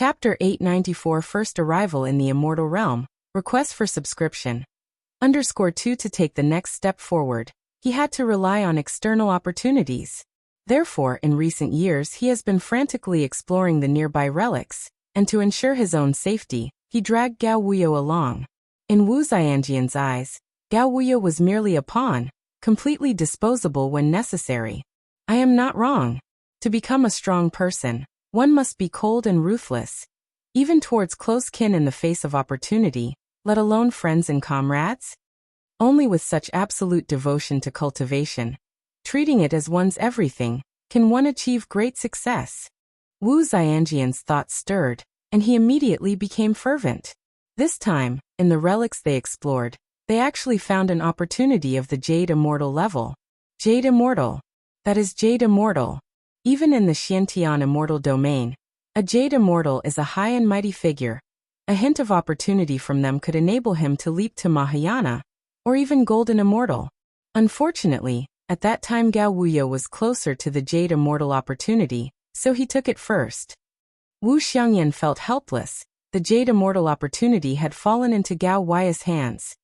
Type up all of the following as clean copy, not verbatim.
Chapter 894 First Arrival in the Immortal Realm, Request for Subscription. _2 To take the next step forward, he had to rely on external opportunities. Therefore, in recent years he has been frantically exploring the nearby relics, and to ensure his own safety, he dragged Gao Wuyo along. In Wu Xianjian's eyes, Gao Wuyo was merely a pawn, completely disposable when necessary. I am not wrong. To become a strong person, one must be cold and ruthless, even towards close kin in the face of opportunity, let alone friends and comrades. Only with such absolute devotion to cultivation, treating it as one's everything, can one achieve great success. Wu Xianjian's thoughts stirred, and he immediately became fervent. This time, in the relics they explored, they actually found an opportunity of the Jade Immortal level. Jade Immortal. That is Jade Immortal. Even in the Xiantian Immortal domain, a Jade Immortal is a high and mighty figure. A hint of opportunity from them could enable him to leap to Mahayana, or even Golden Immortal. Unfortunately, at that time Gao Wuyo was closer to the Jade Immortal opportunity, so he took it first. Wu Xiangyan felt helpless. The Jade Immortal opportunity had fallen into Gao Wuyo's hands.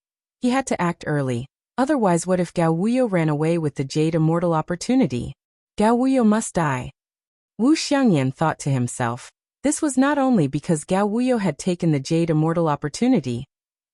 He had to act early, otherwise what if Gao Wuyo ran away with the Jade Immortal opportunity? Gao Wuyo must die. Wu Xiangyan thought to himself. This was not only because Gao Wuyo had taken the Jade Immortal opportunity.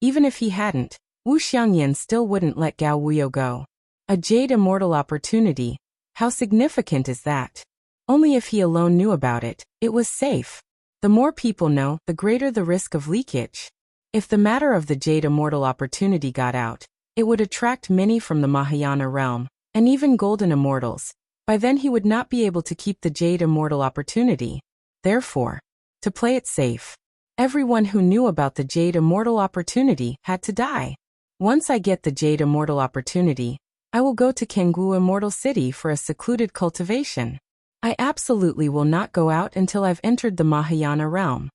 Even if he hadn't, Wu Xiangyan still wouldn't let Gao Wuyo go. A Jade Immortal opportunity. How significant is that? Only if he alone knew about it, it was safe. The more people know, the greater the risk of leakage. If the matter of the Jade Immortal opportunity got out, it would attract many from the Mahayana realm, and even Golden Immortals. By then he would not be able to keep the Jade Immortal opportunity. Therefore, to play it safe, everyone who knew about the Jade Immortal opportunity had to die. Once I get the Jade Immortal opportunity, I will go to Kangwu Immortal City for a secluded cultivation. I absolutely will not go out until I've entered the Mahayana realm.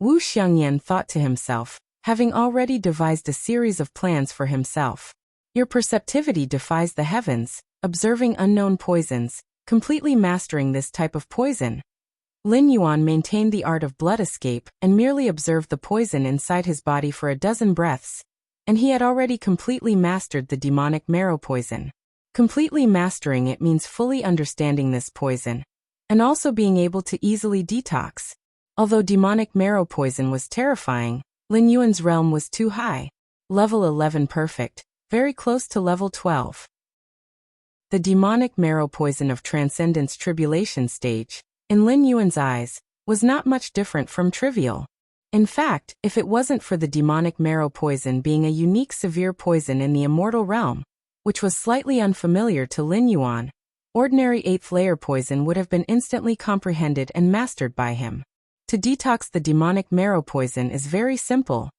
Wu Xiangyan thought to himself, having already devised a series of plans for himself. Your perceptivity defies the heavens, observing unknown poisons, completely mastering this type of poison. Lin Yuan maintained the art of blood escape and merely observed the poison inside his body for a dozen breaths, and he had already completely mastered the demonic marrow poison. Completely mastering it means fully understanding this poison, and also being able to easily detox. Although demonic marrow poison was terrifying, Lin Yuan's realm was too high. Level 11 perfect, very close to level 12. The demonic marrow poison of Transcendence Tribulation stage, in Lin Yuan's eyes, was not much different from trivial. In fact, if it wasn't for the demonic marrow poison being a unique severe poison in the immortal realm, which was slightly unfamiliar to Lin Yuan, ordinary 8th layer poison would have been instantly comprehended and mastered by him. To detox the demonic marrow poison is very simple.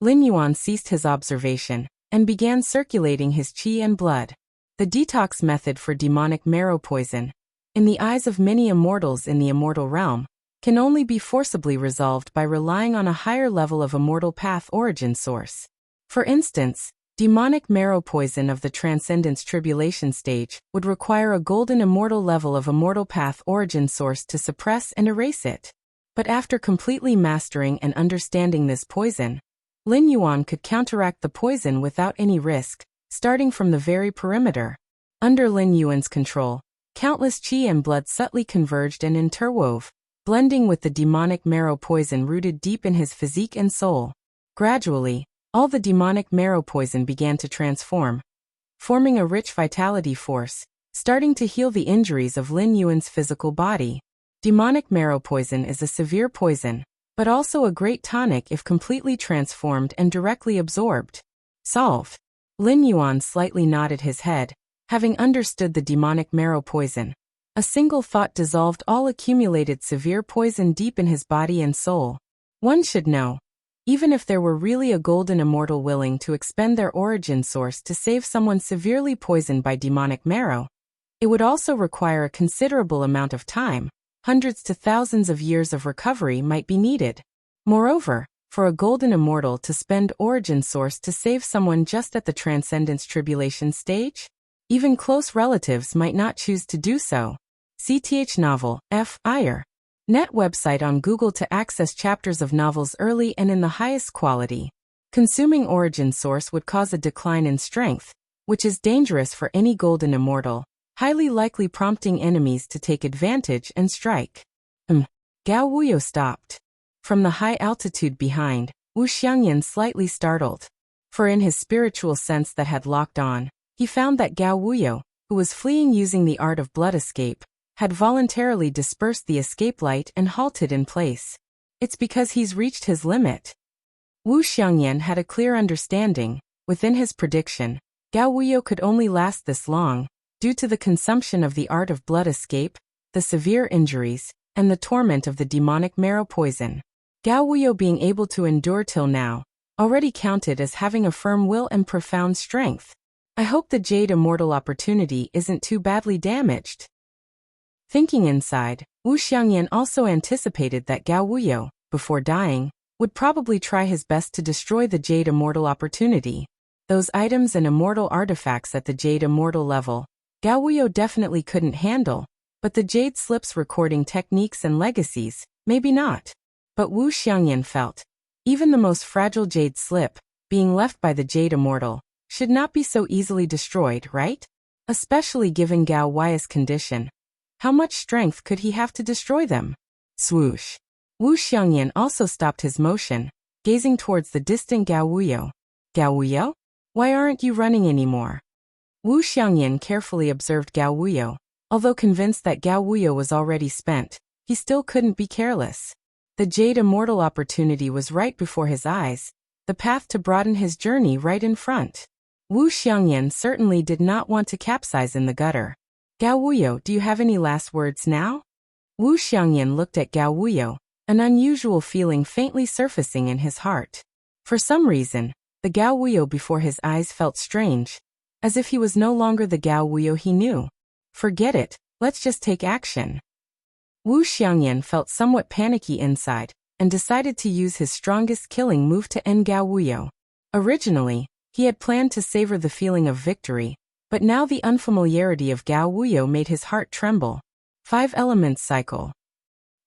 Lin Yuan ceased his observation and began circulating his qi and blood. The detox method for demonic marrow poison, in the eyes of many immortals in the immortal realm, can only be forcibly resolved by relying on a higher level of immortal path origin source. For instance, demonic marrow poison of the Transcendence Tribulation stage would require a golden immortal level of immortal path origin source to suppress and erase it. But after completely mastering and understanding this poison, Lin Yuan could counteract the poison without any risk, starting from the very perimeter. Under Lin Yuan's control, countless qi and blood subtly converged and interwove, blending with the demonic marrow poison rooted deep in his physique and soul. Gradually, all the demonic marrow poison began to transform, forming a rich vitality force, starting to heal the injuries of Lin Yuan's physical body. Demonic marrow poison is a severe poison, but also a great tonic if completely transformed and directly absorbed. Solved. Lin Yuan slightly nodded his head, having understood the demonic marrow poison. A single thought dissolved all accumulated severe poison deep in his body and soul. One should know, even if there were really a golden immortal willing to expend their origin source to save someone severely poisoned by demonic marrow, it would also require a considerable amount of time. Hundreds to thousands of years of recovery might be needed. Moreover, for a golden immortal to spend origin source to save someone just at the Transcendence Tribulation stage? Even close relatives might not choose to do so. CTH novel, F. Iyer. Net website on Google to access chapters of novels early and in the highest quality. Consuming origin source would cause a decline in strength, which is dangerous for any golden immortal, highly likely prompting enemies to take advantage and strike. Gao Wuyo stopped. From the high altitude behind, Wu Xiangyan slightly startled. For in his spiritual sense that had locked on, he found that Gao Wuyo, who was fleeing using the art of blood escape, had voluntarily dispersed the escape light and halted in place. It's because he's reached his limit. Wu Xiangyan had a clear understanding. Within his prediction, Gao Wuyo could only last this long, due to the consumption of the art of blood escape, the severe injuries, and the torment of the demonic marrow poison. Gao Wuyo being able to endure till now, already counted as having a firm will and profound strength. I hope the Jade Immortal opportunity isn't too badly damaged. Thinking inside, Wu Xiangyan also anticipated that Gao Wuyo, before dying, would probably try his best to destroy the Jade Immortal opportunity. Those items and immortal artifacts at the Jade Immortal level, Gao Wuyo definitely couldn't handle, but the Jade Slip's recording techniques and legacies, maybe not. But Wu Xiangyan felt, even the most fragile Jade Slip, being left by the Jade Immortal, should not be so easily destroyed, right? Especially given Gao Wuyo's condition. How much strength could he have to destroy them? Swoosh. Wu Xiangyan also stopped his motion, gazing towards the distant Gao Wuyo. Gao Wuyo? Why aren't you running anymore? Wu Xiangyan carefully observed Gao Wuyo. Although convinced that Gao Wuyo was already spent, he still couldn't be careless. The Jade Immortal opportunity was right before his eyes, the path to broaden his journey right in front. Wu Xiangyan certainly did not want to capsize in the gutter. Gao Wuyo, do you have any last words now? Wu Xiangyan looked at Gao Wuyo, an unusual feeling faintly surfacing in his heart. For some reason, the Gao Wuyo before his eyes felt strange, as if he was no longer the Gao Wuyo he knew. Forget it, let's just take action. Wu Xiangyan felt somewhat panicky inside, and decided to use his strongest killing move to end Gao Wuyo. Originally, he had planned to savor the feeling of victory, but now the unfamiliarity of Gao Wuyo made his heart tremble. 5 Elements Cycle.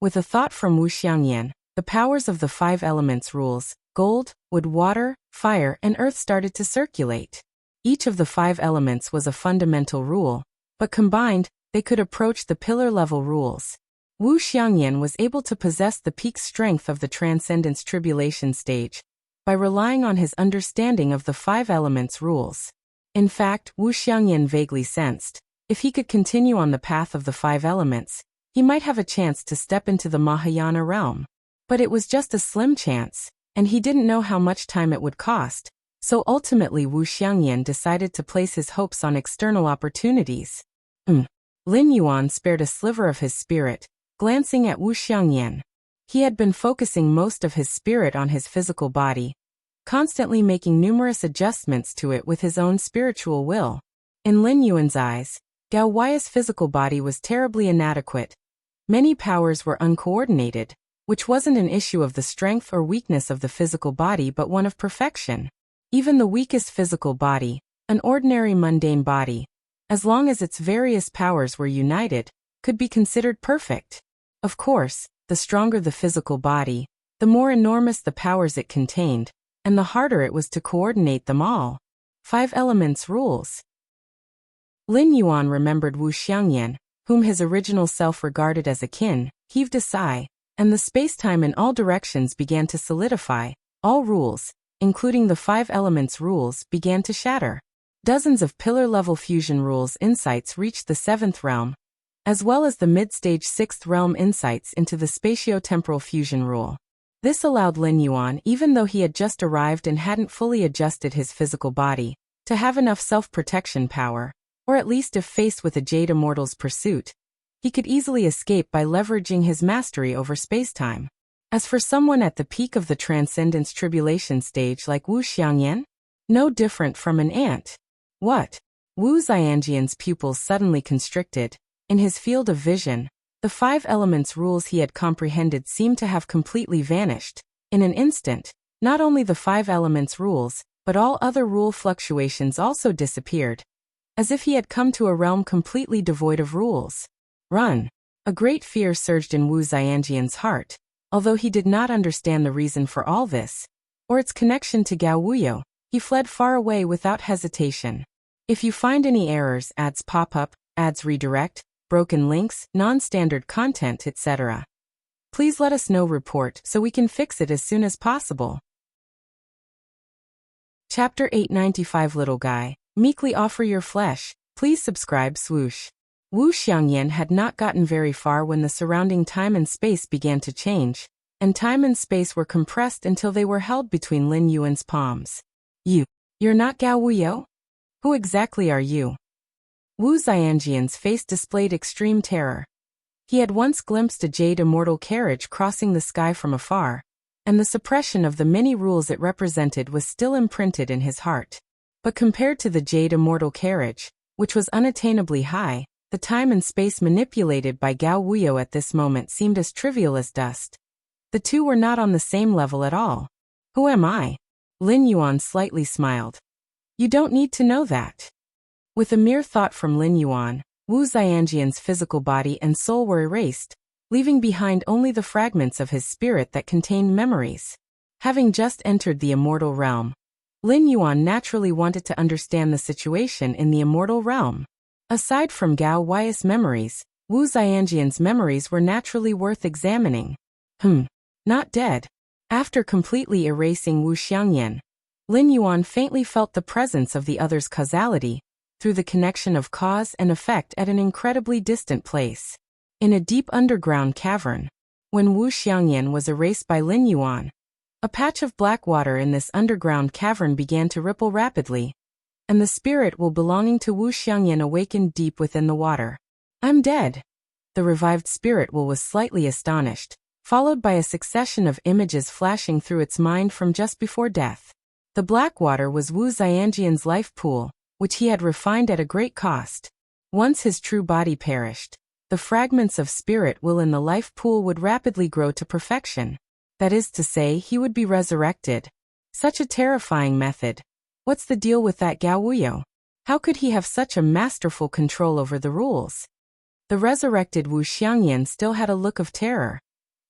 With a thought from Wu Xiangyan, the powers of the 5 elements rules, gold, wood, water, fire, and earth started to circulate. Each of the 5 elements was a fundamental rule, but combined, they could approach the pillar-level rules. Wu Xiangyan was able to possess the peak strength of the Transcendence Tribulation stage by relying on his understanding of the 5 elements rules. In fact, Wu Xiangyan vaguely sensed, if he could continue on the path of the 5 elements, he might have a chance to step into the Mahayana realm. But it was just a slim chance, and he didn't know how much time it would cost, so ultimately Wu Xiangyan decided to place his hopes on external opportunities. Lin Yuan spared a sliver of his spirit, glancing at Wu Xiangyan. He had been focusing most of his spirit on his physical body, constantly making numerous adjustments to it with his own spiritual will. In Lin Yuan's eyes, Gao Wuyo's physical body was terribly inadequate. Many powers were uncoordinated, which wasn't an issue of the strength or weakness of the physical body but one of perfection. Even the weakest physical body, an ordinary mundane body, as long as its various powers were united, could be considered perfect. Of course, the stronger the physical body, the more enormous the powers it contained, and the harder it was to coordinate them all. 5 elements rules. Lin Yuan remembered Wu Xiangyan, whom his original self regarded as a kin, heaved a sigh, and the space-time in all directions began to solidify. All rules, including the 5 elements rules, began to shatter. Dozens of pillar-level fusion rules insights reached the 7th realm, as well as the mid-stage 6th realm insights into the spatio-temporal fusion rule. This allowed Lin Yuan, even though he had just arrived and hadn't fully adjusted his physical body, to have enough self-protection power, or at least if faced with a Jade Immortal's pursuit, he could easily escape by leveraging his mastery over space-time. As for someone at the peak of the Transcendence Tribulation stage like Wu Xiangyan, no different from an ant. What? Wu Xiangyan's pupils suddenly constricted. In his field of vision, the 5 elements rules he had comprehended seemed to have completely vanished. In an instant, not only the 5 elements rules, but all other rule fluctuations also disappeared, as if he had come to a realm completely devoid of rules. Run. A great fear surged in Wu Xianjian's heart, although he did not understand the reason for all this, or its connection to Gao Wuyo. He fled far away without hesitation. If you find any errors, ads pop up, ads redirect, broken links, non-standard content, etc., please let us know. Report so we can fix it as soon as possible. Chapter 895 Little Guy, meekly offer your flesh. Please subscribe. Swoosh. Wu Xiangyan had not gotten very far when the surrounding time and space began to change, and time and space were compressed until they were held between Lin Yuan's palms. You're not Gao Wuyo? Who exactly are you? Wu Xianjian's face displayed extreme terror. He had once glimpsed a jade immortal carriage crossing the sky from afar, and the suppression of the many rules it represented was still imprinted in his heart. But compared to the jade immortal carriage, which was unattainably high, the time and space manipulated by Gao Wuyo at this moment seemed as trivial as dust. The two were not on the same level at all. Who am I? Lin Yuan slightly smiled. You don't need to know that. With a mere thought from Lin Yuan, Wu Xianjian's physical body and soul were erased, leaving behind only the fragments of his spirit that contained memories. Having just entered the immortal realm, Lin Yuan naturally wanted to understand the situation in the immortal realm. Aside from Gao Wuyo's memories, Wu Xianjian's memories were naturally worth examining. Not dead. After completely erasing Wu Xiangyan, Lin Yuan faintly felt the presence of the other's causality, through the connection of cause and effect at an incredibly distant place. In a deep underground cavern, when Wu Xiangyan was erased by Lin Yuan, a patch of black water in this underground cavern began to ripple rapidly, and the spirit will belonging to Wu Xiangyan awakened deep within the water. I'm dead. The revived spirit will was slightly astonished, followed by a succession of images flashing through its mind from just before death. The black water was Wu Xianjian's life pool, which he had refined at a great cost. Once his true body perished, the fragments of spirit will in the life pool would rapidly grow to perfection. That is to say, he would be resurrected. Such a terrifying method. What's the deal with that Gao Wuyo? How could he have such a masterful control over the rules? The resurrected Wu Xiangyan still had a look of terror.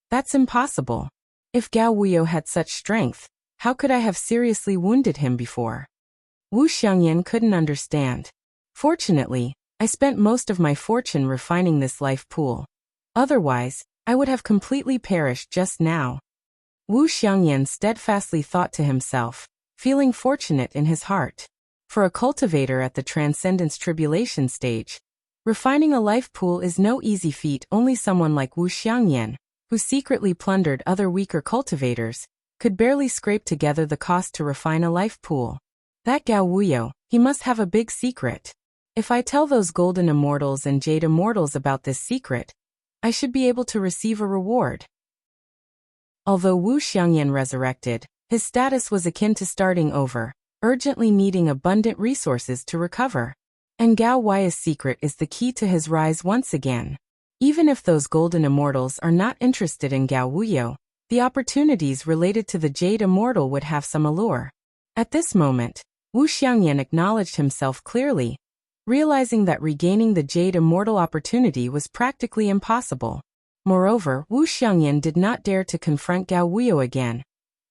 That's impossible. If Gao Wuyo had such strength, how could I have seriously wounded him before? Wu Xiangyan couldn't understand. Fortunately, I spent most of my fortune refining this life pool. Otherwise, I would have completely perished just now. Wu Xiangyan steadfastly thought to himself, feeling fortunate in his heart. For a cultivator at the Transcendence Tribulation stage, refining a life pool is no easy feat. Only someone like Wu Xiangyan, who secretly plundered other weaker cultivators, could barely scrape together the cost to refine a life pool. That Gao Wuyo, he must have a big secret. If I tell those golden immortals and jade immortals about this secret, I should be able to receive a reward. Although Wu Xiangyan resurrected, his status was akin to starting over, urgently needing abundant resources to recover. And Gao Wuyo's secret is the key to his rise once again. Even if those golden immortals are not interested in Gao Wuyo, the opportunities related to the jade immortal would have some allure. At this moment, Wu Xiangyan acknowledged himself clearly, realizing that regaining the jade immortal opportunity was practically impossible. Moreover, Wu Xiangyan did not dare to confront Gao Wuyo again,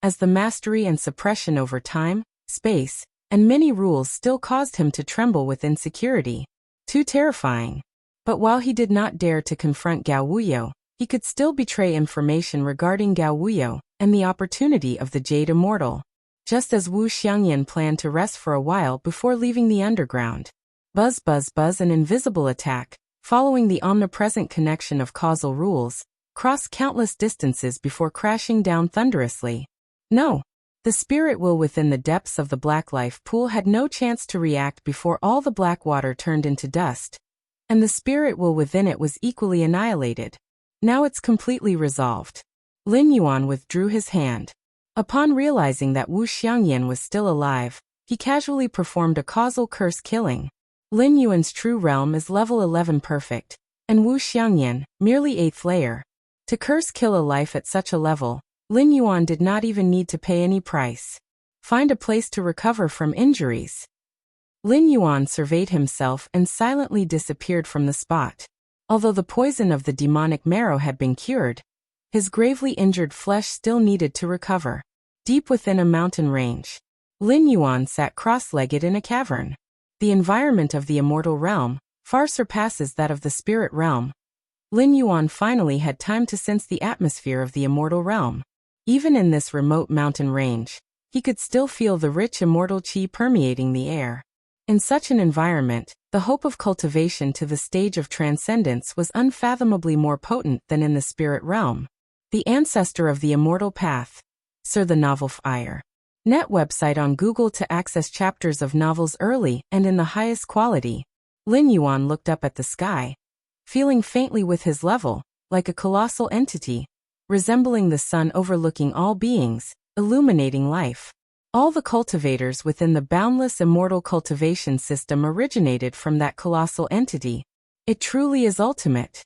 as the mastery and suppression over time, space, and many rules still caused him to tremble with insecurity. Too terrifying. But while he did not dare to confront Gao Wuyo, he could still betray information regarding Gao Wuyo and the opportunity of the jade immortal. Just as Wu Xiangyan planned to rest for a while before leaving the underground. Buzz buzz buzz, an invisible attack, following the omnipresent connection of causal rules, crossed countless distances before crashing down thunderously. No, the spirit will within the depths of the black life pool had no chance to react before all the black water turned into dust, and the spirit will within it was equally annihilated. Now it's completely resolved. Lin Yuan withdrew his hand. Upon realizing that Wu Xiangyan was still alive, he casually performed a causal curse killing. Lin Yuan's true realm is level 11 perfect, and Wu Xiangyan, merely 8th layer. To curse kill a life at such a level, Lin Yuan did not even need to pay any price. Find a place to recover from injuries. Lin Yuan surveyed himself and silently disappeared from the spot. Although the poison of the demonic marrow had been cured, his gravely injured flesh still needed to recover. Deep within a mountain range, Lin Yuan sat cross-legged in a cavern. The environment of the immortal realm far surpasses that of the spirit realm. Lin Yuan finally had time to sense the atmosphere of the immortal realm. Even in this remote mountain range, he could still feel the rich immortal qi permeating the air. In such an environment, the hope of cultivation to the stage of transcendence was unfathomably more potent than in the spirit realm. The ancestor of the immortal path. Sir the Novel Fire. Net website on Google to access chapters of novels early and in the highest quality. Lin Yuan looked up at the sky, feeling faintly with his level, like a colossal entity, resembling the sun overlooking all beings, illuminating life. All the cultivators within the boundless immortal cultivation system originated from that colossal entity. It truly is ultimate.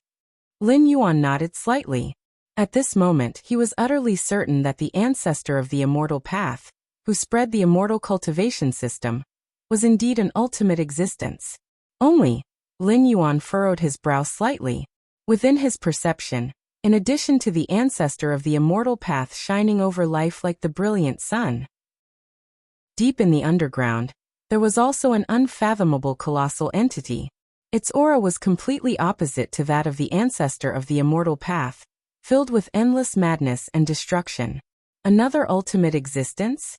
Lin Yuan nodded slightly. At this moment he was utterly certain that the ancestor of the immortal path, who spread the immortal cultivation system, was indeed an ultimate existence. Only, Lin Yuan furrowed his brow slightly. Within his perception, in addition to the ancestor of the immortal path shining over life like the brilliant sun, deep in the underground, there was also an unfathomable colossal entity. Its aura was completely opposite to that of the ancestor of the immortal path, filled with endless madness and destruction. Another ultimate existence?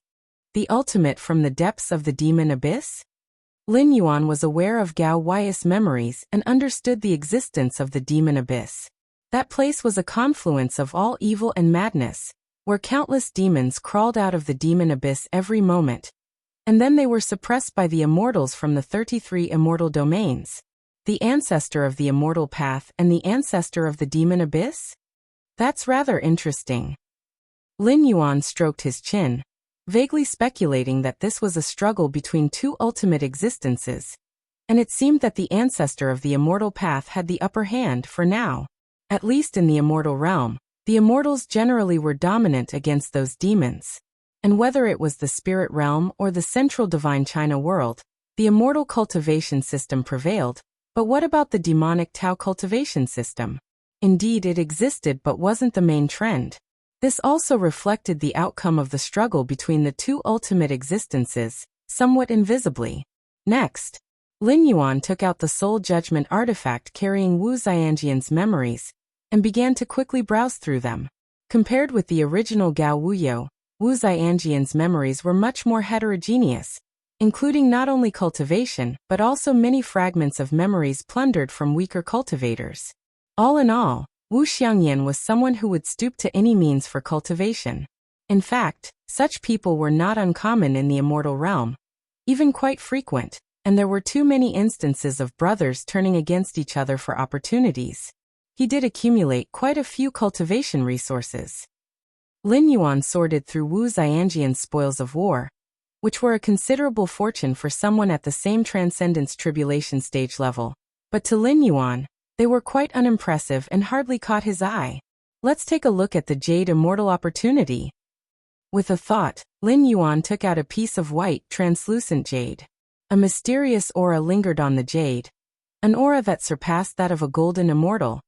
The ultimate from the depths of the demon abyss? Lin Yuan was aware of Gao Wei's memories and understood the existence of the demon abyss. That place was a confluence of all evil and madness, where countless demons crawled out of the demon abyss every moment. And then they were suppressed by the immortals from the 33 immortal domains. The ancestor of the immortal path and the ancestor of the demon abyss? That's rather interesting. Lin Yuan stroked his chin, vaguely speculating that this was a struggle between two ultimate existences, and it seemed that the ancestor of the immortal path had the upper hand for now. At least in the immortal realm, the immortals generally were dominant against those demons. And whether it was the spirit realm or the central divine China world, the immortal cultivation system prevailed. But what about the demonic Tao cultivation system? Indeed, it existed but wasn't the main trend. This also reflected the outcome of the struggle between the two ultimate existences, somewhat invisibly. Next, Lin Yuan took out the soul judgment artifact carrying Wu Xianjian's memories, and began to quickly browse through them. Compared with the original Gao Wuyo, Wu Xianjian's memories were much more heterogeneous, including not only cultivation but also many fragments of memories plundered from weaker cultivators. All in all, Wu Xiangyan was someone who would stoop to any means for cultivation. In fact, such people were not uncommon in the immortal realm, even quite frequent, and there were too many instances of brothers turning against each other for opportunities. He did accumulate quite a few cultivation resources. Lin Yuan sorted through Wu Xianjian's spoils of war, which were a considerable fortune for someone at the same transcendence tribulation stage level. But to Lin Yuan, they were quite unimpressive and hardly caught his eye. Let's take a look at the Jade Immortal Opportunity. With a thought, Lin Yuan took out a piece of white, translucent jade. A mysterious aura lingered on the jade, an aura that surpassed that of a golden immortal.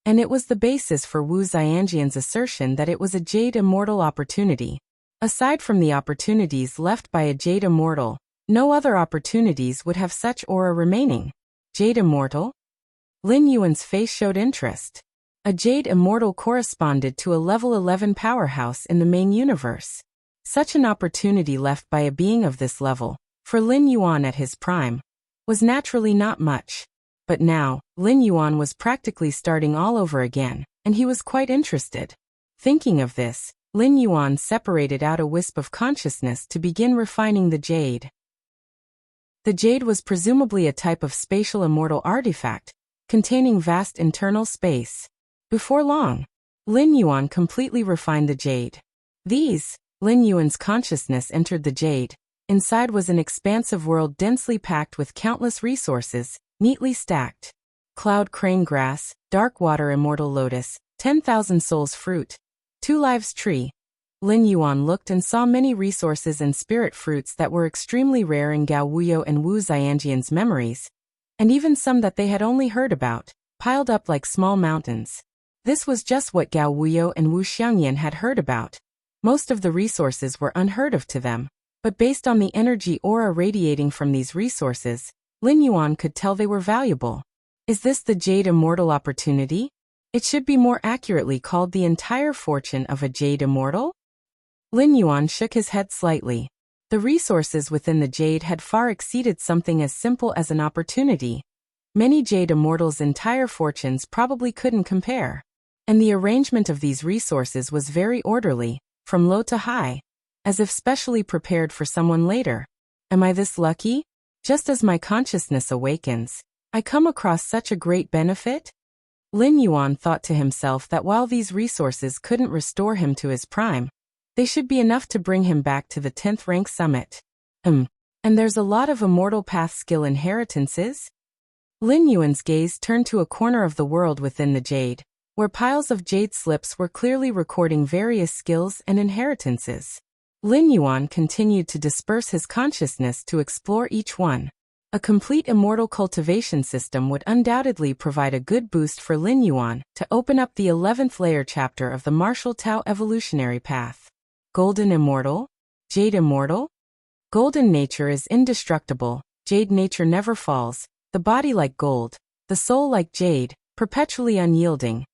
And it was the basis for Wu Xianjian's assertion that it was a Jade Immortal Opportunity. Aside from the opportunities left by a Jade Immortal, no other opportunities would have such aura remaining. Jade Immortal? Lin Yuan's face showed interest. A Jade Immortal corresponded to a level 11 powerhouse in the main universe. Such an opportunity left by a being of this level, for Lin Yuan at his prime, was naturally not much. But now, Lin Yuan was practically starting all over again, and he was quite interested. Thinking of this, Lin Yuan separated out a wisp of consciousness to begin refining the jade. The jade was presumably a type of spatial immortal artifact, containing vast internal space. Before long, Lin Yuan completely refined the jade. Lin Yuan's consciousness entered the jade. Inside was an expansive world densely packed with countless resources, neatly stacked. Cloud crane grass, dark water immortal lotus, 10,000 souls fruit, 2 lives tree. Lin Yuan looked and saw many resources and spirit fruits that were extremely rare in Gao Wuyo and Wu Xianjian's memories, and even some that they had only heard about, piled up like small mountains. This was just what Gao Wuyo and Wu Xiangyan had heard about. Most of the resources were unheard of to them, but based on the energy aura radiating from these resources, Lin Yuan could tell they were valuable. Is this the Jade Immortal opportunity? It should be more accurately called the entire fortune of a Jade Immortal? Lin Yuan shook his head slightly. The resources within the Jade had far exceeded something as simple as an opportunity. Many Jade Immortals' entire fortunes probably couldn't compare. And the arrangement of these resources was very orderly, from low to high, as if specially prepared for someone later. Am I this lucky? Just as my consciousness awakens, I come across such a great benefit? Lin Yuan thought to himself that while these resources couldn't restore him to his prime, they should be enough to bring him back to the 10th rank summit. And there's a lot of Immortal Path skill inheritances? Lin Yuan's gaze turned to a corner of the world within the Jade, where piles of jade slips were clearly recording various skills and inheritances. Lin Yuan continued to disperse his consciousness to explore each one. A complete immortal cultivation system would undoubtedly provide a good boost for Lin Yuan to open up the 11th layer chapter of the Martial Tao evolutionary path. Golden Immortal? Jade Immortal? Golden nature is indestructible, jade nature never falls, the body like gold, the soul like jade, perpetually unyielding.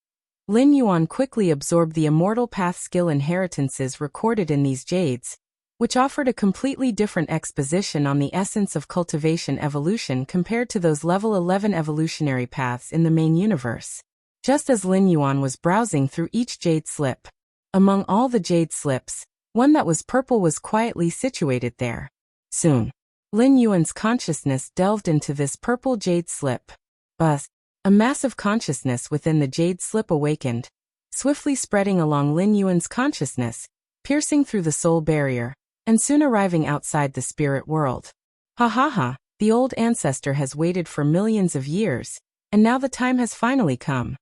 Lin Yuan quickly absorbed the Immortal Path skill inheritances recorded in these jades, which offered a completely different exposition on the essence of cultivation evolution compared to those level 11 evolutionary paths in the main universe. Just as Lin Yuan was browsing through each jade slip, among all the jade slips, one that was purple was quietly situated there. Soon, Lin Yuan's consciousness delved into this purple jade slip. Buzz! A massive consciousness within the jade slip awakened, swiftly spreading along Lin Yuan's consciousness, piercing through the soul barrier, and soon arriving outside the spirit world. Ha ha ha, the old ancestor has waited for millions of years, and now the time has finally come.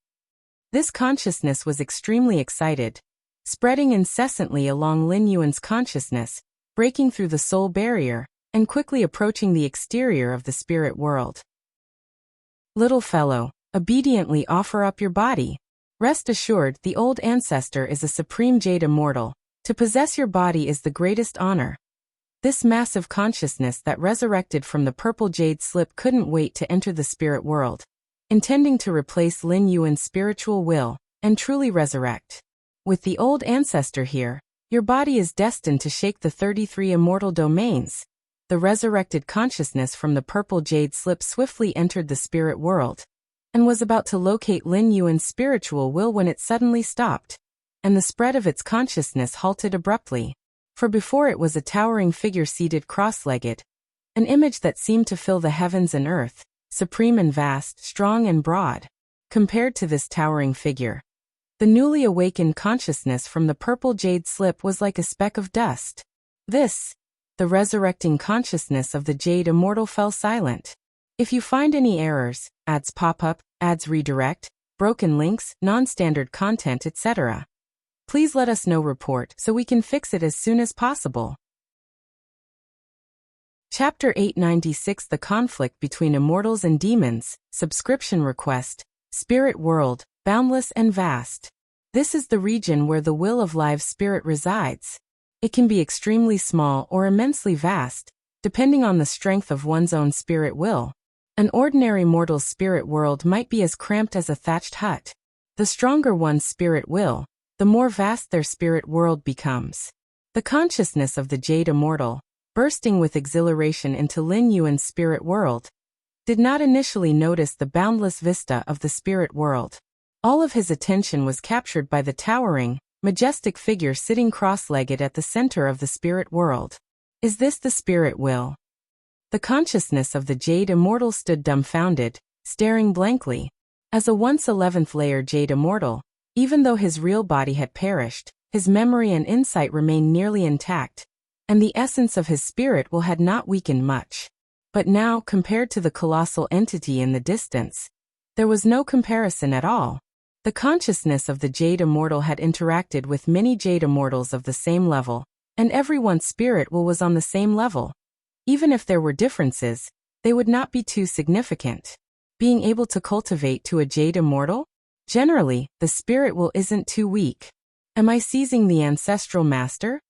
This consciousness was extremely excited, spreading incessantly along Lin Yuan's consciousness, breaking through the soul barrier, and quickly approaching the exterior of the spirit world. Little fellow, obediently offer up your body. Rest assured, the old ancestor is a supreme Jade Immortal. To possess your body is the greatest honor. This massive consciousness that resurrected from the purple jade slip couldn't wait to enter the spirit world, intending to replace Lin Yuan's spiritual will, and truly resurrect. With the old ancestor here, your body is destined to shake the 33 immortal domains. The resurrected consciousness from the purple jade slip swiftly entered the spirit world, and was about to locate Lin Yuan's spiritual will when it suddenly stopped, and the spread of its consciousness halted abruptly. For before it was a towering figure seated cross-legged, an image that seemed to fill the heavens and earth, supreme and vast, strong and broad. Compared to this towering figure, the newly awakened consciousness from the purple jade slip was like a speck of dust. The resurrecting consciousness of the Jade Immortal fell silent. If you find any errors, ads pop up, ads redirect, broken links, non-standard content, etc., please let us know. Report so we can fix it as soon as possible. Chapter 896: The Conflict Between Immortals and Demons. Subscription request. Spirit World, boundless and vast. This is the region where the will of live spirit resides. It can be extremely small or immensely vast, depending on the strength of one's own spirit will. An ordinary mortal's spirit world might be as cramped as a thatched hut. The stronger one's spirit will, the more vast their spirit world becomes. The consciousness of the Jade Immortal, bursting with exhilaration into Lin Yuan's spirit world, did not initially notice the boundless vista of the spirit world. All of his attention was captured by the towering, majestic figure sitting cross-legged at the center of the spirit world. Is this the spirit will? The consciousness of the Jade Immortal stood dumbfounded, staring blankly. As a once 11th layer Jade Immortal, even though his real body had perished, his memory and insight remained nearly intact, and the essence of his spirit will had not weakened much. But now, compared to the colossal entity in the distance, there was no comparison at all. The consciousness of the Jade Immortal had interacted with many Jade Immortals of the same level, and everyone's spirit will was on the same level. Even if there were differences, they would not be too significant. being able to cultivate to a Jade Immortal? Generally, the spirit will isn't too weak. Am I seizing the ancestral master?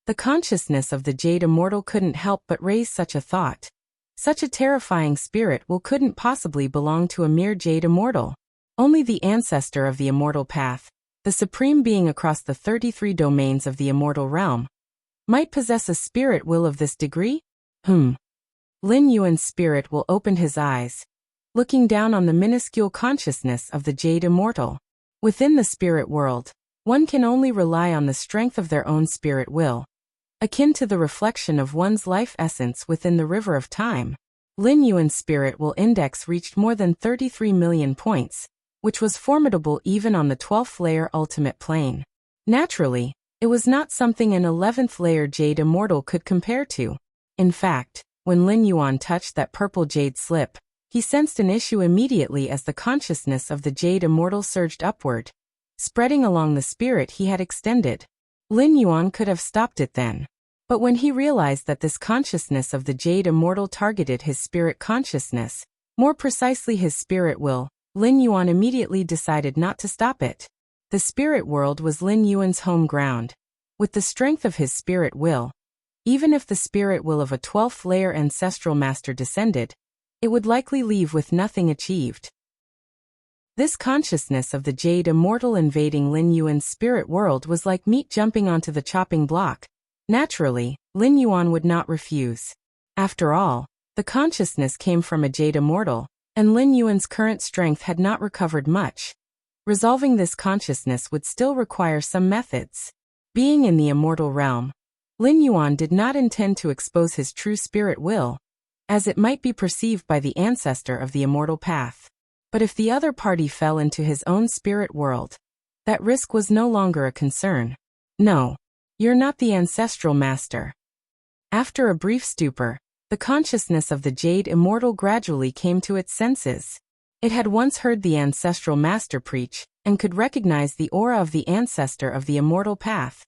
The consciousness of the Jade Immortal couldn't help but raise such a thought. Such a terrifying spirit will couldn't possibly belong to a mere Jade Immortal. Only the ancestor of the immortal path, the supreme being across the 33 domains of the immortal realm, might possess a spirit will of this degree? Lin Yuan's spirit will opened his eyes, looking down on the minuscule consciousness of the Jade Immortal. Within the spirit world, one can only rely on the strength of their own spirit will, akin to the reflection of one's life essence within the river of time. Lin Yuan's spirit will index reached more than 33 million points, which was formidable even on the 12th layer ultimate plane. Naturally, it was not something an 11th layer Jade Immortal could compare to. In fact, when Lin Yuan touched that purple jade slip, he sensed an issue immediately as the consciousness of the Jade Immortal surged upward, spreading along the spirit he had extended. Lin Yuan could have stopped it then. But when he realized that this consciousness of the Jade Immortal targeted his spirit consciousness, more precisely his spirit will, Lin Yuan immediately decided not to stop it. The spirit world was Lin Yuan's home ground. With the strength of his spirit will, even if the spirit will of a 12th layer ancestral master descended, it would likely leave with nothing achieved. This consciousness of the Jade Immortal invading Lin Yuan's spirit world was like meat jumping onto the chopping block. Naturally, Lin Yuan would not refuse. After all, the consciousness came from a Jade Immortal, and Lin Yuan's current strength had not recovered much. Resolving this consciousness would still require some methods. Being in the immortal realm, Lin Yuan did not intend to expose his true spirit will, as it might be perceived by the ancestor of the immortal path. But if the other party fell into his own spirit world, that risk was no longer a concern. No, you're not the ancestral master. After a brief stupor, the consciousness of the Jade Immortal gradually came to its senses. It had once heard the ancestral master preach, and could recognize the aura of the ancestor of the immortal path.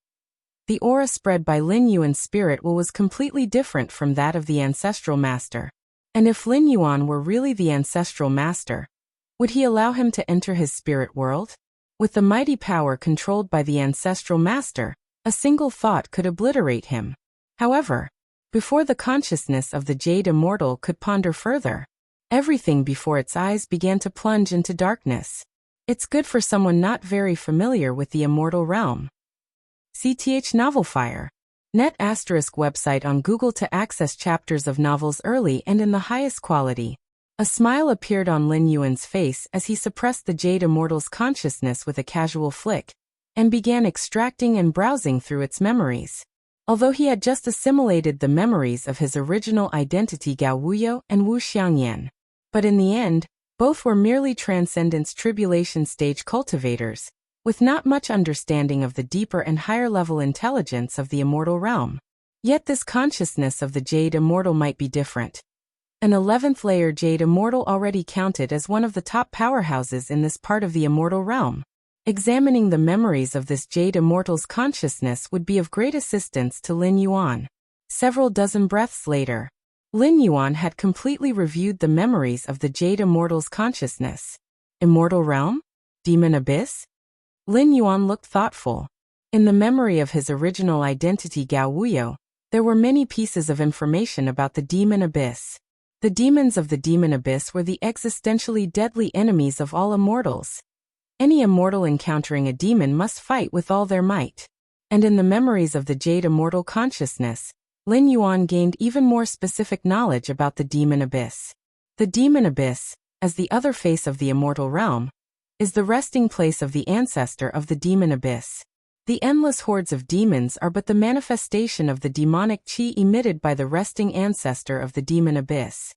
The aura spread by Lin Yuan's spirit will was completely different from that of the ancestral master. And if Lin Yuan were really the ancestral master, would he allow him to enter his spirit world? With the mighty power controlled by the ancestral master, a single thought could obliterate him. However, before the consciousness of the Jade Immortal could ponder further, everything before its eyes began to plunge into darkness. It's good for someone not very familiar with the immortal realm. CTH Novelfire. Net ** website on Google to access chapters of novels early and in the highest quality. A smile appeared on Lin Yuan's face as he suppressed the Jade Immortal's consciousness with a casual flick, and began extracting and browsing through its memories. Although he had just assimilated the memories of his original identity Gao Wuyo and Wu Xiangyan. But in the end, both were merely transcendence tribulation stage cultivators, with not much understanding of the deeper and higher level intelligence of the immortal realm. Yet this consciousness of the Jade Immortal might be different. An 11th layer Jade Immortal already counted as one of the top powerhouses in this part of the immortal realm. Examining the memories of this Jade Immortal's consciousness would be of great assistance to Lin Yuan. Several dozen breaths later, Lin Yuan had completely reviewed the memories of the Jade Immortal's consciousness. Immortal realm? Demon abyss? Lin Yuan looked thoughtful. In the memory of his original identity Gao Wuyo, there were many pieces of information about the demon abyss. The demons of the demon abyss were the existentially deadly enemies of all immortals. Any immortal encountering a demon must fight with all their might. And in the memories of the Jade Immortal consciousness, Lin Yuan gained even more specific knowledge about the demon abyss. The demon abyss, as the other face of the immortal realm, is the resting place of the ancestor of the demon abyss. The endless hordes of demons are but the manifestation of the demonic qi emitted by the resting ancestor of the demon abyss.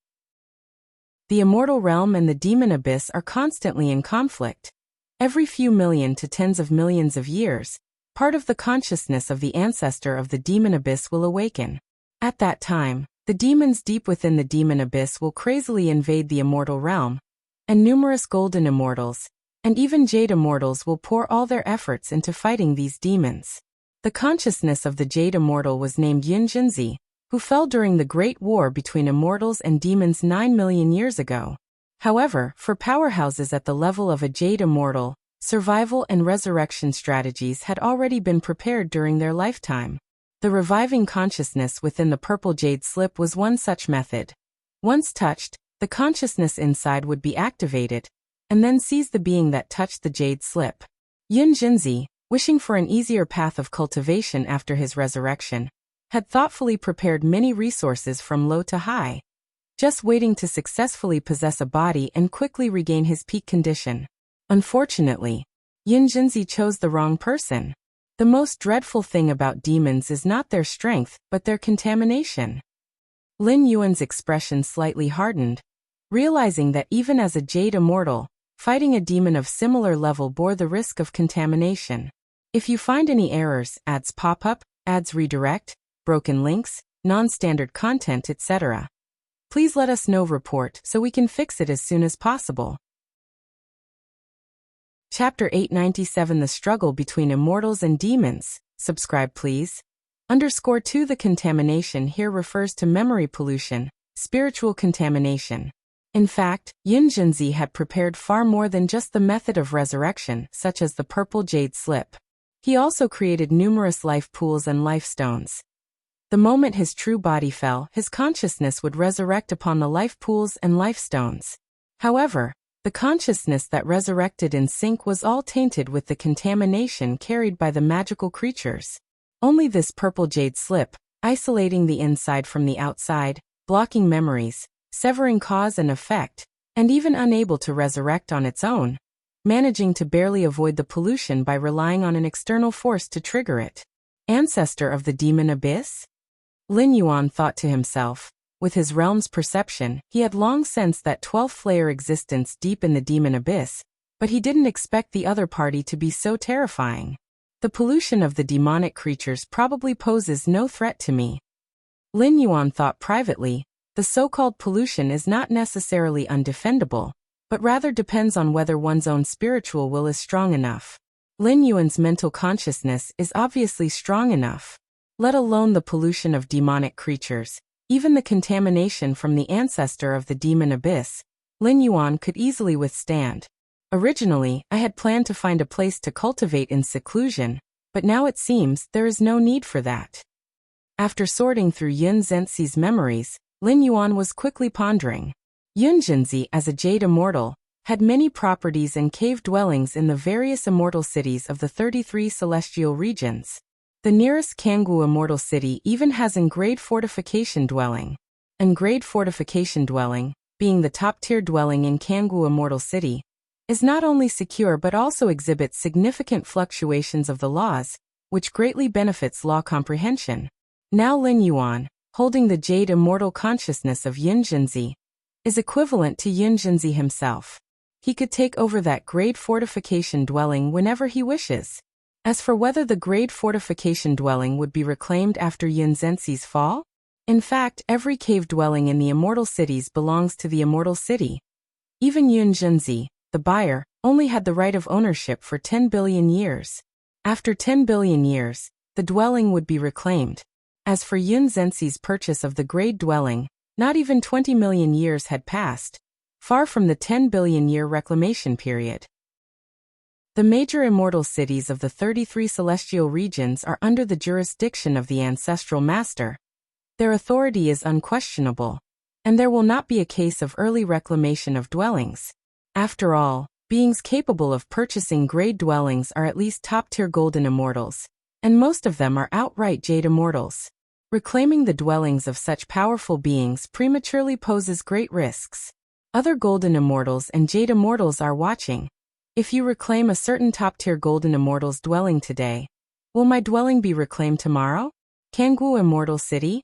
The immortal realm and the demon abyss are constantly in conflict. Every few million to tens of millions of years, part of the consciousness of the ancestor of the demon abyss will awaken. At that time, the demons deep within the demon abyss will crazily invade the immortal realm, and numerous golden immortals, and even Jade Immortals will pour all their efforts into fighting these demons. The consciousness of the Jade Immortal was named Yin Jinzi, who fell during the Great War between immortals and demons 9 million years ago. However, for powerhouses at the level of a Jade Immortal, survival and resurrection strategies had already been prepared during their lifetime. The reviving consciousness within the purple jade slip was one such method. Once touched, the consciousness inside would be activated, and then seize the being that touched the jade slip. Yun Jinzi, wishing for an easier path of cultivation after his resurrection, had thoughtfully prepared many resources from low to high, just waiting to successfully possess a body and quickly regain his peak condition. Unfortunately, Yun Jinzi chose the wrong person. The most dreadful thing about demons is not their strength, but their contamination. Lin Yuan's expression slightly hardened, realizing that even as a Jade Immortal, fighting a demon of similar level bore the risk of contamination. If you find any errors, ads pop up, ads redirect, broken links, non-standard content, etc., please let us know. Report so we can fix it as soon as possible. Chapter 897 The Struggle Between Immortals and Demons. Subscribe please. _2 The contamination here refers to memory pollution, spiritual contamination. In fact, Yun Jinzi had prepared far more than just the method of resurrection, such as the purple jade slip. He also created numerous life pools and life stones. The moment his true body fell, his consciousness would resurrect upon the life pools and life stones. However, the consciousness that resurrected in sync was all tainted with the contamination carried by the magical creatures. Only this purple jade slip, isolating the inside from the outside, blocking memories, severing cause and effect, and even unable to resurrect on its own, managing to barely avoid the pollution by relying on an external force to trigger it. Ancestor of the demon abyss? Lin Yuan thought to himself. With his realm's perception, he had long sensed that 12th layer existence deep in the demon abyss, but he didn't expect the other party to be so terrifying. The pollution of the demonic creatures probably poses no threat to me. Lin Yuan thought privately, the so-called pollution is not necessarily undefendable, but rather depends on whether one's own spiritual will is strong enough. Lin Yuan's mental consciousness is obviously strong enough. Let alone the pollution of demonic creatures. Even the contamination from the ancestor of the demon abyss, Lin Yuan could easily withstand. Originally, I had planned to find a place to cultivate in seclusion, but now it seems there is no need for that. After sorting through Yun Jinzi's memories, Lin Yuan was quickly pondering. Yun Jinzi, as a Jade Immortal, had many properties and cave dwellings in the various immortal cities of the 33 celestial regions. The nearest Kangwu Immortal City even has an grade fortification dwelling. An grade fortification dwelling, being the top-tier dwelling in Kangwu Immortal City, is not only secure but also exhibits significant fluctuations of the laws, which greatly benefits law comprehension. Now Lin Yuan, holding the Jade Immortal consciousness of Yun Jinzi, is equivalent to Yun Jinzi himself. He could take over that grade fortification dwelling whenever he wishes. As for whether the grade fortification dwelling would be reclaimed after Yun Jinzi's fall? In fact, every cave dwelling in the immortal cities belongs to the immortal city. Even Yun Jinzi, the buyer, only had the right of ownership for 10 billion years. After 10 billion years, the dwelling would be reclaimed. As for Yun Jinzi's purchase of the grade dwelling, not even 20 million years had passed, far from the 10 billion year reclamation period. The major immortal cities of the 33 celestial regions are under the jurisdiction of the ancestral master. Their authority is unquestionable, and there will not be a case of early reclamation of dwellings. After all, beings capable of purchasing grade dwellings are at least top-tier golden immortals, and most of them are outright Jade Immortals. Reclaiming the dwellings of such powerful beings prematurely poses great risks. Other golden immortals and Jade Immortals are watching. If you reclaim a certain top-tier golden immortal's dwelling today, will my dwelling be reclaimed tomorrow? Kangwu Immortal City?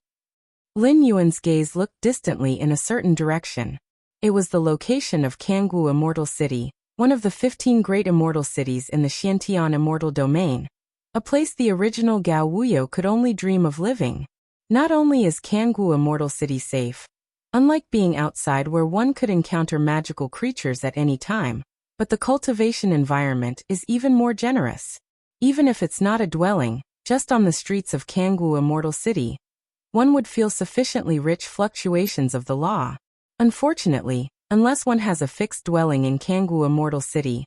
Lin Yuan's gaze looked distantly in a certain direction. It was the location of Kangwu Immortal City, one of the 15 great immortal cities in the Xiantian Immortal Domain, a place the original Gao Wuyo could only dream of living. Not only is Kangwu Immortal City safe, unlike being outside where one could encounter magical creatures at any time, but the cultivation environment is even more generous. Even if it's not a dwelling, just on the streets of Kangwu Immortal City, one would feel sufficiently rich fluctuations of the law. Unfortunately, Unless one has a fixed dwelling in Kangoo Immortal City,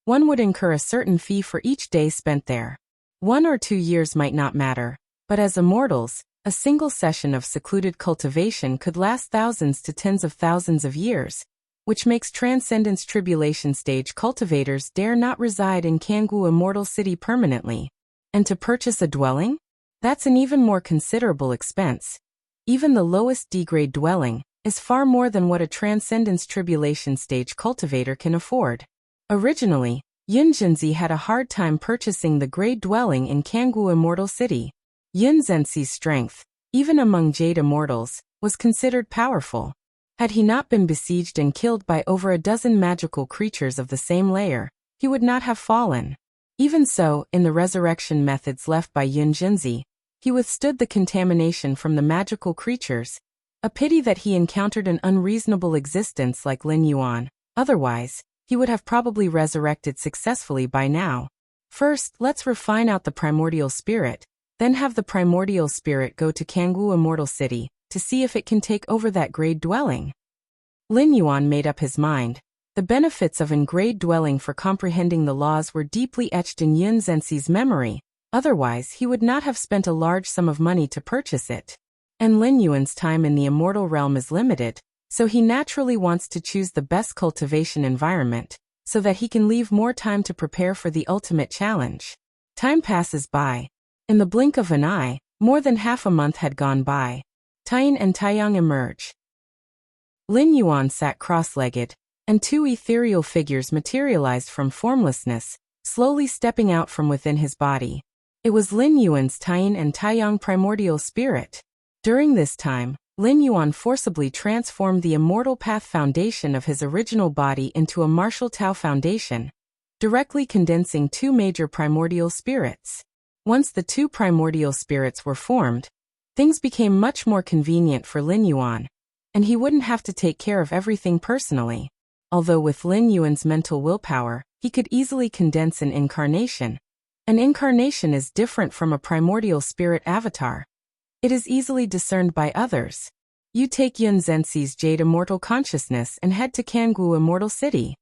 one would incur a certain fee for each day spent there. 1 or 2 years might not matter, but as immortals, a single session of secluded cultivation could last thousands to tens of thousands of years, which makes Transcendence Tribulation Stage cultivators dare not reside in Kangoo Immortal City permanently. And to purchase a dwelling? That's an even more considerable expense. Even the lowest D-grade dwelling is far more than what a Transcendence Tribulation Stage cultivator can afford. Originally, Yun Zhenzi had a hard time purchasing the grade dwelling in Kangoo Immortal City. Yun Zhenzi's strength, even among Jade Immortals, was considered powerful. Had he not been besieged and killed by over a dozen magical creatures of the same layer, he would not have fallen. Even so, in the resurrection methods left by Yun Zhenzi, he withstood the contamination from the magical creatures. A pity that he encountered an unreasonable existence like Lin Yuan, otherwise, he would have probably resurrected successfully by now. First, let's refine out the primordial spirit, then have the primordial spirit go to Kangoo Immortal City to see if it can take over that grade dwelling. Lin Yuan made up his mind. The benefits of an grade dwelling for comprehending the laws were deeply etched in Yun Zhenzi's memory, otherwise he would not have spent a large sum of money to purchase it. And Lin Yuan's time in the immortal realm is limited, so he naturally wants to choose the best cultivation environment, so that he can leave more time to prepare for the ultimate challenge. Time passes by. In the blink of an eye, more than half a month had gone by. Taiyin and Taiyang emerge. Lin Yuan sat cross-legged, and 2 ethereal figures materialized from formlessness, slowly stepping out from within his body. It was Lin Yuan's Taiyin and Taiyang primordial spirit. During this time, Lin Yuan forcibly transformed the Immortal Path foundation of his original body into a martial Tao foundation, directly condensing 2 major primordial spirits. Once the 2 primordial spirits were formed, things became much more convenient for Lin Yuan, and he wouldn't have to take care of everything personally. Although with Lin Yuan's mental willpower, he could easily condense an incarnation. An incarnation is different from a primordial spirit avatar. It is easily discerned by others. You take Yun Zhenzi's Jade Immortal Consciousness and head to Kangoo Immortal City.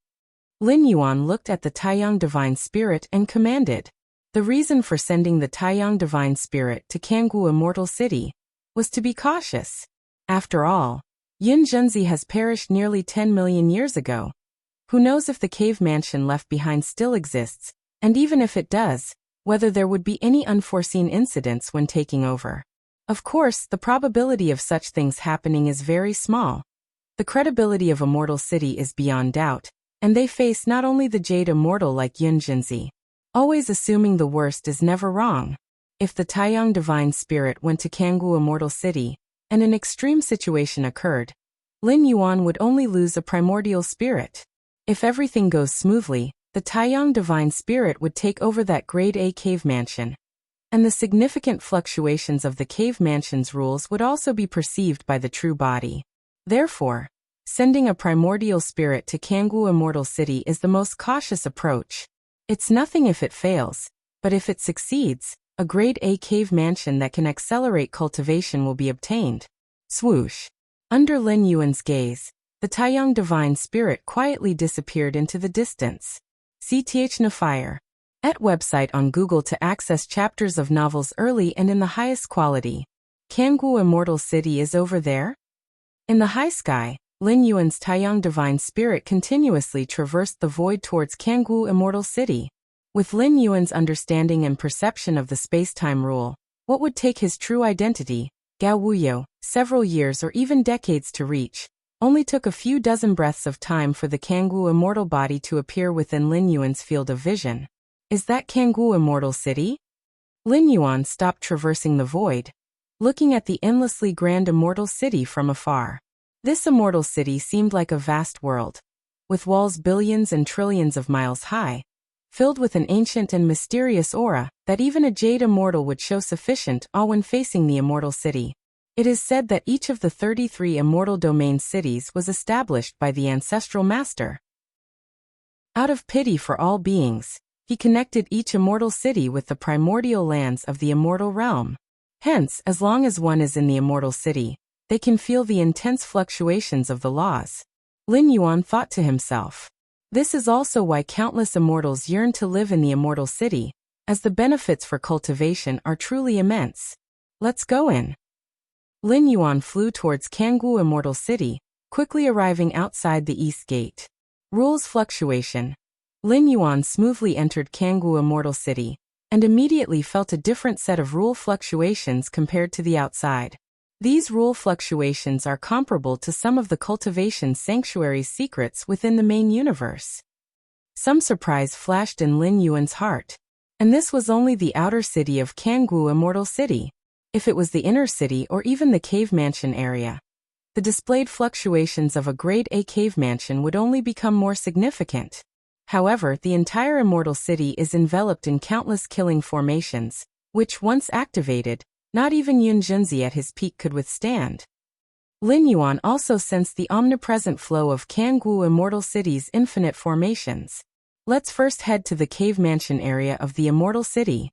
Lin Yuan looked at the Taiyang Divine Spirit and commanded. The reason for sending the Taiyang Divine Spirit to Kangoo Immortal City was to be cautious. After all, Yun Zhenzi has perished nearly 10 million years ago. Who knows if the cave mansion left behind still exists, and even if it does, whether there would be any unforeseen incidents when taking over. Of course, the probability of such things happening is very small. The credibility of Immortal City is beyond doubt, and they face not only the Jade Immortal like Yun Zhenzi. Always assuming the worst is never wrong. If the Taiyang Divine Spirit went to Kangoo Immortal City, and an extreme situation occurred, Lin Yuan would only lose a primordial spirit. If everything goes smoothly, the Taiyang Divine Spirit would take over that Grade A cave mansion. And the significant fluctuations of the cave mansion's rules would also be perceived by the true body. Therefore, sending a primordial spirit to Kangoo Immortal City is the most cautious approach. It's nothing if it fails, but if it succeeds, a Grade A cave mansion that can accelerate cultivation will be obtained. Swoosh! Under Lin Yuan's gaze, the Taiyang Divine Spirit quietly disappeared into the distance. CTH Nafire. Et website on Google to access chapters of novels early and in the highest quality. Kangoo Immortal City is over there? In the high sky, Lin Yuan's Taiyang Divine Spirit continuously traversed the void towards Kangoo Immortal City. With Lin Yuan's understanding and perception of the space-time rule, what would take his true identity, Gao Wuyo, several years or even decades to reach, only took a few dozen breaths of time for the Kangoo Immortal body to appear within Lin Yuan's field of vision. Is that Kangoo Immortal City? Lin Yuan stopped traversing the void, looking at the endlessly grand Immortal City from afar. This Immortal City seemed like a vast world, with walls billions and trillions of miles high, filled with an ancient and mysterious aura that even a Jade Immortal would show sufficient awe when facing the Immortal City. It is said that each of the 33 Immortal Domain cities was established by the Ancestral Master. Out of pity for all beings, he connected each immortal city with the primordial lands of the immortal realm. Hence, as long as one is in the immortal city, they can feel the intense fluctuations of the laws. Lin Yuan thought to himself. This is also why countless immortals yearn to live in the immortal city, as the benefits for cultivation are truly immense. Let's go in. Lin Yuan flew towards Kangwu Immortal City, quickly arriving outside the east gate. Rules fluctuation. Lin Yuan smoothly entered Kangwu Immortal City, and immediately felt a different set of rule fluctuations compared to the outside. These rule fluctuations are comparable to some of the cultivation sanctuary's secrets within the main universe. Some surprise flashed in Lin Yuan's heart. And this was only the outer city of Kangwu Immortal City. If it was the inner city or even the cave mansion area, the displayed fluctuations of a grade A cave mansion would only become more significant. However, the entire immortal city is enveloped in countless killing formations, which once activated, not even Yun Junzi at his peak could withstand. Lin Yuan also sensed the omnipresent flow of Kangwu Immortal City's infinite formations. Let's first head to the cave mansion area of the immortal city.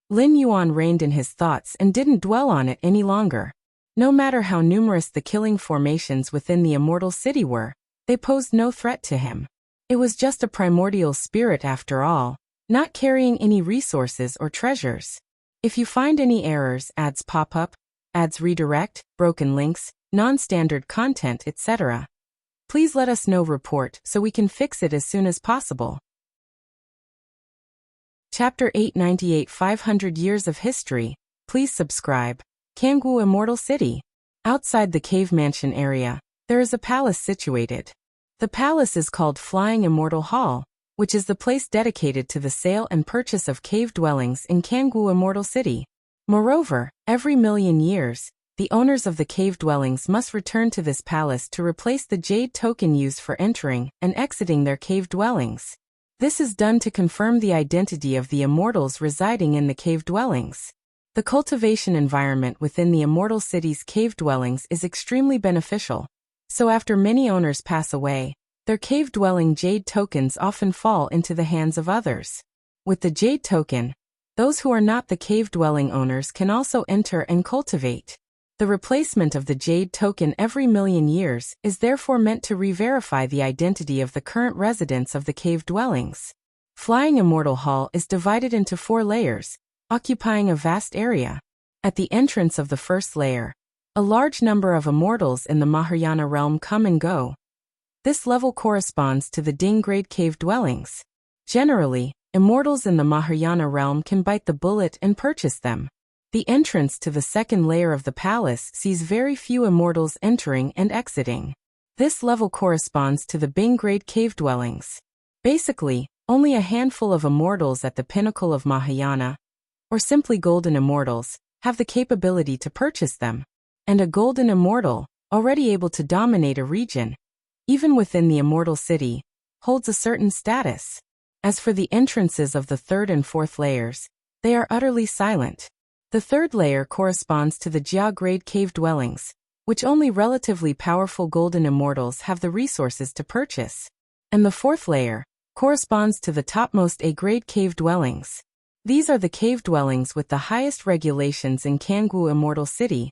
Lin Yuan reined in his thoughts and didn't dwell on it any longer. No matter how numerous the killing formations within the immortal city were, they posed no threat to him. It was just a primordial spirit after all, not carrying any resources or treasures. If you find any errors, ads pop up, ads redirect, broken links, non-standard content, etc., please let us know. Report so we can fix it as soon as possible. Chapter 898 500 Years of History. Please subscribe. Kangwu Immortal City. Outside the cave mansion area, there is a palace situated. The palace is called Flying Immortal Hall, which is the place dedicated to the sale and purchase of cave dwellings in Kangwu Immortal City. Moreover, every million years, the owners of the cave dwellings must return to this palace to replace the jade token used for entering and exiting their cave dwellings. This is done to confirm the identity of the immortals residing in the cave dwellings. The cultivation environment within the immortal city's cave dwellings is extremely beneficial, so after many owners pass away, their cave-dwelling jade tokens often fall into the hands of others. With the jade token, those who are not the cave-dwelling owners can also enter and cultivate. The replacement of the jade token every million years is therefore meant to re-verify the identity of the current residents of the cave dwellings. Flying Immortal Hall is divided into 4 layers, occupying a vast area. At the entrance of the first layer, a large number of immortals in the Mahayana realm come and go. This level corresponds to the Ding grade cave dwellings. Generally, immortals in the Mahayana realm can bite the bullet and purchase them. The entrance to the second layer of the palace sees very few immortals entering and exiting. This level corresponds to the Bing grade cave dwellings. Basically, only a handful of immortals at the pinnacle of Mahayana, or simply golden immortals, have the capability to purchase them. And a golden immortal, already able to dominate a region, even within the immortal city, holds a certain status. As for the entrances of the third and fourth layers, they are utterly silent. The third layer corresponds to the Jia grade cave dwellings, which only relatively powerful golden immortals have the resources to purchase. And the fourth layer corresponds to the topmost A grade cave dwellings. These are the cave dwellings with the highest regulations in Kangwu Immortal City,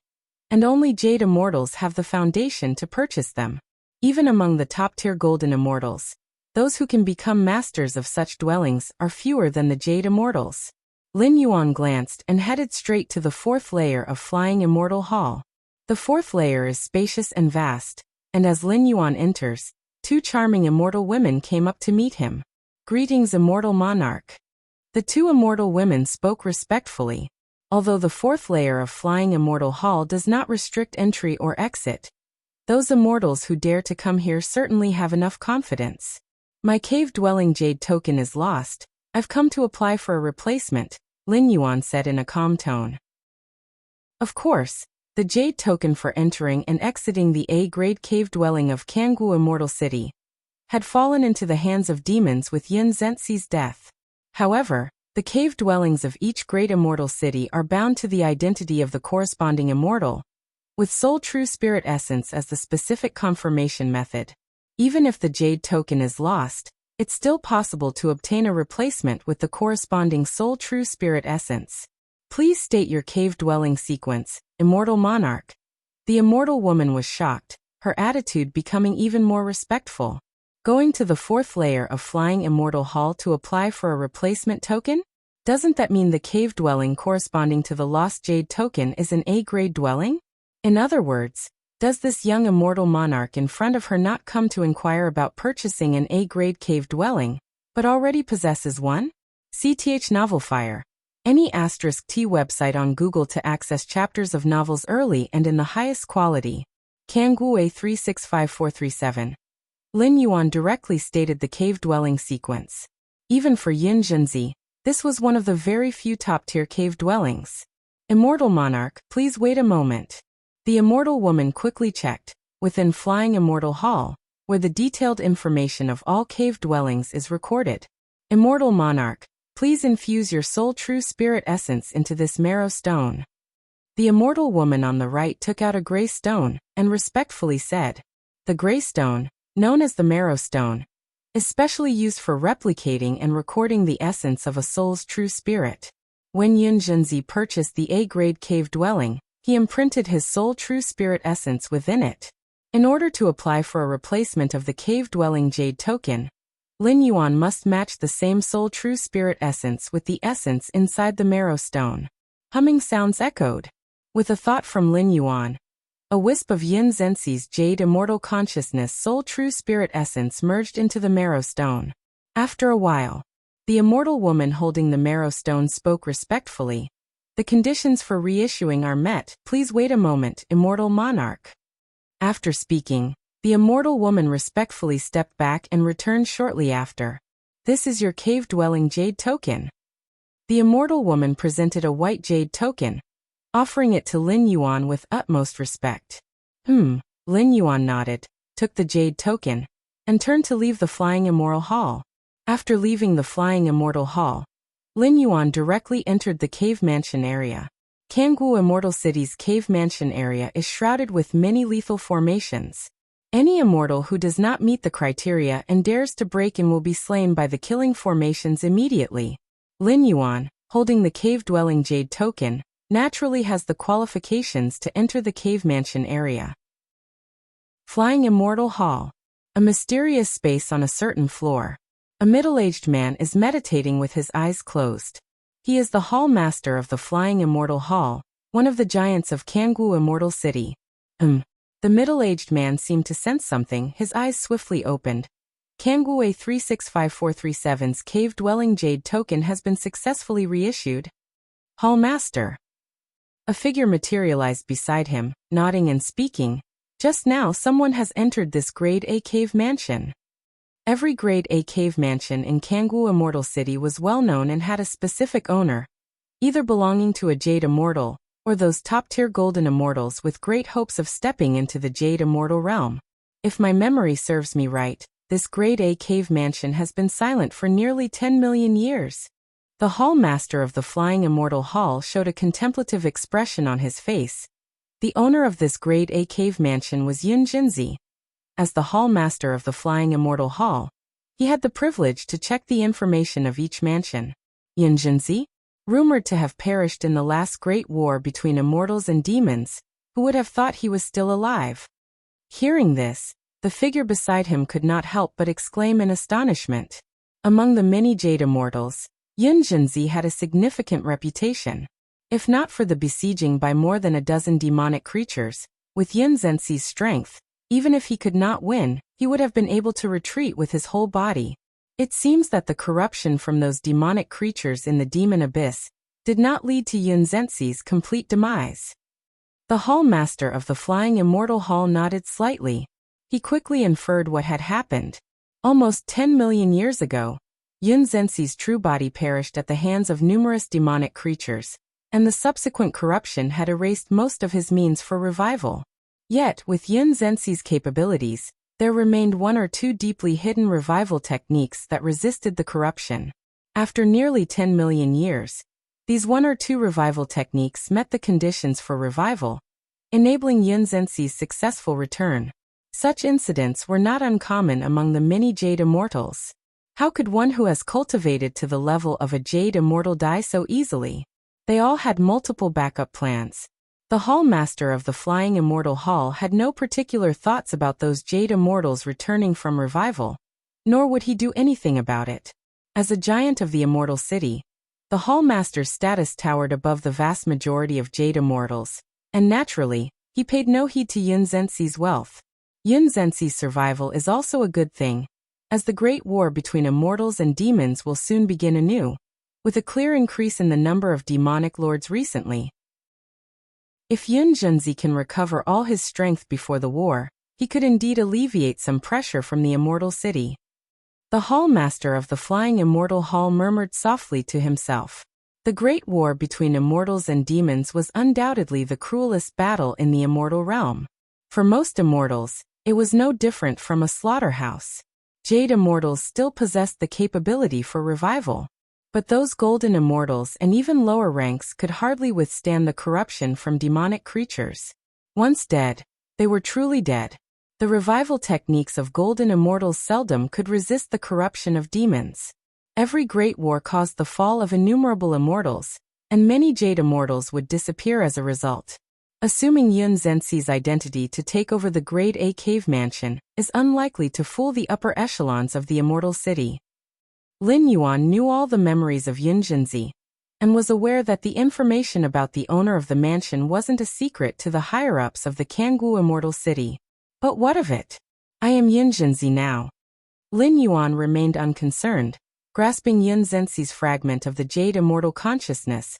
and only jade immortals have the foundation to purchase them. Even among the top-tier golden immortals, those who can become masters of such dwellings are fewer than the jade immortals. Lin Yuan glanced and headed straight to the fourth layer of Flying Immortal Hall. The fourth layer is spacious and vast, and as Lin Yuan enters, 2 charming immortal women came up to meet him. Greetings, immortal monarch. The 2 immortal women spoke respectfully. Although the fourth layer of Flying Immortal Hall does not restrict entry or exit, those immortals who dare to come here certainly have enough confidence. My cave-dwelling jade token is lost. I've come to apply for a replacement, Lin Yuan said in a calm tone. Of course, the jade token for entering and exiting the A-grade cave dwelling of Kangwu Immortal City had fallen into the hands of demons with Yun Zhenxi's death. However, the cave dwellings of each great immortal city are bound to the identity of the corresponding immortal, with Soul True Spirit Essence as the specific confirmation method. Even if the jade token is lost, it's still possible to obtain a replacement with the corresponding Soul True Spirit Essence. Please state your cave-dwelling sequence, Immortal Monarch. The immortal woman was shocked, her attitude becoming even more respectful. Going to the fourth layer of Flying Immortal Hall to apply for a replacement token? Doesn't that mean the cave dwelling corresponding to the Lost Jade token is an A-grade dwelling? In other words, does this young immortal monarch in front of her not come to inquire about purchasing an A-grade cave dwelling, but already possesses one? CTH Novelfire. Any *T website on Google to access chapters of novels early and in the highest quality. Kangwue 365437. Lin Yuan directly stated the cave-dwelling sequence. Even for Yin Zhenzi, this was one of the very few top-tier cave dwellings. Immortal Monarch, please wait a moment. The immortal woman quickly checked, within Flying Immortal Hall, where the detailed information of all cave dwellings is recorded. Immortal Monarch, please infuse your soul true spirit essence into this marrow stone. The immortal woman on the right took out a gray stone, and respectfully said, the gray stone, known as the marrow stone, is specially used for replicating and recording the essence of a soul's true spirit. When Yun Zhenzi purchased the A-grade cave dwelling, he imprinted his soul true spirit essence within it. In order to apply for a replacement of the cave-dwelling jade token, Lin Yuan must match the same soul true spirit essence with the essence inside the marrow stone. Humming sounds echoed. With a thought from Lin Yuan, a wisp of Yin Zhenzi's jade immortal consciousness soul true spirit essence merged into the marrow stone. After a while, the immortal woman holding the marrow stone spoke respectfully. The conditions for reissuing are met. Please wait a moment, immortal monarch. After speaking, the immortal woman respectfully stepped back and returned shortly after. This is your cave-dwelling jade token. The immortal woman presented a white jade token, offering it to Lin Yuan with utmost respect. Lin Yuan nodded, took the jade token, and turned to leave the Flying Immortal Hall. After leaving the Flying Immortal Hall, Lin Yuan directly entered the cave mansion area. Kangwu Immortal City's cave mansion area is shrouded with many lethal formations. Any immortal who does not meet the criteria and dares to break in will be slain by the killing formations immediately. Lin Yuan, holding the cave-dwelling jade token, naturally has the qualifications to enter the cave mansion area. Flying Immortal Hall. A mysterious space on a certain floor. A middle-aged man is meditating with his eyes closed. He is the hall master of the Flying Immortal Hall, one of the giants of Kangwu Immortal City. The middle-aged man seemed to sense something. His eyes swiftly opened. Kangwue 365437's cave-dwelling jade token has been successfully reissued. Hall master. A figure materialized beside him, nodding and speaking. Just now someone has entered this Grade A cave mansion. Every Grade A cave mansion in Kangwu Immortal City was well known and had a specific owner, either belonging to a Jade Immortal, or those top-tier Golden Immortals with great hopes of stepping into the Jade Immortal realm. If my memory serves me right, this Grade A cave mansion has been silent for nearly 10 million years. The Hall Master of the Flying Immortal Hall showed a contemplative expression on his face. The owner of this Grade A cave mansion was Yun Zhenzi. As the Hall Master of the Flying Immortal Hall, he had the privilege to check the information of each mansion. Yun Zhenzi, rumored to have perished in the last great war between immortals and demons, who would have thought he was still alive. Hearing this, the figure beside him could not help but exclaim in astonishment. Among the many Jade Immortals, Yun Zhenzi had a significant reputation. If not for the besieging by more than a dozen demonic creatures, with Yun Zhenzi's strength, even if he could not win, he would have been able to retreat with his whole body. It seems that the corruption from those demonic creatures in the demon abyss did not lead to Yun Zhenzi's complete demise. The Hall Master of the Flying Immortal Hall nodded slightly. He quickly inferred what had happened. Almost 10 million years ago, Yun Zhenzi's true body perished at the hands of numerous demonic creatures, and the subsequent corruption had erased most of his means for revival. Yet, with Yun Zhenzi's capabilities, there remained one or two deeply hidden revival techniques that resisted the corruption. After nearly 10 million years, these one or two revival techniques met the conditions for revival, enabling Yun Zhenzi's successful return. Such incidents were not uncommon among the many Jade Immortals. How could one who has cultivated to the level of a Jade Immortal die so easily? They all had multiple backup plans. The Hall Master of the Flying Immortal Hall had no particular thoughts about those Jade Immortals returning from revival, nor would he do anything about it. As a giant of the Immortal City, the Hall Master's status towered above the vast majority of Jade Immortals, and naturally, he paid no heed to Yun Zhenxi's wealth. Yun Zhenxi's survival is also a good thing, as the great war between immortals and demons will soon begin anew, with a clear increase in the number of demonic lords recently. If Yun Zhenxi can recover all his strength before the war, he could indeed alleviate some pressure from the Immortal City. The Hall Master of the Flying Immortal Hall murmured softly to himself. The great war between immortals and demons was undoubtedly the cruelest battle in the immortal realm. For most immortals, it was no different from a slaughterhouse. Jade Immortals still possessed the capability for revival. But those golden immortals and even lower ranks could hardly withstand the corruption from demonic creatures. Once dead, they were truly dead. The revival techniques of golden immortals seldom could resist the corruption of demons. Every great war caused the fall of innumerable immortals, and many Jade Immortals would disappear as a result. Assuming Yun Zhenxi's identity to take over the Grade A cave mansion is unlikely to fool the upper echelons of the Immortal City. Lin Yuan knew all the memories of Yun Zhenxi, and was aware that the information about the owner of the mansion wasn't a secret to the higher-ups of the Kangwu Immortal City. But what of it? I am Yun Zhenxi now. Lin Yuan remained unconcerned, grasping Yun Zhenxi's fragment of the Jade Immortal consciousness,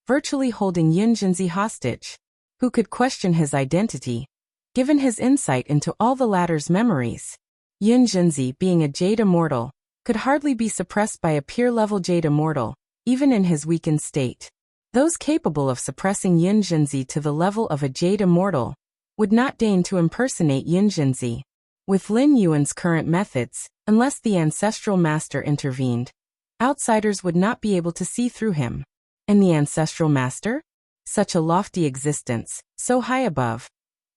virtually holding Yun Zhenxi hostage. Who could question his identity, given his insight into all the latter's memories? Yun Zhenxi, being a Jade Immortal, could hardly be suppressed by a peer-level Jade Immortal, even in his weakened state. Those capable of suppressing Yun Zhenxi to the level of a Jade Immortal would not deign to impersonate Yun Zhenxi. With Lin Yuan's current methods, unless the Ancestral Master intervened, outsiders would not be able to see through him. And the Ancestral Master? Such a lofty existence, so high above.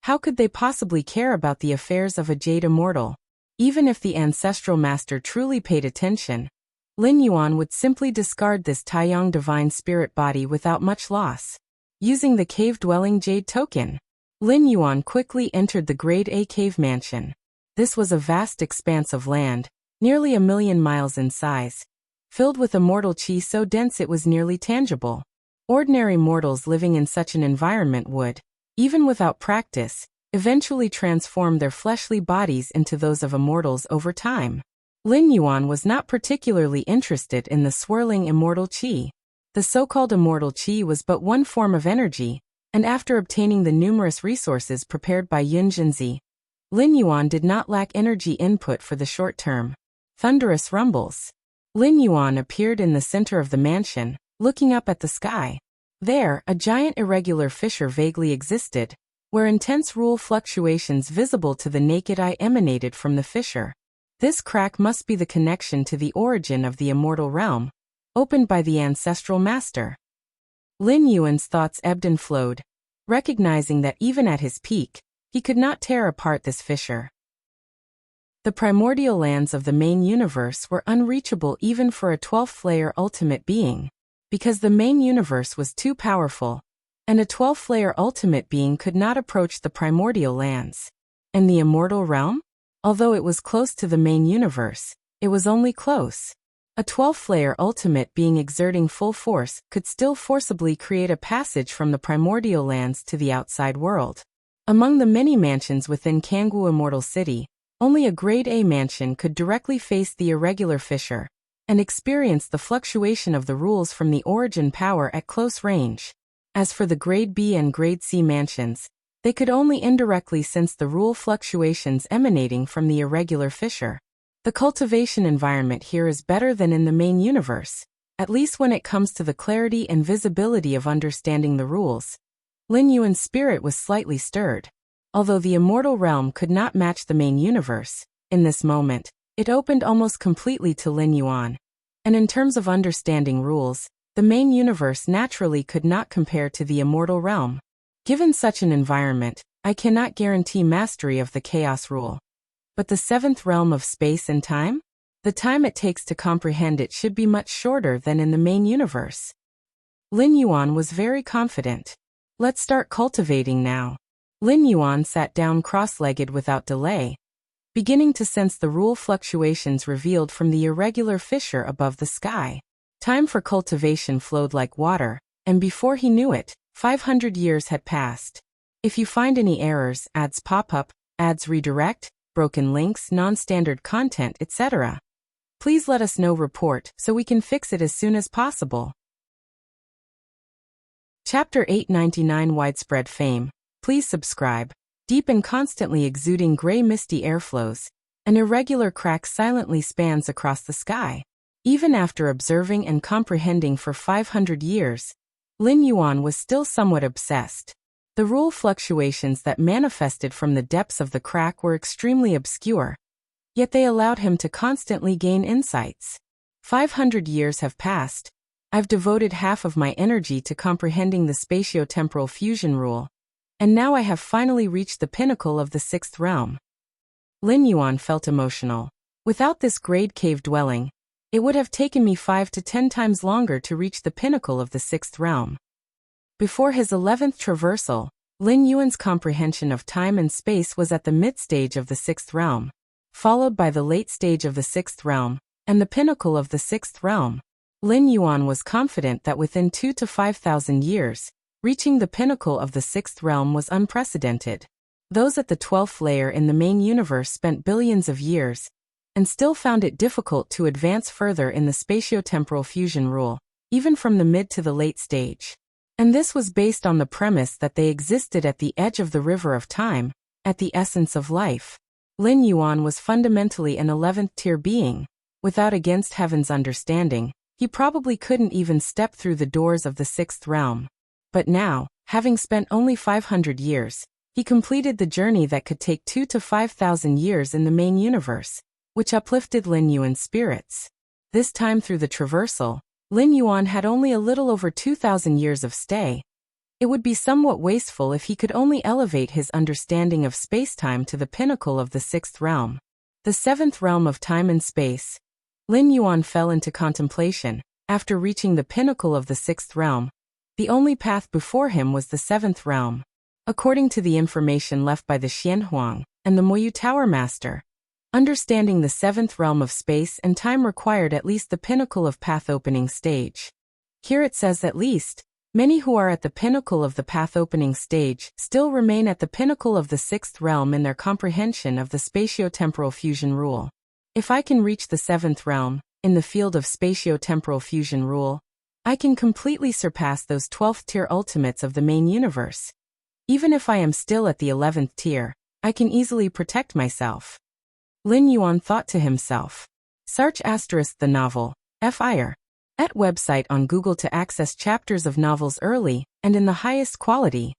How could they possibly care about the affairs of a Jade Immortal? Even if the Ancestral Master truly paid attention, Lin Yuan would simply discard this Taiyang Divine Spirit body without much loss. Using the cave-dwelling Jade token, Lin Yuan quickly entered the Grade A cave mansion. This was a vast expanse of land, nearly 1,000,000 miles in size, filled with immortal qi so dense it was nearly tangible. Ordinary mortals living in such an environment would, even without practice, eventually transform their fleshly bodies into those of immortals over time. Lin Yuan was not particularly interested in the swirling immortal qi. The so-called immortal qi was but one form of energy, and after obtaining the numerous resources prepared by Yun Zhenxi, Lin Yuan did not lack energy input for the short term. Thunderous rumbles. Lin Yuan appeared in the center of the mansion, looking up at the sky. There, a giant irregular fissure vaguely existed, where intense rule fluctuations visible to the naked eye emanated from the fissure. This crack must be the connection to the origin of the immortal realm, opened by the Ancestral Master. Lin Yuan's thoughts ebbed and flowed, recognizing that even at his peak, he could not tear apart this fissure. The primordial lands of the main universe were unreachable even for a 12th-layer ultimate being, because the main universe was too powerful, and a 12th-layer ultimate being could not approach the primordial lands. And the immortal realm? Although it was close to the main universe, it was only close. A 12th-layer ultimate being exerting full force could still forcibly create a passage from the primordial lands to the outside world. Among the many mansions within Kangwu Immortal City, only a Grade A mansion could directly face the irregular fissure and experience the fluctuation of the rules from the origin power at close range. As for the Grade B and Grade C mansions, they could only indirectly sense the rule fluctuations emanating from the irregular fissure. The cultivation environment here is better than in the main universe, at least when it comes to the clarity and visibility of understanding the rules. Lin Yuan's spirit was slightly stirred. Although the immortal realm could not match the main universe, in this moment, it opened almost completely to Lin Yuan. And in terms of understanding rules, the main universe naturally could not compare to the immortal realm. Given such an environment, I cannot guarantee mastery of the chaos rule. But the seventh realm of space and time? The time it takes to comprehend it should be much shorter than in the main universe. Lin Yuan was very confident. Let's start cultivating now. Lin Yuan sat down cross-legged without delay, beginning to sense the rule fluctuations revealed from the irregular fissure above the sky. Time for cultivation flowed like water, and before he knew it, 500 years had passed. If you find any errors, ads pop up, ads redirect, broken links, non-standard content, etc., please let us know. Report so we can fix it as soon as possible. Chapter 899 Widespread Fame. Please subscribe. Deep and constantly exuding gray misty airflows, an irregular crack silently spans across the sky. Even after observing and comprehending for 500 years, Lin Yuan was still somewhat obsessed. The rule fluctuations that manifested from the depths of the crack were extremely obscure, yet they allowed him to constantly gain insights. 500 years have passed. I've devoted half of my energy to comprehending the spatio-temporal fusion rule, and now I have finally reached the pinnacle of the sixth realm. Lin Yuan felt emotional. Without this grade cave dwelling, it would have taken me 5 to 10 times longer to reach the pinnacle of the sixth realm. Before his 11th traversal, Lin Yuan's comprehension of time and space was at the mid-stage of the sixth realm, followed by the late stage of the sixth realm, and the pinnacle of the sixth realm. Lin Yuan was confident that within 2 to 5,000 years, reaching the pinnacle of the sixth realm was unprecedented. Those at the 12th layer in the main universe spent billions of years, and still found it difficult to advance further in the spatio-temporal fusion rule, even from the mid to the late stage. And this was based on the premise that they existed at the edge of the river of time, at the essence of life. Lin Yuan was fundamentally an 11th-tier being. Without against heaven's understanding, he probably couldn't even step through the doors of the sixth realm. But now, having spent only 500 years, he completed the journey that could take 2 to 5,000 years in the main universe, which uplifted Lin Yuan's spirits. This time through the traversal, Lin Yuan had only a little over 2,000 years of stay. It would be somewhat wasteful if he could only elevate his understanding of space-time to the pinnacle of the sixth realm. The seventh realm of time and space. Lin Yuan fell into contemplation. After reaching the pinnacle of the sixth realm, the only path before him was the seventh realm. According to the information left by the Xianhuang and the Moyu Tower Master, understanding the seventh realm of space and time required at least the pinnacle of path-opening stage. Here it says at least, many who are at the pinnacle of the path-opening stage still remain at the pinnacle of the sixth realm in their comprehension of the spatio-temporal fusion rule. If I can reach the seventh realm, in the field of spatio-temporal fusion rule, I can completely surpass those 12th-tier ultimates of the main universe. Even if I am still at the 11th tier, I can easily protect myself. Lin Yuan thought to himself. Search * the novel, Fire. At website on Google to access chapters of novels early and in the highest quality.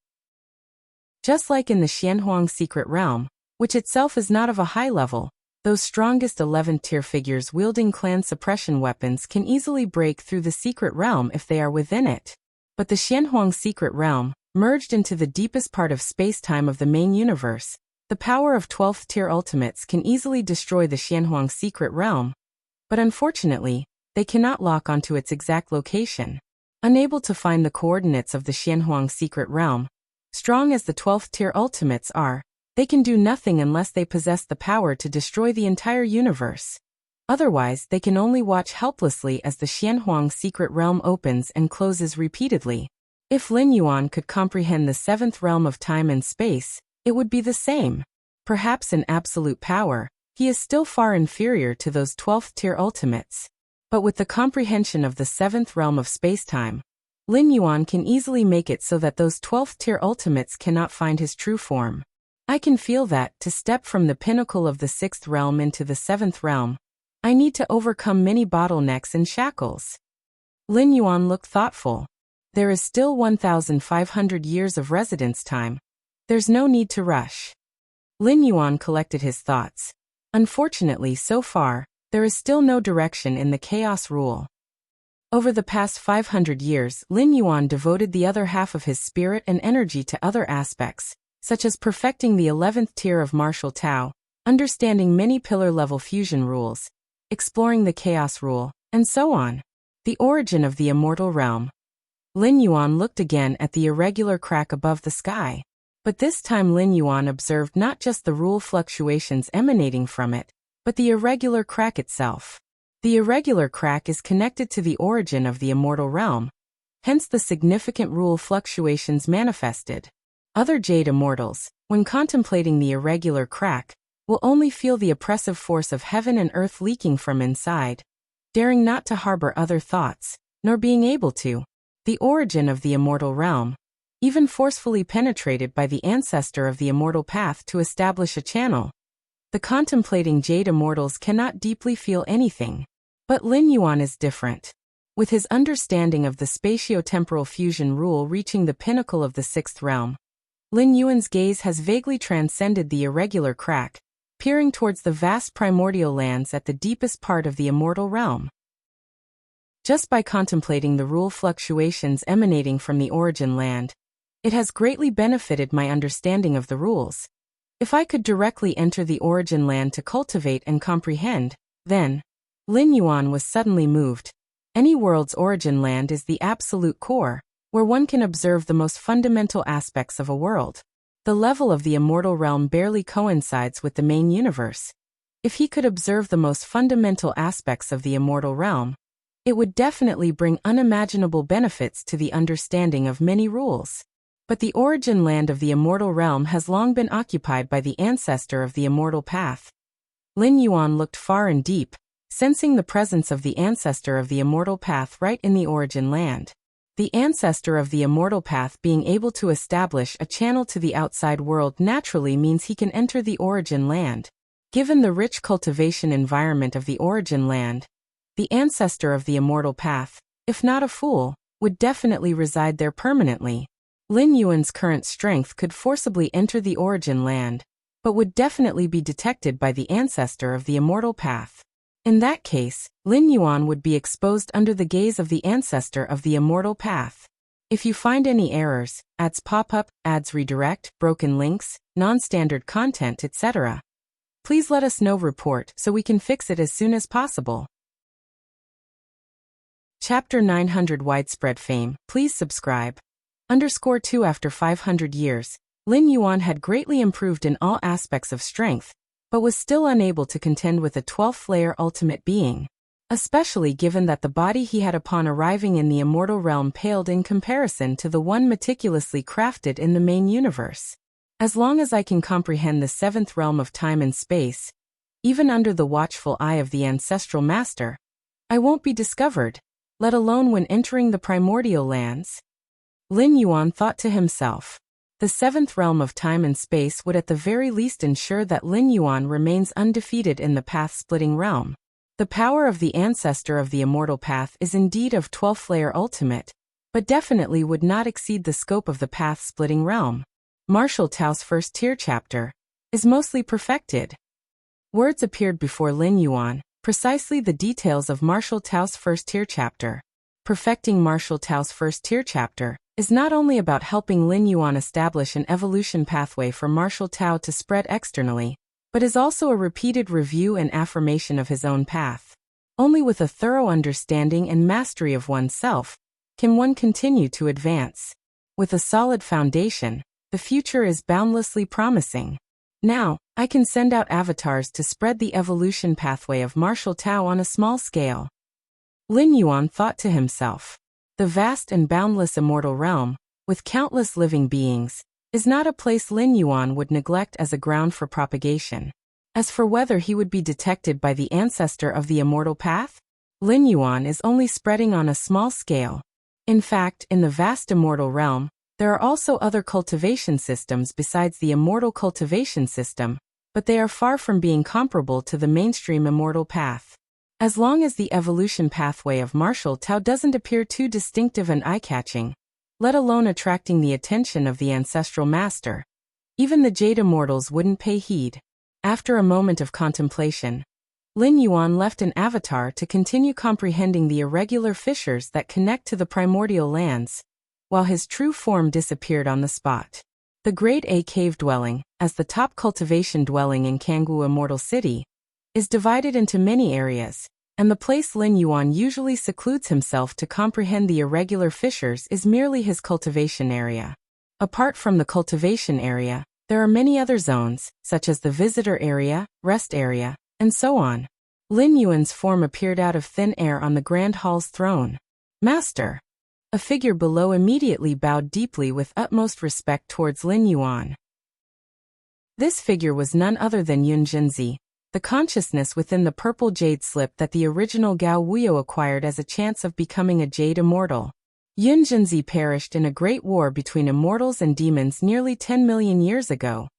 Just like in the Xianhuang secret realm, which itself is not of a high level, those strongest 11th-tier figures wielding clan suppression weapons can easily break through the secret realm if they are within it. But the Xianhuang secret realm, merged into the deepest part of space-time of the main universe, the power of 12th-tier ultimates can easily destroy the Xianhuang secret realm. But unfortunately, they cannot lock onto its exact location. Unable to find the coordinates of the Xianhuang secret realm, strong as the 12th-tier ultimates are, they can do nothing unless they possess the power to destroy the entire universe. Otherwise, they can only watch helplessly as the Xianhuang secret realm opens and closes repeatedly. If Lin Yuan could comprehend the seventh realm of time and space, it would be the same. Perhaps in absolute power, he is still far inferior to those 12th-tier ultimates. But with the comprehension of the seventh realm of spacetime, Lin Yuan can easily make it so that those 12th-tier ultimates cannot find his true form. I can feel that, to step from the pinnacle of the sixth realm into the seventh realm, I need to overcome many bottlenecks and shackles. Lin Yuan looked thoughtful. There is still 1,500 years of residence time. There's no need to rush. Lin Yuan collected his thoughts. Unfortunately, so far, there is still no direction in the chaos rule. Over the past 500 years, Lin Yuan devoted the other half of his spirit and energy to other aspects, such as perfecting the 11th tier of martial Tao, understanding many pillar-level fusion rules, exploring the chaos rule, and so on. The origin of the immortal realm. Lin Yuan looked again at the irregular crack above the sky. But this time Lin Yuan observed not just the rule fluctuations emanating from it, but the irregular crack itself. The irregular crack is connected to the origin of the immortal realm, hence the significant rule fluctuations manifested. Other Jade immortals, when contemplating the irregular crack, will only feel the oppressive force of heaven and earth leaking from inside, daring not to harbor other thoughts, nor being able to. The origin of the immortal realm, even forcefully penetrated by the ancestor of the immortal path to establish a channel. The contemplating Jade immortals cannot deeply feel anything. But Lin Yuan is different. With his understanding of the spatio-temporal fusion rule reaching the pinnacle of the sixth realm, Lin Yuan's gaze has vaguely transcended the irregular crack, peering towards the vast primordial lands at the deepest part of the immortal realm. Just by contemplating the rule fluctuations emanating from the origin land, it has greatly benefited my understanding of the rules. If I could directly enter the origin land to cultivate and comprehend, then, Lin Yuan was suddenly moved. Any world's origin land is the absolute core, where one can observe the most fundamental aspects of a world. The level of the immortal realm barely coincides with the main universe. If he could observe the most fundamental aspects of the immortal realm, it would definitely bring unimaginable benefits to the understanding of many rules. But the origin land of the immortal realm has long been occupied by the ancestor of the immortal path. Lin Yuan looked far and deep, sensing the presence of the ancestor of the immortal path right in the origin land. The ancestor of the immortal path being able to establish a channel to the outside world naturally means he can enter the origin land. Given the rich cultivation environment of the origin land, the ancestor of the immortal path, if not a fool, would definitely reside there permanently. Lin Yuan's current strength could forcibly enter the origin land, but would definitely be detected by the ancestor of the immortal path. In that case, Lin Yuan would be exposed under the gaze of the ancestor of the immortal path. If you find any errors, ads pop up, ads redirect, broken links, non-standard content, etc., please let us know. Report so we can fix it as soon as possible. Chapter 900 Widespread Fame. Please subscribe. _2 After 500 years, Lin Yuan had greatly improved in all aspects of strength, but was still unable to contend with a 12th layer ultimate being, especially given that the body he had upon arriving in the immortal realm paled in comparison to the one meticulously crafted in the main universe. As long as I can comprehend the seventh realm of time and space, even under the watchful eye of the ancestral master, I won't be discovered, let alone when entering the primordial lands. Lin Yuan thought to himself. The seventh realm of time and space would at the very least ensure that Lin Yuan remains undefeated in the path-splitting realm. The power of the ancestor of the immortal path is indeed of 12th layer ultimate, but definitely would not exceed the scope of the path-splitting realm. Martial Tao's first tier chapter is mostly perfected. Words appeared before Lin Yuan, precisely the details of Martial Tao's first tier chapter. Perfecting Martial Tao's first tier chapter is not only about helping Lin Yuan establish an evolution pathway for Martial Tao to spread externally, but is also a repeated review and affirmation of his own path. Only with a thorough understanding and mastery of oneself can one continue to advance. With a solid foundation, the future is boundlessly promising. Now, I can send out avatars to spread the evolution pathway of Martial Tao on a small scale. Lin Yuan thought to himself. The vast and boundless immortal realm, with countless living beings, is not a place Lin Yuan would neglect as a ground for propagation. As for whether he would be detected by the ancestor of the immortal path, Lin Yuan is only spreading on a small scale. In fact, in the vast immortal realm, there are also other cultivation systems besides the immortal cultivation system, but they are far from being comparable to the mainstream immortal path. As long as the evolution pathway of Martial Tao doesn't appear too distinctive and eye-catching, let alone attracting the attention of the ancestral master, even the Jade Immortals wouldn't pay heed. After a moment of contemplation, Lin Yuan left an avatar to continue comprehending the irregular fissures that connect to the primordial lands, while his true form disappeared on the spot. The Grade A cave dwelling, as the top cultivation dwelling in Kangwu Immortal City, is divided into many areas, and the place Lin Yuan usually secludes himself to comprehend the irregular fissures is merely his cultivation area. Apart from the cultivation area, there are many other zones, such as the visitor area, rest area, and so on. Lin Yuan's form appeared out of thin air on the Grand Hall's throne. "Master!" A figure below immediately bowed deeply with utmost respect towards Lin Yuan. This figure was none other than Yun Jinzi, the consciousness within the purple jade slip that the original Gao Wuyo acquired as a chance of becoming a jade immortal. Yun Jinzi perished in a great war between immortals and demons nearly 10 million years ago,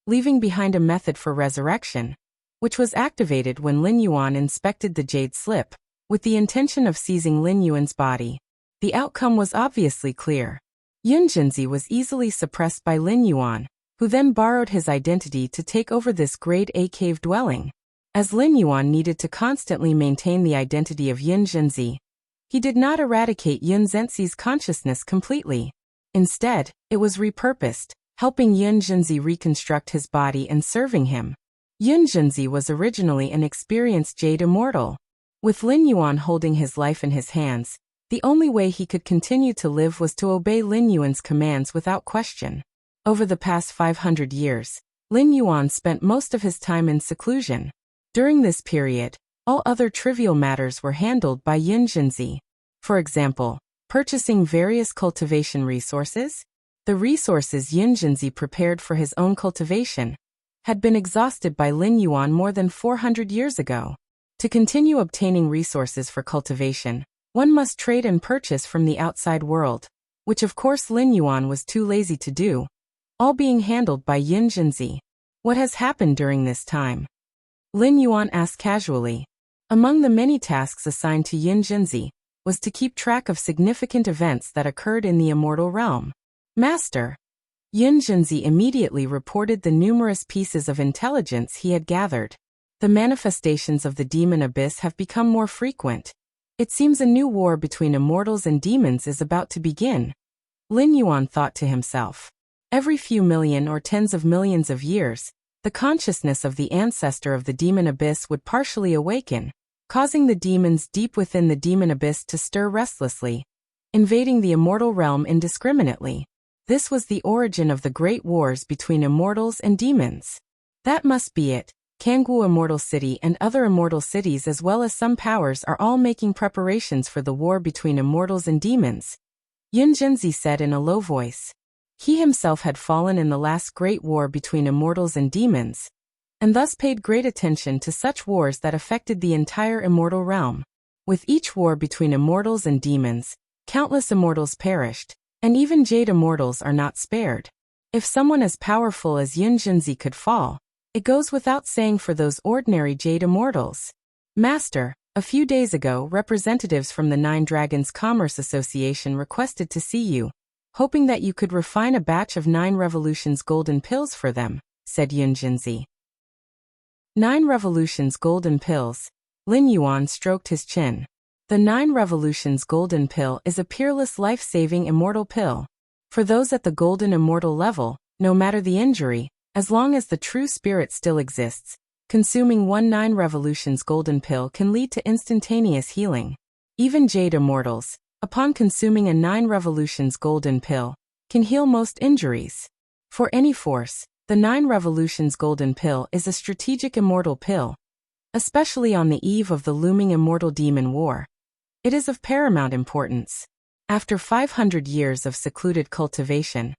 leaving behind a method for resurrection, which was activated when Lin Yuan inspected the jade slip, with the intention of seizing Lin Yuan's body. The outcome was obviously clear. Yun Jinzi was easily suppressed by Lin Yuan, who then borrowed his identity to take over this grade A cave dwelling. As Lin Yuan needed to constantly maintain the identity of Yun Jinzi, he did not eradicate Yun Jinzi's consciousness completely. Instead, it was repurposed, helping Yun Jinzi reconstruct his body and serving him. Yun Jinzi was originally an experienced jade immortal. With Lin Yuan holding his life in his hands, the only way he could continue to live was to obey Lin Yuan's commands without question. Over the past 500 years, Lin Yuan spent most of his time in seclusion. During this period, all other trivial matters were handled by Yun Jinzi. For example, purchasing various cultivation resources. The resources Yun Jinzi prepared for his own cultivation had been exhausted by Lin Yuan more than 400 years ago. To continue obtaining resources for cultivation, one must trade and purchase from the outside world, which of course Lin Yuan was too lazy to do, all being handled by Yun Jinzi. "What has happened during this time?" Lin Yuan asked casually. Among the many tasks assigned to Yun Jinzi was to keep track of significant events that occurred in the immortal realm. "Master!" Yun Jinzi immediately reported the numerous pieces of intelligence he had gathered. "The manifestations of the demon abyss have become more frequent. It seems a new war between immortals and demons is about to begin." Lin Yuan thought to himself. Every few million or tens of millions of years, the consciousness of the ancestor of the demon abyss would partially awaken, causing the demons deep within the demon abyss to stir restlessly, invading the immortal realm indiscriminately. This was the origin of the great wars between immortals and demons. That must be it. Kangwu Immortal City and other immortal cities as well as some powers are all making preparations for the war between immortals and demons, Yun Jinzi said in a low voice. He himself had fallen in the last great war between immortals and demons, and thus paid great attention to such wars that affected the entire immortal realm. With each war between immortals and demons, countless immortals perished, and even jade immortals are not spared. If someone as powerful as Yun Jinzi could fall, it goes without saying for those ordinary jade immortals. "Master, a few days ago representatives from the Nine Dragons Commerce Association requested to see you, hoping that you could refine a batch of 9 Revolutions golden pills for them," said Yun Jinzi. 9 Revolutions golden pills. Lin Yuan stroked his chin. The 9 Revolutions golden pill is a peerless life-saving immortal pill. For those at the golden immortal level, no matter the injury, as long as the true spirit still exists, consuming 9 Revolutions golden pill can lead to instantaneous healing. Even jade immortals, upon consuming a 9 Revolutions golden pill, can heal most injuries. For any force, the 9 Revolutions golden pill is a strategic immortal pill, especially on the eve of the looming immortal demon war. It is of paramount importance. After 500 years of secluded cultivation,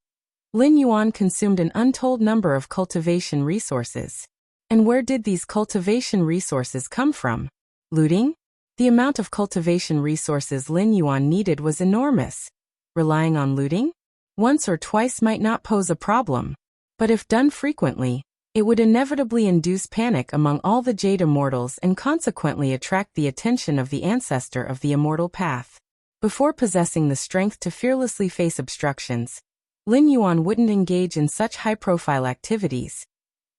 Lin Yuan consumed an untold number of cultivation resources. And where did these cultivation resources come from? Looting? The amount of cultivation resources Lin Yuan needed was enormous. Relying on looting? Once or twice might not pose a problem, but if done frequently, it would inevitably induce panic among all the jade immortals and consequently attract the attention of the ancestor of the immortal path. Before possessing the strength to fearlessly face obstructions, Lin Yuan wouldn't engage in such high-profile activities.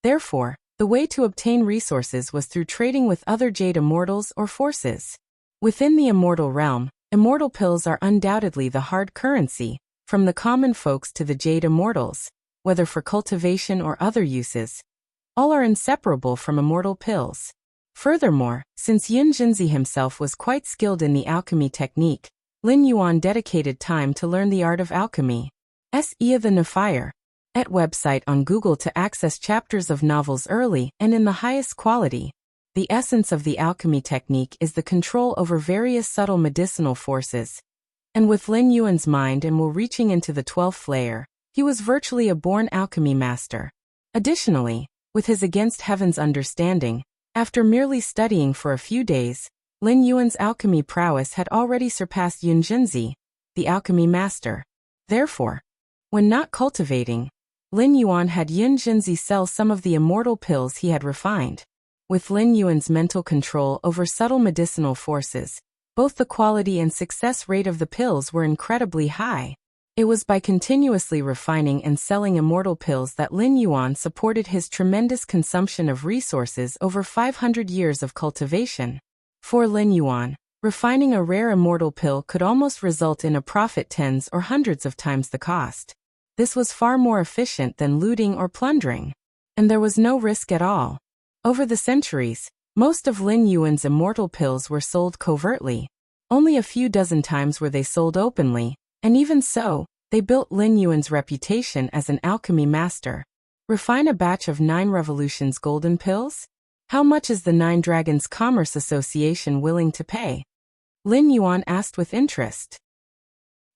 Therefore, the way to obtain resources was through trading with other jade immortals or forces. Within the immortal realm, immortal pills are undoubtedly the hard currency, from the common folks to the jade immortals, whether for cultivation or other uses. All are inseparable from immortal pills. Furthermore, since Yun Jinzi himself was quite skilled in the alchemy technique, Lin Yuan dedicated time to learn the art of alchemy. S.E. the Nafire. At website on Google to access chapters of novels early and in the highest quality. The essence of the alchemy technique is the control over various subtle medicinal forces. And with Lin Yuan's mind and will reaching into the 12th layer, he was virtually a born alchemy master. Additionally, with his against heaven's understanding, after merely studying for a few days, Lin Yuan's alchemy prowess had already surpassed Yun Jinzi, the alchemy master. Therefore, when not cultivating, Lin Yuan had Yun Jinzi sell some of the immortal pills he had refined. With Lin Yuan's mental control over subtle medicinal forces, both the quality and success rate of the pills were incredibly high. It was by continuously refining and selling immortal pills that Lin Yuan supported his tremendous consumption of resources over 500 years of cultivation. For Lin Yuan, refining a rare immortal pill could almost result in a profit tens or hundreds of times the cost. This was far more efficient than looting or plundering. And there was no risk at all. Over the centuries, most of Lin Yuan's immortal pills were sold covertly. Only a few dozen times were they sold openly, and even so, they built Lin Yuan's reputation as an alchemy master. Refine a batch of 9 Revolutions golden pills? How much is the 9 Dragons Commerce Association willing to pay? Lin Yuan asked with interest.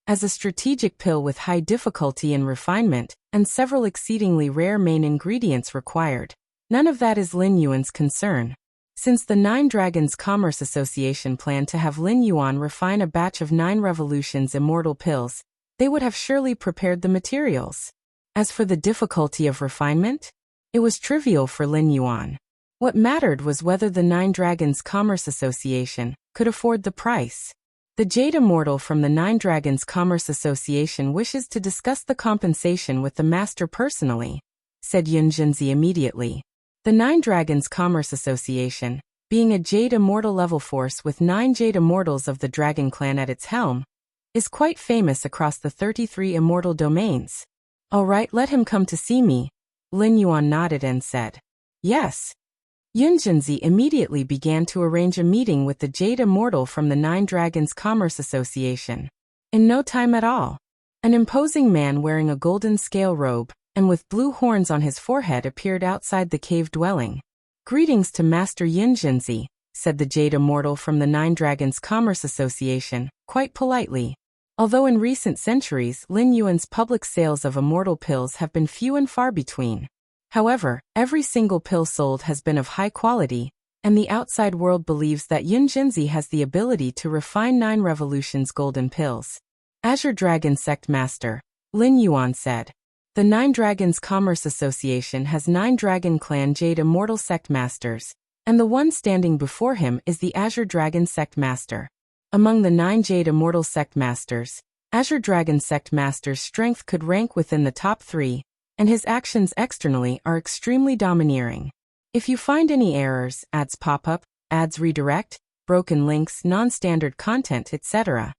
As a strategic pill with high difficulty in refinement, and several exceedingly rare main ingredients required, none of that is Lin Yuan's concern. Since the 9 Dragons Commerce Association planned to have Lin Yuan refine a batch of 9 Revolutions immortal pills, they would have surely prepared the materials. As for the difficulty of refinement, it was trivial for Lin Yuan. What mattered was whether the 9 Dragons Commerce Association could afford the price. The Jade Immortal from the 9 Dragons Commerce Association wishes to discuss the compensation with the master personally, said Yun Jinzi immediately. The 9 Dragons Commerce Association, being a Jade Immortal level force with 9 Jade Immortals of the Dragon Clan at its helm, is quite famous across the 33 immortal domains. All right, let him come to see me. Lin Yuan nodded and said, yes. Yun Jinzi immediately began to arrange a meeting with the Jade Immortal from the 9 Dragons Commerce Association. In no time at all, an imposing man wearing a golden scale robe and with blue horns on his forehead appeared outside the cave dwelling. Greetings to Master Yun Jinzi, said the Jade Immortal from the 9 Dragons Commerce Association, quite politely. Although in recent centuries Lin Yuan's public sales of immortal pills have been few and far between. However, every single pill sold has been of high quality, and the outside world believes that Yun Jinzi has the ability to refine 9 Revolutions golden pills. Azure Dragon Sect Master, Lin Yuan said. The 9 Dragons Commerce Association has 9 Dragon Clan Jade Immortal Sect Masters, and the one standing before him is the Azure Dragon Sect Master. Among the 9 Jade Immortal Sect Masters, Azure Dragon Sect Master's strength could rank within the top 3, and his actions externally are extremely domineering. If you find any errors, ads pop up, ads redirect, broken links, non-standard content, etc.,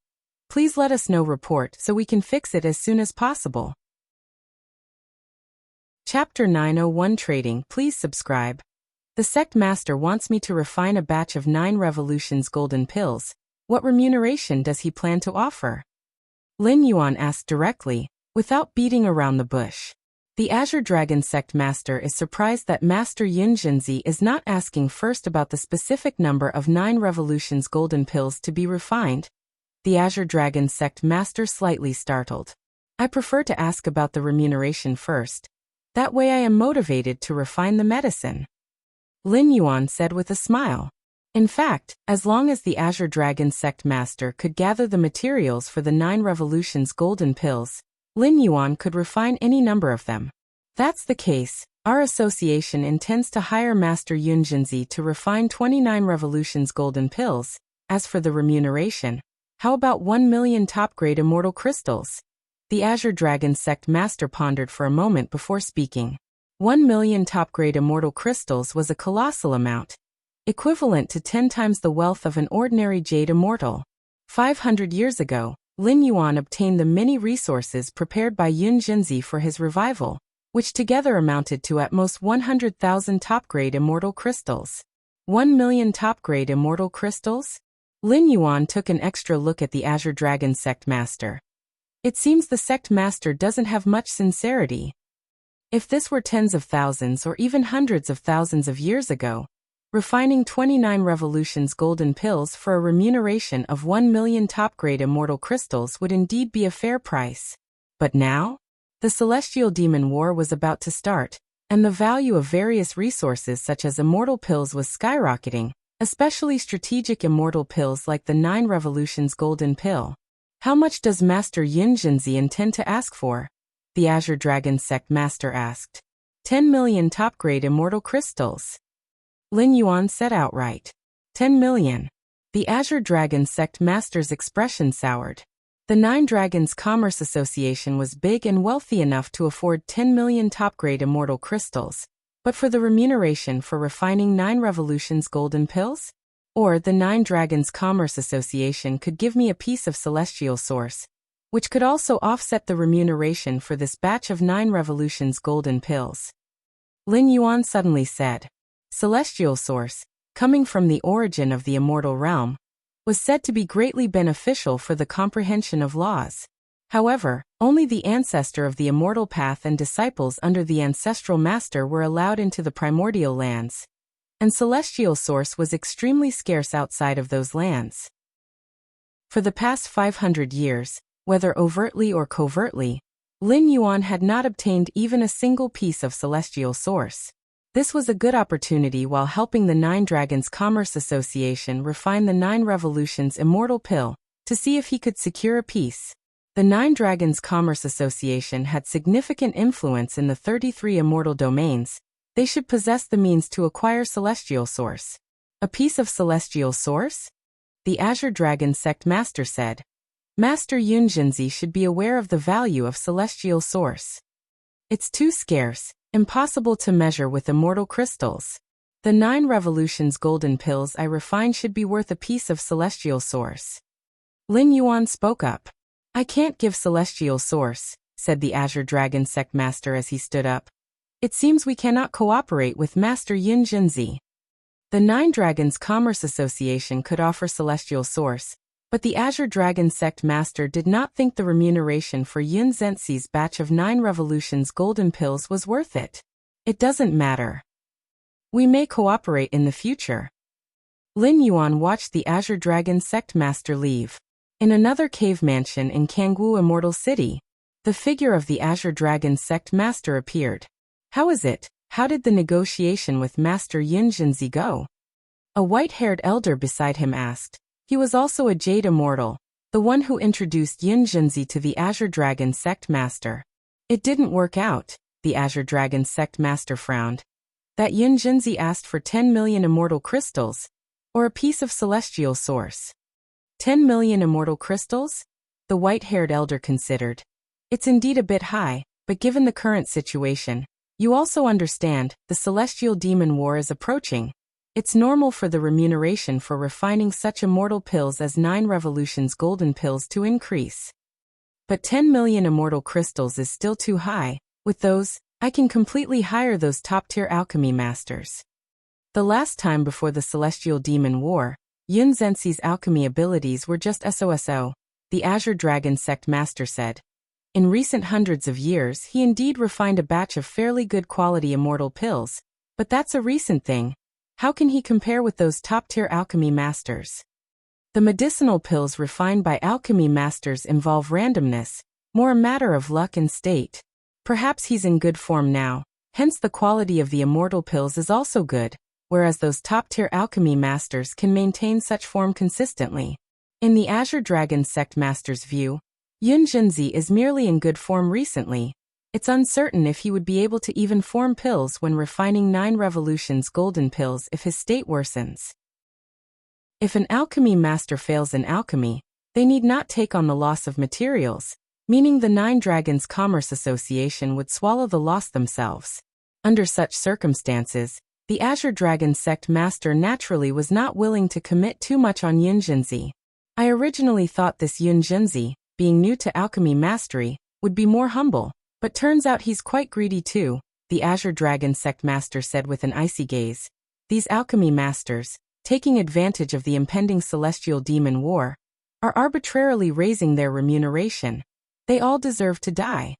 please let us know report so we can fix it as soon as possible. Chapter 901 Trading. Please subscribe. The Sect Master wants me to refine a batch of 9 Revolutions golden pills. What remuneration does he plan to offer? Lin Yuan asked directly, without beating around the bush. The Azure Dragon Sect Master is surprised that Master Yun Jinzi is not asking first about the specific number of 9 Revolutions golden pills to be refined. The Azure Dragon Sect Master slightly startled. I prefer to ask about the remuneration first. That way I am motivated to refine the medicine. Lin Yuan said with a smile. In fact, as long as the Azure Dragon Sect Master could gather the materials for the 9 Revolutions golden pills, Lin Yuan could refine any number of them. That's the case, our association intends to hire Master Yun Jinzi to refine 29 Revolutions golden pills. As for the remuneration, how about 1 million top-grade immortal crystals? The Azure Dragon Sect Master pondered for a moment before speaking. 1 million top-grade immortal crystals was a colossal amount, equivalent to 10 times the wealth of an ordinary Jade Immortal. 500 years ago, Lin Yuan obtained the many resources prepared by Yun Jinzi for his revival, which together amounted to at most 100,000 top-grade immortal crystals. 1 million top-grade immortal crystals? Lin Yuan took an extra look at the Azure Dragon sect master. It seems the sect master doesn't have much sincerity. If this were tens of thousands or even hundreds of thousands of years ago, refining 29 revolutions golden pills for a remuneration of 1 million top-grade immortal crystals would indeed be a fair price. But now? The Celestial Demon War was about to start, and the value of various resources such as immortal pills was skyrocketing, especially strategic immortal pills like the 9 revolutions golden pill. How much does Master Yun Jinzi intend to ask for? The Azure Dragon sect master asked. 10 million top-grade immortal crystals. Lin Yuan said outright. 10 million. The Azure Dragon sect master's expression soured. The Nine Dragons Commerce Association was big and wealthy enough to afford 10 million top-grade immortal crystals, but for the remuneration for refining 9 revolutions golden pills? Or the Nine Dragons Commerce Association could give me a piece of celestial source, which could also offset the remuneration for this batch of 9 revolutions golden pills. Lin Yuan suddenly said. Celestial source, coming from the origin of the immortal realm, was said to be greatly beneficial for the comprehension of laws. However, only the ancestor of the immortal path and disciples under the ancestral master were allowed into the primordial lands, and celestial source was extremely scarce outside of those lands. For the past 500 years, whether overtly or covertly, Lin Yuan had not obtained even a single piece of celestial source. This was a good opportunity while helping the Nine Dragons Commerce Association refine the 9 revolutions immortal pill to see if he could secure a piece. The Nine Dragons Commerce Association had significant influence in the 33 immortal domains. They should possess the means to acquire celestial source. A piece of celestial source? The Azure Dragon sect master said. Master Yun Jinzi should be aware of the value of celestial source. It's too scarce, impossible to measure with immortal crystals. The 9 revolutions golden pills I refine should be worth a piece of celestial source. Lin Yuan spoke up. I can't give celestial source, said the Azure Dragon sect master as he stood up. It seems we cannot cooperate with Master Yun Jinzi. The Nine Dragons Commerce Association could offer celestial source, but the Azure Dragon sect master did not think the remuneration for Yun Jinzi's batch of 9 revolutions golden pills was worth it. It doesn't matter. We may cooperate in the future. Lin Yuan watched the Azure Dragon sect master leave. In another cave mansion in Kangwu Immortal City, the figure of the Azure Dragon sect master appeared. How is it? How did the negotiation with Master Yun Jinzi go? A white-haired elder beside him asked. He was also a Jade Immortal, the one who introduced Yun Jinzi to the Azure Dragon sect master. It didn't work out, the Azure Dragon sect master frowned. That Yun Jinzi asked for 10 million immortal crystals, or a piece of celestial source. 10 million immortal crystals? The white-haired elder considered. It's indeed a bit high, but given the current situation, you also understand, the Celestial Demon War is approaching. It's normal for the remuneration for refining such immortal pills as 9 revolutions golden pills to increase. But 10 million immortal crystals is still too high. With those, I can completely hire those top-tier alchemy masters. The last time before the Celestial Demon War, Yun Jinzi's alchemy abilities were just SOSO, the Azure Dragon sect master said. In recent hundreds of years he indeed refined a batch of fairly good quality immortal pills, but that's a recent thing. How can he compare with those top-tier alchemy masters? The medicinal pills refined by alchemy masters involve randomness, more a matter of luck and state. Perhaps he's in good form now, hence the quality of the immortal pills is also good, whereas those top-tier alchemy masters can maintain such form consistently. In the Azure Dragon sect master's view, Yun Jinzi is merely in good form recently. It's uncertain if he would be able to even form pills when refining 9 revolutions golden pills if his state worsens. If an alchemy master fails in alchemy, they need not take on the loss of materials, meaning the 9 Dragons Commerce Association would swallow the loss themselves. Under such circumstances, the Azure Dragon sect master naturally was not willing to commit too much on Yun Jinzi. I originally thought this Yun Jinzi, being new to alchemy mastery, would be more humble. But turns out he's quite greedy too, the Azure Dragon sect master said with an icy gaze. These alchemy masters, taking advantage of the impending celestial demon war, are arbitrarily raising their remuneration. They all deserve to die.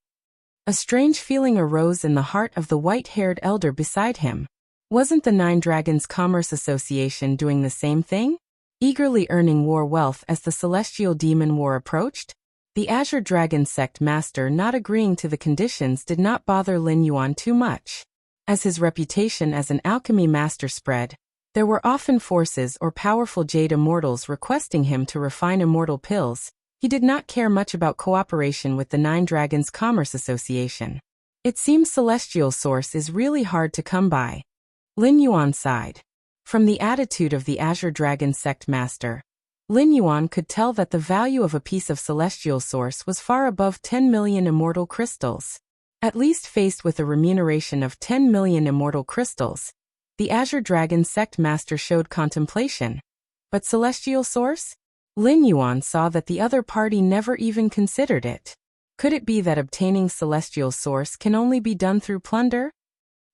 A strange feeling arose in the heart of the white-haired elder beside him. Wasn't the Nine Dragons Commerce Association doing the same thing? Eagerly earning war wealth as the celestial demon war approached? The Azure Dragon sect master not agreeing to the conditions did not bother Lin Yuan too much. As his reputation as an alchemy master spread, there were often forces or powerful jade immortals requesting him to refine immortal pills. He did not care much about cooperation with the Nine Dragons Commerce Association. It seems celestial source is really hard to come by. Lin Yuan sighed. From the attitude of the Azure Dragon sect master, Lin Yuan could tell that the value of a piece of celestial source was far above 10 million immortal crystals. At least faced with a remuneration of 10 million immortal crystals, the Azure Dragon sect master showed contemplation. But celestial source? Lin Yuan saw that the other party never even considered it. Could it be that obtaining celestial source can only be done through plunder?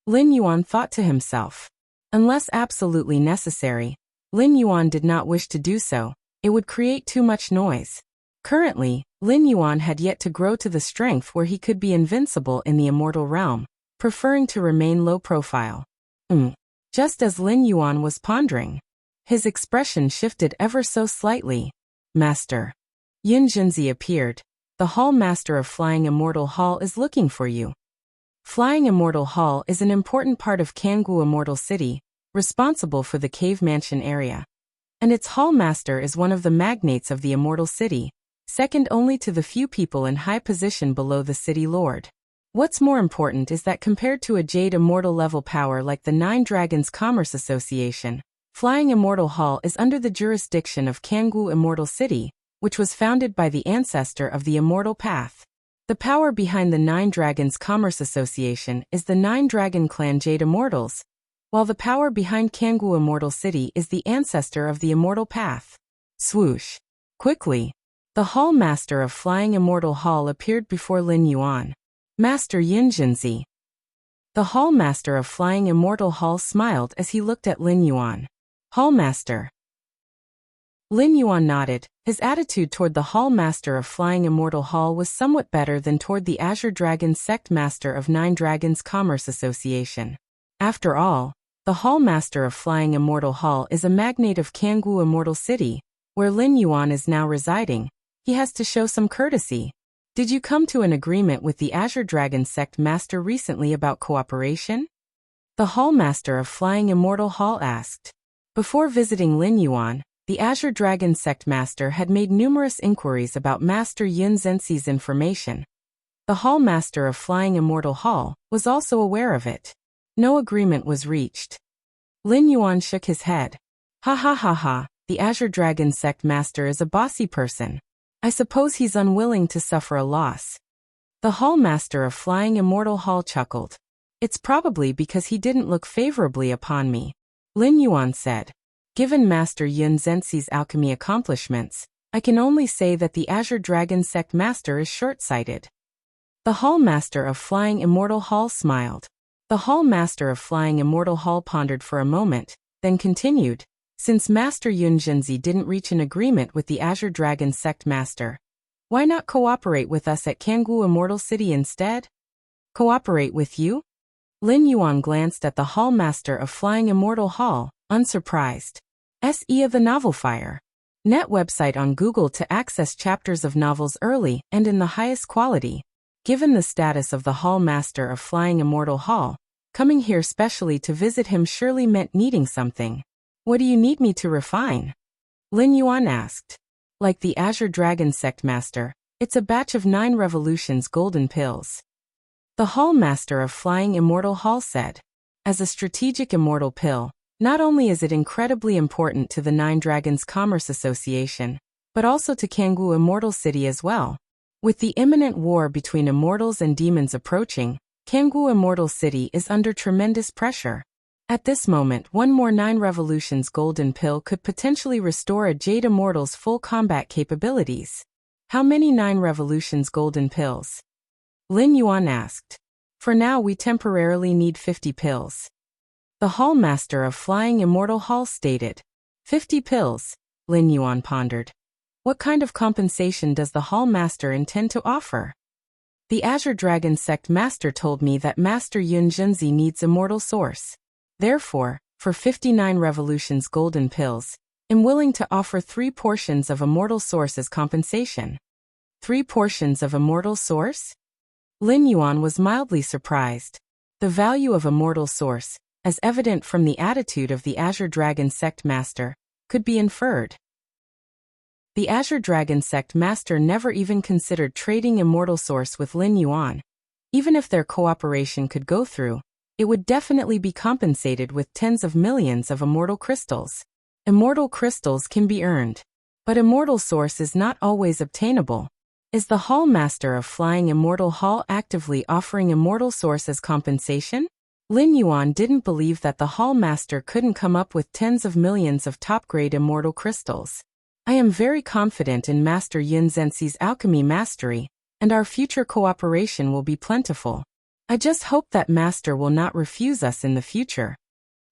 Lin Yuan thought to himself. Unless absolutely necessary, Lin Yuan did not wish to do so. It would create too much noise. Currently, Lin Yuan had yet to grow to the strength where he could be invincible in the immortal realm, preferring to remain low profile. Just as Lin Yuan was pondering, his expression shifted ever so slightly. Master. Yun Jinzi appeared. The Hall Master of Flying Immortal Hall is looking for you. Flying Immortal Hall is an important part of Kangwu Immortal City, responsible for the cave mansion area. And its Hall Master is one of the magnates of the Immortal City, second only to the few people in high position below the City Lord. What's more important is that compared to a Jade Immortal level power like the Nine Dragons Commerce Association, Flying Immortal Hall is under the jurisdiction of Kangwu Immortal City, which was founded by the ancestor of the Immortal Path. The power behind the Nine Dragons Commerce Association is the Nine Dragon Clan Jade Immortals, while the power behind Kangwu Immortal City is the ancestor of the Immortal Path. Swoosh. Quickly, the Hall Master of Flying Immortal Hall appeared before Lin Yuan. Master Yun Jinzi. The Hall Master of Flying Immortal Hall smiled as he looked at Lin Yuan. Hall Master. Lin Yuan nodded. His attitude toward the Hall Master of Flying Immortal Hall was somewhat better than toward the Azure Dragon sect master of Nine Dragons Commerce Association. After all, the Hall Master of Flying Immortal Hall is a magnate of Kangwu Immortal City, where Lin Yuan is now residing. He has to show some courtesy. Did you come to an agreement with the Azure Dragon sect master recently about cooperation? The Hall Master of Flying Immortal Hall asked. Before visiting Lin Yuan, the Azure Dragon sect master had made numerous inquiries about Master Yun Zhenxi's information. The Hall Master of Flying Immortal Hall was also aware of it. No agreement was reached. Lin Yuan shook his head. Ha ha ha ha, the Azure Dragon sect master is a bossy person. I suppose he's unwilling to suffer a loss. The Hall Master of Flying Immortal Hall chuckled. It's probably because he didn't look favorably upon me. Lin Yuan said. Given Master Yun Zhenxi's alchemy accomplishments, I can only say that the Azure Dragon sect master is short-sighted. The Hall Master of Flying Immortal Hall smiled. The Hall Master of Flying Immortal Hall pondered for a moment, then continued. Since Master Yun Jinzi didn't reach an agreement with the Azure Dragon sect master, why not cooperate with us at Kangwu Immortal City instead? Cooperate with you? Lin Yuan glanced at the Hall Master of Flying Immortal Hall, unsurprised. SE of the Novel Fire. Net website on Google to access chapters of novels early and in the highest quality. Given the status of the Hall Master of Flying Immortal Hall, coming here specially to visit him surely meant needing something. What do you need me to refine? Lin Yuan asked. Like the Azure Dragon sect master, it's a batch of 9 revolutions golden pills. The Hall Master of Flying Immortal Hall said. As a strategic immortal pill, not only is it incredibly important to the Nine Dragons Commerce Association, but also to Kangwu Immortal City as well. With the imminent war between immortals and demons approaching, Kangwu Immortal City is under tremendous pressure. At this moment, one more 9 revolutions golden pill could potentially restore a Jade Immortal's full combat capabilities. How many 9 revolutions golden pills? Lin Yuan asked. For now we temporarily need 50 pills. The hallmaster of Flying Immortal Hall stated. 50 pills, Lin Yuan pondered. What kind of compensation does the hallmaster intend to offer? The Azure Dragon Sect Master told me that Master Yun Junzi needs Immortal Source. Therefore, for 59 revolutions golden pills, I'm willing to offer 3 portions of Immortal Source as compensation. 3 portions of Immortal Source? Lin Yuan was mildly surprised. The value of Immortal Source, as evident from the attitude of the Azure Dragon Sect Master, could be inferred. The Azure Dragon Sect Master never even considered trading Immortal Source with Lin Yuan. Even if their cooperation could go through, it would definitely be compensated with tens of millions of Immortal Crystals. Immortal Crystals can be earned, but Immortal Source is not always obtainable. Is the Hallmaster of Flying Immortal Hall actively offering Immortal Source as compensation? Lin Yuan didn't believe that the Hallmaster couldn't come up with tens of millions of top-grade Immortal Crystals. I am very confident in Master Yun Zhenxi's alchemy mastery, and our future cooperation will be plentiful. I just hope that Master will not refuse us in the future.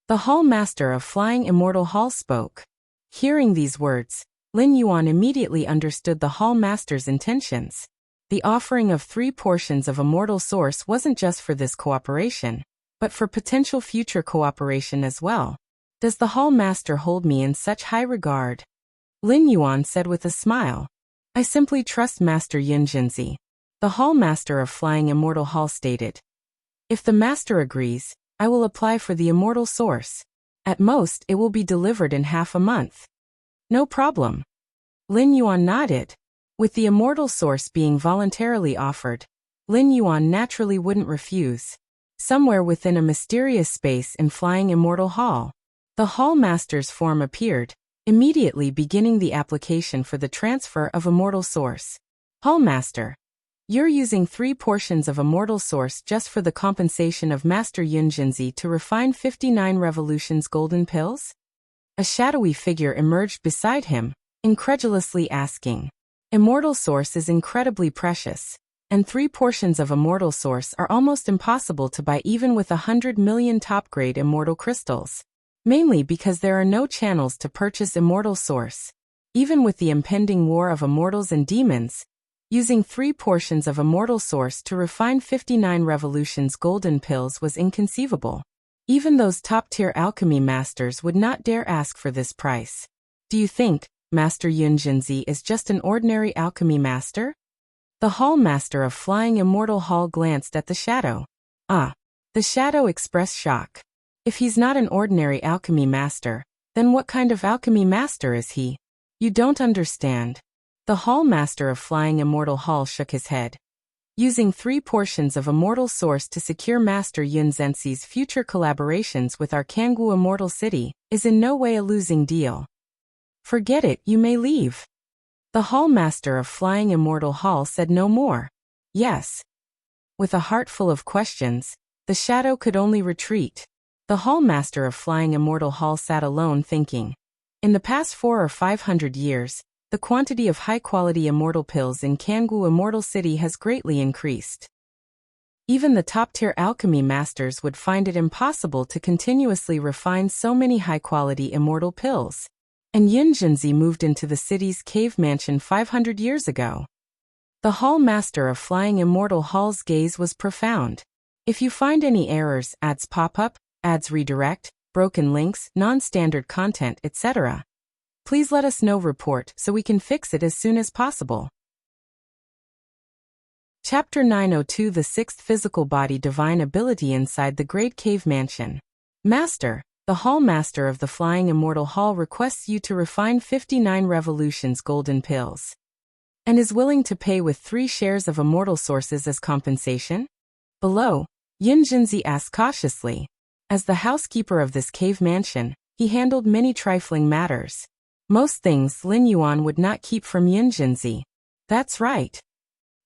The Hallmaster of Flying Immortal Hall spoke. Hearing these words, Lin Yuan immediately understood the Hallmaster's intentions. The offering of 3 portions of Immortal Source wasn't just for this cooperation, but for potential future cooperation as well. Does the Hallmaster hold me in such high regard? Lin Yuan said with a smile. I simply trust Master Yun Junzi. The Hallmaster of Flying Immortal Hall stated. If the Master agrees, I will apply for the Immortal Source. At most, it will be delivered in half a month. No problem. Lin Yuan nodded. With the Immortal Source being voluntarily offered, Lin Yuan naturally wouldn't refuse. Somewhere within a mysterious space in Flying Immortal Hall, the Hallmaster's form appeared, immediately beginning the application for the transfer of Immortal Source. Hallmaster, you're using 3 portions of Immortal Source just for the compensation of Master Yun Junzi to refine 59 revolutions golden pills? A shadowy figure emerged beside him, incredulously asking. Immortal Source is incredibly precious, and 3 portions of Immortal Source are almost impossible to buy even with 100 million top-grade Immortal Crystals. Mainly because there are no channels to purchase Immortal Source. Even with the impending war of immortals and demons, using 3 portions of Immortal Source to refine 59 revolutions golden pills was inconceivable. Even those top-tier alchemy masters would not dare ask for this price. Do you think Master Yun Junzi is just an ordinary alchemy master? The Hallmaster of Flying Immortal Hall glanced at the shadow. Ah. The shadow expressed shock. If he's not an ordinary alchemy master, then what kind of alchemy master is he? You don't understand. The Hallmaster of Flying Immortal Hall shook his head. Using 3 portions of Immortal Source to secure Master Yun Zhenxi's future collaborations with our Kangwu Immortal City is in no way a losing deal. Forget it, you may leave. The Hallmaster of Flying Immortal Hall said no more. Yes. With a heart full of questions, the shadow could only retreat. The Hallmaster of Flying Immortal Hall sat alone thinking. In the past 400 or 500 years, the quantity of high-quality immortal pills in Kangwu Immortal City has greatly increased. Even the top-tier alchemy masters would find it impossible to continuously refine so many high-quality immortal pills. And Yun Junzi moved into the city's cave mansion 500 years ago. The Hallmaster of Flying Immortal Hall's gaze was profound. If you find any errors, ads pop up, ads redirect, broken links, non-standard content, etc., please let us know. Report so we can fix it as soon as possible. Chapter 902 The Sixth Physical Body Divine Ability Inside the Great Cave Mansion. Master, the Hallmaster of the Flying Immortal Hall requests you to refine 59 revolutions golden pills. And is willing to pay with 3 shares of Immortal Sources as compensation? Below, Yun Junzi asked cautiously. As the housekeeper of this cave mansion, he handled many trifling matters. Most things Lin Yuan would not keep from Yun Junzi. That's right.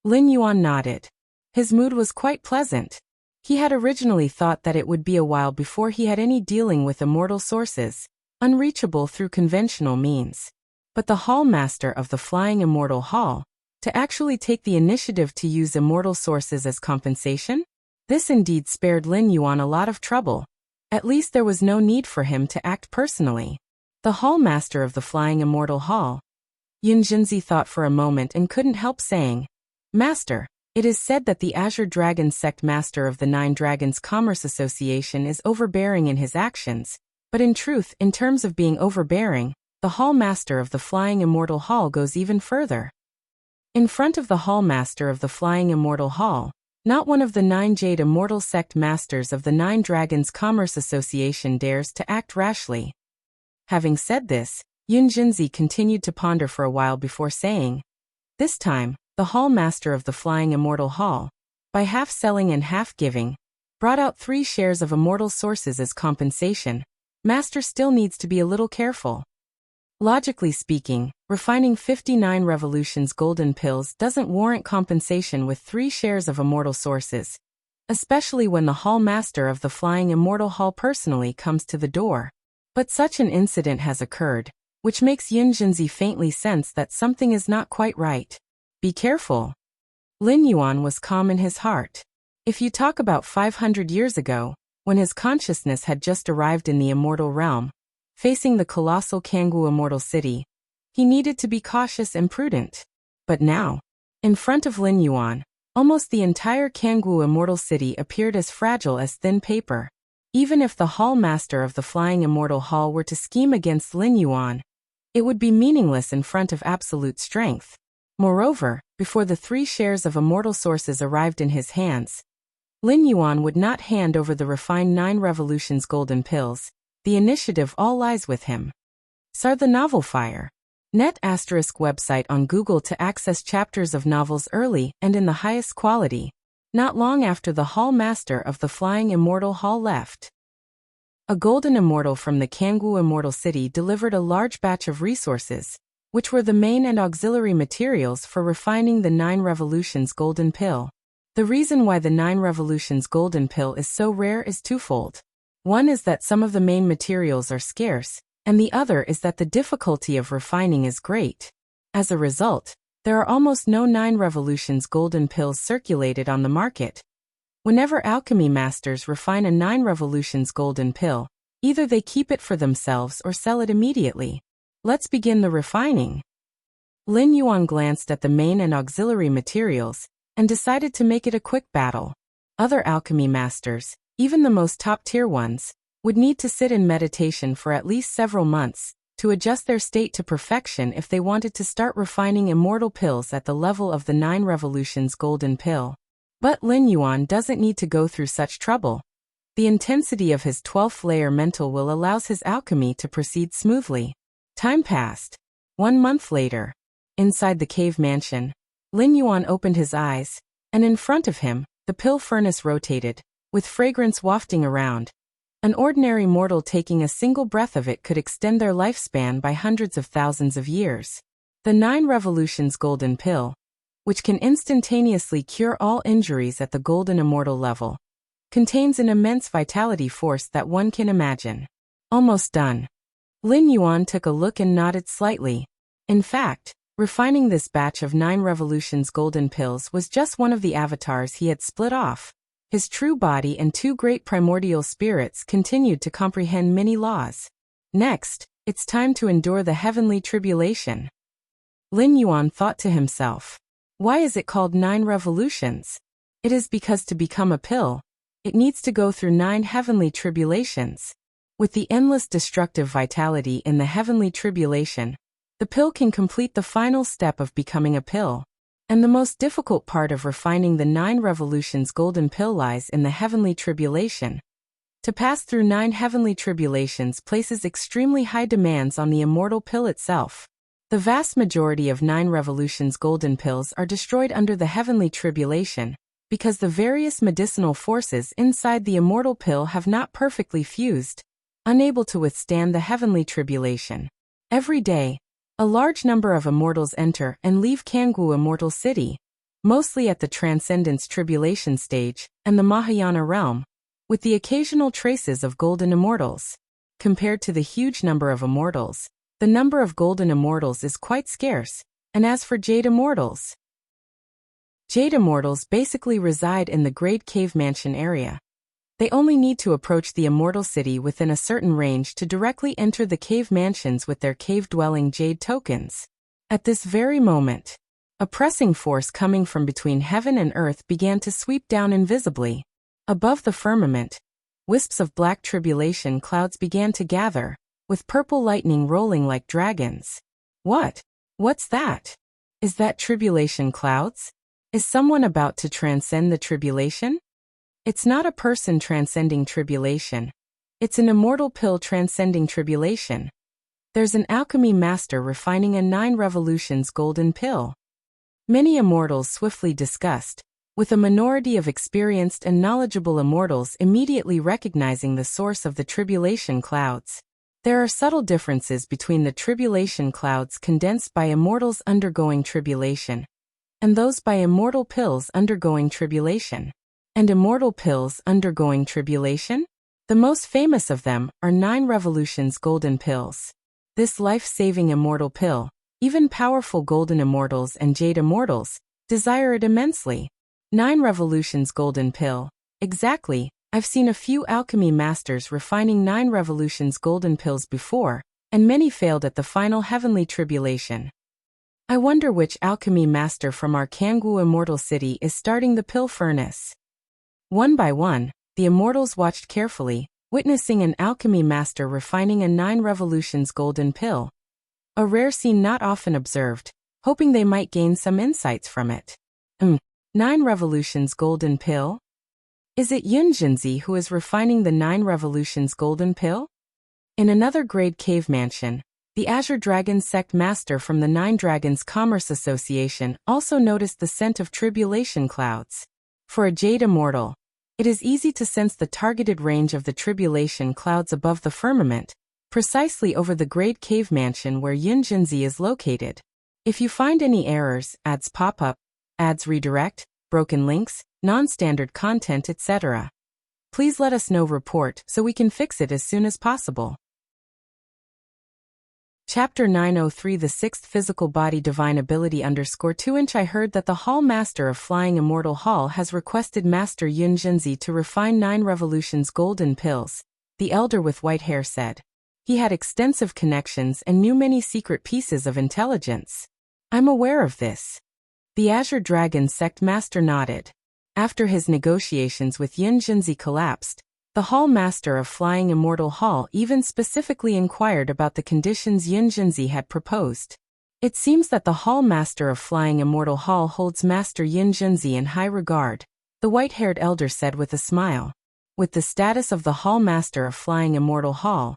Lin Yuan nodded. His mood was quite pleasant. He had originally thought that it would be a while before he had any dealing with immortal sources, unreachable through conventional means. But the Hallmaster of the Flying Immortal Hall, to actually take the initiative to use immortal sources as compensation? This indeed spared Lin Yuan a lot of trouble. At least there was no need for him to act personally. The Hall Master of the Flying Immortal Hall. Yunjinzi thought for a moment and couldn't help saying, Master, it is said that the Azure Dragon Sect Master of the Nine Dragons Commerce Association is overbearing in his actions, but in truth, in terms of being overbearing, the Hall Master of the Flying Immortal Hall goes even further. In front of the Hall Master of the Flying Immortal Hall, not one of the 9 Jade Immortal Sect Masters of the Nine Dragons Commerce Association dares to act rashly. Having said this, Yunjinzi continued to ponder for a while before saying, This time, the Hall Master of the Flying Immortal Hall, by half selling and half giving, brought out 3 shares of immortal sources as compensation. Master still needs to be a little careful. Logically speaking, refining 59 revolutions golden pills doesn't warrant compensation with 3 shares of immortal sources, especially when the Hall Master of the Flying Immortal Hall personally comes to the door. But such an incident has occurred, which makes Yunjinzi faintly sense that something is not quite right. Be careful. Lin Yuan was calm in his heart. If you talk about 500 years ago, when his consciousness had just arrived in the immortal realm, facing the colossal Kangwu Immortal City, he needed to be cautious and prudent. But now, in front of Lin Yuan, almost the entire Kangwu Immortal City appeared as fragile as thin paper. Even if the Hall Master of the Flying Immortal Hall were to scheme against Lin Yuan, it would be meaningless in front of absolute strength. Moreover, before the 3 shares of immortal sources arrived in his hands, Lin Yuan would not hand over the refined 9 revolutions golden pills. The initiative all lies with him. Sar the Novel Fire. Net ** website on Google to access chapters of novels early and in the highest quality, not long after the Hall Master of the Flying Immortal Hall left. A golden immortal from the Kangwu Immortal City delivered a large batch of resources, which were the main and auxiliary materials for refining the 9 revolutions golden pill. The reason why the 9 revolutions golden pill is so rare is twofold. One is that some of the main materials are scarce, and the other is that the difficulty of refining is great. As a result, there are almost no 9 revolutions golden pills circulated on the market. Whenever alchemy masters refine a 9 revolutions golden pill, either they keep it for themselves or sell it immediately. Let's begin the refining. Lin Yuan glanced at the main and auxiliary materials, and decided to make it a quick battle. Other alchemy masters, even the most top-tier ones, would need to sit in meditation for at least several months to adjust their state to perfection if they wanted to start refining immortal pills at the level of the 9 revolutions golden pill. But Lin Yuan doesn't need to go through such trouble. The intensity of his 12th layer mental will allows his alchemy to proceed smoothly. Time passed. 1 month later, inside the cave mansion, Lin Yuan opened his eyes, and in front of him, the pill furnace rotated, with fragrance wafting around. An ordinary mortal taking a single breath of it could extend their lifespan by hundreds of thousands of years. The 9 revolutions golden pill, which can instantaneously cure all injuries at the golden immortal level, contains an immense vitality force that one can imagine. Almost done. Lin Yuan took a look and nodded slightly. In fact, refining this batch of 9 revolutions golden pills was just one of the avatars he had split off. His true body and 2 great primordial spirits continued to comprehend many laws. Next, it's time to endure the heavenly tribulation. Lin Yuan thought to himself, why is it called 9 revolutions? It is because to become a pill, it needs to go through 9 heavenly tribulations. With the endless destructive vitality in the heavenly tribulation, the pill can complete the final step of becoming a pill. And the most difficult part of refining the 9 revolutions golden pill lies in the heavenly tribulation. To pass through 9 heavenly tribulations places extremely high demands on the immortal pill itself. The vast majority of 9 revolutions golden pills are destroyed under the heavenly tribulation, because the various medicinal forces inside the immortal pill have not perfectly fused, unable to withstand the heavenly tribulation. Every day, a large number of immortals enter and leave Kangwu Immortal City, mostly at the Transcendence Tribulation stage and the Mahayana realm, with the occasional traces of golden immortals. Compared to the huge number of immortals, the number of golden immortals is quite scarce, and as for Jade Immortals, Jade Immortals basically reside in the Great Cave Mansion area. They only need to approach the immortal city within a certain range to directly enter the cave mansions with their cave-dwelling jade tokens. At this very moment, a pressing force coming from between heaven and earth began to sweep down invisibly. Above the firmament, wisps of black tribulation clouds began to gather, with purple lightning rolling like dragons. What's that? Is that tribulation clouds? Is someone about to transcend the tribulation? It's not a person transcending tribulation. It's an immortal pill transcending tribulation. There's an alchemy master refining a 9 revolutions golden pill. Many immortals swiftly discussed, with a minority of experienced and knowledgeable immortals immediately recognizing the source of the tribulation clouds. There are subtle differences between the tribulation clouds condensed by immortals undergoing tribulation, and those by immortal pills undergoing tribulation. And immortal pills undergoing tribulation? The most famous of them are 9 revolutions golden pills. This life-saving immortal pill, even powerful golden immortals and jade immortals, desire it immensely. 9 revolutions golden pill. Exactly. I've seen a few alchemy masters refining 9 revolutions golden pills before, and many failed at the final heavenly tribulation. I wonder which alchemy master from our Kangwu immortal city is starting the pill furnace. One by one, the immortals watched carefully, witnessing an alchemy master refining a 9 revolutions golden pill. A rare scene not often observed, hoping they might gain some insights from it. 9 revolutions golden pill? Is it Yunjinzi who is refining the 9 revolutions golden pill? In another grade cave mansion, the Azure Dragon sect master from the 9 Dragons Commerce Association also noticed the scent of tribulation clouds. For a jade immortal, it is easy to sense the targeted range of the tribulation clouds above the firmament, precisely over the grade cave mansion where Yunjinzi is located. If you find any errors, ads pop up, ads redirect, broken links, non-standard content, etc., please let us know. Report so we can fix it as soon as possible. Chapter 903 The Sixth Physical Body Divine Ability _2 I heard that the Hall Master of Flying Immortal Hall has requested Master Yunjinzi to refine 9 revolutions golden pills, the elder with white hair said. He had extensive connections and knew many secret pieces of intelligence. I'm aware of this. The Azure Dragon sect master nodded. After his negotiations with Yunjinzi collapsed, the Hall Master of Flying Immortal Hall even specifically inquired about the conditions Yunjinzi had proposed. It seems that the Hall Master of Flying Immortal Hall holds Master Yunjinzi in high regard, the white-haired elder said with a smile. With the status of the Hall Master of Flying Immortal Hall,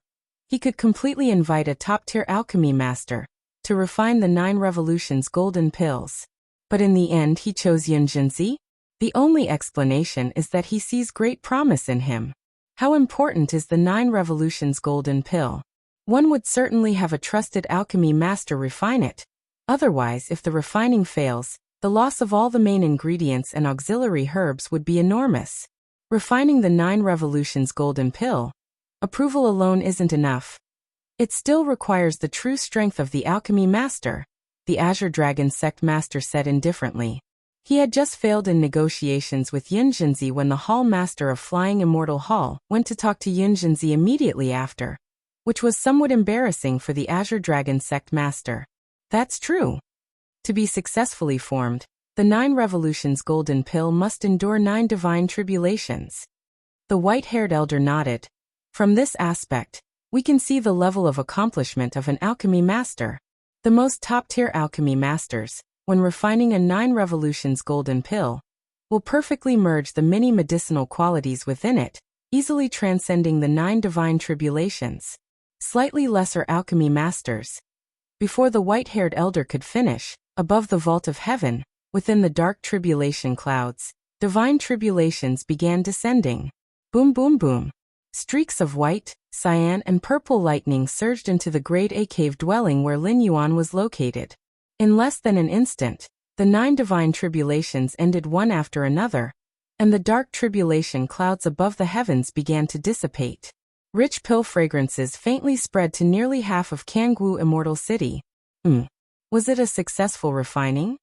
he could completely invite a top-tier alchemy master to refine the 9 revolutions golden pills. But in the end he chose Yunjinzi? The only explanation is that he sees great promise in him. How important is the 9 revolutions golden pill? One would certainly have a trusted alchemy master refine it. Otherwise, if the refining fails, the loss of all the main ingredients and auxiliary herbs would be enormous. Refining the 9 revolutions golden pill, approval alone isn't enough. It still requires the true strength of the alchemy master, the Azure Dragon sect master said indifferently. He had just failed in negotiations with Yunjinzi when the Hall Master of Flying Immortal Hall went to talk to Yunjinzi immediately after, which was somewhat embarrassing for the Azure Dragon sect master. That's true. To be successfully formed, the 9 revolutions golden pill must endure 9 divine tribulations. The white-haired elder nodded. From this aspect, we can see the level of accomplishment of an alchemy master. The most top-tier alchemy masters, when refining a 9 revolutions golden pill, will perfectly merge the many medicinal qualities within it, easily transcending the 9 divine tribulations. Slightly lesser alchemy masters. Before the white-haired elder could finish, above the vault of heaven, within the dark tribulation clouds, divine tribulations began descending. Boom boom boom. Streaks of white, cyan and purple lightning surged into the grade A cave dwelling where Lin Yuan was located. In less than an instant, the 9 divine tribulations ended one after another, and the dark tribulation clouds above the heavens began to dissipate. Rich pill fragrances faintly spread to nearly half of Kangwu Immortal City. Was it a successful refining?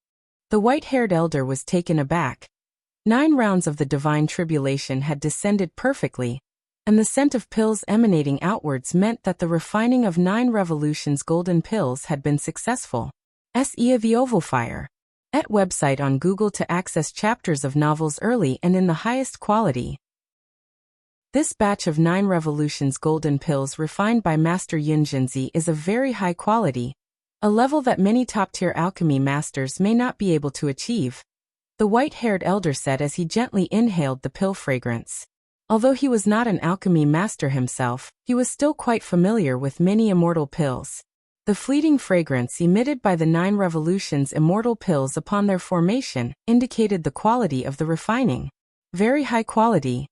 The white-haired elder was taken aback. 9 rounds of the divine tribulation had descended perfectly, and the scent of pills emanating outwards meant that the refining of 9 revolutions golden pills had been successful. The Oval Fire. Website on Google to access chapters of novels early and in the highest quality. This batch of 9 revolutions golden pills refined by Master Yun Jinzi is of very high quality, a level that many top-tier alchemy masters may not be able to achieve, the white-haired elder said as he gently inhaled the pill fragrance. Although he was not an alchemy master himself, he was still quite familiar with many immortal pills. The fleeting fragrance emitted by the 9 revolutions immortal pills upon their formation indicated the quality of the refining. Very high quality.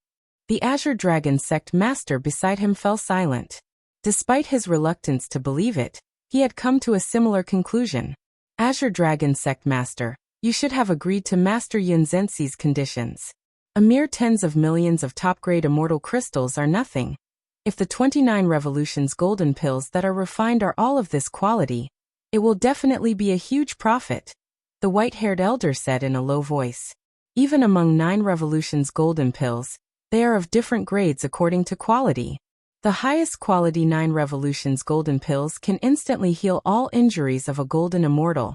The Azure Dragon sect master beside him fell silent. Despite his reluctance to believe it, he had come to a similar conclusion. Azure Dragon sect master, you should have agreed to Master Yun Zenzi's conditions. A mere tens of millions of top-grade immortal crystals are nothing. If the 29 revolutions golden pills that are refined are all of this quality, it will definitely be a huge profit, the white-haired elder said in a low voice. Even among 9 revolutions golden pills, they are of different grades according to quality. The highest quality 9 revolutions golden pills can instantly heal all injuries of a golden immortal,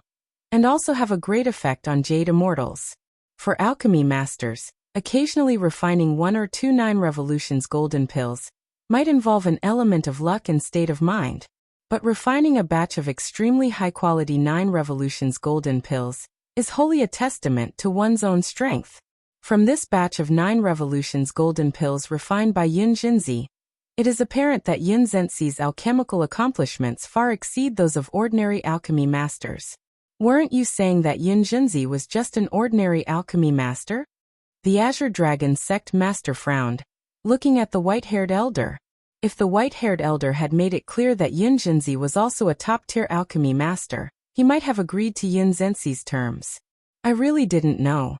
and also have a great effect on jade immortals. For alchemy masters, occasionally refining 1 or 2 9 revolutions golden pills might involve an element of luck and state of mind, but refining a batch of extremely high-quality 9 revolutions golden pills is wholly a testament to one's own strength. From this batch of 9 revolutions golden pills refined by Yun Jinzi, it is apparent that Yun Zenzi's alchemical accomplishments far exceed those of ordinary alchemy masters. Weren't you saying that Yun Jinzi was just an ordinary alchemy master? The Azure Dragon sect master frowned, looking at the white-haired elder. If the white-haired elder had made it clear that Yun Jinzi was also a top-tier alchemy master, he might have agreed to Yun Zenzi's terms. I really didn't know.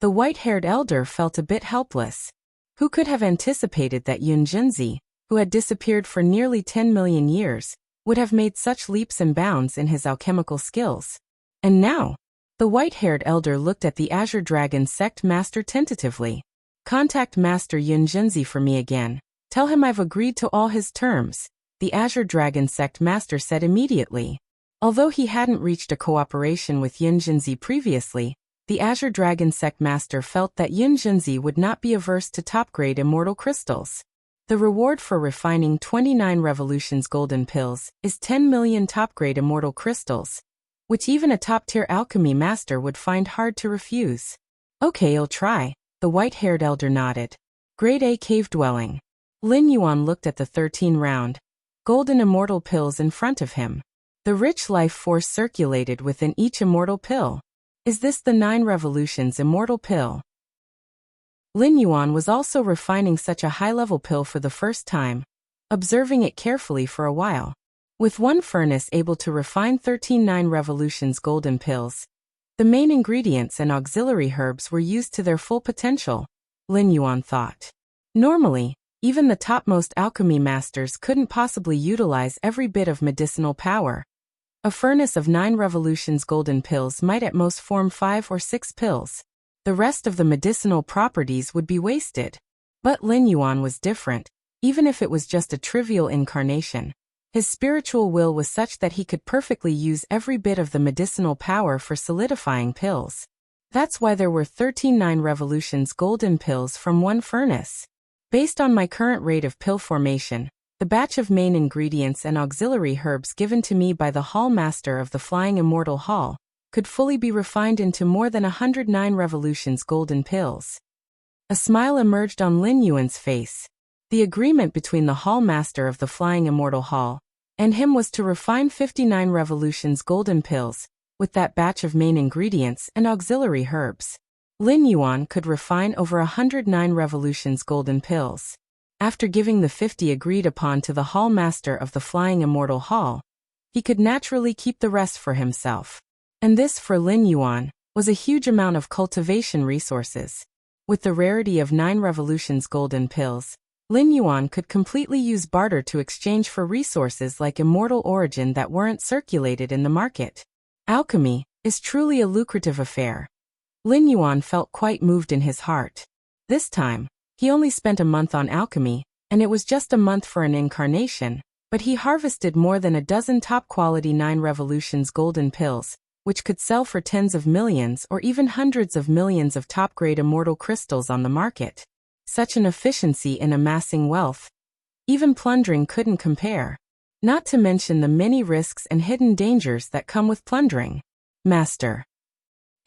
The white-haired elder felt a bit helpless. Who could have anticipated that Yun Jinzi, who had disappeared for nearly 10 million years, would have made such leaps and bounds in his alchemical skills? And now, the white-haired elder looked at the Azure Dragon sect master tentatively. Contact Master Yun Jinzi for me again. Tell him I've agreed to all his terms, the Azure Dragon sect master said immediately. Although he hadn't reached a cooperation with Yun Jinzi previously, the Azure Dragon sect master felt that Yun Jinzi would not be averse to top-grade immortal crystals. The reward for refining 29 revolutions golden pills is 10 million top-grade immortal crystals, which even a top-tier alchemy master would find hard to refuse. Okay, I'll try, the white-haired elder nodded. Grade A cave dwelling. Lin Yuan looked at the 13-round, golden immortal pills in front of him. The rich life force circulated within each immortal pill. Is this the 9 revolutions immortal pill? Lin Yuan was also refining such a high-level pill for the first time, observing it carefully for a while. With one furnace able to refine 13 9 revolutions golden pills, the main ingredients and auxiliary herbs were used to their full potential, Lin Yuan thought. Normally, even the topmost alchemy masters couldn't possibly utilize every bit of medicinal power. A furnace of 9 revolutions golden pills might at most form 5 or 6 pills. The rest of the medicinal properties would be wasted. But Lin Yuan was different, even if it was just a trivial incarnation. His spiritual will was such that he could perfectly use every bit of the medicinal power for solidifying pills. That's why there were 13 9 revolutions golden pills from one furnace. Based on my current rate of pill formation, the batch of main ingredients and auxiliary herbs given to me by the Hall Master of the Flying Immortal Hall could fully be refined into more than 109 revolutions golden pills. A smile emerged on Lin Yuan's face. The agreement between the Hall Master of the Flying Immortal Hall and him was to refine 59 revolutions golden pills with that batch of main ingredients and auxiliary herbs. Lin Yuan could refine over 109 revolutions golden pills. After giving the 50 agreed upon to the Hall Master of the Flying Immortal Hall, he could naturally keep the rest for himself. And this, for Lin Yuan, was a huge amount of cultivation resources. With the rarity of 9 revolutions golden pills, Lin Yuan could completely use barter to exchange for resources like immortal origin that weren't circulated in the market. Alchemy is truly a lucrative affair. Lin Yuan felt quite moved in his heart. This time, he only spent a month on alchemy, and it was just a month for an incarnation, but he harvested more than a dozen top-quality 9 Revolutions golden pills, which could sell for tens of millions or even hundreds of millions of top-grade immortal crystals on the market. Such an efficiency in amassing wealth. Even plundering couldn't compare. Not to mention the many risks and hidden dangers that come with plundering. Master.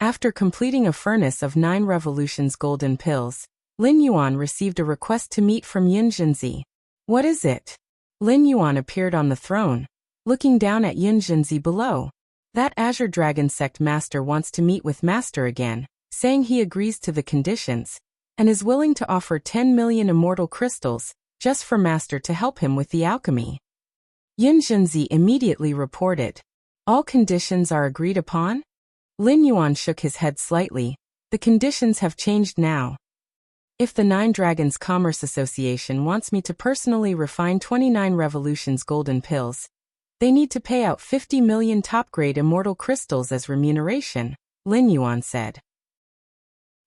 After completing a furnace of 9 Revolutions golden pills, Lin Yuan received a request to meet from Yin Zhenzi. What is it? Lin Yuan appeared on the throne, looking down at Yin Zhenzi below. That Azure Dragon Sect Master wants to meet with Master again, saying he agrees to the conditions, and is willing to offer 10 million immortal crystals, just for Master to help him with the alchemy. Yin Zhenzi immediately reported. All conditions are agreed upon? Lin Yuan shook his head slightly. The conditions have changed now. If the 9 Dragons Commerce Association wants me to personally refine 29 Revolutions golden pills, they need to pay out 50 million top-grade immortal crystals as remuneration, Lin Yuan said.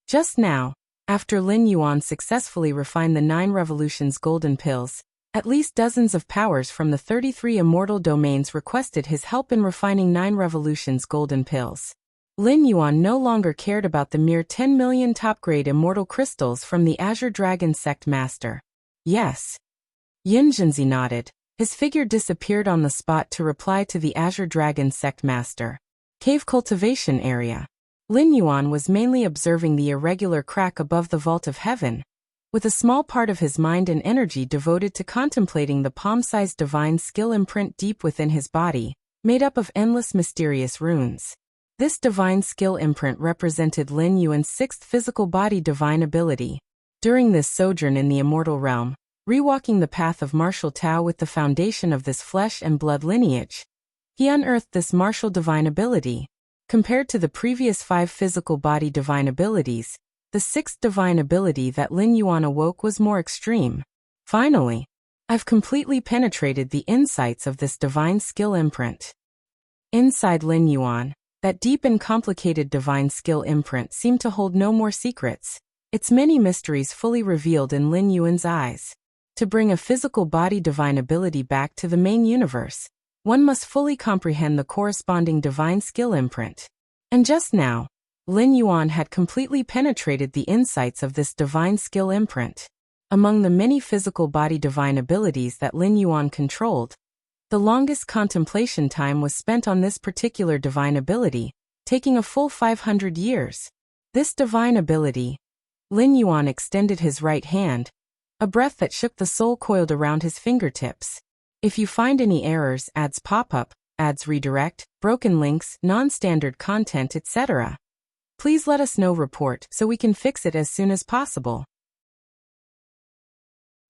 Just now, after Lin Yuan successfully refined the 9 Revolutions golden pills, at least dozens of powers from the 33 immortal domains requested his help in refining 9 Revolutions golden pills. Lin Yuan no longer cared about the mere 10 million top-grade immortal crystals from the Azure Dragon Sect Master. Yes. Yin Zhenzi nodded. His figure disappeared on the spot to reply to the Azure Dragon Sect Master. Cave cultivation area. Lin Yuan was mainly observing the irregular crack above the vault of heaven, with a small part of his mind and energy devoted to contemplating the palm-sized divine skill imprint deep within his body, made up of endless mysterious runes. This divine skill imprint represented Lin Yuan's 6th physical body divine ability. During this sojourn in the immortal realm, rewalking the path of martial Tao with the foundation of this flesh and blood lineage, he unearthed this martial divine ability. Compared to the previous 5 physical body divine abilities, the 6th divine ability that Lin Yuan awoke was more extreme. Finally, I've completely penetrated the insights of this divine skill imprint. Inside Lin Yuan, that deep and complicated divine skill imprint seemed to hold no more secrets, its many mysteries fully revealed in Lin Yuan's eyes. To bring a physical body divine ability back to the main universe, one must fully comprehend the corresponding divine skill imprint. And just now, Lin Yuan had completely penetrated the insights of this divine skill imprint. Among the many physical body divine abilities that Lin Yuan controlled, the longest contemplation time was spent on this particular divine ability, taking a full 500 years. This divine ability. Lin Yuan extended his right hand. A breath that shook the soul coiled around his fingertips. If you find any errors, ads pop up, ads redirect, broken links, non-standard content, etc., please let us know. Report so we can fix it as soon as possible.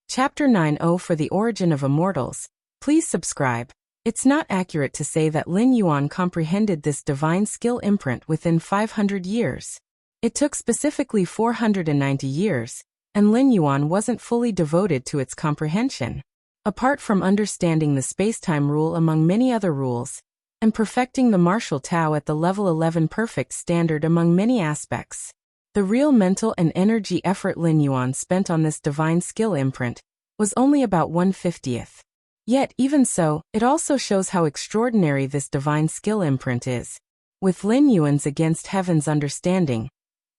Chapter 9:0 For the Origin of Immortals. Please subscribe. It's not accurate to say that Lin Yuan comprehended this divine skill imprint within 500 years. It took specifically 490 years, and Lin Yuan wasn't fully devoted to its comprehension. Apart from understanding the space-time rule among many other rules, and perfecting the martial Tao at the level 11 perfect standard among many aspects, the real mental and energy effort Lin Yuan spent on this divine skill imprint was only about 1/50th. Yet, even so, it also shows how extraordinary this divine skill imprint is. With Lin Yuan's against heaven's understanding,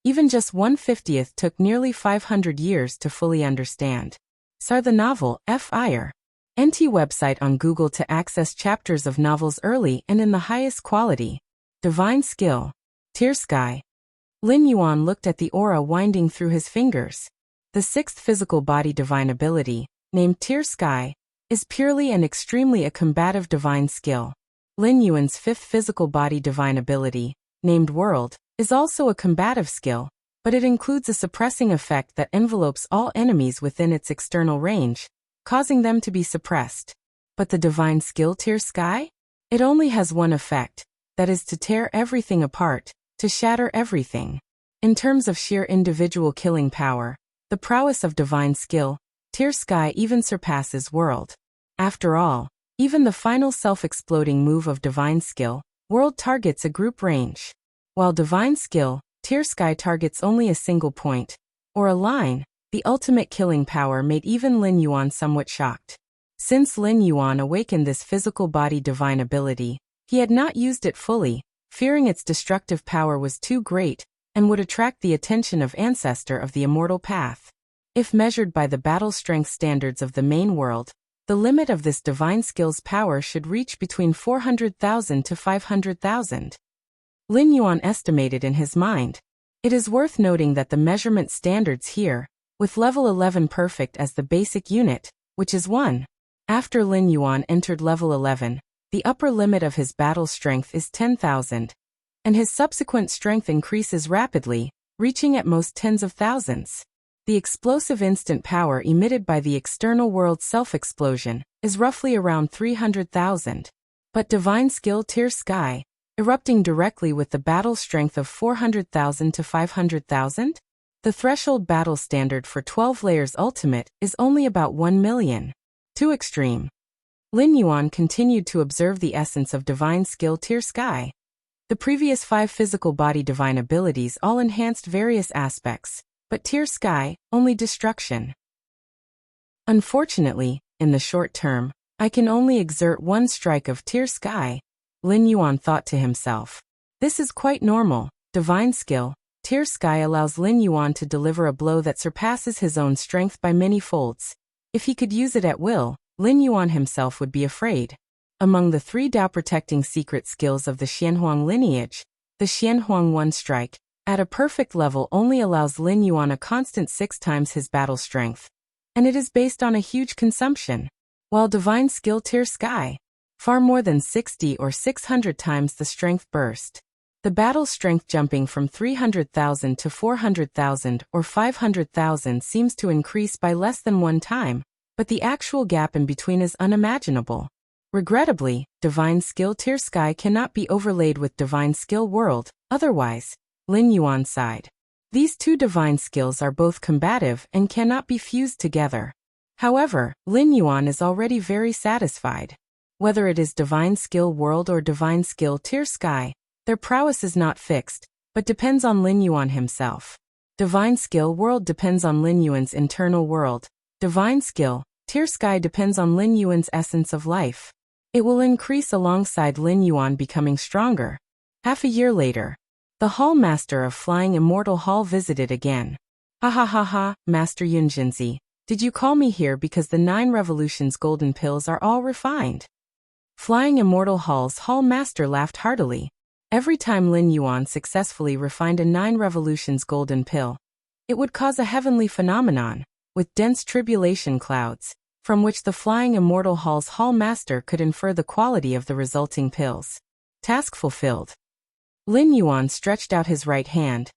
even just 1/50th took nearly 500 years to fully understand. Sar the novel, Fr. NT website on Google to access chapters of novels early and in the highest quality. Divine skill. Tear sky. Lin Yuan looked at the aura winding through his fingers. The 6th physical body divine ability, named Tear sky, is purely and extremely a combative divine skill. Lin Yuan's 5th physical body divine ability, named World, is also a combative skill, but it includes a suppressing effect that envelopes all enemies within its external range, causing them to be suppressed. But the divine skill Tear sky? It only has one effect, that is to tear everything apart, to shatter everything. In terms of sheer individual killing power, the prowess of divine skill, Tear sky even surpasses World. After all, even the final self-exploding move of divine skill, World targets a group range. While divine skill, Tear Sky targets only a single point, or a line. The ultimate killing power made even Lin Yuan somewhat shocked. Since Lin Yuan awakened this physical body divine ability, he had not used it fully, fearing its destructive power was too great, and would attract the attention of Ancestor of the Immortal Path. If measured by the battle strength standards of the main world, the limit of this divine skill's power should reach between 400,000 to 500,000. Lin Yuan estimated in his mind. It is worth noting that the measurement standards here, with level 11 perfect as the basic unit, which is 1. After Lin Yuan entered level 11, the upper limit of his battle strength is 10,000, and his subsequent strength increases rapidly, reaching at most tens of thousands. The explosive instant power emitted by the external world self-explosion is roughly around 300,000. But divine skill Tear Sky, erupting directly with the battle strength of 400,000 to 500,000? The threshold battle standard for 12 layers ultimate is only about 1 million. Too extreme. Lin Yuan continued to observe the essence of divine skill Tear Sky. The previous 5 physical body divine abilities all enhanced various aspects, but Tear Sky, only destruction. Unfortunately, in the short term, I can only exert one strike of Tear Sky, Lin Yuan thought to himself. This is quite normal. Divine skill, Tear Sky allows Lin Yuan to deliver a blow that surpasses his own strength by many folds. If he could use it at will, Lin Yuan himself would be afraid. Among the 3 Dao-protecting secret skills of the Xianhuang lineage, the Xianhuang One Strike, at a perfect level only allows Lin Yuan a constant 6 times his battle strength. And it is based on a huge consumption. While divine skill Tear Sky, far more than 60 or 600 times the strength burst. The battle strength jumping from 300,000 to 400,000 or 500,000 seems to increase by less than 1 time, but the actual gap in between is unimaginable. Regrettably, divine skill Tear Sky cannot be overlaid with divine skill World, otherwise, Lin Yuan sighed. These 2 divine skills are both combative and cannot be fused together. However, Lin Yuan is already very satisfied. Whether it is divine skill World or divine skill Tear Sky, their prowess is not fixed, but depends on Lin Yuan himself. Divine skill World depends on Lin Yuan's internal world. Divine skill Tear Sky depends on Lin Yuan's essence of life. It will increase alongside Lin Yuan becoming stronger. Half a year later, the Hall Master of Flying Immortal Hall visited again. Ha ha ha ha, Master Yunjinzi, did you call me here because the 9 Revolutions golden pills are all refined? Flying Immortal Hall's Hall Master laughed heartily. Every time Lin Yuan successfully refined a 9 Revolutions golden pill, it would cause a heavenly phenomenon, with dense tribulation clouds, from which the Flying Immortal Hall's Hall Master could infer the quality of the resulting pills. Task fulfilled. Lin Yuan stretched out his right hand,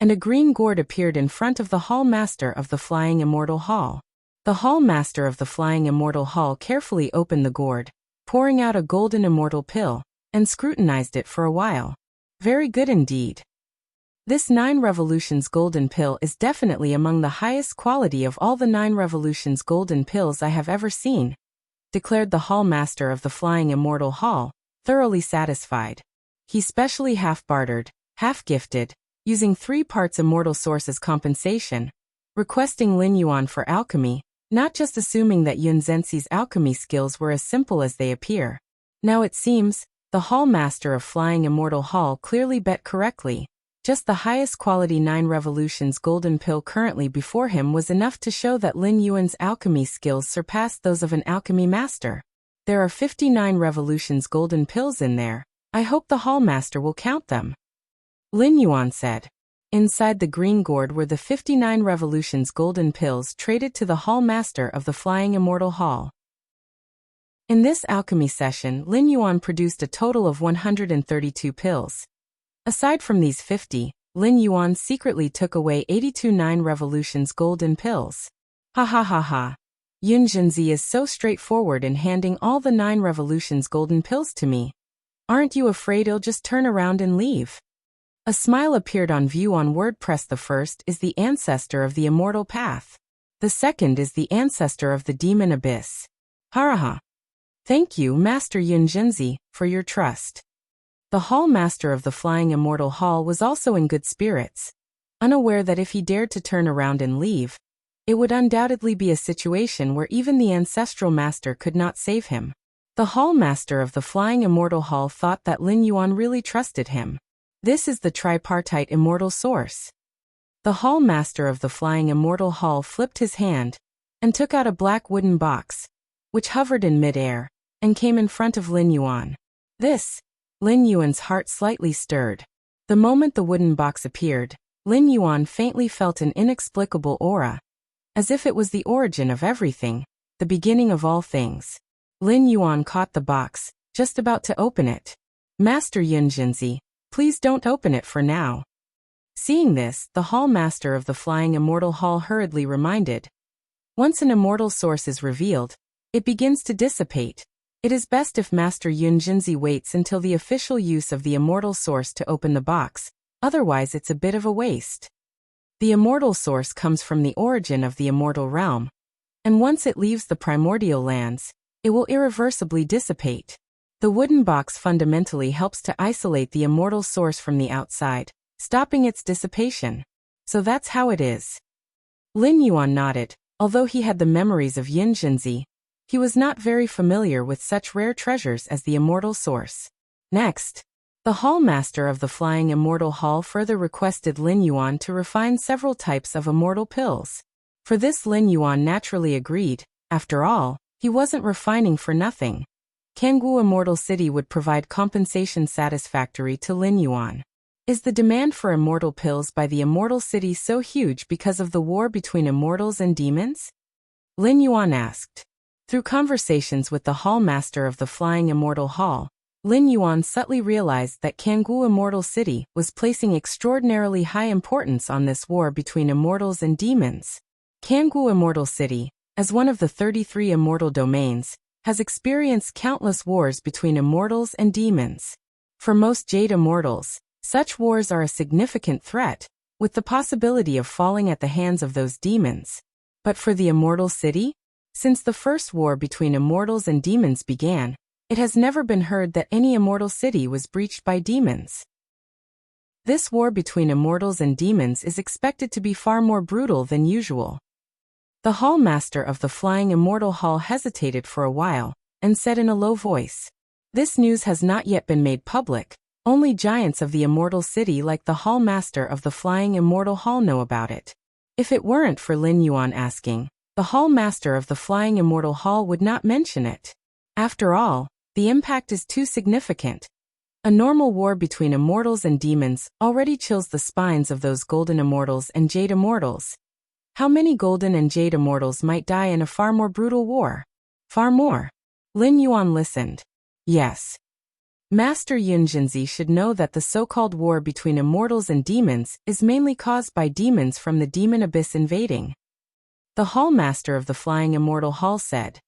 and a green gourd appeared in front of the Hall Master of the Flying Immortal Hall. The Hall Master of the Flying Immortal Hall carefully opened the gourd, pouring out a golden immortal pill, and scrutinized it for a while. Very good indeed. This 9 Revolutions golden pill is definitely among the highest quality of all the 9 Revolutions golden pills I have ever seen, declared the Hall Master of the Flying Immortal Hall, thoroughly satisfied. He specially half-bartered, half-gifted, using 3 parts immortal source as compensation, requesting Lin Yuan for alchemy, not just assuming that Yun Zhenxi's alchemy skills were as simple as they appear. Now it seems, the Hall Master of Flying Immortal Hall clearly bet correctly. Just the highest quality 9 Revolutions golden pill currently before him was enough to show that Lin Yuan's alchemy skills surpassed those of an alchemy master. There are 59 Revolutions golden pills in there. I hope the Hall Master will count them. Lin Yuan said. Inside the green gourd were the 59 Revolutions golden pills traded to the Hall Master of the Flying Immortal Hall. In this alchemy session, Lin Yuan produced a total of 132 pills. Aside from these 50, Lin Yuan secretly took away 82 9 Revolutions golden pills. Ha ha ha ha. Yun Zhenzi is so straightforward in handing all the 9 Revolutions golden pills to me. Aren't you afraid he'll just turn around and leave? A smile appeared on view on WordPress. The first is the ancestor of the Immortal Path. The second is the ancestor of the Demon Abyss. Haraha. Thank you, Master Yun Zhenzi, for your trust. The hall master of the flying immortal hall was also in good spirits, unaware that if he dared to turn around and leave, it would undoubtedly be a situation where even the ancestral master could not save him. The hall master of the flying immortal hall thought that Lin Yuan really trusted him. This is the tripartite immortal source. The hall master of the flying immortal hall flipped his hand and took out a black wooden box, which hovered in mid-air and came in front of Lin Yuan. Lin Yuan's heart slightly stirred. The moment the wooden box appeared, Lin Yuan faintly felt an inexplicable aura, as if it was the origin of everything, the beginning of all things. Lin Yuan caught the box, just about to open it. Master Yunjinzi, please don't open it for now. Seeing this, the hall master of the flying immortal hall hurriedly reminded. Once an immortal source is revealed, it begins to dissipate. It is best if Master Yunjinzi waits until the official use of the immortal source to open the box, otherwise it's a bit of a waste. The immortal source comes from the origin of the immortal realm, and once it leaves the primordial lands, it will irreversibly dissipate. The wooden box fundamentally helps to isolate the immortal source from the outside, stopping its dissipation. So that's how it is. Lin Yuan nodded. Although he had the memories of Yunjinzi, he was not very familiar with such rare treasures as the immortal source. Next, the hall master of the flying immortal hall further requested Lin Yuan to refine several types of immortal pills. For this Lin Yuan naturally agreed. After all, he wasn't refining for nothing. Kangwu Immortal City would provide compensation satisfactory to Lin Yuan. Is the demand for immortal pills by the Immortal City so huge because of the war between immortals and demons? Lin Yuan asked. Through conversations with the hall master of the flying immortal hall, Lin Yuan subtly realized that Kangwu Immortal City was placing extraordinarily high importance on this war between immortals and demons. Kangwu Immortal City, as one of the 33 immortal domains, has experienced countless wars between immortals and demons. For most Jade immortals, such wars are a significant threat, with the possibility of falling at the hands of those demons. But for the Immortal City? Since the first war between immortals and demons began, it has never been heard that any immortal city was breached by demons. This war between immortals and demons is expected to be far more brutal than usual. The hall master of the flying immortal hall hesitated for a while, and said in a low voice, "This news has not yet been made public. Only giants of the immortal city like the hall master of the flying immortal hall know about it." If it weren't for Lin Yuan asking, the hall master of the flying immortal hall would not mention it. After all, the impact is too significant. A normal war between immortals and demons already chills the spines of those golden immortals and jade immortals. How many golden and jade immortals might die in a far more brutal war? Far more. Lin Yuan listened. Yes. Master Yunjinzi should know that the so-called war between immortals and demons is mainly caused by demons from the demon abyss invading. The hall master of the flying immortal hall said.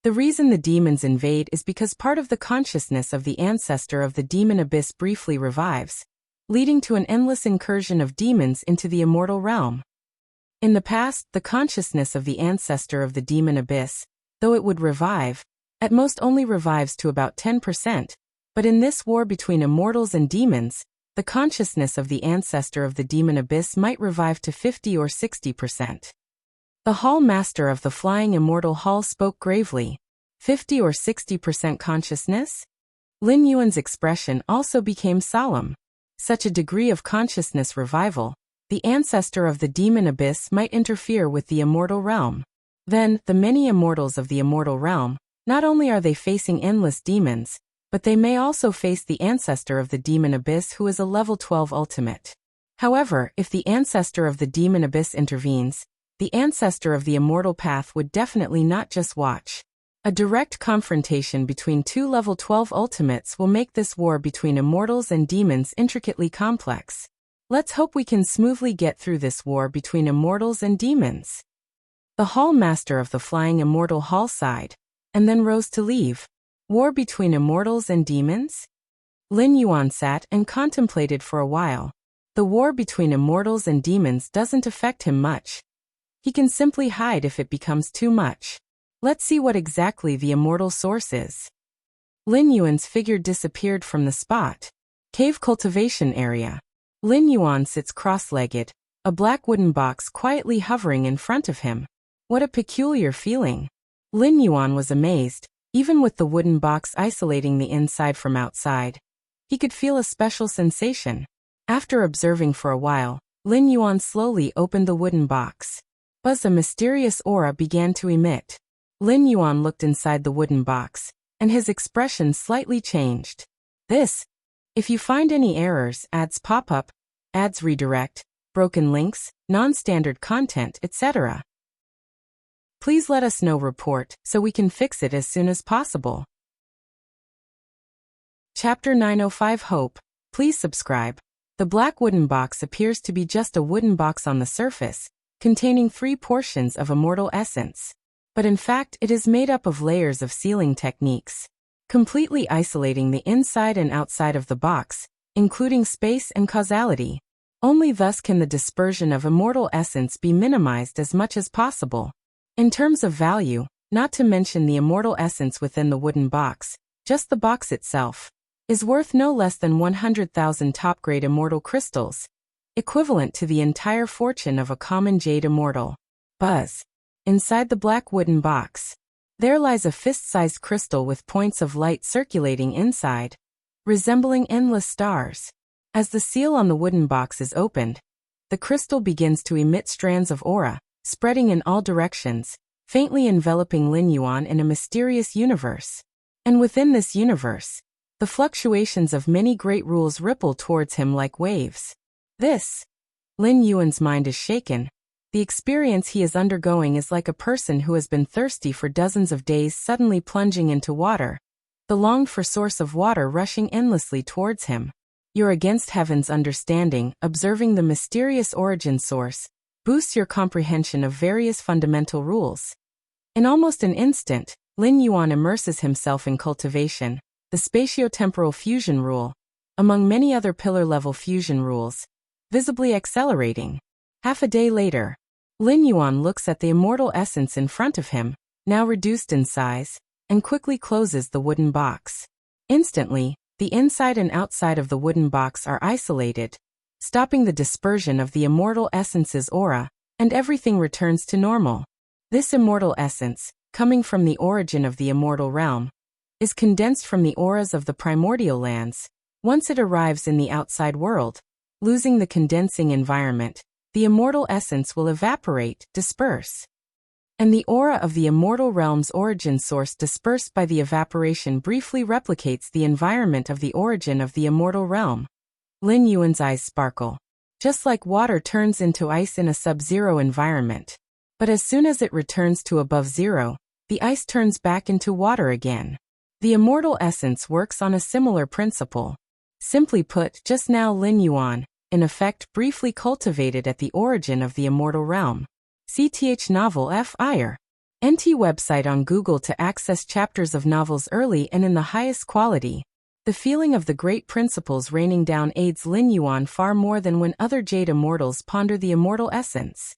The reason the demons invade is because part of the consciousness of the ancestor of the demon abyss briefly revives, leading to an endless incursion of demons into the immortal realm. In the past, the consciousness of the ancestor of the demon abyss, though it would revive, at most only revives to about 10%, but in this war between immortals and demons, the consciousness of the ancestor of the demon abyss might revive to 50 or 60%. The hall master of the flying immortal hall spoke gravely. 50 or 60% consciousness? Lin Yuan's expression also became solemn. Such a degree of consciousness revival, the ancestor of the demon abyss might interfere with the immortal realm. Then, the many immortals of the immortal realm, not only are they facing endless demons, but they may also face the ancestor of the demon abyss who is a level 12 ultimate. However, if the ancestor of the demon abyss intervenes, the ancestor of the immortal path would definitely not just watch. A direct confrontation between two level 12 ultimates will make this war between immortals and demons intricately complex. Let's hope we can smoothly get through this war between immortals and demons. The hall master of the flying immortal hall sighed, and then rose to leave. War between immortals and demons? Lin Yuan sat and contemplated for a while. The war between immortals and demons doesn't affect him much. He can simply hide if it becomes too much. Let's see what exactly the immortal source is. Lin Yuan's figure disappeared from the spot. Cave cultivation area. Lin Yuan sits cross-legged, a black wooden box quietly hovering in front of him. What a peculiar feeling. Lin Yuan was amazed, even with the wooden box isolating the inside from outside. He could feel a special sensation. After observing for a while, Lin Yuan slowly opened the wooden box. Buzz, a mysterious aura began to emit. Lin Yuan looked inside the wooden box, and his expression slightly changed. If you find any errors, ads pop up, ads redirect, broken links, non-standard content, etc., please let us know. Report, so we can fix it as soon as possible. Chapter 905 Hope. Please subscribe. The black wooden box appears to be just a wooden box on the surface, containing 3 portions of immortal essence. But in fact, it is made up of layers of sealing techniques, completely isolating the inside and outside of the box, including space and causality. Only thus can the dispersion of immortal essence be minimized as much as possible. In terms of value, not to mention the immortal essence within the wooden box, just the box itself is worth no less than 100,000 top-grade immortal crystals, equivalent to the entire fortune of a common jade immortal. Buzz. Inside the black wooden box, there lies a fist-sized crystal with points of light circulating inside, resembling endless stars. As the seal on the wooden box is opened, the crystal begins to emit strands of aura, spreading in all directions, faintly enveloping Lin Yuan in a mysterious universe. And within this universe, the fluctuations of many great rules ripple towards him like waves. Lin Yuan's mind is shaken. The experience he is undergoing is like a person who has been thirsty for dozens of days suddenly plunging into water, the longed-for source of water rushing endlessly towards him. You're against heaven's understanding. Observing the mysterious origin source boosts your comprehension of various fundamental rules. In almost an instant, Lin Yuan immerses himself in cultivation, the spatio-temporal fusion rule, among many other pillar-level fusion rules, visibly accelerating. Half a day later, Lin Yuan looks at the immortal essence in front of him, now reduced in size, and quickly closes the wooden box. Instantly, the inside and outside of the wooden box are isolated, stopping the dispersion of the immortal essence's aura, and everything returns to normal. This immortal essence, coming from the origin of the immortal realm, is condensed from the auras of the primordial lands. Once it arrives in the outside world, losing the condensing environment, the immortal essence will evaporate, disperse. And the aura of the immortal realm's origin source dispersed by the evaporation briefly replicates the environment of the origin of the immortal realm. Lin Yuan's eyes sparkle. Just like water turns into ice in a sub-zero environment. But as soon as it returns to above zero, the ice turns back into water again. The immortal essence works on a similar principle. Simply put, just now Lin Yuan, in effect, briefly cultivated at the origin of the immortal realm. CTH novel FIR. NT website on Google to access chapters of novels early and in the highest quality. The feeling of the great principles raining down aids Lin Yuan far more than when other jade immortals ponder the immortal essence.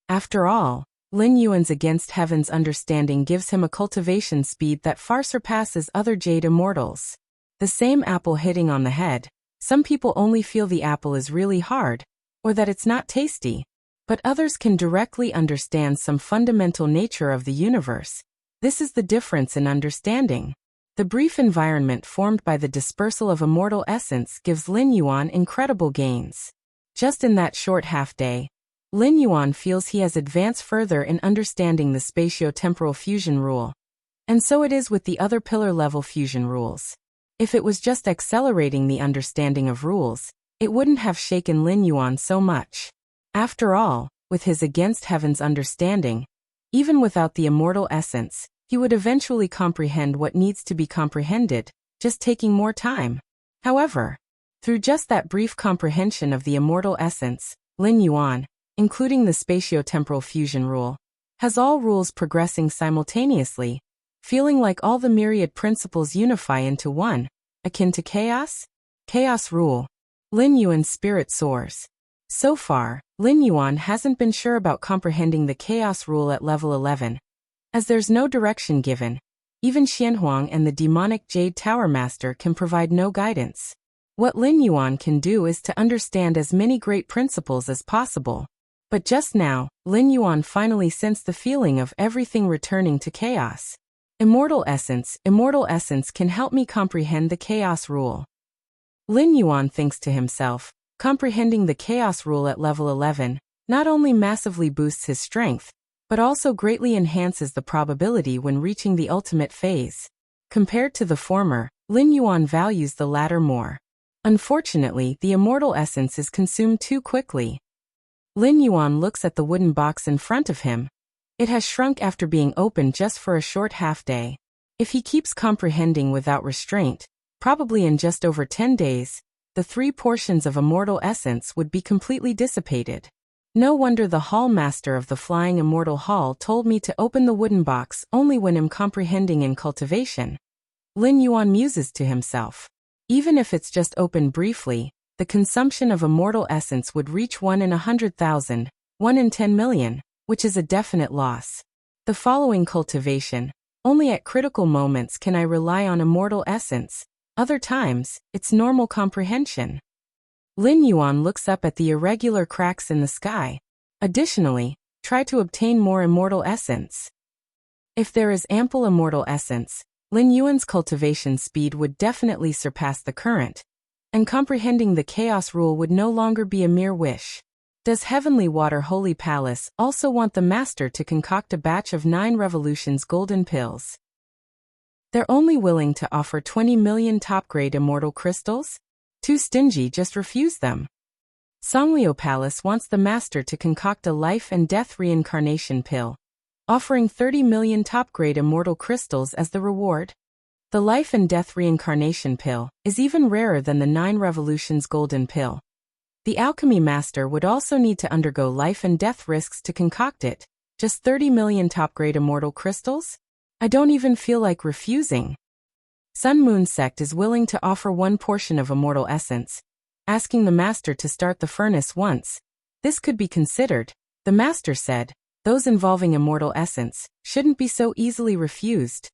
After all, Lin Yuan's against heaven's understanding gives him a cultivation speed that far surpasses other jade immortals. The same apple hitting on the head. Some people only feel the apple is really hard, or that it's not tasty. But others can directly understand some fundamental nature of the universe. This is the difference in understanding. The brief environment formed by the dispersal of immortal essence gives Lin Yuan incredible gains. Just in that short half-day, Lin Yuan feels he has advanced further in understanding the spatio-temporal fusion rule. And so it is with the other pillar-level fusion rules. If it was just accelerating the understanding of rules, it wouldn't have shaken Lin Yuan so much. After all, with his against heaven's understanding, even without the immortal essence, he would eventually comprehend what needs to be comprehended, just taking more time. However, through just that brief comprehension of the immortal essence, Lin Yuan, including the spatio-temporal fusion rule, has all rules progressing simultaneously, feeling like all the myriad principles unify into one, akin to chaos? Chaos rule. Lin Yuan's spirit soars. So far, Lin Yuan hasn't been sure about comprehending the chaos rule at level 11. As there's no direction given, Even Xianhuang and the demonic Jade Tower Master can provide no guidance. What Lin Yuan can do is to understand as many great principles as possible. But just now, Lin Yuan finally sensed the feeling of everything returning to chaos. Immortal essence can help me comprehend the chaos rule. Lin Yuan thinks to himself, comprehending the chaos rule at level 11 not only massively boosts his strength, but also greatly enhances the probability when reaching the ultimate phase. Compared to the former, Lin Yuan values the latter more. Unfortunately, the immortal essence is consumed too quickly. Lin Yuan looks at the wooden box in front of him. It has shrunk after being opened just for a short half-day. If he keeps comprehending without restraint, probably in just over 10 days, the 3 portions of immortal essence would be completely dissipated. No wonder the hall master of the Flying Immortal Hall told me to open the wooden box only when I'm comprehending in cultivation. Lin Yuan muses to himself. Even if it's just opened briefly, the consumption of immortal essence would reach 1 in 100,000, 1 in 10 million, which is a definite loss. The following cultivation, only at critical moments can I rely on immortal essence, other times, it's normal comprehension. Lin Yuan looks up at the irregular cracks in the sky. Additionally, try to obtain more immortal essence. If there is ample immortal essence, Lin Yuan's cultivation speed would definitely surpass the current, and comprehending the chaos rule would no longer be a mere wish. Does Heavenly Water Holy Palace also want the master to concoct a batch of 9 revolutions golden pills? They're only willing to offer 20 million top-grade immortal crystals? Too stingy, just refuse them. Songlio Palace wants the master to concoct a life and death reincarnation pill, offering 30 million top-grade immortal crystals as the reward. The life and death reincarnation pill is even rarer than the 9 revolutions golden pill. The alchemy master would also need to undergo life and death risks to concoct it. Just 30 million top-grade immortal crystals? I don't even feel like refusing. Sun Moon Sect is willing to offer 1 portion of immortal essence, asking the master to start the furnace once. This could be considered, the master said. Those involving immortal essence shouldn't be so easily refused.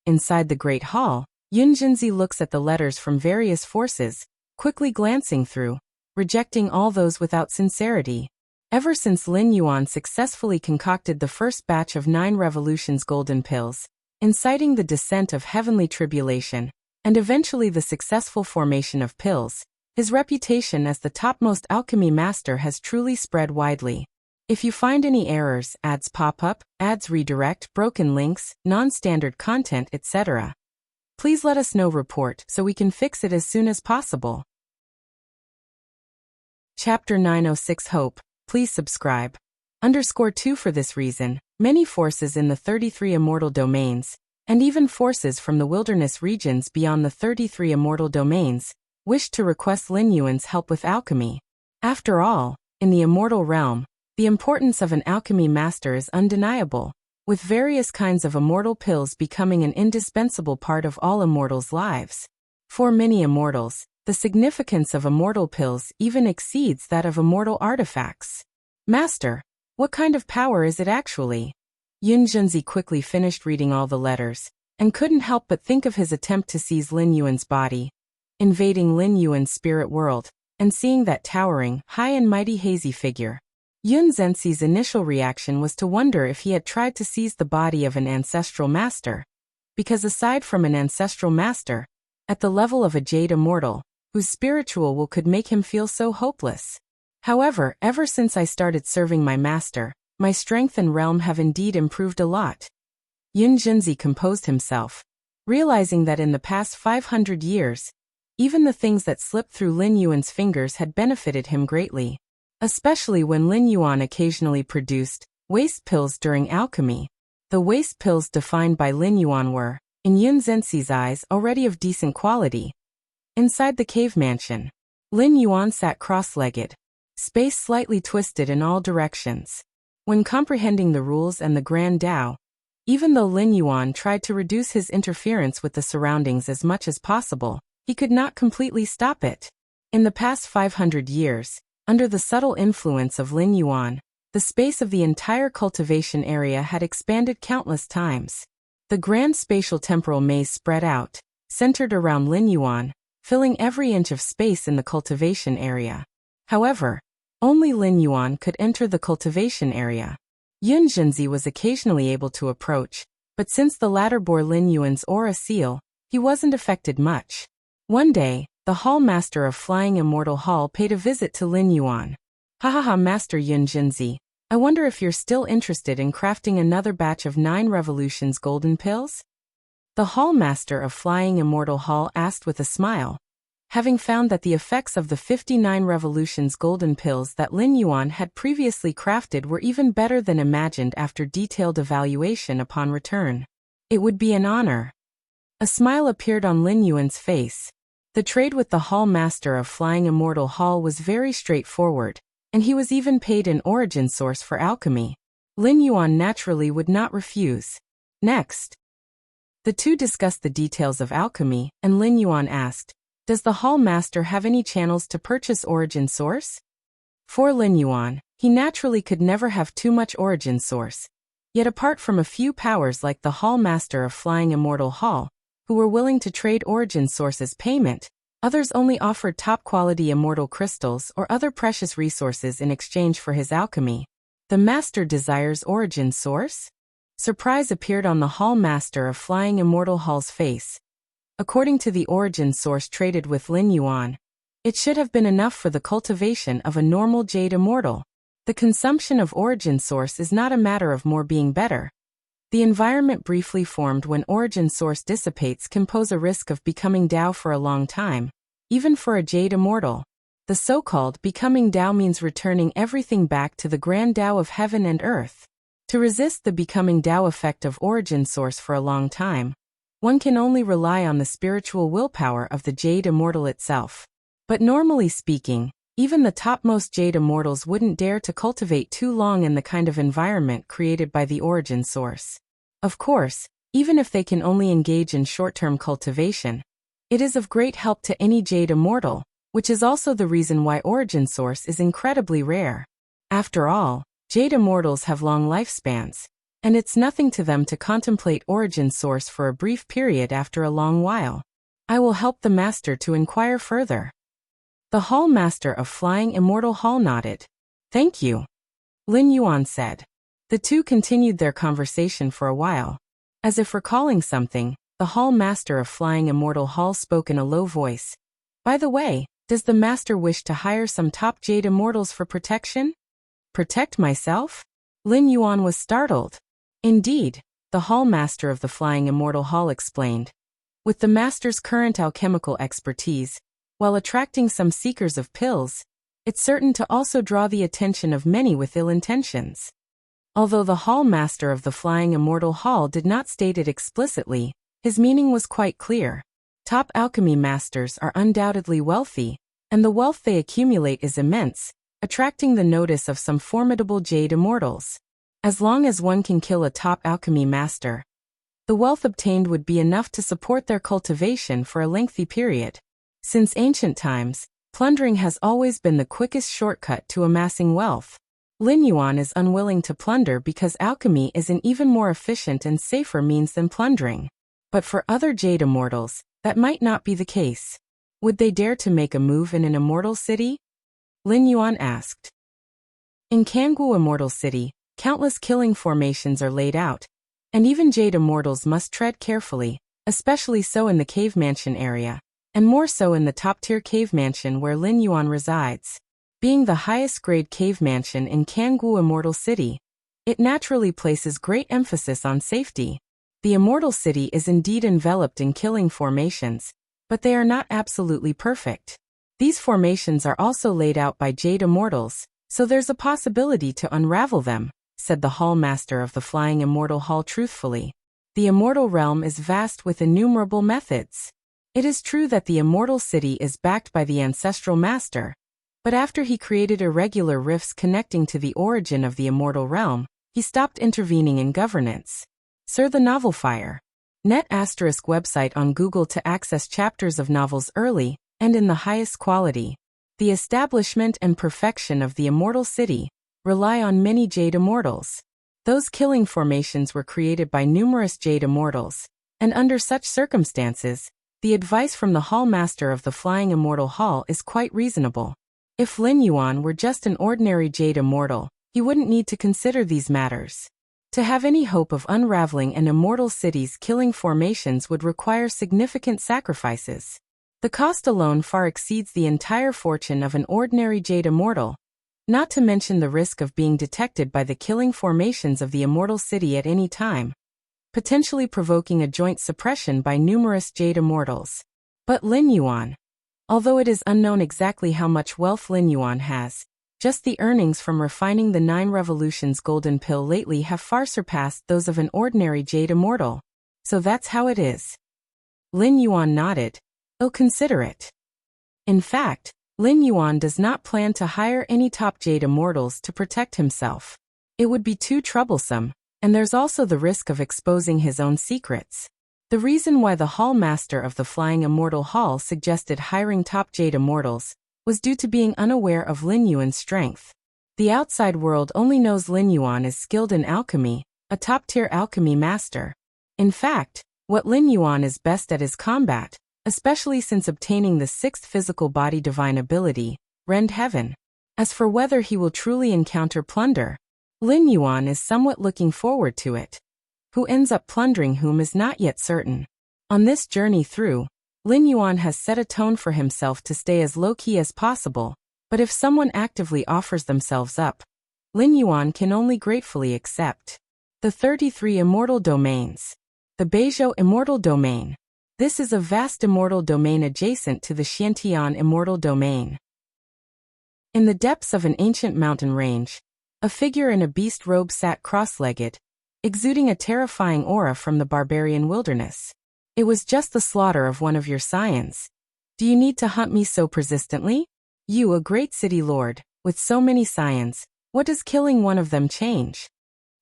Inside the Great Hall, Yun Jinzi looks at the letters from various forces, quickly glancing through, rejecting all those without sincerity. Ever since Lin Yuan successfully concocted the first batch of 9 revolutions golden pills, inciting the descent of heavenly tribulation, and eventually the successful formation of pills, his reputation as the topmost alchemy master has truly spread widely. If you find any errors, ads pop up, ads redirect, broken links, non-standard content, etc., please let us know report so we can fix it as soon as possible. Chapter 906 Hope, please subscribe. _2 For this reason, many forces in the 33 immortal domains, and even forces from the wilderness regions beyond the 33 immortal domains, wished to request Lin Yuan's help with alchemy. After all, in the immortal realm, the importance of an alchemy master is undeniable, with various kinds of immortal pills becoming an indispensable part of all immortals' lives. For many immortals, the significance of immortal pills even exceeds that of immortal artifacts. Master, what kind of power is it actually? Yun Junzi quickly finished reading all the letters, and couldn't help but think of his attempt to seize Lin Yuan's body, invading Lin Yuan's spirit world, and seeing that towering, high and mighty hazy figure. Yun Zhenxi's initial reaction was to wonder if he had tried to seize the body of an ancestral master, because aside from an ancestral master, at the level of a jade immortal, whose spiritual will could make him feel so hopeless. However, ever since I started serving my master, my strength and realm have indeed improved a lot. Yun Junzi composed himself, realizing that in the past 500 years, even the things that slipped through Lin Yuan's fingers had benefited him greatly, especially when Lin Yuan occasionally produced waste pills during alchemy. The waste pills defined by Lin Yuan were, in Yun Zhenxi's eyes, already of decent quality. Inside the cave mansion, Lin Yuan sat cross-legged, space slightly twisted in all directions. When comprehending the rules and the Grand Tao, even though Lin Yuan tried to reduce his interference with the surroundings as much as possible, he could not completely stop it. In the past 500 years, under the subtle influence of Lin Yuan, the space of the entire cultivation area had expanded countless times. The grand spatial temporal maze spread out, centered around Lin Yuan, filling every inch of space in the cultivation area. However, only Lin Yuan could enter the cultivation area. Yun Zhenzi was occasionally able to approach, but since the latter bore Lin Yuan's aura seal, he wasn't affected much. One day, the Hall Master of Flying Immortal Hall paid a visit to Lin Yuan. "Hahaha, Master Yun Zhenzi, I wonder if you're still interested in crafting another batch of 9 Revolutions golden pills?" The Hall Master of Flying Immortal Hall asked with a smile, having found that the effects of the 59 Revolutions golden pills that Lin Yuan had previously crafted were even better than imagined after detailed evaluation upon return. It would be an honor. A smile appeared on Lin Yuan's face. The trade with the Hall Master of Flying Immortal Hall was very straightforward, and he was even paid an origin source for alchemy. Lin Yuan naturally would not refuse. Next, the two discussed the details of alchemy, and Lin Yuan asked, "Does the Hall Master have any channels to purchase origin source?" For Lin Yuan, he naturally could never have too much origin source. Yet apart from a few powers like the Hall Master of Flying Immortal Hall, who were willing to trade origin source as payment, others only offered top-quality immortal crystals or other precious resources in exchange for his alchemy. The Master desires origin source? Surprise appeared on the Hall Master of Flying Immortal Hall's face. According to the origin source traded with Lin Yuan, it should have been enough for the cultivation of a normal jade immortal. The consumption of origin source is not a matter of more being better. The environment briefly formed when origin source dissipates can pose a risk of becoming Dao for a long time, even for a jade immortal. The so-called becoming Dao means returning everything back to the grand Dao of heaven and earth. To resist the becoming Dao effect of origin source for a long time, one can only rely on the spiritual willpower of the jade immortal itself. But normally speaking, even the topmost jade immortals wouldn't dare to cultivate too long in the kind of environment created by the origin source. Of course, even if they can only engage in short-term cultivation, it is of great help to any jade immortal, which is also the reason why origin source is incredibly rare. After all, jade immortals have long lifespans, and it's nothing to them to contemplate origin source for a brief period after a long while. I will help the Master to inquire further. The Hall Master of Flying Immortal Hall nodded. "Thank you," Lin Yuan said. The two continued their conversation for a while. As if recalling something, the Hall Master of Flying Immortal Hall spoke in a low voice. "By the way, does the Master wish to hire some top jade immortals for protection?" "Protect myself?" Lin Yuan was startled. "Indeed," the Hall Master of the Flying Immortal Hall explained. "With the Master's current alchemical expertise, while attracting some seekers of pills, it's certain to also draw the attention of many with ill intentions." Although the Hall Master of the Flying Immortal Hall did not state it explicitly, his meaning was quite clear. Top alchemy masters are undoubtedly wealthy, and the wealth they accumulate is immense, attracting the notice of some formidable jade immortals. As long as one can kill a top alchemy master, the wealth obtained would be enough to support their cultivation for a lengthy period. Since ancient times, plundering has always been the quickest shortcut to amassing wealth. Lin Yuan is unwilling to plunder because alchemy is an even more efficient and safer means than plundering. But for other jade immortals, that might not be the case. Would they dare to make a move in an immortal city? Lin Yuan asked. In Kangwu Immortal City, countless killing formations are laid out, and even jade immortals must tread carefully, especially so in the cave mansion area, and more so in the top-tier cave mansion where Lin Yuan resides. Being the highest-grade cave mansion in Kangwu Immortal City, it naturally places great emphasis on safety. The Immortal City is indeed enveloped in killing formations, but they are not absolutely perfect. These formations are also laid out by jade immortals, so there's a possibility to unravel them, said the Hall Master of the Flying Immortal Hall truthfully. The immortal realm is vast with innumerable methods. It is true that the Immortal City is backed by the Ancestral Master, but after he created irregular rifts connecting to the origin of the immortal realm, he stopped intervening in governance. Sir the Novel Fire. Net ** website on Google to access chapters of novels early and in the highest quality. The establishment and perfection of the Immortal City rely on many jade immortals. Those killing formations were created by numerous Jade Immortals, and under such circumstances, the advice from the Hall Master of the Flying Immortal Hall is quite reasonable. If Lin Yuan were just an ordinary Jade Immortal, he wouldn't need to consider these matters. To have any hope of unraveling an immortal city's killing formations would require significant sacrifices. The cost alone far exceeds the entire fortune of an ordinary Jade Immortal, not to mention the risk of being detected by the killing formations of the immortal city at any time, potentially provoking a joint suppression by numerous Jade Immortals. But Lin Yuan, although it is unknown exactly how much wealth Lin Yuan has, just the earnings from refining the 9 Revolutions golden pill lately have far surpassed those of an ordinary Jade Immortal. So that's how it is. Lin Yuan nodded. "Oh, consider it." In fact, Lin Yuan does not plan to hire any top Jade Immortals to protect himself. It would be too troublesome, and there's also the risk of exposing his own secrets. The reason why the Hall Master of the Flying Immortal Hall suggested hiring top Jade Immortals was due to being unaware of Lin Yuan's strength. The outside world only knows Lin Yuan is skilled in alchemy, a top-tier alchemy master. In fact, what Lin Yuan is best at is combat, especially since obtaining the 6th physical body divine ability, Rend Heaven. As for whether he will truly encounter plunder, Lin Yuan is somewhat looking forward to it. Who ends up plundering whom is not yet certain. On this journey through, Lin Yuan has set a tone for himself to stay as low-key as possible, but if someone actively offers themselves up, Lin Yuan can only gratefully accept. The 33 Immortal Domains. The Beizhou Immortal Domain. This is a vast immortal domain adjacent to the Xiantian Immortal Domain. In the depths of an ancient mountain range, a figure in a beast robe sat cross-legged, exuding a terrifying aura from the barbarian wilderness. "It was just the slaughter of one of your scions. Do you need to hunt me so persistently? You, a great city lord, with so many scions, what does killing one of them change?"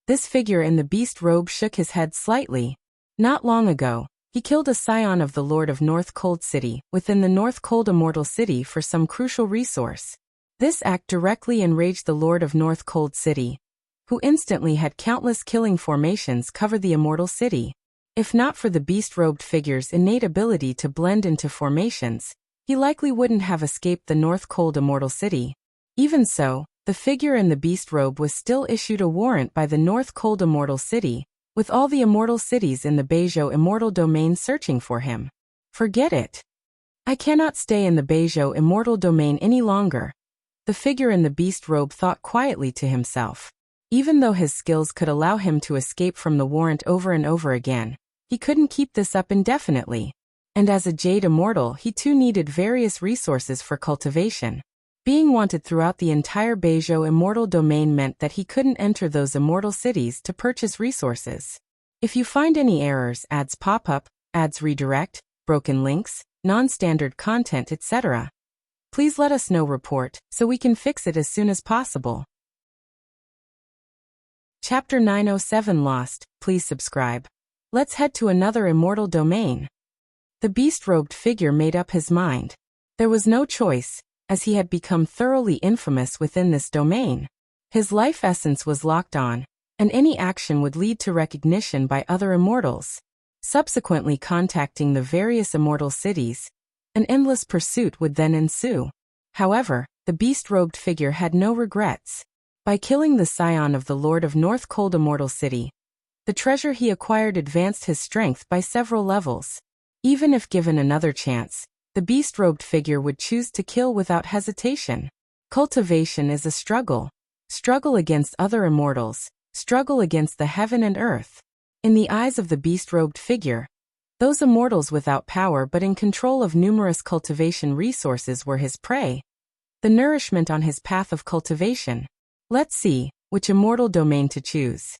This figure in the beast robe shook his head slightly. Not long ago, he killed a scion of the Lord of North Cold City within the North Cold Immortal City for some crucial resource. This act directly enraged the Lord of North Cold City, who instantly had countless killing formations cover the immortal city. If not for the beast-robed figure's innate ability to blend into formations, he likely wouldn't have escaped the North Cold Immortal City. Even so, the figure in the beast robe was still issued a warrant by the North Cold Immortal City, with all the immortal cities in the Beizhou Immortal Domain searching for him. "Forget it. I cannot stay in the Beizhou Immortal Domain any longer," the figure in the beast robe thought quietly to himself. Even though his skills could allow him to escape from the warrant over and over again, he couldn't keep this up indefinitely. And as a Jade Immortal, he too needed various resources for cultivation. Being wanted throughout the entire Beizhou Immortal Domain meant that he couldn't enter those immortal cities to purchase resources. If you find any errors, ads pop up, ads redirect, broken links, non-standard content, etc., please let us know. Report, so we can fix it as soon as possible. Chapter 907 Lost. Please subscribe. Let's head to another immortal domain. The beast-robed figure made up his mind. There was no choice, as he had become thoroughly infamous within this domain. His life essence was locked on, and any action would lead to recognition by other immortals. Subsequently contacting the various immortal cities, an endless pursuit would then ensue. However, the beast-robed figure had no regrets. By killing the scion of the Lord of North Cold Immortal City, the treasure he acquired advanced his strength by several levels. Even if given another chance, the beast-robed figure would choose to kill without hesitation. Cultivation is a struggle. Struggle against other immortals, struggle against the heaven and earth. In the eyes of the beast-robed figure, those immortals without power but in control of numerous cultivation resources were his prey, the nourishment on his path of cultivation. Let's see, which immortal domain to choose.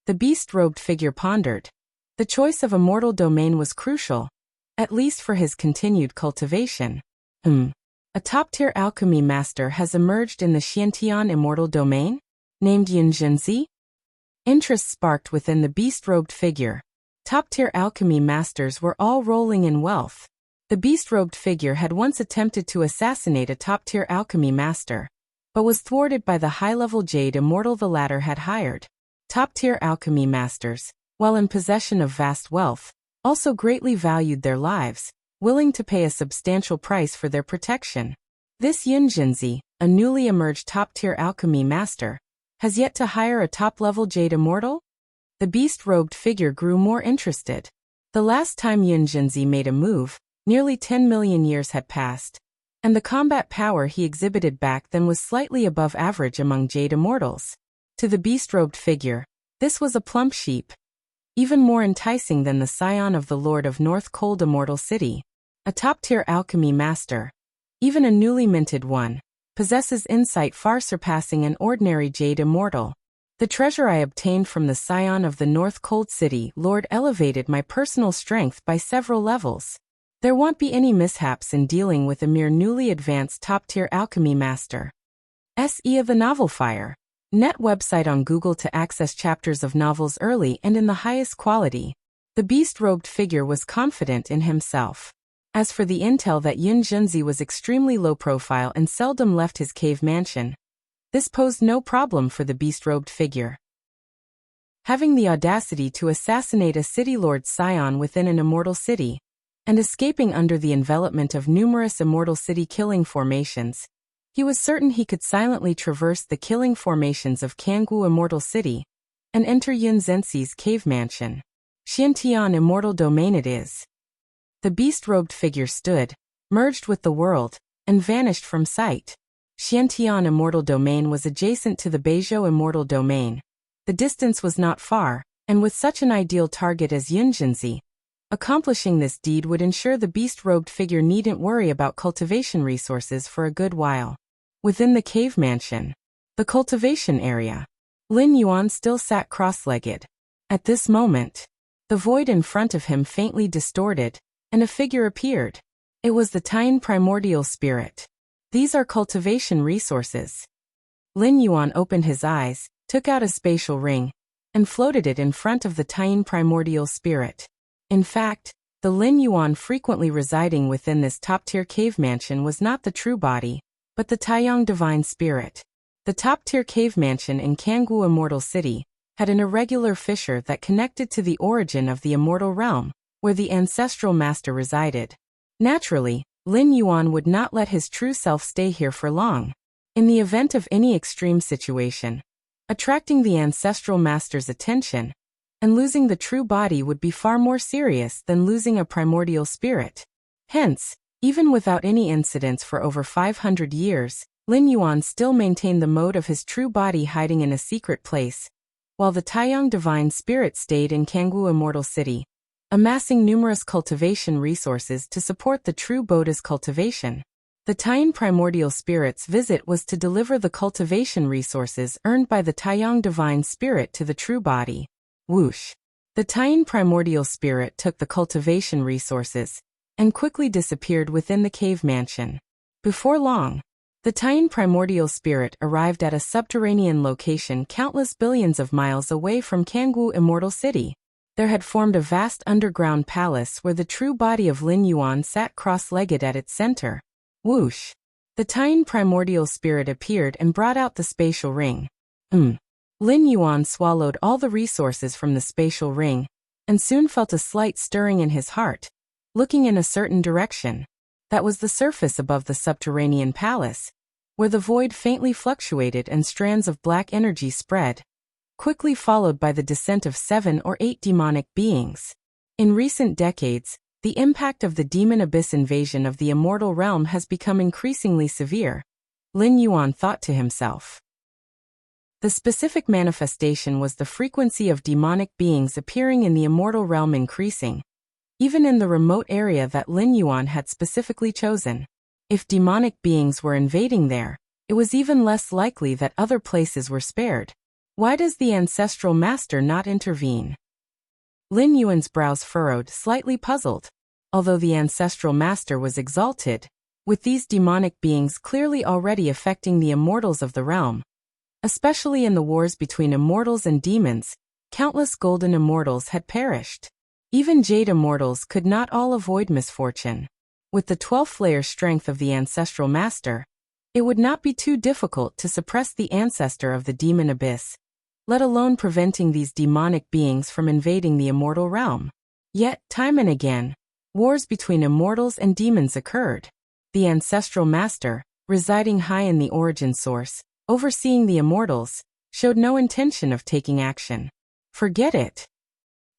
The beast-robed figure pondered. The choice of immortal domain was crucial, at least for his continued cultivation. A top-tier alchemy master has emerged in the Xiantian Immortal Domain, named Yin Zhenzi? Interest sparked within the beast-robed figure. Top-tier alchemy masters were all rolling in wealth. The beast-robed figure had once attempted to assassinate a top-tier alchemy master, but was thwarted by the high-level Jade Immortal the latter had hired. Top-tier alchemy masters, while in possession of vast wealth, also greatly valued their lives, willing to pay a substantial price for their protection. This Yunjinzi, a newly emerged top-tier alchemy master, has yet to hire a top-level jade immortal? The beast-robed figure grew more interested. The last time Yunjinzi made a move, nearly 10 million years had passed, and the combat power he exhibited back then was slightly above average among jade immortals. To the beast-robed figure, this was a plump sheep, even more enticing than the scion of the Lord of North Cold Immortal City. A top-tier alchemy master, even a newly minted one, possesses insight far surpassing an ordinary jade immortal. The treasure I obtained from the scion of the North Cold City Lord elevated my personal strength by several levels. There won't be any mishaps in dealing with a mere newly advanced top-tier alchemy master. SE of the Novel Fire. Net website on Google to access chapters of novels early and in the highest quality. The beast-robed figure was confident in himself. As for the intel that Yun Junzi was extremely low profile and seldom left his cave mansion, this posed no problem for the beast-robed figure. Having the audacity to assassinate a city lord's scion within an immortal city, and escaping under the envelopment of numerous immortal city killing formations, he was certain he could silently traverse the killing formations of Kangwu Immortal City and enter Yun Zhenxi's cave mansion. Xiantian Immortal Domain it is. The beast-robed figure stood, merged with the world, and vanished from sight. Xiantian Immortal Domain was adjacent to the Beizhou Immortal Domain. The distance was not far, and with such an ideal target as Yunjinzi, accomplishing this deed would ensure the beast-robed figure needn't worry about cultivation resources for a good while. Within the cave mansion, the cultivation area, Lin Yuan still sat cross-legged. At this moment, the void in front of him faintly distorted, and a figure appeared. It was the Taiyan primordial spirit. These are cultivation resources. Lin Yuan opened his eyes, took out a spatial ring, and floated it in front of the Taiyan primordial spirit. In fact, the Lin Yuan frequently residing within this top-tier cave mansion was not the true body, but the Taiyang divine spirit. The top-tier cave mansion in Kangwu Immortal City had an irregular fissure that connected to the origin of the immortal realm, where the ancestral master resided. Naturally, Lin Yuan would not let his true self stay here for long. In the event of any extreme situation, attracting the ancestral master's attention and losing the true body would be far more serious than losing a primordial spirit. Hence, even without any incidents for over 500 years, Lin Yuan still maintained the mode of his true body hiding in a secret place, while the Taiyang divine spirit stayed in Kangwu Immortal City, amassing numerous cultivation resources to support the true Buddha's cultivation. The Taiyan primordial spirit's visit was to deliver the cultivation resources earned by the Taiyang divine spirit to the true body. Whoosh! The Taiyan primordial spirit took the cultivation resources and quickly disappeared within the cave mansion. Before long, the Taiyan primordial spirit arrived at a subterranean location countless billions of miles away from Kangwu Immortal City. There had formed a vast underground palace where the true body of Lin Yuan sat cross-legged at its center. Whoosh! The Taiyan primordial spirit appeared and brought out the spatial ring. Lin Yuan swallowed all the resources from the spatial ring, and soon felt a slight stirring in his heart. Looking in a certain direction, that was the surface above the subterranean palace, where the void faintly fluctuated and strands of black energy spread, quickly followed by the descent of 7 or 8 demonic beings. In recent decades, the impact of the demon abyss invasion of the immortal realm has become increasingly severe, Lin Yuan thought to himself. The specific manifestation was the frequency of demonic beings appearing in the immortal realm increasing, even in the remote area that Lin Yuan had specifically chosen. If demonic beings were invading there, it was even less likely that other places were spared. Why does the ancestral master not intervene? Lin Yuan's brows furrowed, slightly puzzled. Although the ancestral master was exalted, with these demonic beings clearly already affecting the immortals of the realm, especially in the wars between immortals and demons, countless golden immortals had perished. Even jade immortals could not all avoid misfortune. With the 12th layer strength of the ancestral master, it would not be too difficult to suppress the ancestor of the demon abyss, let alone preventing these demonic beings from invading the immortal realm. Yet, time and again, wars between immortals and demons occurred. The ancestral master, residing high in the origin source, overseeing the immortals, showed no intention of taking action. Forget it.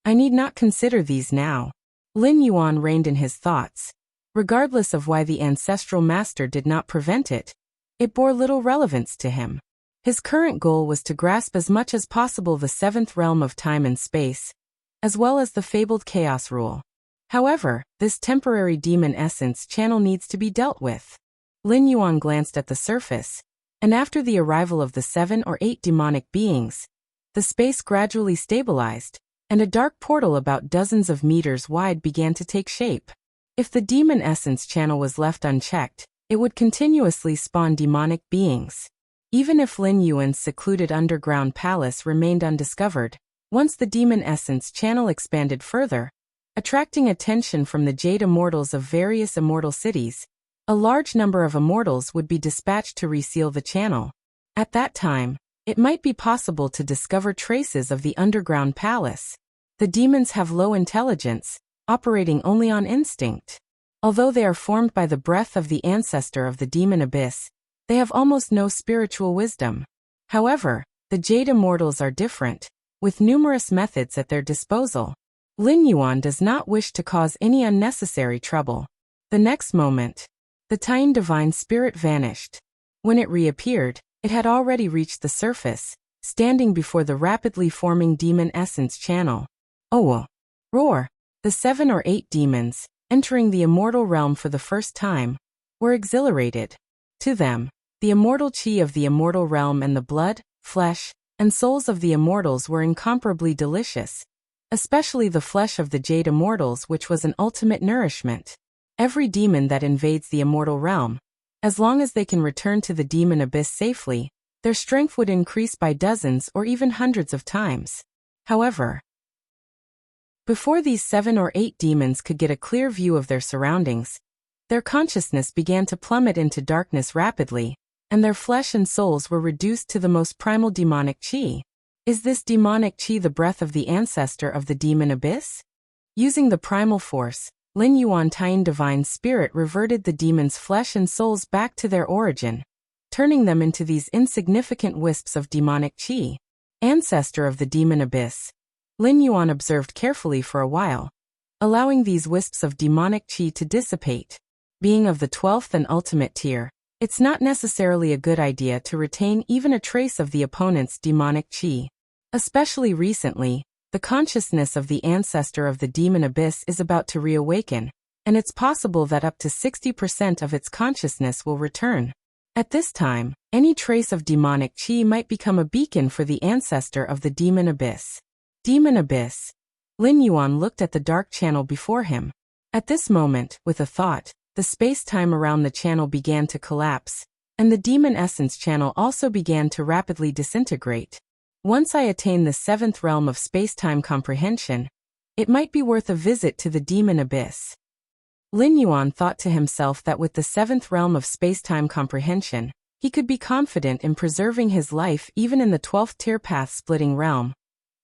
I need not consider these now. Lin Yuan reigned in his thoughts. Regardless of why the ancestral master did not prevent it, it bore little relevance to him. His current goal was to grasp as much as possible the seventh realm of time and space, as well as the fabled chaos rule. However, this temporary demon essence channel needs to be dealt with. Lin Yuan glanced at the surface, and after the arrival of the 7 or 8 demonic beings, the space gradually stabilized, and a dark portal about dozens of meters wide began to take shape. If the demon essence channel was left unchecked, it would continuously spawn demonic beings. Even if Lin Yuan's secluded underground palace remained undiscovered, once the demon essence channel expanded further, attracting attention from the Jade Immortals of various immortal cities, a large number of immortals would be dispatched to reseal the channel. At that time, it might be possible to discover traces of the underground palace. The demons have low intelligence, operating only on instinct. Although they are formed by the breath of the ancestor of the demon abyss, they have almost no spiritual wisdom. However, the Jade Immortals are different, with numerous methods at their disposal. Lin Yuan does not wish to cause any unnecessary trouble. The next moment, the Tian divine spirit vanished. When it reappeared, it had already reached the surface, standing before the rapidly forming demon essence channel. Oh! Roar! The 7 or 8 demons, entering the immortal realm for the first time, were exhilarated. To them, the immortal chi of the immortal realm and the blood, flesh, and souls of the immortals were incomparably delicious, especially the flesh of the Jade Immortals, which was an ultimate nourishment. Every demon that invades the immortal realm, as long as they can return to the demon abyss safely, their strength would increase by dozens or even hundreds of times. However, before these 7 or 8 demons could get a clear view of their surroundings, their consciousness began to plummet into darkness rapidly, and their flesh and souls were reduced to the most primal demonic chi. Is this demonic chi the breath of the ancestor of the demon abyss? Using the primal force, Lin Yuan Tian divine spirit reverted the demon's flesh and souls back to their origin, turning them into these insignificant wisps of demonic chi. Ancestor of the demon abyss, Lin Yuan observed carefully for a while, allowing these wisps of demonic chi to dissipate. Being of the 12th and ultimate tier, it's not necessarily a good idea to retain even a trace of the opponent's demonic chi. Especially recently, the consciousness of the ancestor of the demon abyss is about to reawaken, and it's possible that up to 60% of its consciousness will return. At this time, any trace of demonic chi might become a beacon for the ancestor of the demon abyss. Demon abyss. Lin Yuan looked at the dark channel before him. At this moment, with a thought, the space-time around the channel began to collapse, and the demon essence channel also began to rapidly disintegrate. Once I attain the 7th realm of space-time comprehension, it might be worth a visit to the demon abyss. Lin Yuan thought to himself that with the 7th realm of space-time comprehension, he could be confident in preserving his life even in the 12th tier path-splitting realm,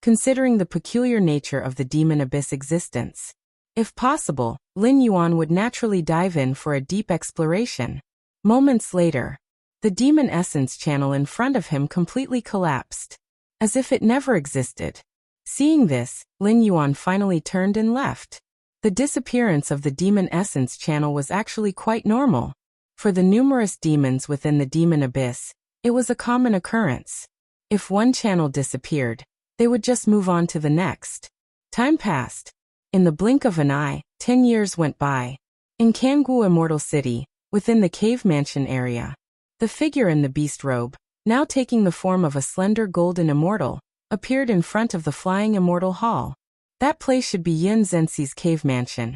considering the peculiar nature of the demon abyss existence. If possible, Lin Yuan would naturally dive in for a deep exploration. Moments later, the demon essence channel in front of him completely collapsed, as if it never existed. Seeing this, Lin Yuan finally turned and left. The disappearance of the demon essence channel was actually quite normal. For the numerous demons within the demon abyss, it was a common occurrence. If one channel disappeared, they would just move on to the next. Time passed. In the blink of an eye, 10 years went by. In Kangwu Immortal City, within the cave mansion area, the figure in the beast robe, now taking the form of a slender golden immortal, appeared in front of the flying immortal hall. That place should be Yin Zhenxi's cave mansion.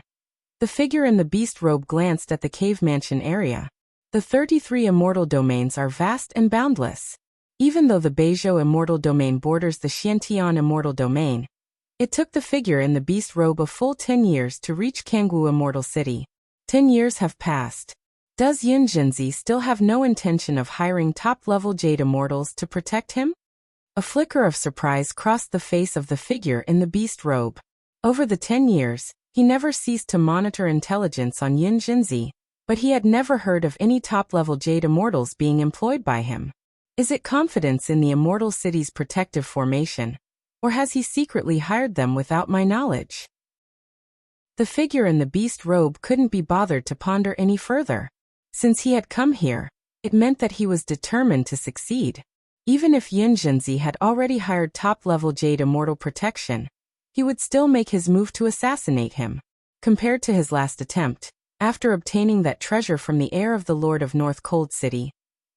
The figure in the beast robe glanced at the cave mansion area. The 33 immortal domains are vast and boundless. Even though the Beizhou immortal domain borders the Xiantian immortal domain, it took the figure in the beast robe a full 10 years to reach Kangwu Immortal City. 10 years have passed. Does Yin Zhenxi still have no intention of hiring top-level Jade Immortals to protect him? A flicker of surprise crossed the face of the figure in the beast robe. Over the 10 years, he never ceased to monitor intelligence on Yunjinzi, but he had never heard of any top-level Jade Immortals being employed by him. Is it confidence in the Immortal City's protective formation, or has he secretly hired them without my knowledge? The figure in the beast robe couldn't be bothered to ponder any further. Since he had come here, it meant that he was determined to succeed. Even if Yunjinzi had already hired top-level Jade Immortal protection, he would still make his move to assassinate him. Compared to his last attempt, after obtaining that treasure from the heir of the Lord of North Cold City,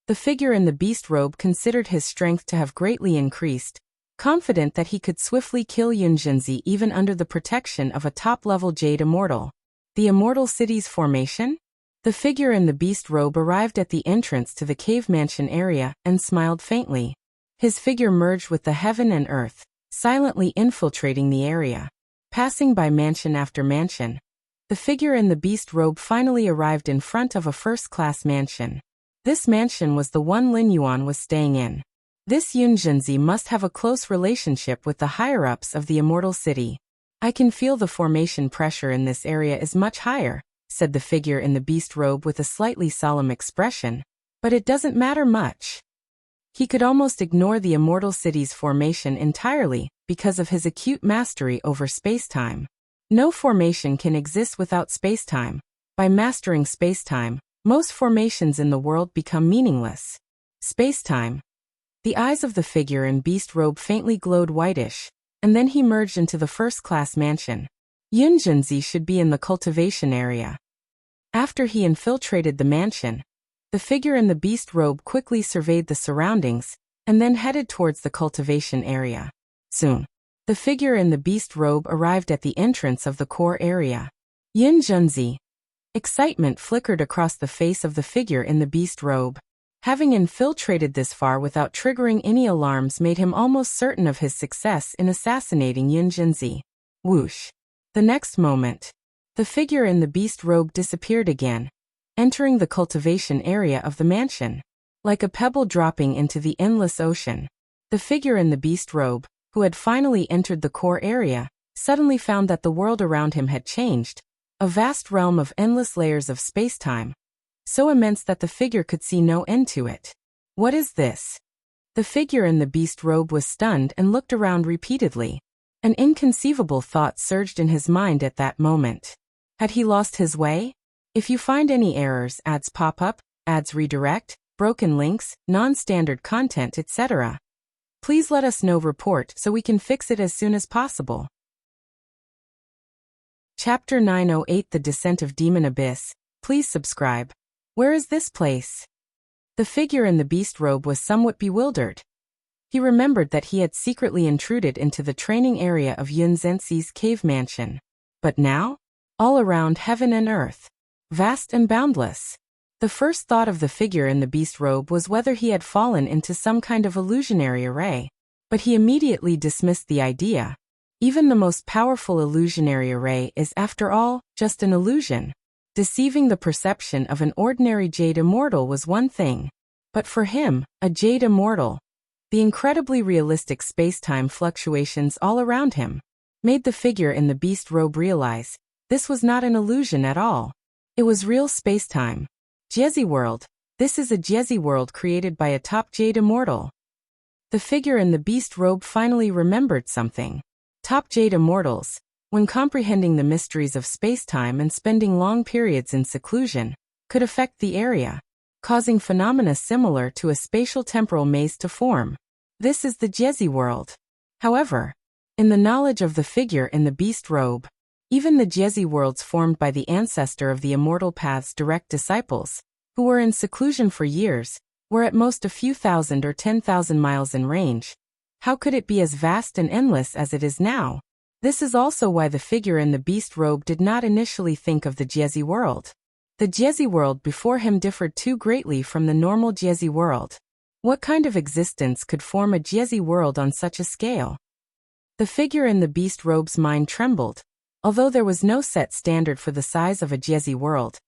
the figure in the beast robe considered his strength to have greatly increased, confident that he could swiftly kill Yunjinzi even under the protection of a top-level Jade Immortal. The Immortal City's formation? The figure in the beast robe arrived at the entrance to the cave mansion area and smiled faintly. His figure merged with the heaven and earth, silently infiltrating the area. Passing by mansion after mansion, the figure in the beast robe finally arrived in front of a first-class mansion. This mansion was the one Lin Yuan was staying in. This Yunjinzi must have a close relationship with the higher-ups of the Immortal City. I can feel the formation pressure in this area is much higher, said the figure in the beast robe with a slightly solemn expression, but it doesn't matter much. He could almost ignore the Immortal City's formation entirely because of his acute mastery over space-time. No formation can exist without space-time. By mastering space-time, most formations in the world become meaningless. Space-time. The eyes of the figure in beast robe faintly glowed whitish, and then he merged into the first-class mansion. Yunjinzi should be in the cultivation area. After he infiltrated the mansion, the figure in the beast robe quickly surveyed the surroundings and then headed towards the cultivation area. Soon, the figure in the beast robe arrived at the entrance of the core area. Yunjinzi. Excitement flickered across the face of the figure in the beast robe. Having infiltrated this far without triggering any alarms made him almost certain of his success in assassinating Yunjinzi. Whoosh. The next moment, the figure in the beast robe disappeared again, entering the cultivation area of the mansion. Like a pebble dropping into the endless ocean, the figure in the beast robe, who had finally entered the core area, suddenly found that the world around him had changed, a vast realm of endless layers of space-time, so immense that the figure could see no end to it. What is this? The figure in the beast robe was stunned and looked around repeatedly. An inconceivable thought surged in his mind at that moment. Had he lost his way? If you find any errors, ads pop up, ads redirect, broken links, non-standard content, etc., please let us know. Report so we can fix it as soon as possible. Chapter 908 The Descent of Demon Abyss. Please subscribe. Where is this place? The figure in the beast robe was somewhat bewildered. He remembered that he had secretly intruded into the training area of Yunjinzi's cave mansion. But now? All around heaven and earth. Vast and boundless. The first thought of the figure in the beast robe was whether he had fallen into some kind of illusionary array. But he immediately dismissed the idea. Even the most powerful illusionary array is, after all, just an illusion. Deceiving the perception of an ordinary Jade Immortal was one thing. But for him, a Jade Immortal, the incredibly realistic space-time fluctuations all around him, made the figure in the beast robe realize this was not an illusion at all. It was real space-time. Jezi world. This is a Jezi world created by a top Jade Immortal. The figure in the beast robe finally remembered something. Top Jade Immortals, when comprehending the mysteries of space-time and spending long periods in seclusion, could affect the area, causing phenomena similar to a spatial temporal maze to form. This is the Jezi world. However, in the knowledge of the figure in the beast robe, even the Jezi worlds formed by the ancestor of the Immortal Path's direct disciples, who were in seclusion for years, were at most a few thousand or 10,000 miles in range. How could it be as vast and endless as it is now? This is also why the figure in the beast robe did not initially think of the Jezi world. The Jezi world before him differed too greatly from the normal Jezi world. What kind of existence could form a Jezi world on such a scale? The figure in the beast robe's mind trembled. Although there was no set standard for the size of a Jezi world,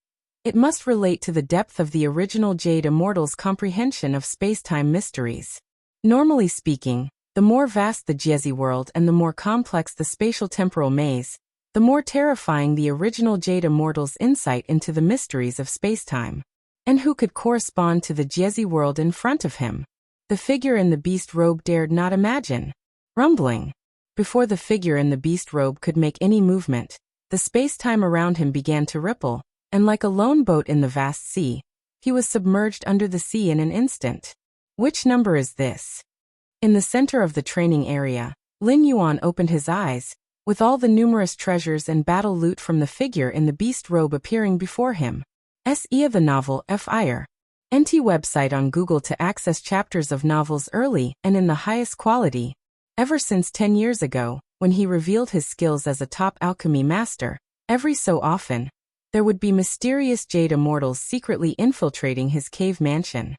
it must relate to the depth of the original Jade Immortal's comprehension of space-time mysteries. Normally speaking, The more vast the Jezi world and the more complex the spatial-temporal maze, the more terrifying the original Jade Immortal's insight into the mysteries of spacetime. And who could correspond to the Jezi world in front of him? The figure in the beast robe dared not imagine. Rumbling. Before the figure in the beast robe could make any movement, the spacetime around him began to ripple, and like a lone boat in the vast sea, he was submerged under the sea in an instant. Which number is this? In the center of the training area, Lin Yuan opened his eyes, with all the numerous treasures and battle loot from the figure in the beast robe appearing before him. SE of the novel Fire. NT website on Google to access chapters of novels early and in the highest quality. Ever since 10 years ago, when he revealed his skills as a top alchemy master, every so often, there would be mysterious Jade Immortals secretly infiltrating his cave mansion.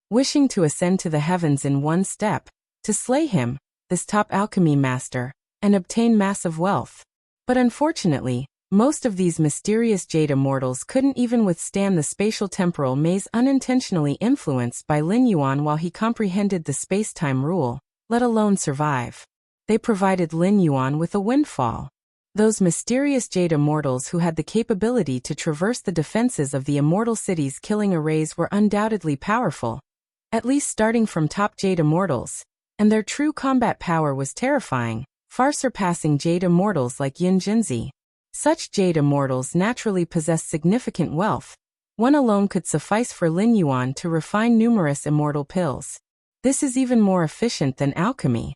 Wishing to ascend to the heavens in one step, to slay him, this top alchemy master, and obtain massive wealth. But unfortunately, most of these mysterious Jade Immortals couldn't even withstand the spatial-temporal maze unintentionally influenced by Lin Yuan while he comprehended the space-time rule, let alone survive. They provided Lin Yuan with a windfall. Those mysterious Jade Immortals who had the capability to traverse the defenses of the Immortal City's killing arrays were undoubtedly powerful, at least starting from top Jade Immortals, and their true combat power was terrifying, far surpassing Jade Immortals like Yin Jinzi. Such Jade Immortals naturally possess significant wealth. One alone could suffice for Lin Yuan to refine numerous immortal pills. This is even more efficient than alchemy.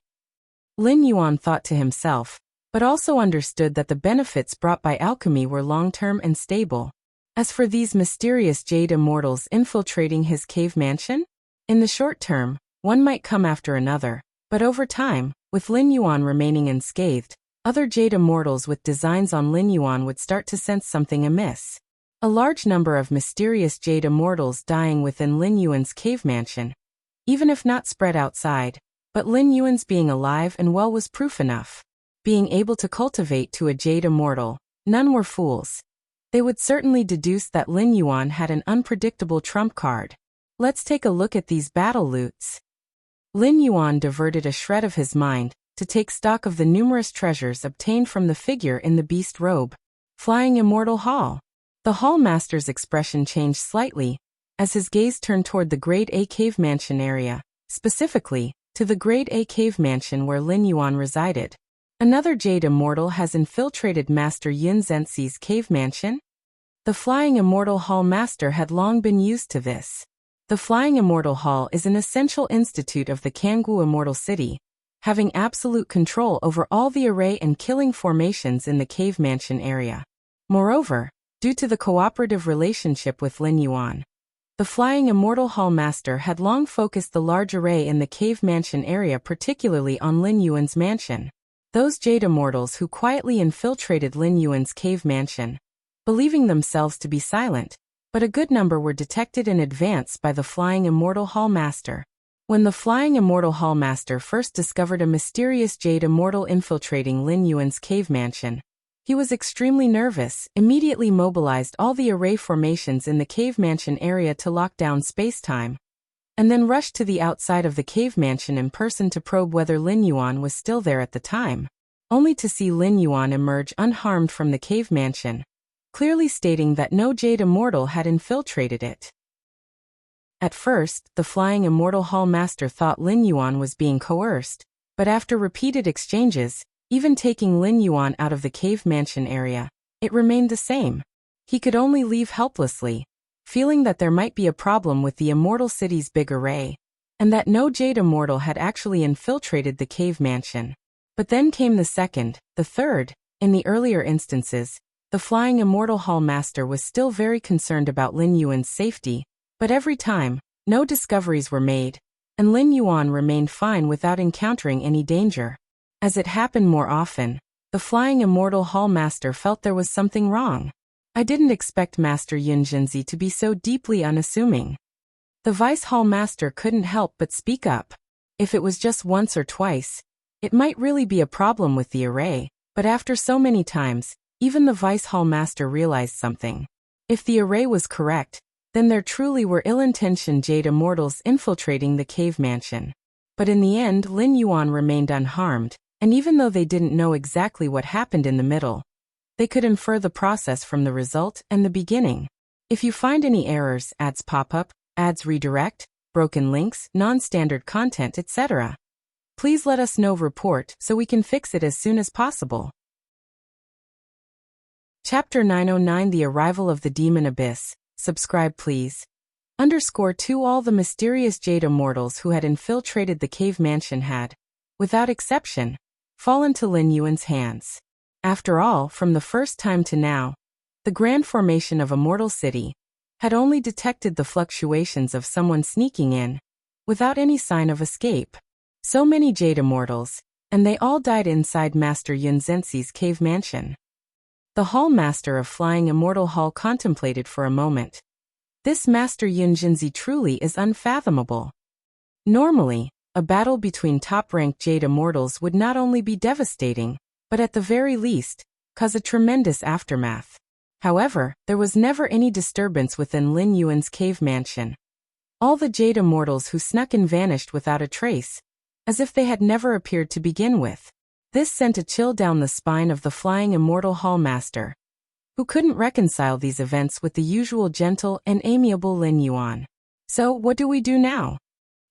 Lin Yuan thought to himself, but also understood that the benefits brought by alchemy were long-term and stable. As for these mysterious Jade Immortals infiltrating his cave mansion, in the short term, one might come after another, but over time, with Lin Yuan remaining unscathed, other Jade Immortals with designs on Lin Yuan would start to sense something amiss. A large number of mysterious Jade Immortals dying within Lin Yuan's cave mansion, even if not spread outside, but Lin Yuan's being alive and well was proof enough. Being able to cultivate to a Jade Immortal, none were fools. They would certainly deduce that Lin Yuan had an unpredictable trump card. Let's take a look at these battle loots. Lin Yuan diverted a shred of his mind to take stock of the numerous treasures obtained from the figure in the beast robe. Flying Immortal Hall. The Hall Master's expression changed slightly as his gaze turned toward the Grade A cave mansion area, specifically, to the Grade A cave mansion where Lin Yuan resided. Another Jade Immortal has infiltrated Master Yin Zhenxi's cave mansion? The Flying Immortal Hall Master had long been used to this. The Flying Immortal Hall is an essential institute of the Kangwu Immortal City, having absolute control over all the array and killing formations in the cave mansion area. Moreover, due to the cooperative relationship with Lin Yuan, the Flying Immortal Hall Master had long focused the large array in the cave mansion area particularly on Lin Yuan's mansion. Those Jade Immortals who quietly infiltrated Lin Yuan's cave mansion, believing themselves to be silent, but a good number were detected in advance by the Flying Immortal Hall Master. When the Flying Immortal Hall Master first discovered a mysterious Jade Immortal infiltrating Lin Yuan's cave mansion, he was extremely nervous, immediately mobilized all the array formations in the cave mansion area to lock down space-time, and then rushed to the outside of the cave mansion in person to probe whether Lin Yuan was still there at the time, only to see Lin Yuan emerge unharmed from the cave mansion, clearly stating that no Jade Immortal had infiltrated it. At first, the Flying Immortal Hall Master thought Lin Yuan was being coerced, but after repeated exchanges, even taking Lin Yuan out of the cave mansion area, it remained the same. He could only leave helplessly, feeling that there might be a problem with the Immortal City's big array, and that no Jade Immortal had actually infiltrated the cave mansion. But then came the second, the third. In the earlier instances, the Flying Immortal Hall Master was still very concerned about Lin Yuan's safety, but every time, no discoveries were made, and Lin Yuan remained fine without encountering any danger. As it happened more often, the Flying Immortal Hall Master felt there was something wrong. I didn't expect Master Yin Jinzi to be so deeply unassuming. The Vice Hall Master couldn't help but speak up. If it was just once or twice, it might really be a problem with the array, but after so many times, even the Vice Hall Master realized something. If the array was correct, then there truly were ill-intentioned Jade Immortals infiltrating the cave mansion. But in the end, Lin Yuan remained unharmed, and even though they didn't know exactly what happened in the middle, they could infer the process from the result and the beginning. If you find any errors, ads pop up, ads redirect, broken links, non-standard content, etc., please let us know. Report so we can fix it as soon as possible. Chapter 909: The Arrival of the Demon Abyss. Subscribe please. _2 All the mysterious Jade Immortals who had infiltrated the cave mansion had, without exception, fallen to Lin Yuan's hands. After all, from the first time to now, the grand formation of Immortal City had only detected the fluctuations of someone sneaking in, without any sign of escape. So many Jade Immortals, and they all died inside Master Yun Zhenxi's cave mansion. The Hall Master of Flying Immortal Hall contemplated for a moment. This Master Yun Zhenxi truly is unfathomable. Normally, a battle between top-ranked Jade Immortals would not only be devastating, but at the very least, cause a tremendous aftermath. However, there was never any disturbance within Lin Yuan's cave mansion. All the Jade Immortals who snuck in vanished without a trace, as if they had never appeared to begin with. This sent a chill down the spine of the Flying Immortal Hall Master, who couldn't reconcile these events with the usual gentle and amiable Lin Yuan. So, what do we do now?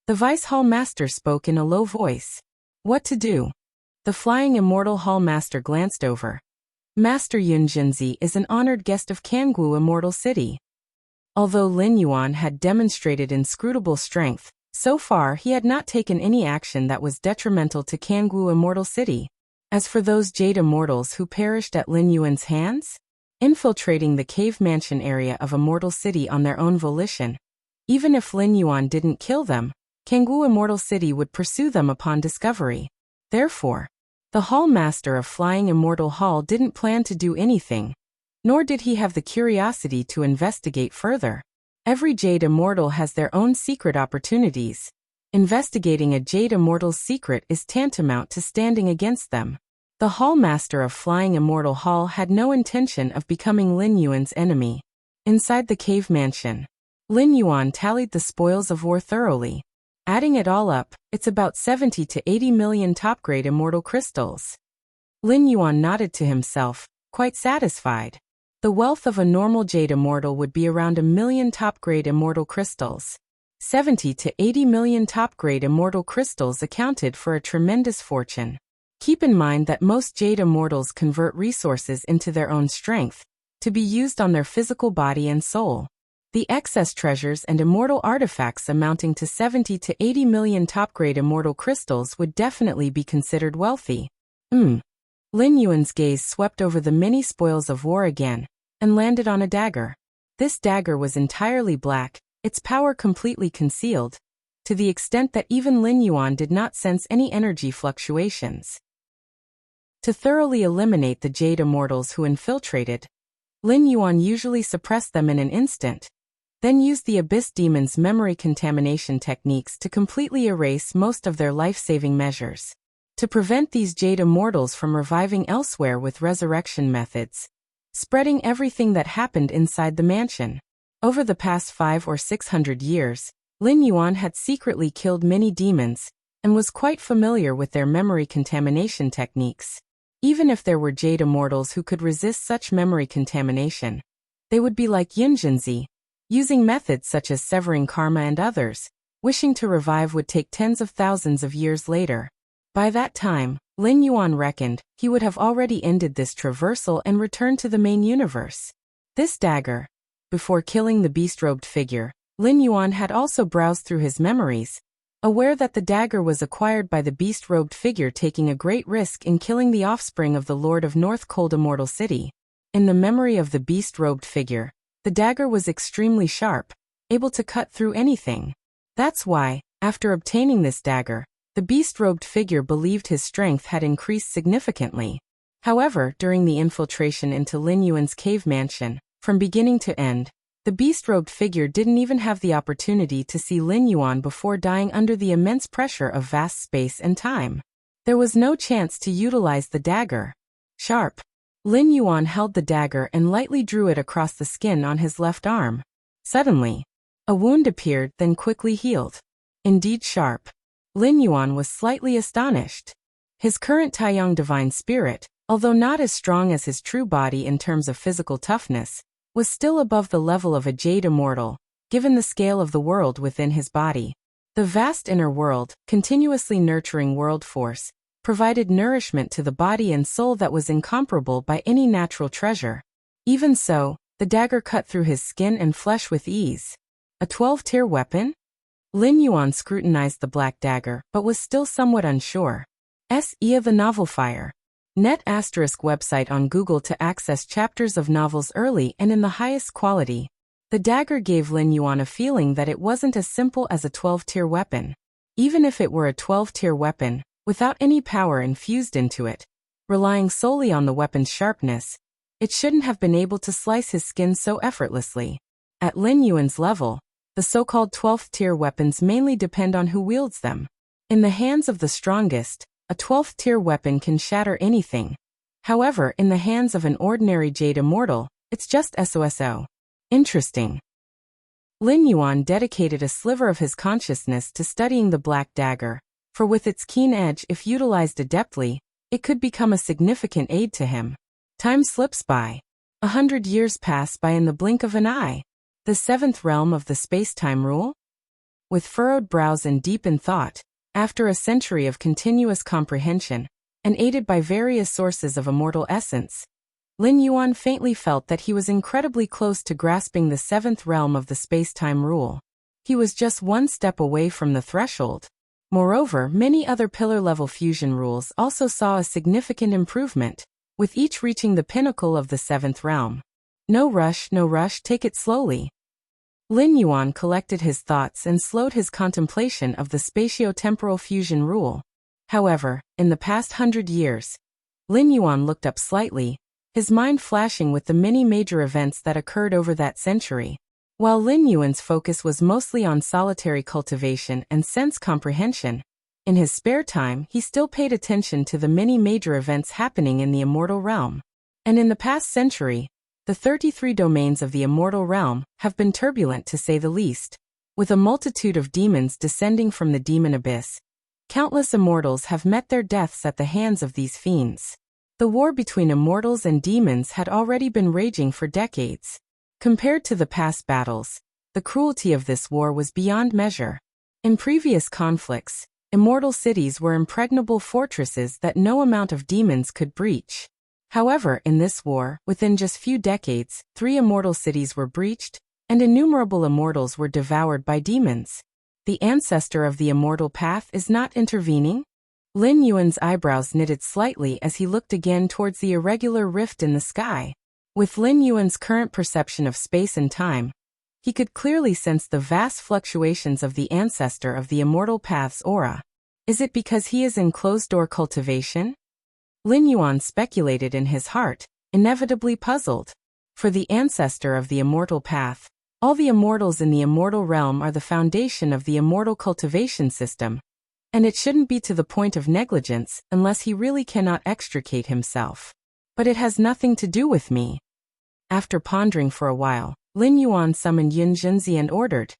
The Vice Hall Master spoke in a low voice. What to do? The Flying Immortal Hall Master glanced over. Master Yun Zhenxi is an honored guest of Kangwu Immortal City. Although Lin Yuan had demonstrated inscrutable strength, so far he had not taken any action that was detrimental to Kangwu Immortal City. As for those Jade Immortals who perished at Lin Yuan's hands, infiltrating the cave mansion area of Immortal City on their own volition, even if Lin Yuan didn't kill them, Kangwu Immortal City would pursue them upon discovery. Therefore, the Hall Master of Flying Immortal Hall didn't plan to do anything, nor did he have the curiosity to investigate further. Every Jade Immortal has their own secret opportunities. Investigating a Jade Immortal's secret is tantamount to standing against them. The Hall Master of Flying Immortal Hall had no intention of becoming Lin Yuan's enemy. Inside the cave mansion, Lin Yuan tallied the spoils of war thoroughly. Adding it all up, it's about 70 to 80 million top-grade immortal crystals. Lin Yuan nodded to himself, quite satisfied. The wealth of a normal Jade Immortal would be around 1 million top-grade immortal crystals. 70 to 80 million top-grade immortal crystals accounted for a tremendous fortune. Keep in mind that most Jade Immortals convert resources into their own strength, to be used on their physical body and soul. The excess treasures and immortal artifacts amounting to 70 to 80 million top-grade immortal crystals would definitely be considered wealthy. Lin Yuan's gaze swept over the many spoils of war again, and landed on a dagger. This dagger was entirely black, its power completely concealed, to the extent that even Lin Yuan did not sense any energy fluctuations. To thoroughly eliminate the Jade Immortals who infiltrated, Lin Yuan usually suppressed them in an instant, then used the Abyss Demon's memory contamination techniques to completely erase most of their life-saving measures. To prevent these Jade Immortals from reviving elsewhere with resurrection methods, spreading everything that happened inside the mansion. Over the past 500 or 600 years, Lin Yuan had secretly killed many demons, and was quite familiar with their memory contamination techniques. Even if there were Jade Immortals who could resist such memory contamination, they would be like Yun Zhenxi, using methods such as severing karma, and others. Wishing to revive would take tens of thousands of years later. By that time, Lin Yuan reckoned, he would have already ended this traversal and returned to the main universe. This dagger. Before killing the beast-robed figure, Lin Yuan had also browsed through his memories, aware that the dagger was acquired by the beast-robed figure taking a great risk in killing the offspring of the Lord of North Cold Immortal City. In the memory of the beast-robed figure, the dagger was extremely sharp, able to cut through anything. That's why, after obtaining this dagger, the beast-robed figure believed his strength had increased significantly. However, during the infiltration into Lin Yuan's cave mansion, from beginning to end, the beast-robed figure didn't even have the opportunity to see Lin Yuan before dying under the immense pressure of vast space and time. There was no chance to utilize the dagger. Sharp. Lin Yuan held the dagger and lightly drew it across the skin on his left arm. Suddenly, a wound appeared, then quickly healed. Indeed sharp. Lin Yuan was slightly astonished. His current Taiyang divine spirit, although not as strong as his true body in terms of physical toughness, was still above the level of a jade immortal, given the scale of the world within his body. The vast inner world, continuously nurturing world force, provided nourishment to the body and soul that was incomparable by any natural treasure. Even so, the dagger cut through his skin and flesh with ease. A 12-tier weapon? Lin Yuan scrutinized the black dagger, but was still somewhat unsure. The Novel Fire. Net ** website on Google to access chapters of novels early and in the highest quality. The dagger gave Lin Yuan a feeling that it wasn't as simple as a 12-tier weapon. Even if it were a 12-tier weapon, without any power infused into it, relying solely on the weapon's sharpness, it shouldn't have been able to slice his skin so effortlessly. At Lin Yuan's level, the so-called 12th-tier weapons mainly depend on who wields them. In the hands of the strongest, a 12th-tier weapon can shatter anything. However, in the hands of an ordinary jade immortal, it's just SOSO. Interesting. Lin Yuan dedicated a sliver of his consciousness to studying the black dagger, for with its keen edge, if utilized adeptly, it could become a significant aid to him. Time slips by. 100 years pass by in the blink of an eye. The seventh realm of the space-time rule? With furrowed brows and deep in thought, after a century of continuous comprehension, and aided by various sources of immortal essence, Lin Yuan faintly felt that he was incredibly close to grasping the seventh realm of the space-time rule. He was just one step away from the threshold. Moreover, many other pillar-level fusion rules also saw a significant improvement, with each reaching the pinnacle of the seventh realm. No rush, take it slowly. Lin Yuan collected his thoughts and slowed his contemplation of the spatio-temporal fusion rule. However, in the past 100 years, Lin Yuan looked up slightly, his mind flashing with the many major events that occurred over that century. While Lin Yuan's focus was mostly on solitary cultivation and sense comprehension, in his spare time he still paid attention to the many major events happening in the immortal realm. And in the past century, the 33 domains of the immortal realm have been turbulent to say the least. With a multitude of demons descending from the demon abyss, countless immortals have met their deaths at the hands of these fiends. The war between immortals and demons had already been raging for decades. Compared to the past battles, the cruelty of this war was beyond measure. In previous conflicts, immortal cities were impregnable fortresses that no amount of demons could breach. However, in this war, within just few decades, 3 immortal cities were breached, and innumerable immortals were devoured by demons. The ancestor of the immortal path is not intervening? Lin Yuan's eyebrows knitted slightly as he looked again towards the irregular rift in the sky. With Lin Yuan's current perception of space and time, he could clearly sense the vast fluctuations of the ancestor of the immortal path's aura. Is it because he is in closed-door cultivation? Lin Yuan speculated in his heart, inevitably puzzled. For the ancestor of the immortal path, all the immortals in the immortal realm are the foundation of the immortal cultivation system, and it shouldn't be to the point of negligence unless he really cannot extricate himself. But it has nothing to do with me. After pondering for a while, Lin Yuan summoned Yun Junzi and ordered,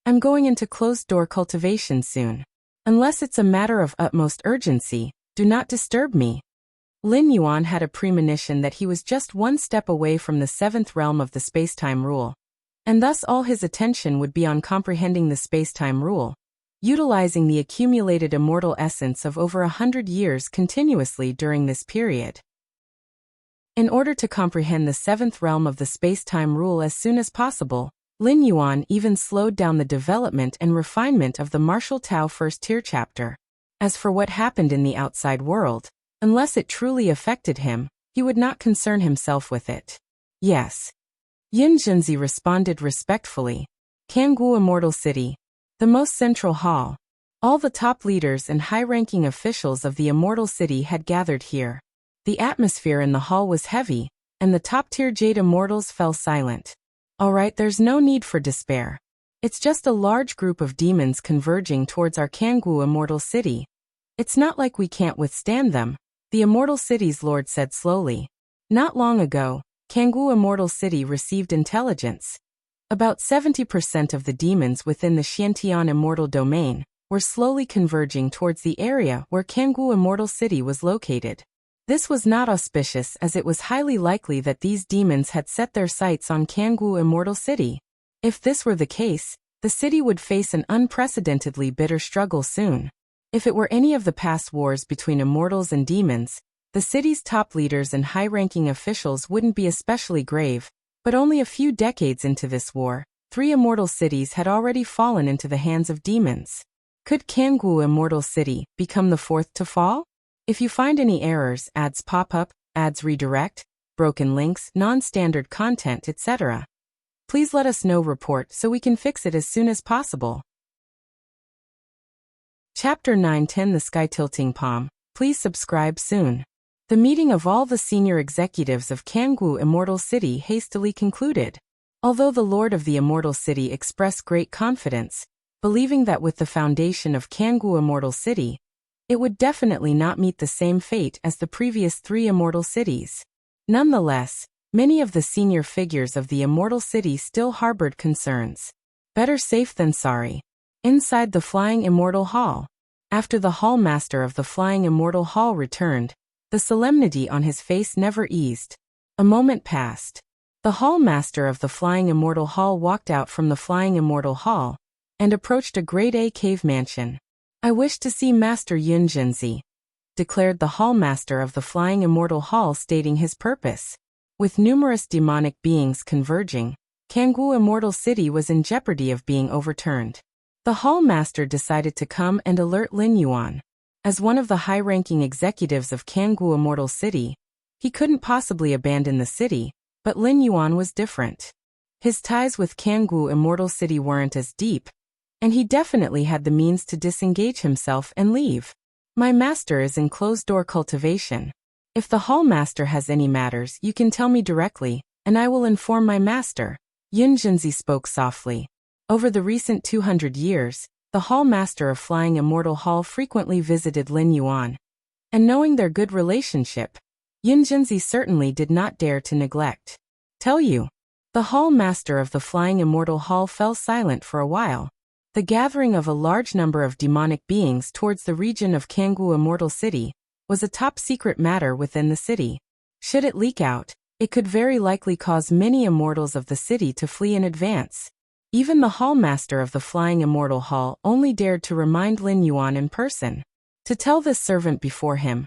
"I'm going into closed-door cultivation soon. Unless it's a matter of utmost urgency, do not disturb me." Lin Yuan had a premonition that he was just one step away from the seventh realm of the space-time rule, and thus all his attention would be on comprehending the space-time rule, utilizing the accumulated immortal essence of over 100 years continuously during this period. In order to comprehend the seventh realm of the space-time rule as soon as possible, Lin Yuan even slowed down the development and refinement of the Martial Tao first-tier chapter. As for what happened in the outside world, unless it truly affected him, he would not concern himself with it. Yes. Yin Junzi responded respectfully. Kangwu Immortal City. The most central hall. All the top leaders and high-ranking officials of the Immortal City had gathered here. The atmosphere in the hall was heavy, and the top-tier Jade Immortals fell silent. All right, there's no need for despair. It's just a large group of demons converging towards our Kangwu Immortal City. It's not like we can't withstand them, the Immortal City's lord said slowly. Not long ago, Kangwu Immortal City received intelligence. About 70% of the demons within the Xiantian Immortal Domain, were slowly converging towards the area where Kangoo Immortal City was located. This was not auspicious, as it was highly likely that these demons had set their sights on Kangoo Immortal City. If this were the case, the city would face an unprecedentedly bitter struggle soon. If it were any of the past wars between immortals and demons, the city's top leaders and high-ranking officials wouldn't be especially grave, but only a few decades into this war, 3 immortal cities had already fallen into the hands of demons. Could Kangoo Immortal City become the 4th to fall? If you find any errors, ads pop up, ads redirect, broken links, non-standard content, etc., please let us know. Report so we can fix it as soon as possible. Chapter 9:10 The Sky Tilting Palm. Please subscribe soon. The meeting of all the senior executives of Kangoo Immortal City hastily concluded. Although the Lord of the Immortal City expressed great confidence, believing that with the foundation of Kangoo Immortal City, it would definitely not meet the same fate as the previous 3 immortal cities. Nonetheless, many of the senior figures of the Immortal City still harbored concerns. Better safe than sorry. Inside the Flying Immortal Hall. After the Hall Master of the Flying Immortal Hall returned, the solemnity on his face never eased. A moment passed. The Hall Master of the Flying Immortal Hall walked out from the Flying Immortal Hall and approached a Grade A cave mansion. "I wish to see Master Yunjinzi," declared the Hall Master of the Flying Immortal Hall, stating his purpose. With numerous demonic beings converging, Kangoo Immortal City was in jeopardy of being overturned. The Hall Master decided to come and alert Lin Yuan. As one of the high-ranking executives of Kangoo Immortal City, he couldn't possibly abandon the city, but Lin Yuan was different. His ties with Kangoo Immortal City weren't as deep, and he definitely had the means to disengage himself and leave. "My master is in closed-door cultivation. If the Hall Master has any matters, you can tell me directly, and I will inform my master," Yunjinzi spoke softly. Over the recent 200 years, the Hall Master of Flying Immortal Hall frequently visited Lin Yuan, and knowing their good relationship, Yunjinzi certainly did not dare to neglect. "Tell you." The Hall Master of the Flying Immortal Hall fell silent for a while. The gathering of a large number of demonic beings towards the region of Kangoo Immortal City was a top-secret matter within the city. Should it leak out, it could very likely cause many immortals of the city to flee in advance. Even the Hall Master of the Flying Immortal Hall only dared to remind Lin Yuan in person to tell this servant before him,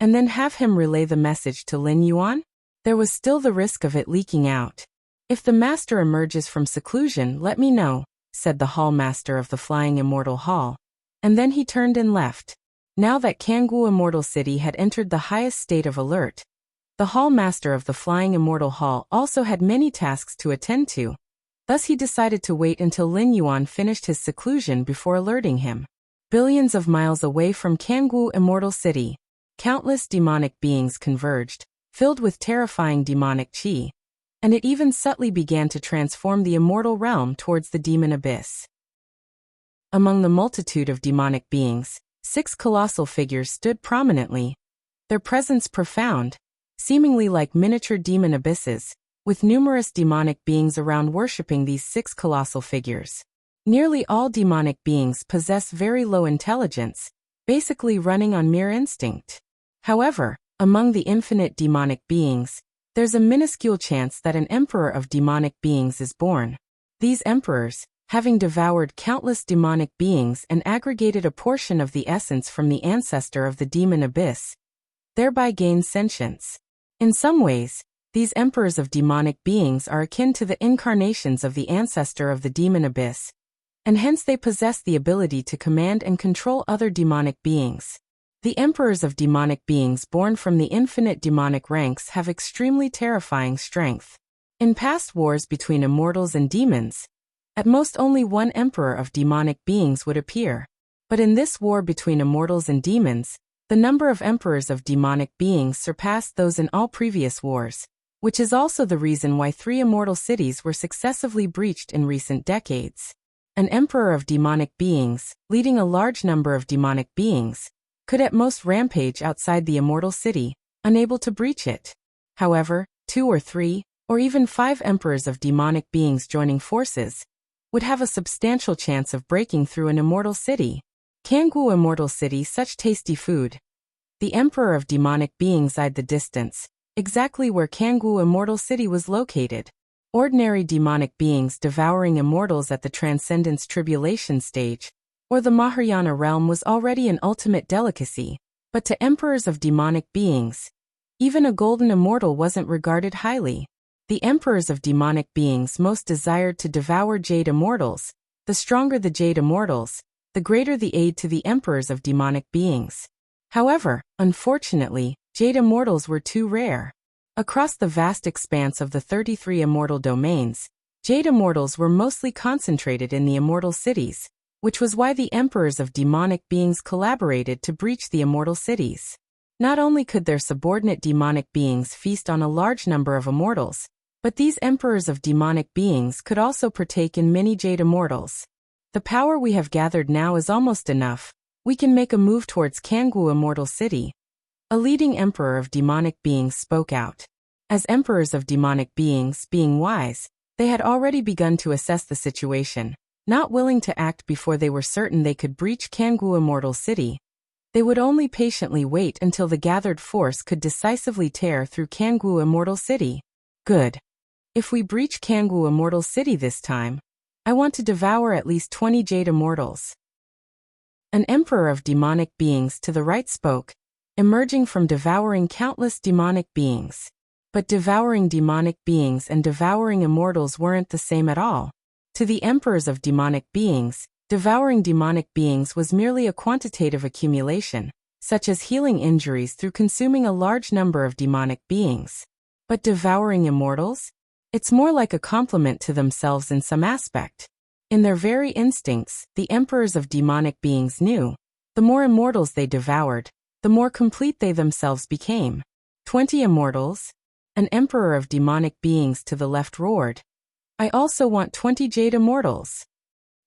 and then have him relay the message to Lin Yuan. There was still the risk of it leaking out. "If the master emerges from seclusion, let me know," said the Hall Master of the Flying Immortal Hall, and then he turned and left. Now that Kangoo Immortal City had entered the highest state of alert, the Hall Master of the Flying Immortal Hall also had many tasks to attend to. Thus he decided to wait until Lin Yuan finished his seclusion before alerting him. Billions of miles away from Kangoo Immortal City, countless demonic beings converged, filled with terrifying demonic chi, and it even subtly began to transform the immortal realm towards the demon abyss. Among the multitude of demonic beings, 6 colossal figures stood prominently, their presence profound, seemingly like miniature demon abysses, with numerous demonic beings around worshipping these 6 colossal figures. Nearly all demonic beings possess very low intelligence, basically running on mere instinct. However, among the infinite demonic beings, there's a minuscule chance that an emperor of demonic beings is born. These emperors, having devoured countless demonic beings and aggregated a portion of the essence from the ancestor of the demon abyss, thereby gain sentience. In some ways, these emperors of demonic beings are akin to the incarnations of the ancestor of the demon abyss, and hence they possess the ability to command and control other demonic beings. The emperors of demonic beings born from the infinite demonic ranks have extremely terrifying strength. In past wars between immortals and demons, at most only one emperor of demonic beings would appear. But in this war between immortals and demons, the number of emperors of demonic beings surpassed those in all previous wars, which is also the reason why 3 immortal cities were successively breached in recent decades. An emperor of demonic beings, leading a large number of demonic beings, could at most rampage outside the immortal city, unable to breach it. However, 2 or 3, or even 5 emperors of demonic beings joining forces would have a substantial chance of breaking through an immortal city. Kangwu Immortal City, such tasty food. The Emperor of Demonic Beings eyed the distance, exactly where Kangwu Immortal City was located. Ordinary demonic beings devouring immortals at the Transcendence Tribulation stage, or the Mahayana realm, was already an ultimate delicacy, but to emperors of demonic beings, even a golden immortal wasn't regarded highly. The emperors of demonic beings most desired to devour jade immortals. The stronger the jade immortals, the greater the aid to the emperors of demonic beings. However, unfortunately, jade immortals were too rare. Across the vast expanse of the 33 immortal domains, jade immortals were mostly concentrated in the immortal cities, which was why the emperors of demonic beings collaborated to breach the immortal cities. Not only could their subordinate demonic beings feast on a large number of immortals, but these emperors of demonic beings could also partake in many jade immortals. The power we have gathered now is almost enough. We can make a move towards Kangwu Immortal City. A leading emperor of demonic beings spoke out. As emperors of demonic beings, being wise, they had already begun to assess the situation. Not willing to act before they were certain they could breach Kangwu Immortal City, they would only patiently wait until the gathered force could decisively tear through Kangwu Immortal City. Good. If we breach Kangwu Immortal City this time, I want to devour at least 20 jade immortals. An emperor of demonic beings to the right spoke, emerging from devouring countless demonic beings. But devouring demonic beings and devouring immortals weren't the same at all. To the emperors of demonic beings, devouring demonic beings was merely a quantitative accumulation, such as healing injuries through consuming a large number of demonic beings. But devouring immortals? It's more like a compliment to themselves in some aspect. In their very instincts, the emperors of demonic beings knew, the more immortals they devoured, the more complete they themselves became. 20 immortals? An emperor of demonic beings to the left roared. I also want 20 jade immortals.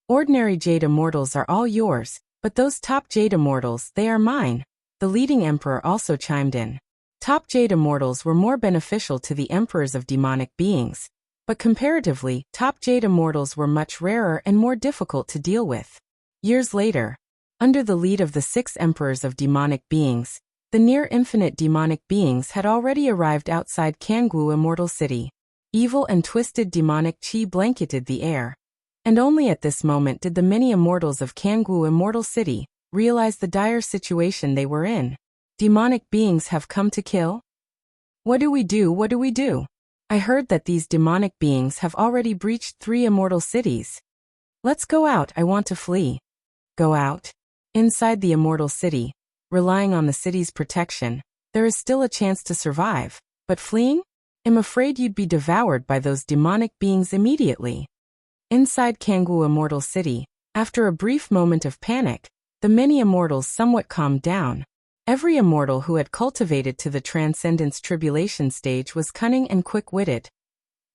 Ordinary jade immortals are all yours, but those top jade immortals, they are mine. The leading emperor also chimed in. Top jade immortals were more beneficial to the emperors of demonic beings, but comparatively, top jade immortals were much rarer and more difficult to deal with. Years later, under the lead of the 6 emperors of demonic beings, the near-infinite demonic beings had already arrived outside Kangwu Immortal City. Evil and twisted demonic chi blanketed the air. And only at this moment did the many immortals of Kangwu Immortal City realize the dire situation they were in. Demonic beings have come to kill? What do we do? What do we do? I heard that these demonic beings have already breached 3 immortal cities. Let's go out, I want to flee. Go out? Inside the immortal city, relying on the city's protection, there is still a chance to survive, but fleeing? I'm afraid you'd be devoured by those demonic beings immediately. Inside Kangwu Immortal City, after a brief moment of panic, the many immortals somewhat calmed down. Every immortal who had cultivated to the Transcendence Tribulation stage was cunning and quick-witted.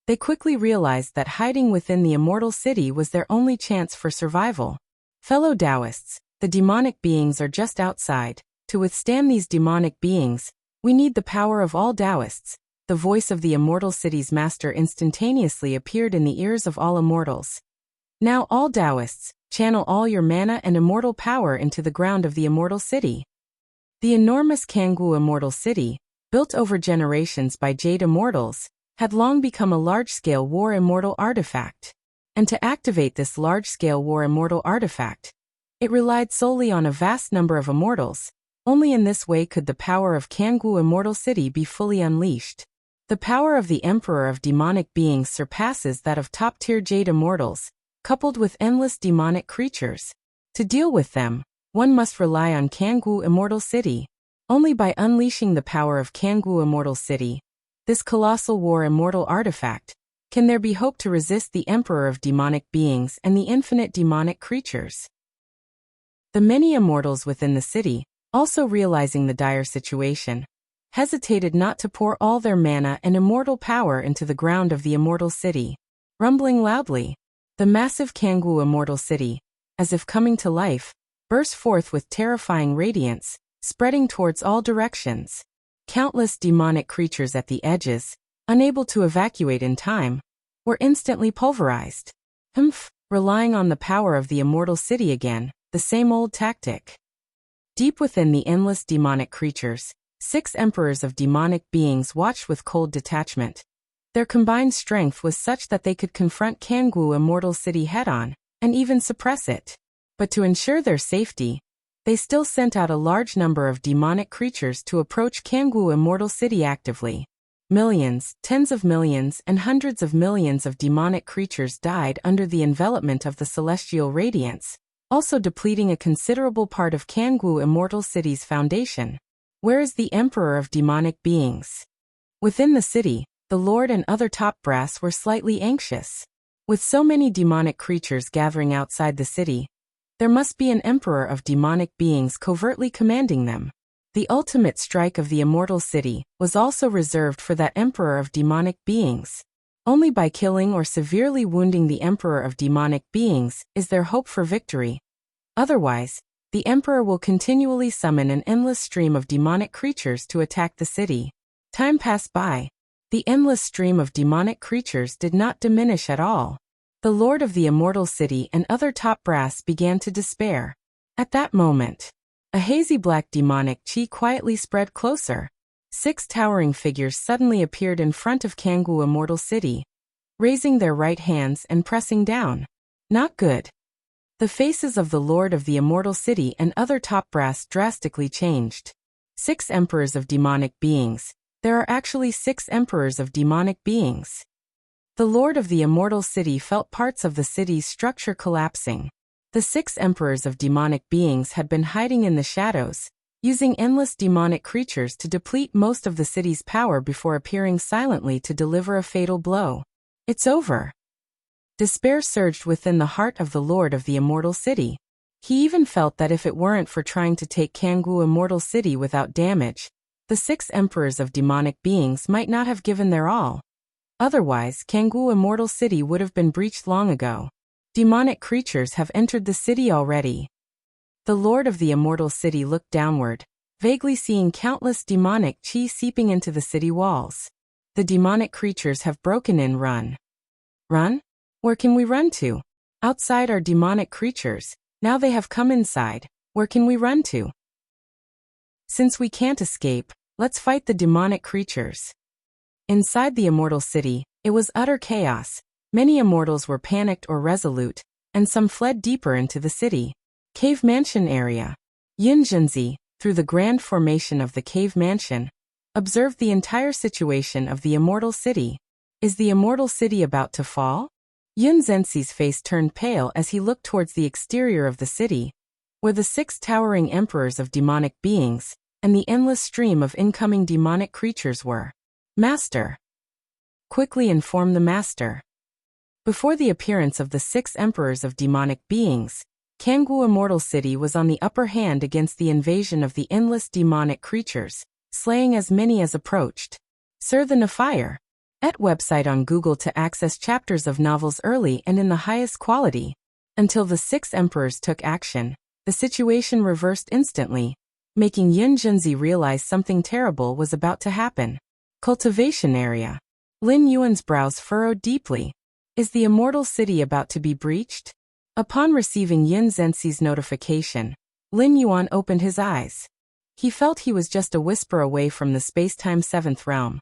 They quickly realized that hiding within the immortal city was their only chance for survival. Fellow Taoists, the demonic beings are just outside. To withstand these demonic beings, we need the power of all Taoists. The voice of the immortal city's master instantaneously appeared in the ears of all immortals. Now all Taoists, channel all your mana and immortal power into the ground of the immortal city. The enormous Kangwu Immortal City, built over generations by jade immortals, had long become a large-scale war immortal artifact. And to activate this large-scale war immortal artifact, it relied solely on a vast number of immortals. Only in this way could the power of Kangwu Immortal City be fully unleashed. The power of the Emperor of Demonic Beings surpasses that of top-tier jade immortals, coupled with endless demonic creatures. To deal with them, one must rely on Kangwu Immortal City. Only by unleashing the power of Kangwu Immortal City, this colossal war immortal artifact, can there be hope to resist the Emperor of Demonic Beings and the infinite demonic creatures. The many immortals within the city, also realizing the dire situation, hesitated not to pour all their mana and immortal power into the ground of the immortal city. Rumbling loudly, the massive Kangwu Immortal City, as if coming to life, burst forth with terrifying radiance, spreading towards all directions. Countless demonic creatures at the edges, unable to evacuate in time, were instantly pulverized. Relying on the power of the immortal city again, the same old tactic. Deep within the endless demonic creatures, 6 emperors of demonic beings watched with cold detachment. Their combined strength was such that they could confront Kangwu Immortal City head-on, and even suppress it. But to ensure their safety, they still sent out a large number of demonic creatures to approach Kangwu Immortal City actively. Millions, tens of millions, and hundreds of millions of demonic creatures died under the envelopment of the celestial radiance, also depleting a considerable part of Kangwu Immortal City's foundation. Where is the Emperor of Demonic Beings? Within the city, the Lord and other top brass were slightly anxious. With so many demonic creatures gathering outside the city, there must be an Emperor of Demonic Beings covertly commanding them. The ultimate strike of the Immortal City was also reserved for that Emperor of Demonic Beings. Only by killing or severely wounding the Emperor of Demonic Beings is there hope for victory. Otherwise, the Emperor will continually summon an endless stream of demonic creatures to attack the city. Time passed by. The endless stream of demonic creatures did not diminish at all. The Lord of the Immortal City and other top brass began to despair. At that moment, a hazy black demonic chi quietly spread closer. 6 towering figures suddenly appeared in front of Kangwu Immortal City, raising their right hands and pressing down. Not good. The faces of the Lord of the Immortal City and other top brass drastically changed. 6 emperors of demonic beings. There are actually 6 emperors of demonic beings. The Lord of the Immortal City felt parts of the city's structure collapsing. The 6 emperors of demonic beings had been hiding in the shadows, using endless demonic creatures to deplete most of the city's power before appearing silently to deliver a fatal blow. It's over. Despair surged within the heart of the Lord of the Immortal City. He even felt that if it weren't for trying to take Kangwu Immortal City without damage, the 6 emperors of demonic beings might not have given their all. Otherwise, Kangwu Immortal City would have been breached long ago. Demonic creatures have entered the city already. The Lord of the Immortal City looked downward, vaguely seeing countless demonic chi seeping into the city walls. The demonic creatures have broken in. Run. Run? Where can we run to? Outside are demonic creatures. Now they have come inside. Where can we run to? Since we can't escape, let's fight the demonic creatures. Inside the Immortal City, it was utter chaos. Many immortals were panicked or resolute, and some fled deeper into the city. Cave Mansion area. Yunjinzi, through the grand formation of the Cave Mansion, observed the entire situation of the Immortal City. Is the Immortal City about to fall? Yun Zhenxi's face turned pale as he looked towards the exterior of the city, where the 6 towering emperors of demonic beings and the endless stream of incoming demonic creatures were. Master. Quickly inform the Master. Before the appearance of the 6 emperors of demonic beings, Kangwu Immortal City was on the upper hand against the invasion of the endless demonic creatures, slaying as many as approached. Sir the Nafire. Et website on Google to access chapters of novels early and in the highest quality. Until the 6 emperors took action, the situation reversed instantly, making Yun Junzi realize something terrible was about to happen. Cultivation area. Lin Yuan's brows furrowed deeply. Is the Immortal City about to be breached? Upon receiving Yun Zhenxi's notification, Lin Yuan opened his eyes. He felt he was just a whisper away from the spacetime 7th realm.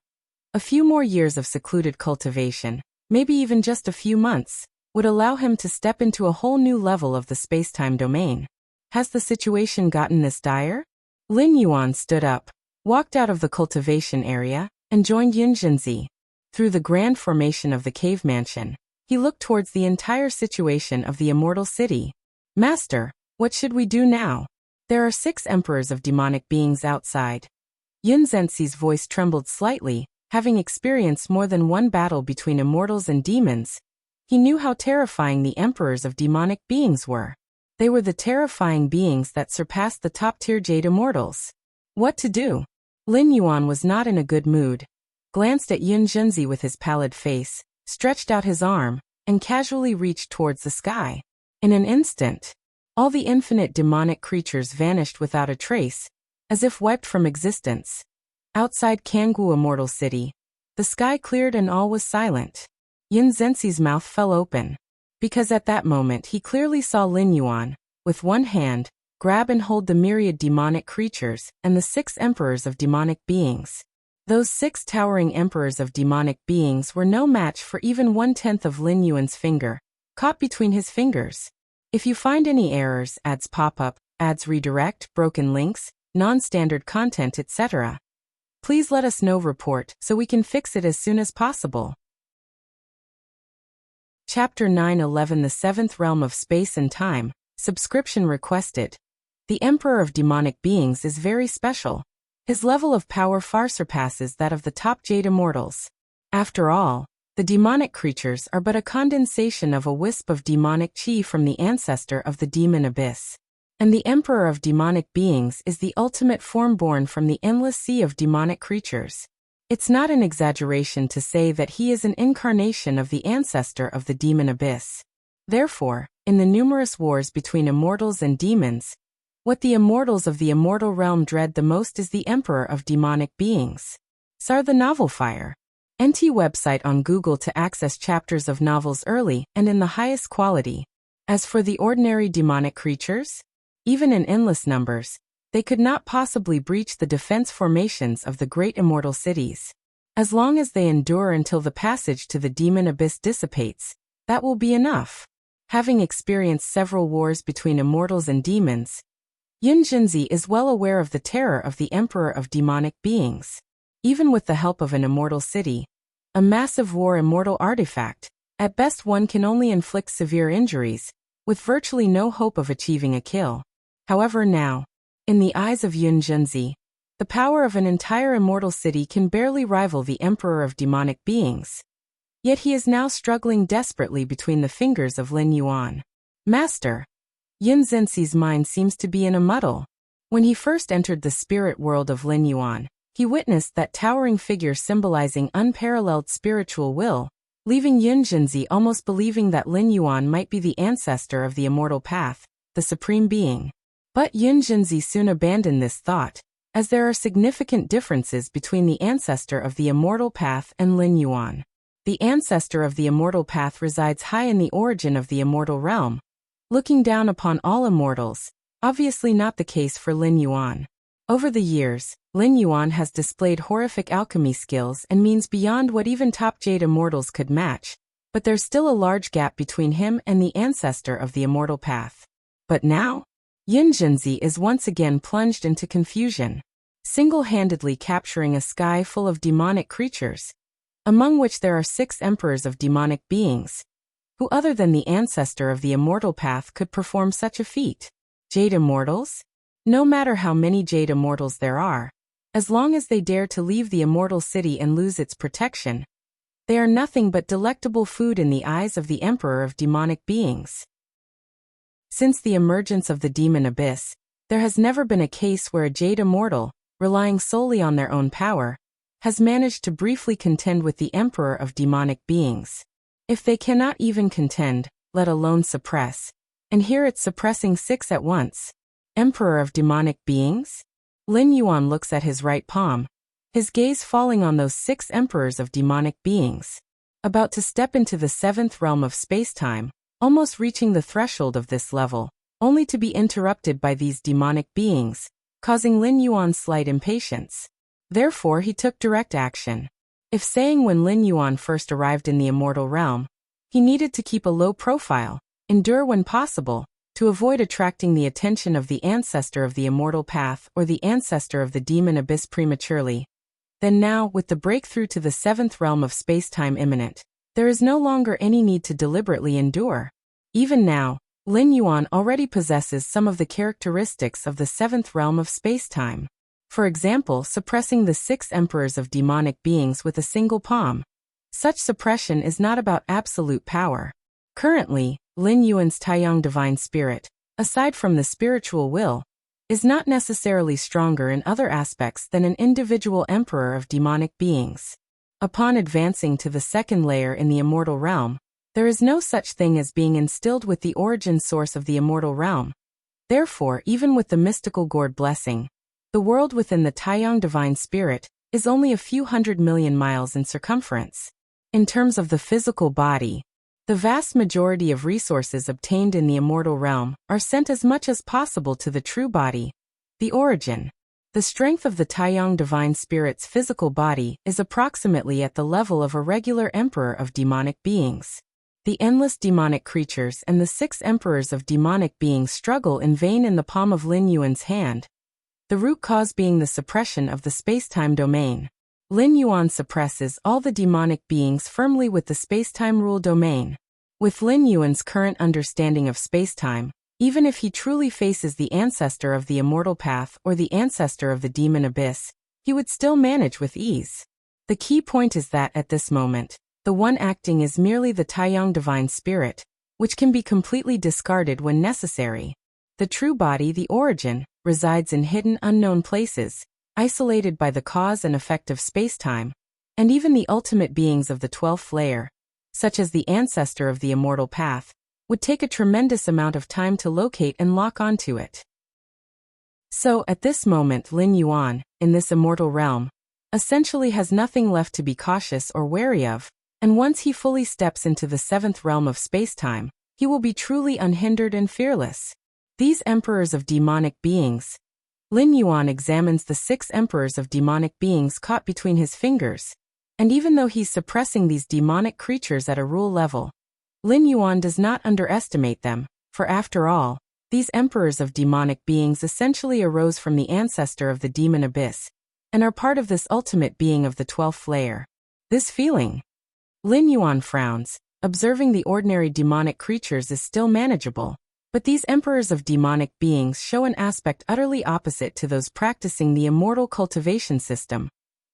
A few more years of secluded cultivation, maybe even just a few months, would allow him to step into a whole new level of the spacetime domain. Has the situation gotten this dire? Lin Yuan stood up, walked out of the cultivation area, and joined Yun Zhenxi. Through the grand formation of the Cave Mansion, he looked towards the entire situation of the Immortal City. Master, what should we do now? There are 6 emperors of demonic beings outside. Yun Zhenxi's voice trembled slightly, having experienced more than one battle between immortals and demons. He knew how terrifying the emperors of demonic beings were. They were the terrifying beings that surpassed the top-tier Jade Immortals. What to do? Lin Yuan was not in a good mood, glanced at Yun Zhenxi with his pallid face, stretched out his arm, and casually reached towards the sky. In an instant, all the infinite demonic creatures vanished without a trace, as if wiped from existence. Outside Kangwu Immortal City, the sky cleared and all was silent. Yun Zhenxi's mouth fell open, because at that moment he clearly saw Lin Yuan, with one hand, grab and hold the myriad demonic creatures and the 6 emperors of demonic beings. Those 6 towering emperors of demonic beings were no match for even 1/10 of Lin Yuan's finger, caught between his fingers. If you find any errors, ads pop up, ads redirect, broken links, non-standard content, etc., please let us know. Report so we can fix it as soon as possible. Chapter 911, The 7th Realm of Space and Time. Subscription requested. The Emperor of Demonic Beings is very special. His level of power far surpasses that of the top Jade Immortals. After all, the demonic creatures are but a condensation of a wisp of demonic chi from the ancestor of the demon abyss. And the Emperor of Demonic Beings is the ultimate form born from the endless sea of demonic creatures. It's not an exaggeration to say that he is an incarnation of the ancestor of the demon abyss. Therefore, in the numerous wars between immortals and demons, what the immortals of the immortal realm dread the most is the Emperor of Demonic Beings. Sar the Novel Fire. NT website on Google to access chapters of novels early and in the highest quality. As for the ordinary demonic creatures, even in endless numbers, they could not possibly breach the defense formations of the great immortal cities. As long as they endure until the passage to the demon abyss dissipates, that will be enough. Having experienced several wars between immortals and demons, Yun Jinzi is well aware of the terror of the Emperor of Demonic Beings. Even with the help of an immortal city, a massive war immortal artifact, at best one can only inflict severe injuries, with virtually no hope of achieving a kill. However now, in the eyes of Yun Jinzi, the power of an entire immortal city can barely rival the Emperor of Demonic Beings. Yet he is now struggling desperately between the fingers of Lin Yuan. Master, Yun Jinzi's mind seems to be in a muddle. When he first entered the spirit world of Lin Yuan, he witnessed that towering figure symbolizing unparalleled spiritual will, leaving Yun Jinzi almost believing that Lin Yuan might be the ancestor of the immortal path, the supreme being. But Yun Jinzi soon abandoned this thought, as there are significant differences between the ancestor of the immortal path and Lin Yuan. The ancestor of the immortal path resides high in the origin of the immortal realm, looking down upon all immortals, obviously not the case for Lin Yuan. Over the years, Lin Yuan has displayed horrific alchemy skills and means beyond what even top Jade Immortals could match, but there's still a large gap between him and the ancestor of the immortal path. But now, Yun Jinzi is once again plunged into confusion, single-handedly capturing a sky full of demonic creatures, among which there are 6 emperors of demonic beings. Who other than the ancestor of the immortal path could perform such a feat? Jade Immortals? No matter how many Jade Immortals there are, as long as they dare to leave the immortal city and lose its protection, they are nothing but delectable food in the eyes of the Emperor of Demonic Beings. Since the emergence of the demon abyss, there has never been a case where a Jade Immortal, relying solely on their own power, has managed to briefly contend with the Emperor of Demonic Beings. If they cannot even contend, let alone suppress, and here it's suppressing 6 at once. Emperor of Demonic Beings? Lin Yuan looks at his right palm, his gaze falling on those 6 emperors of demonic beings. About to step into the 7th realm of space-time, almost reaching the threshold of this level, only to be interrupted by these demonic beings, causing Lin Yuan slight impatience. Therefore he took direct action. If saying when Lin Yuan first arrived in the immortal realm, he needed to keep a low profile, endure when possible, to avoid attracting the attention of the ancestor of the immortal path or the ancestor of the demon abyss prematurely, then now, with the breakthrough to the 7th realm of space-time imminent, there is no longer any need to deliberately endure. Even now, Lin Yuan already possesses some of the characteristics of the 7th realm of space-time. For example, suppressing the 6 emperors of demonic beings with a single palm. Such suppression is not about absolute power. Currently, Lin Yuan's Taiyang divine spirit, aside from the spiritual will, is not necessarily stronger in other aspects than an individual emperor of demonic beings. Upon advancing to the 2nd layer in the immortal realm, there is no such thing as being instilled with the origin source of the immortal realm. Therefore, even with the mystical gourd blessing, the world within the Taiyang divine spirit is only a few 100 million miles in circumference. In terms of the physical body, The vast majority of resources obtained in the immortal realm are sent as much as possible to the true body, the origin. The strength of the Taiyang divine spirit's physical body is approximately at the level of a regular emperor of demonic beings. The endless demonic creatures and the 6 emperors of demonic beings struggle in vain in the palm of Lin Yuan's hand, the root cause being the suppression of the space-time domain. Lin Yuan suppresses all the demonic beings firmly with the space-time rule domain. With Lin Yuan's current understanding of space-time, even if he truly faces the ancestor of the immortal path or the ancestor of the demon abyss, he would still manage with ease. The key point is that at this moment, the one acting is merely the Taiyang divine spirit, which can be completely discarded when necessary. The true body, the origin, resides in hidden unknown places, isolated by the cause and effect of space-time, and even the ultimate beings of the 12th layer, such as the ancestor of the immortal path, would take a tremendous amount of time to locate and lock onto it. So, at this moment Lin Yuan, in this immortal realm, essentially has nothing left to be cautious or wary of, and once he fully steps into the 7th realm of space-time, he will be truly unhindered and fearless. These emperors of demonic beings. Lin Yuan examines the 6 emperors of demonic beings caught between his fingers, and even though he's suppressing these demonic creatures at a rule level, Lin Yuan does not underestimate them, for after all, these emperors of demonic beings essentially arose from the ancestor of the demon abyss, and are part of this ultimate being of the 12th layer. This feeling. Lin Yuan frowns, observing the ordinary demonic creatures is still manageable, but these emperors of demonic beings show an aspect utterly opposite to those practicing the immortal cultivation system,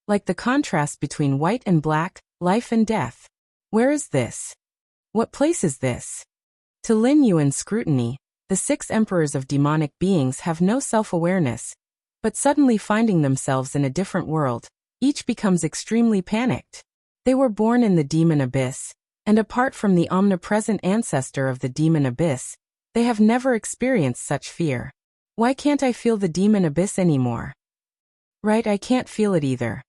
like the contrast between white and black, life and death. Where is this? What place is this? To Lin Yuan's scrutiny, the 6 emperors of demonic beings have no self-awareness, but suddenly finding themselves in a different world, each becomes extremely panicked. They were born in the demon abyss, and apart from the omnipresent ancestor of the demon abyss, they have never experienced such fear. Why can't I feel the demon abyss anymore? Right, I can't feel it either.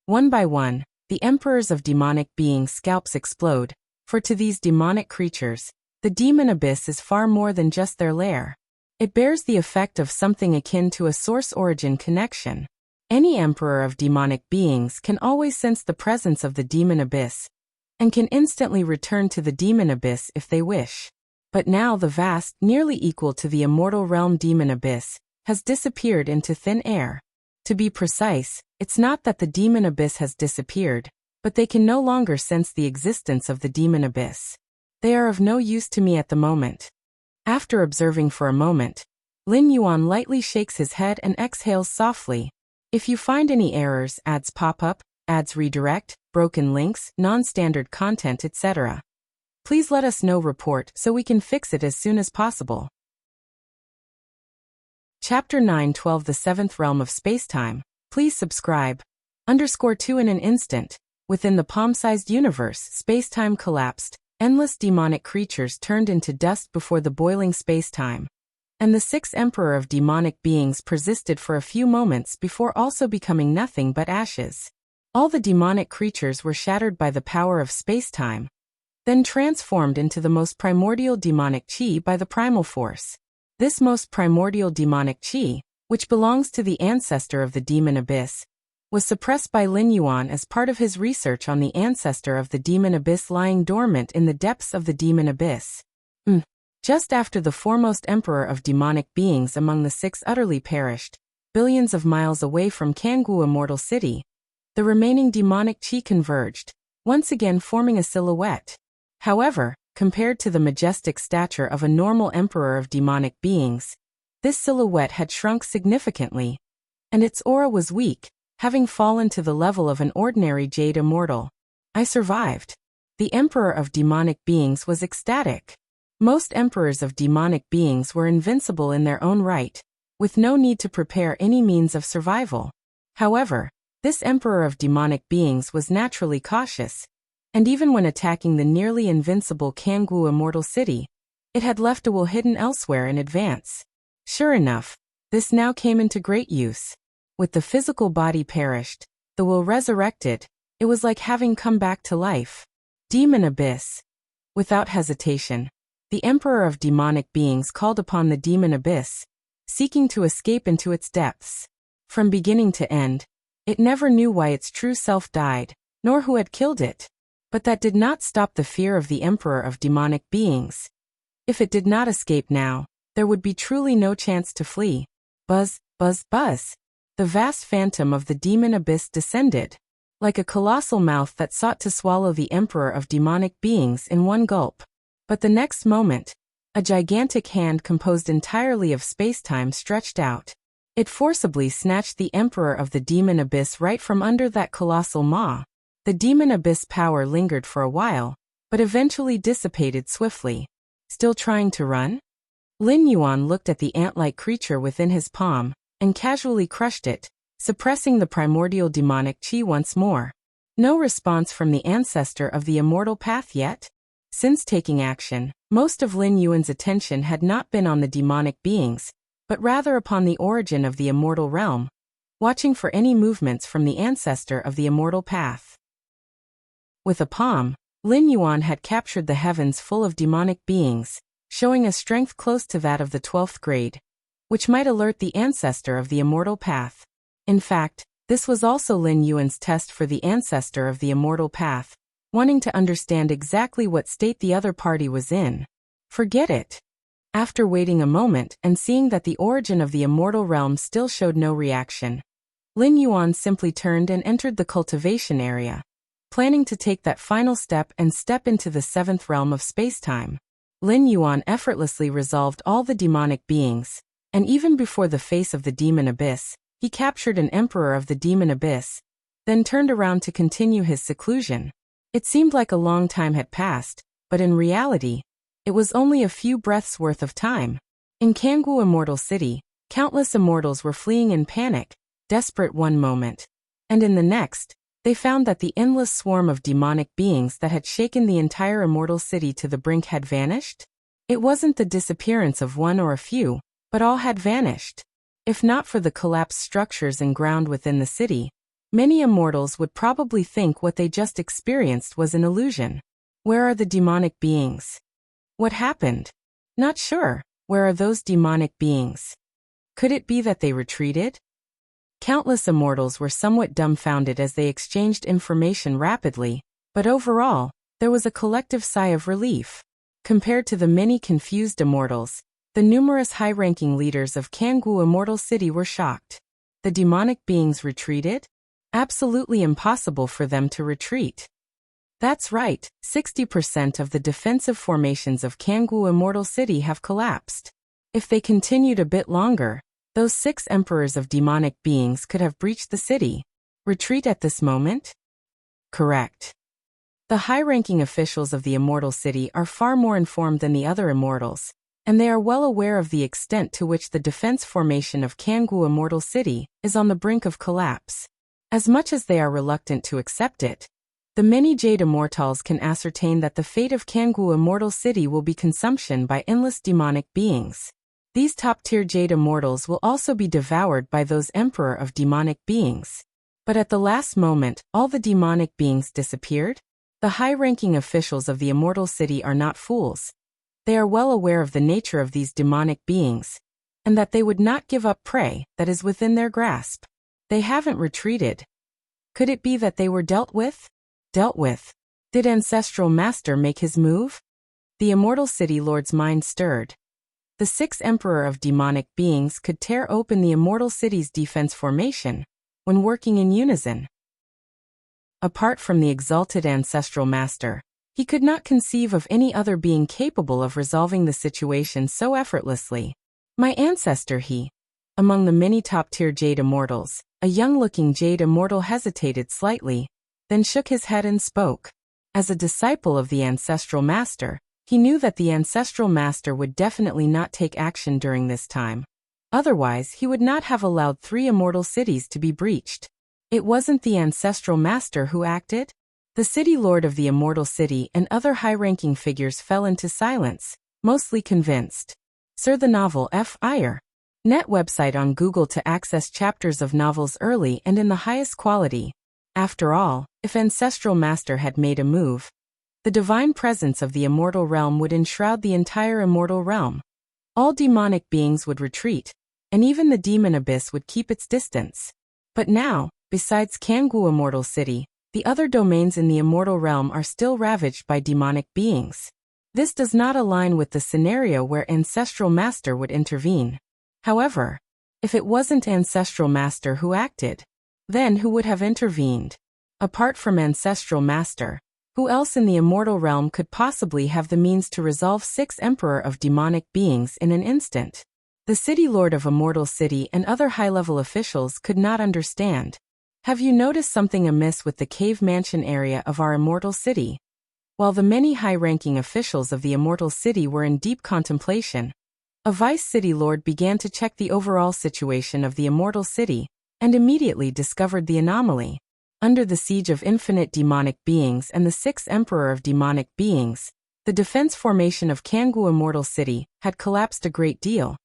One by one, the emperors of demonic beings' scalps explode, for to these demonic creatures, the demon abyss is far more than just their lair. It bears the effect of something akin to a source-origin connection. Any emperor of demonic beings can always sense the presence of the demon abyss, and can instantly return to the demon abyss if they wish. But now the vast, nearly equal to the immortal realm demon abyss, has disappeared into thin air. To be precise, it's not that the demon abyss has disappeared, but they can no longer sense the existence of the demon abyss. They are of no use to me at the moment. After observing for a moment, Lin Yuan lightly shakes his head and exhales softly. If you find any errors, ads pop up, ads redirect, broken links, non-standard content, etc., please let us know. Report so we can fix it as soon as possible. Chapter 912 The 7th Realm of Spacetime. Please subscribe. _2 In an instant, within the palm-sized universe, spacetime collapsed, endless demonic creatures turned into dust before the boiling spacetime, and the 6th emperor of demonic beings persisted for a few moments before also becoming nothing but ashes. All the demonic creatures were shattered by the power of spacetime, then transformed into the most primordial demonic chi by the primal force. This most primordial demonic chi, which belongs to the ancestor of the demon abyss, was suppressed by Lin Yuan as part of his research on the ancestor of the demon abyss lying dormant in the depths of the demon abyss. Just after the foremost emperor of demonic beings among the 6 utterly perished, billions of miles away from Kangwu Immortal City, the remaining demonic chi converged, once again forming a silhouette. However, compared to the majestic stature of a normal emperor of demonic beings, this silhouette had shrunk significantly, and its aura was weak, having fallen to the level of an ordinary jade immortal. I survived. The emperor of demonic beings was ecstatic. Most emperors of demonic beings were invincible in their own right, with no need to prepare any means of survival. However, this emperor of demonic beings was naturally cautious, and even when attacking the nearly invincible Kangwu Immortal City, it had left a will hidden elsewhere in advance. Sure enough, this now came into great use. With the physical body perished, the will resurrected, it was like having come back to life. Demon Abyss. Without hesitation, the Emperor of Demonic Beings called upon the demon abyss, seeking to escape into its depths. From beginning to end, it never knew why its true self died, nor who had killed it. But that did not stop the fear of the Emperor of Demonic Beings. If it did not escape now, there would be truly no chance to flee. Buzz, buzz, buzz. The vast phantom of the demon abyss descended, like a colossal mouth that sought to swallow the Emperor of Demonic Beings in one gulp. But the next moment, a gigantic hand composed entirely of space-time stretched out. It forcibly snatched the Emperor of the Demon Abyss right from under that colossal maw. The Demon Abyss power lingered for a while, but eventually dissipated swiftly. Still trying to run? Lin Yuan looked at the ant-like creature within his palm, and casually crushed it, suppressing the primordial demonic chi once more. No response from the ancestor of the immortal path yet? Since taking action, most of Lin Yuan's attention had not been on the demonic beings, but rather upon the origin of the immortal realm, watching for any movements from the ancestor of the immortal path. With a palm, Lin Yuan had captured the heavens full of demonic beings, showing a strength close to that of the 12th grade, which might alert the ancestor of the immortal path. In fact, this was also Lin Yuan's test for the ancestor of the immortal path, wanting to understand exactly what state the other party was in. Forget it. After waiting a moment and seeing that the origin of the immortal realm still showed no reaction, Lin Yuan simply turned and entered the cultivation area, planning to take that final step and step into the 7th realm of spacetime. Lin Yuan effortlessly resolved all the demonic beings, and even before the face of the demon abyss, he captured an Emperor of the Demon Abyss, then turned around to continue his seclusion. It seemed like a long time had passed, but in reality, it was only a few breaths worth of time. In Kangwu Immortal City, countless immortals were fleeing in panic, desperate one moment, and in the next, they found that the endless swarm of demonic beings that had shaken the entire immortal city to the brink had vanished. It wasn't the disappearance of one or a few, but all had vanished. If not for the collapsed structures and ground within the city, many immortals would probably think what they just experienced was an illusion. Where are the demonic beings? What happened? Not sure. Where are those demonic beings? Could it be that they retreated? Countless immortals were somewhat dumbfounded as they exchanged information rapidly, but overall, there was a collective sigh of relief. Compared to the many confused immortals, the numerous high-ranking leaders of Kangwu Immortal City were shocked. The demonic beings retreated? Absolutely impossible for them to retreat. That's right, 60% of the defensive formations of Kangwu Immortal City have collapsed. If they continued a bit longer, those 6 emperors of demonic beings could have breached the city. Retreat at this moment? Correct. The high-ranking officials of the Immortal City are far more informed than the other immortals, and they are well aware of the extent to which the defense formation of Kangwu Immortal City is on the brink of collapse. As much as they are reluctant to accept it, the many Jade Immortals can ascertain that the fate of Kangwu Immortal City will be consumption by endless demonic beings. These top-tier Jade Immortals will also be devoured by those Emperor of Demonic Beings. But at the last moment, all the demonic beings disappeared? The high-ranking officials of the Immortal City are not fools. They are well aware of the nature of these demonic beings, and that they would not give up prey that is within their grasp. They haven't retreated. Could it be that they were dealt with? Dealt with. Did Ancestral Master make his move? The Immortal City Lord's mind stirred. The 6th Emperor of Demonic Beings could tear open the Immortal City's defense formation when working in unison. Apart from the exalted Ancestral Master, he could not conceive of any other being capable of resolving the situation so effortlessly. My ancestor, Among the many top-tier Jade Immortals, a young-looking Jade Immortal hesitated slightly, then shook his head and spoke. As a disciple of the Ancestral Master, he knew that the Ancestral Master would definitely not take action during this time. Otherwise, he would not have allowed 3 immortal cities to be breached. It wasn't the Ancestral Master who acted? The City Lord of the Immortal City and other high-ranking figures fell into silence, mostly convinced. Sir, the novel Fire. Net website on Google to access chapters of novels early and in the highest quality. After all, if Ancestral Master had made a move, The divine presence of the immortal realm would enshroud the entire immortal realm. All demonic beings would retreat, and even the demon abyss would keep its distance. But now, besides Kangoo Immortal City, the other domains in the immortal realm are still ravaged by demonic beings. This does not align with the scenario where Ancestral Master would intervene. However, if it wasn't Ancestral Master who acted, then who would have intervened? Apart from Ancestral Master, who else in the immortal realm could possibly have the means to resolve 6 Emperor of demonic beings in an instant? The City Lord of Immortal City and other high-level officials could not understand. Have you noticed something amiss with the cave mansion area of our immortal city? While the many high-ranking officials of the immortal city were in deep contemplation, a vice city lord began to check the overall situation of the immortal city and immediately discovered the anomaly. Under the siege of infinite demonic beings and the 6th Emperor of demonic beings, the defense formation of Kangoo Immortal City had collapsed a great deal,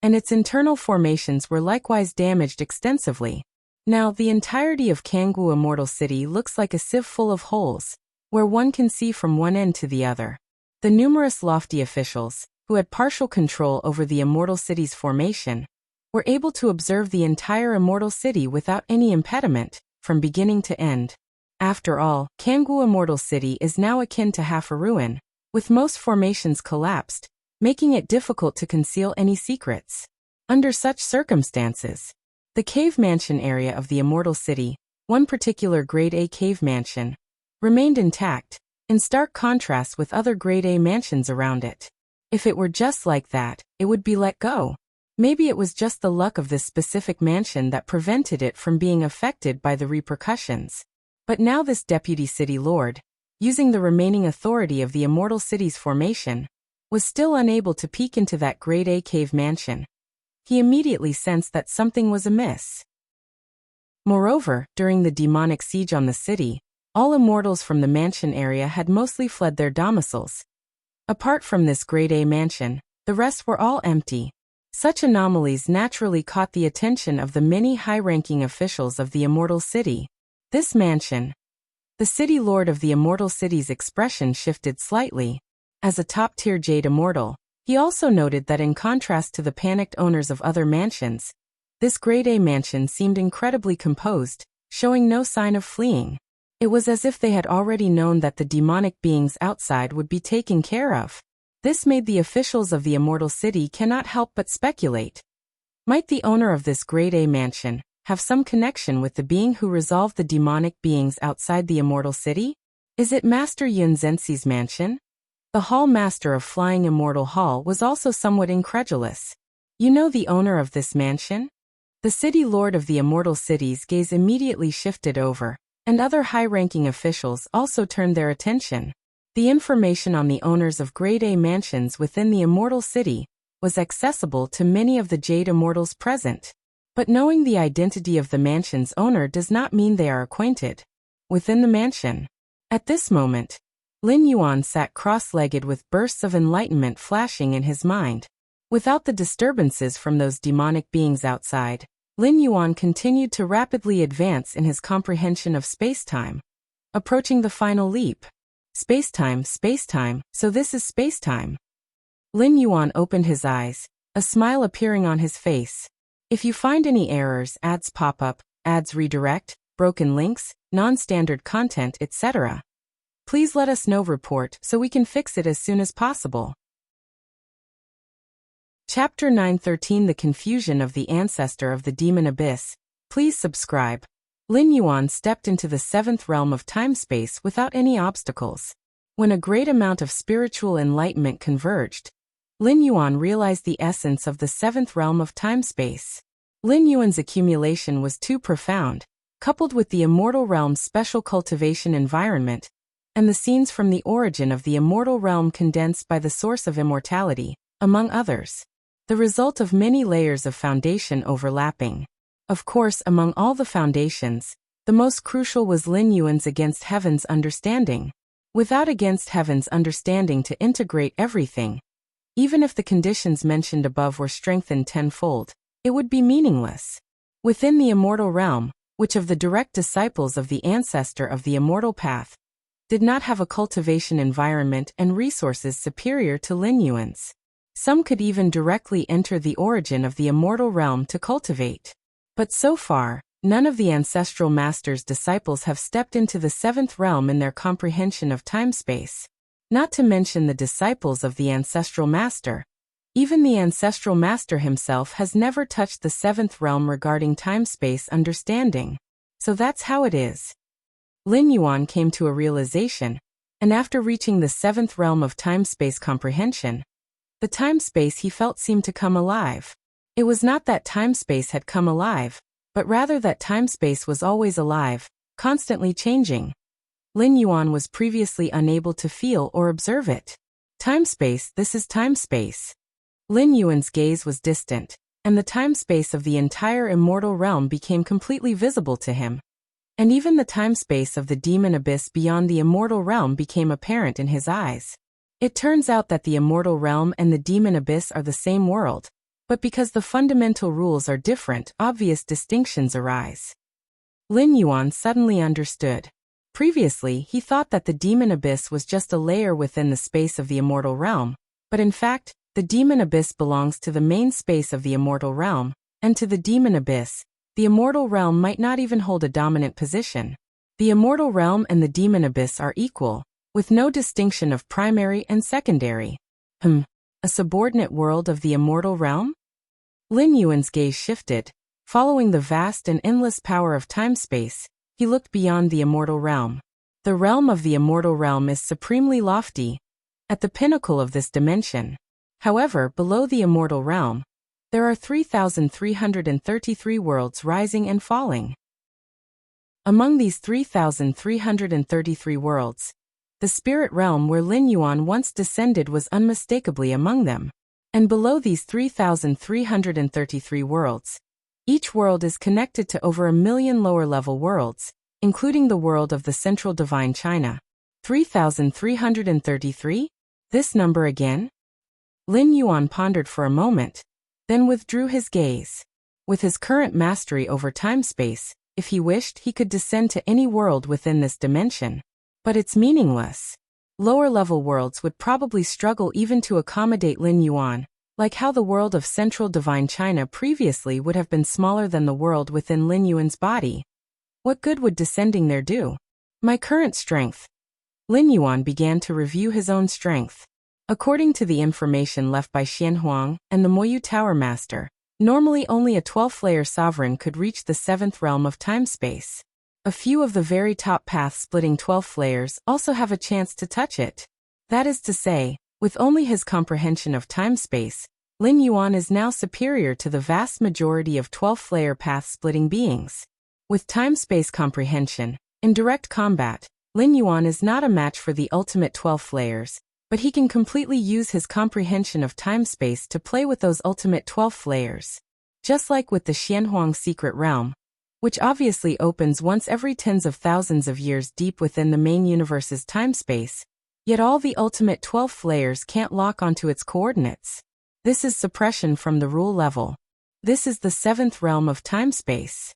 and its internal formations were likewise damaged extensively. Now, the entirety of Kangoo Immortal City looks like a sieve full of holes, where one can see from one end to the other. The numerous lofty officials, who had partial control over the immortal city's formation, were able to observe the entire immortal city without any impediment, from beginning to end. After all, Kangoo Immortal City is now akin to half a ruin, with most formations collapsed, making it difficult to conceal any secrets. Under such circumstances, the cave mansion area of the immortal city, one particular Grade A cave mansion, remained intact, in stark contrast with other Grade A mansions around it. If it were just like that, it would be let go. Maybe it was just the luck of this specific mansion that prevented it from being affected by the repercussions. But now this deputy city lord, using the remaining authority of the immortal city's formation, was still unable to peek into that Grade A cave mansion. He immediately sensed that something was amiss. Moreover, during the demonic siege on the city, all immortals from the mansion area had mostly fled their domiciles. Apart from this Grade A mansion, the rest were all empty. Such anomalies naturally caught the attention of the many high-ranking officials of the immortal city. This mansion, the city lord of the immortal city's expression shifted slightly. As a top-tier Jade Immortal, he also noted that in contrast to the panicked owners of other mansions, this Grade A mansion seemed incredibly composed, showing no sign of fleeing. It was as if they had already known that the demonic beings outside would be taken care of. This made the officials of the immortal city cannot help but speculate. Might the owner of this Grade A mansion have some connection with the being who resolved the demonic beings outside the immortal city? Is it Master Yun Zhenxi's mansion? The Hall Master of Flying Immortal Hall was also somewhat incredulous. You know the owner of this mansion? The city lord of the immortal city's gaze immediately shifted over, and other high-ranking officials also turned their attention. The information on the owners of Grade A mansions within the immortal city was accessible to many of the Jade Immortals present. But knowing the identity of the mansion's owner does not mean they are acquainted within the mansion. At this moment, Lin Yuan sat cross-legged with bursts of enlightenment flashing in his mind. Without the disturbances from those demonic beings outside, Lin Yuan continued to rapidly advance in his comprehension of space-time. Approaching the final leap. Space-time, so this is space-time. Lin Yuan opened his eyes, a smile appearing on his face. If you find any errors, ads pop up, ads redirect, broken links, non-standard content, etc., please let us know. Report so we can fix it as soon as possible. Chapter 913 The Confusion of the Ancestor of the Demon Abyss. Please subscribe. Lin Yuan stepped into the 7th realm of time-space without any obstacles. When a great amount of spiritual enlightenment converged, Lin Yuan realized the essence of the 7th realm of time-space. Lin Yuan's accumulation was too profound, coupled with the immortal realm's special cultivation environment, and the scenes from the origin of the immortal realm condensed by the source of immortality, among others. The result of many layers of foundation overlapping. Of course, among all the foundations, the most crucial was Lin Yuan's Against Heaven's understanding. Without Against Heaven's understanding to integrate everything, even if the conditions mentioned above were strengthened tenfold, it would be meaningless. Within the immortal realm, which of the direct disciples of the ancestor of the immortal path, did not have a cultivation environment and resources superior to Lin Yuan's. Some could even directly enter the origin of the immortal realm to cultivate. But so far, none of the ancestral master's disciples have stepped into the seventh realm in their comprehension of time-space. Not to mention the disciples of the ancestral master. Even the ancestral master himself has never touched the seventh realm regarding time-space understanding. So that's how it is. Lin Yuan came to a realization, and after reaching the seventh realm of time-space comprehension, the time-space he felt seemed to come alive. It was not that time-space had come alive, but rather that time-space was always alive, constantly changing. Lin Yuan was previously unable to feel or observe it. Time-space, this is time-space. Lin Yuan's gaze was distant, and the time-space of the entire immortal realm became completely visible to him. And even the time-space of the demon abyss beyond the immortal realm became apparent in his eyes. It turns out that the immortal realm and the demon abyss are the same world, but because the fundamental rules are different, obvious distinctions arise. Lin Yuan suddenly understood. Previously, he thought that the demon abyss was just a layer within the space of the immortal realm, but in fact, the demon abyss belongs to the main space of the immortal realm, and to the demon abyss, the immortal realm might not even hold a dominant position. The immortal realm and the demon abyss are equal, with no distinction of primary and secondary. A subordinate world of the immortal realm? Lin Yuan's gaze shifted. Following the vast and endless power of time-space, he looked beyond the immortal realm. The realm of the immortal realm is supremely lofty, at the pinnacle of this dimension. However, below the immortal realm, there are 3,333 worlds rising and falling. Among these 3,333 worlds, the spirit realm where Lin Yuan once descended was unmistakably among them. And below these 3,333 worlds, each world is connected to over 1 million lower-level worlds, including the world of the Central Divine China. 3,333? This number again? Lin Yuan pondered for a moment, then withdrew his gaze. With his current mastery over time-space, if he wished, he could descend to any world within this dimension. But it's meaningless. Lower-level worlds would probably struggle even to accommodate Lin Yuan, like how the world of Central Divine China previously would have been smaller than the world within Lin Yuan's body. What good would descending there do? My current strength. Lin Yuan began to review his own strength. According to the information left by Xian Huang and the Moyu Tower Master, normally only a 12th-layer sovereign could reach the 7th realm of time-space. A few of the very top path-splitting 12th layers also have a chance to touch it. That is to say, with only his comprehension of time-space, Lin Yuan is now superior to the vast majority of 12th-layer path-splitting beings. With time-space comprehension, in direct combat, Lin Yuan is not a match for the ultimate 12th layers, but he can completely use his comprehension of time-space to play with those ultimate 12th layers. Just like with the Xianhuang secret realm, which obviously opens once every tens of thousands of years deep within the main universe's time-space, yet all the ultimate 12th layers can't lock onto its coordinates. This is suppression from the rule level. This is the 7th realm of time-space.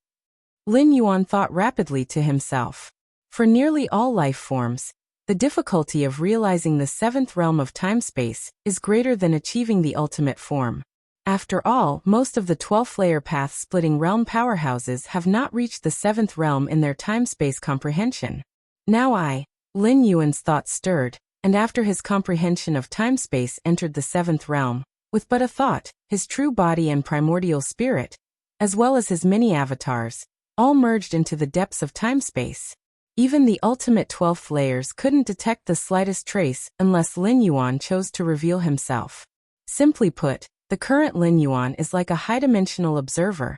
Lin Yuan thought rapidly to himself. For nearly all life forms, the difficulty of realizing the 7th realm of time-space is greater than achieving the ultimate form. After all, most of the 12th-layer path-splitting realm powerhouses have not reached the 7th realm in their time-space comprehension. Now Lin Yuan's thoughts stirred, and after his comprehension of time-space entered the 7th realm, with but a thought, his true body and primordial spirit, as well as his many avatars, all merged into the depths of time-space. Even the ultimate 12th layers couldn't detect the slightest trace unless Lin Yuan chose to reveal himself. Simply put, the current Lin Yuan is like a high-dimensional observer.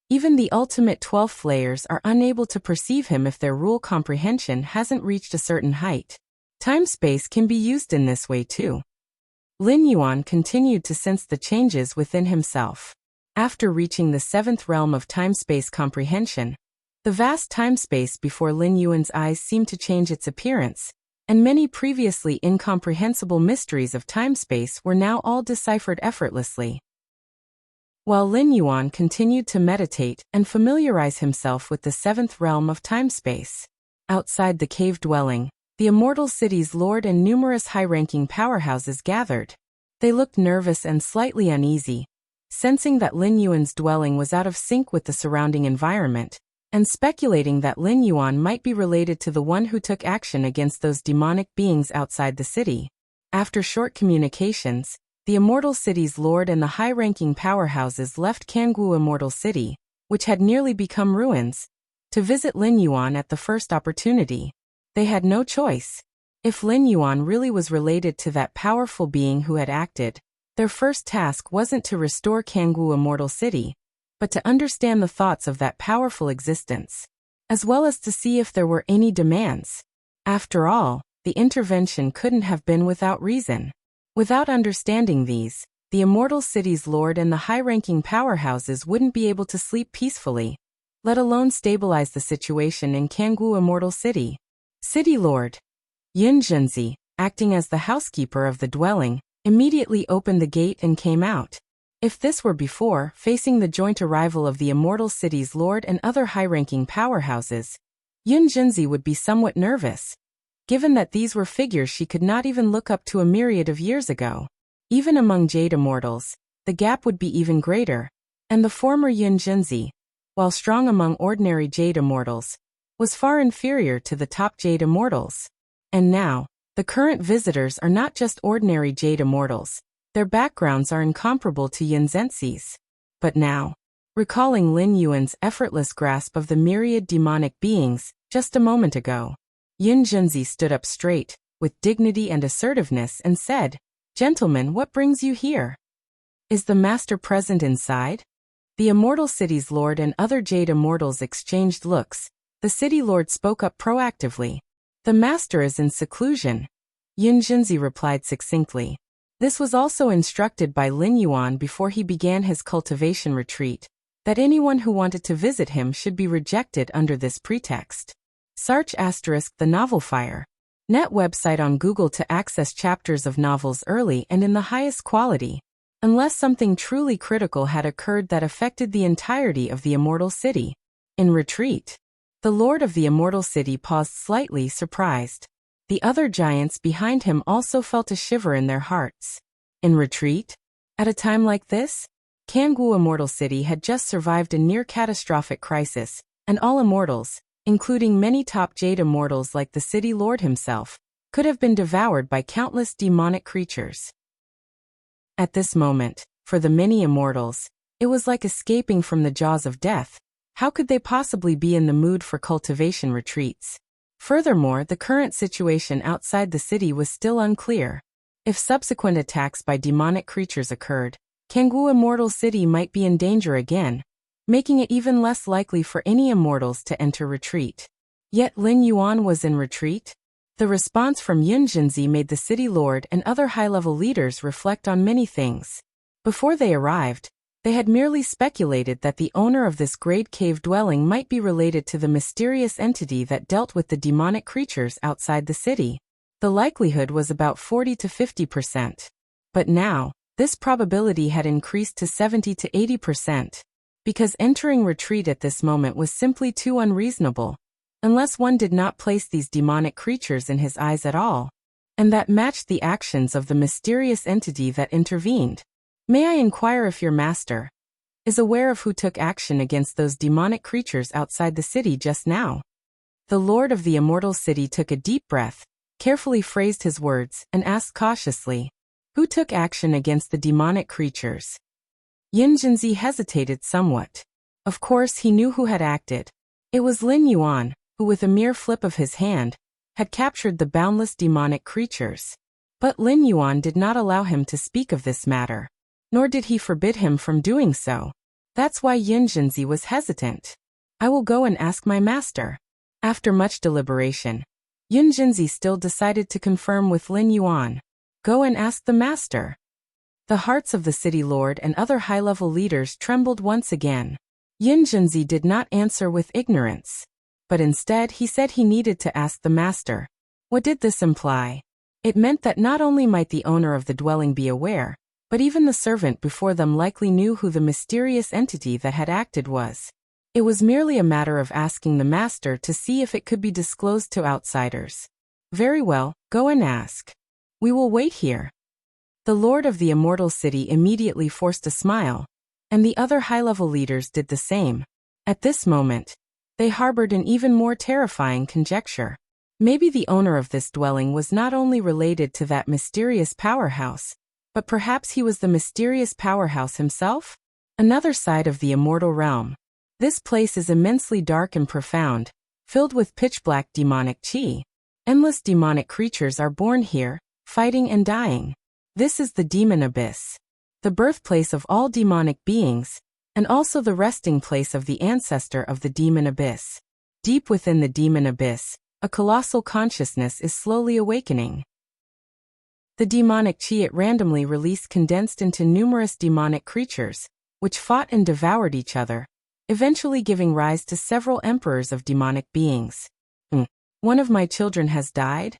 Even the ultimate 12th layers are unable to perceive him if their rule comprehension hasn't reached a certain height. Time-space can be used in this way too. Lin Yuan continued to sense the changes within himself. After reaching the 7th realm of time-space comprehension, the vast time-space before Lin Yuan's eyes seemed to change its appearance, and many previously incomprehensible mysteries of time-space were now all deciphered effortlessly. While Lin Yuan continued to meditate and familiarize himself with the 7th realm of time-space, outside the cave dwelling, the immortal city's lord and numerous high-ranking powerhouses gathered. They looked nervous and slightly uneasy, sensing that Lin Yuan's dwelling was out of sync with the surrounding environment, and speculating that Lin Yuan might be related to the one who took action against those demonic beings outside the city. After short communications, the immortal city's lord and the high-ranking powerhouses left Kangwu Immortal City, which had nearly become ruins, to visit Lin Yuan at the first opportunity. They had no choice. If Lin Yuan really was related to that powerful being who had acted, their first task wasn't to restore Kangwu Immortal City, but to understand the thoughts of that powerful existence, as well as to see if there were any demands. After all, the intervention couldn't have been without reason. Without understanding these, the immortal city's lord and the high-ranking powerhouses wouldn't be able to sleep peacefully, let alone stabilize the situation in Kangwu Immortal City. City Lord Yin Junzi, acting as the housekeeper of the dwelling, immediately opened the gate and came out. If this were before, facing the joint arrival of the immortal city's lord and other high-ranking powerhouses, Yin Junzi would be somewhat nervous, given that these were figures she could not even look up to a myriad of years ago. Even among Jade Immortals, the gap would be even greater, and the former Yin Junzi, while strong among ordinary Jade Immortals, was far inferior to the top Jade Immortals. And now, the current visitors are not just ordinary Jade Immortals, their backgrounds are incomparable to Yin Zenzi's. But now, recalling Lin Yuan's effortless grasp of the myriad demonic beings just a moment ago, Yin Junzi stood up straight, with dignity and assertiveness, and said, "Gentlemen, what brings you here? Is the master present inside?" The immortal city's lord and other Jade Immortals exchanged looks. The city lord spoke up proactively. "The master is in seclusion," Yin Junzi replied succinctly. This was also instructed by Lin Yuan before he began his cultivation retreat, that anyone who wanted to visit him should be rejected under this pretext. Search * The Novel Fire. Net website on Google to access chapters of novels early and in the highest quality, unless something truly critical had occurred that affected the entirety of the immortal city. In retreat. The lord of the immortal city paused slightly, surprised. The other giants behind him also felt a shiver in their hearts. In retreat? At a time like this? Kangwu Immortal City had just survived a near-catastrophic crisis, and all immortals, including many top Jade Immortals like the city lord himself, could have been devoured by countless demonic creatures. At this moment, for the many immortals, it was like escaping from the jaws of death. How could they possibly be in the mood for cultivation retreats? Furthermore, the current situation outside the city was still unclear. If subsequent attacks by demonic creatures occurred, Kangwu Immortal City might be in danger again, making it even less likely for any immortals to enter retreat. Yet Lin Yuan was in retreat? The response from Yin Junzi made the city lord and other high-level leaders reflect on many things. Before they arrived, they had merely speculated that the owner of this great cave dwelling might be related to the mysterious entity that dealt with the demonic creatures outside the city. The likelihood was about 40 to 50%. But now, this probability had increased to 70 to 80%. Because entering retreat at this moment was simply too unreasonable, unless one did not place these demonic creatures in his eyes at all, and that matched the actions of the mysterious entity that intervened. "May I inquire if your master is aware of who took action against those demonic creatures outside the city just now?" The lord of the immortal city took a deep breath, carefully phrased his words, and asked cautiously, "Who took action against the demonic creatures?" Yin Junzi hesitated somewhat. Of course he knew who had acted. It was Lin Yuan, who with a mere flip of his hand, had captured the boundless demonic creatures. But Lin Yuan did not allow him to speak of this matter, nor did he forbid him from doing so. That's why Yin Junzi was hesitant. "I will go and ask my master." After much deliberation, Yin Junzi still decided to confirm with Lin Yuan. "Go and ask the master." The hearts of the city lord and other high-level leaders trembled once again. Yin Junzi did not answer with ignorance, but instead he said he needed to ask the master. What did this imply? It meant that not only might the owner of the dwelling be aware, but even the servant before them likely knew who the mysterious entity that had acted was. It was merely a matter of asking the master to see if it could be disclosed to outsiders. Very well, go and ask. We will wait here. The lord of the immortal city immediately forced a smile, and the other high-level leaders did the same. At this moment, they harbored an even more terrifying conjecture. Maybe the owner of this dwelling was not only related to that mysterious powerhouse, but perhaps he was the mysterious powerhouse himself? Another side of the immortal realm. This place is immensely dark and profound, filled with pitch-black demonic chi. Endless demonic creatures are born here, fighting and dying. This is the demon abyss, the birthplace of all demonic beings, and also the resting place of the ancestor of the demon abyss. Deep within the demon abyss, a colossal consciousness is slowly awakening. The demonic chi it randomly released condensed into numerous demonic creatures, which fought and devoured each other, eventually giving rise to several emperors of demonic beings. One of my children has died?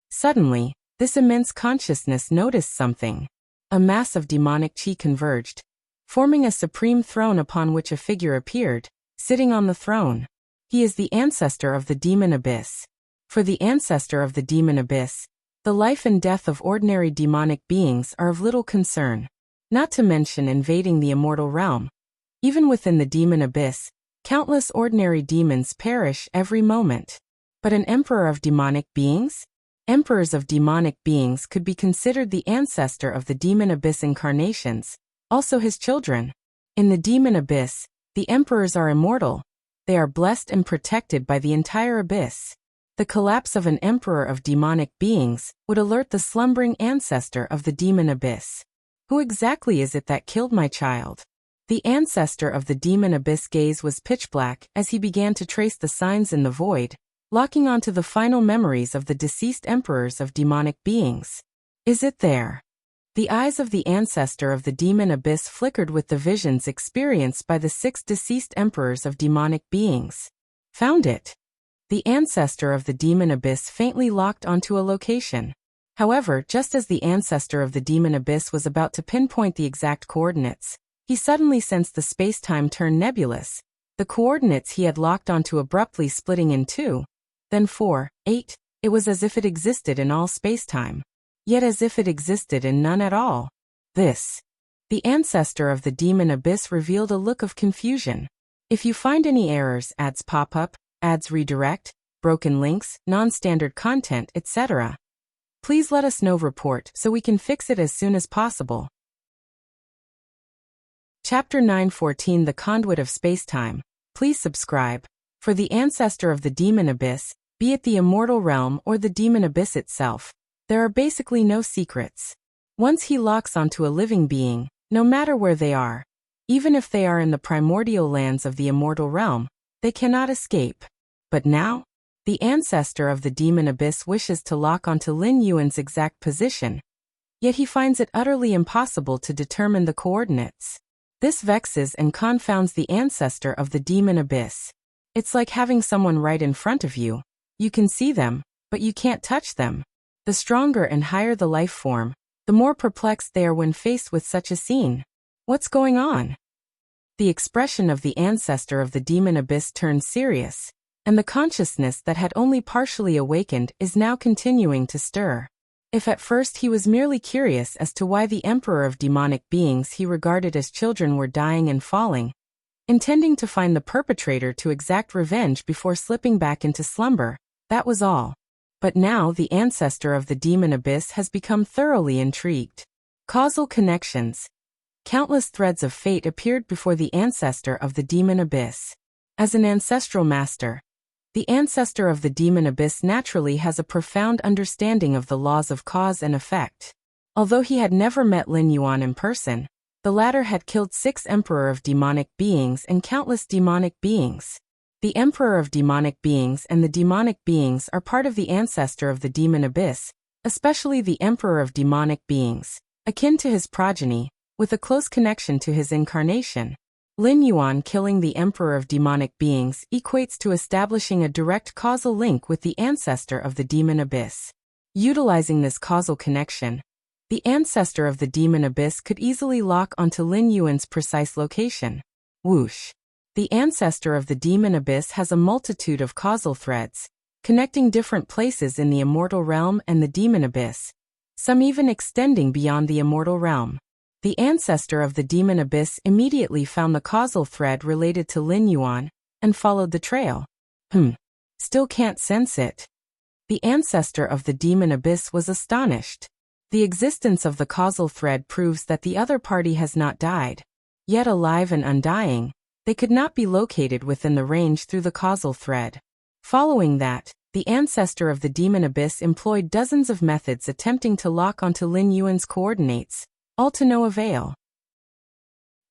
Suddenly, this immense consciousness noticed something. A mass of demonic chi converged, forming a supreme throne upon which a figure appeared, sitting on the throne. He is the ancestor of the demon abyss. For the ancestor of the demon abyss, the life and death of ordinary demonic beings are of little concern. Not to mention invading the immortal realm. Even within the demon abyss, countless ordinary demons perish every moment. But an emperor of demonic beings? Emperors of demonic beings could be considered the ancestor of the demon abyss incarnations, also his children. In the demon abyss, the emperors are immortal. They are blessed and protected by the entire abyss. The collapse of an emperor of demonic beings would alert the slumbering ancestor of the demon abyss. Who exactly is it that killed my child? The ancestor of the demon abyss gaze was pitch black as he began to trace the signs in the void, locking onto the final memories of the deceased emperors of demonic beings. Is it there? The eyes of the ancestor of the demon abyss flickered with the visions experienced by the 6 deceased emperors of demonic beings. Found it. The ancestor of the demon abyss faintly locked onto a location. However, just as the ancestor of the demon abyss was about to pinpoint the exact coordinates, he suddenly sensed the space-time turn nebulous, the coordinates he had locked onto abruptly splitting in 2, then 4, 8, it was as if it existed in all space-time. Yet as if it existed in none at all. The ancestor of the demon abyss revealed a look of confusion. If you find any errors, ads pop up, ads redirect, broken links, non-standard content, etc., please let us know. Report so we can fix it as soon as possible. Chapter 914 The Conduit of Spacetime. Please subscribe. For the ancestor of the demon abyss, be it the immortal realm or the demon abyss itself, there are basically no secrets. Once he locks onto a living being, no matter where they are, even if they are in the primordial lands of the immortal realm, they cannot escape. But now, the ancestor of the demon abyss wishes to lock onto Lin Yuan's exact position, yet he finds it utterly impossible to determine the coordinates. This vexes and confounds the ancestor of the demon abyss. It's like having someone right in front of you. You can see them, but you can't touch them. The stronger and higher the life form, the more perplexed they are when faced with such a scene. What's going on? The expression of the ancestor of the demon abyss turns serious, and the consciousness that had only partially awakened is now continuing to stir. If at first he was merely curious as to why the emperor of demonic beings he regarded as children were dying and falling, intending to find the perpetrator to exact revenge before slipping back into slumber, that was all. But now the ancestor of the demon abyss has become thoroughly intrigued. Causal connections. Countless threads of fate appeared before the ancestor of the demon abyss. As an ancestral master, the ancestor of the demon abyss naturally has a profound understanding of the laws of cause and effect. Although he had never met Lin Yuan in person, the latter had killed 6 emperor of demonic beings and countless demonic beings. The emperor of demonic beings and the demonic beings are part of the ancestor of the demon abyss, especially the emperor of demonic beings, akin to his progeny, with a close connection to his incarnation. Lin Yuan killing the emperor of demonic beings equates to establishing a direct causal link with the ancestor of the demon abyss. Utilizing this causal connection, the ancestor of the demon abyss could easily lock onto Lin Yuan's precise location. Whoosh. The ancestor of the demon abyss has a multitude of causal threads, connecting different places in the immortal realm and the demon abyss, some even extending beyond the immortal realm. The ancestor of the demon abyss immediately found the causal thread related to Lin Yuan and followed the trail. Still can't sense it. The ancestor of the demon abyss was astonished. The existence of the causal thread proves that the other party has not died. Yet alive and undying, they could not be located within the range through the causal thread. Following that, the ancestor of the demon abyss employed dozens of methods attempting to lock onto Lin Yuan's coordinates, all to no avail.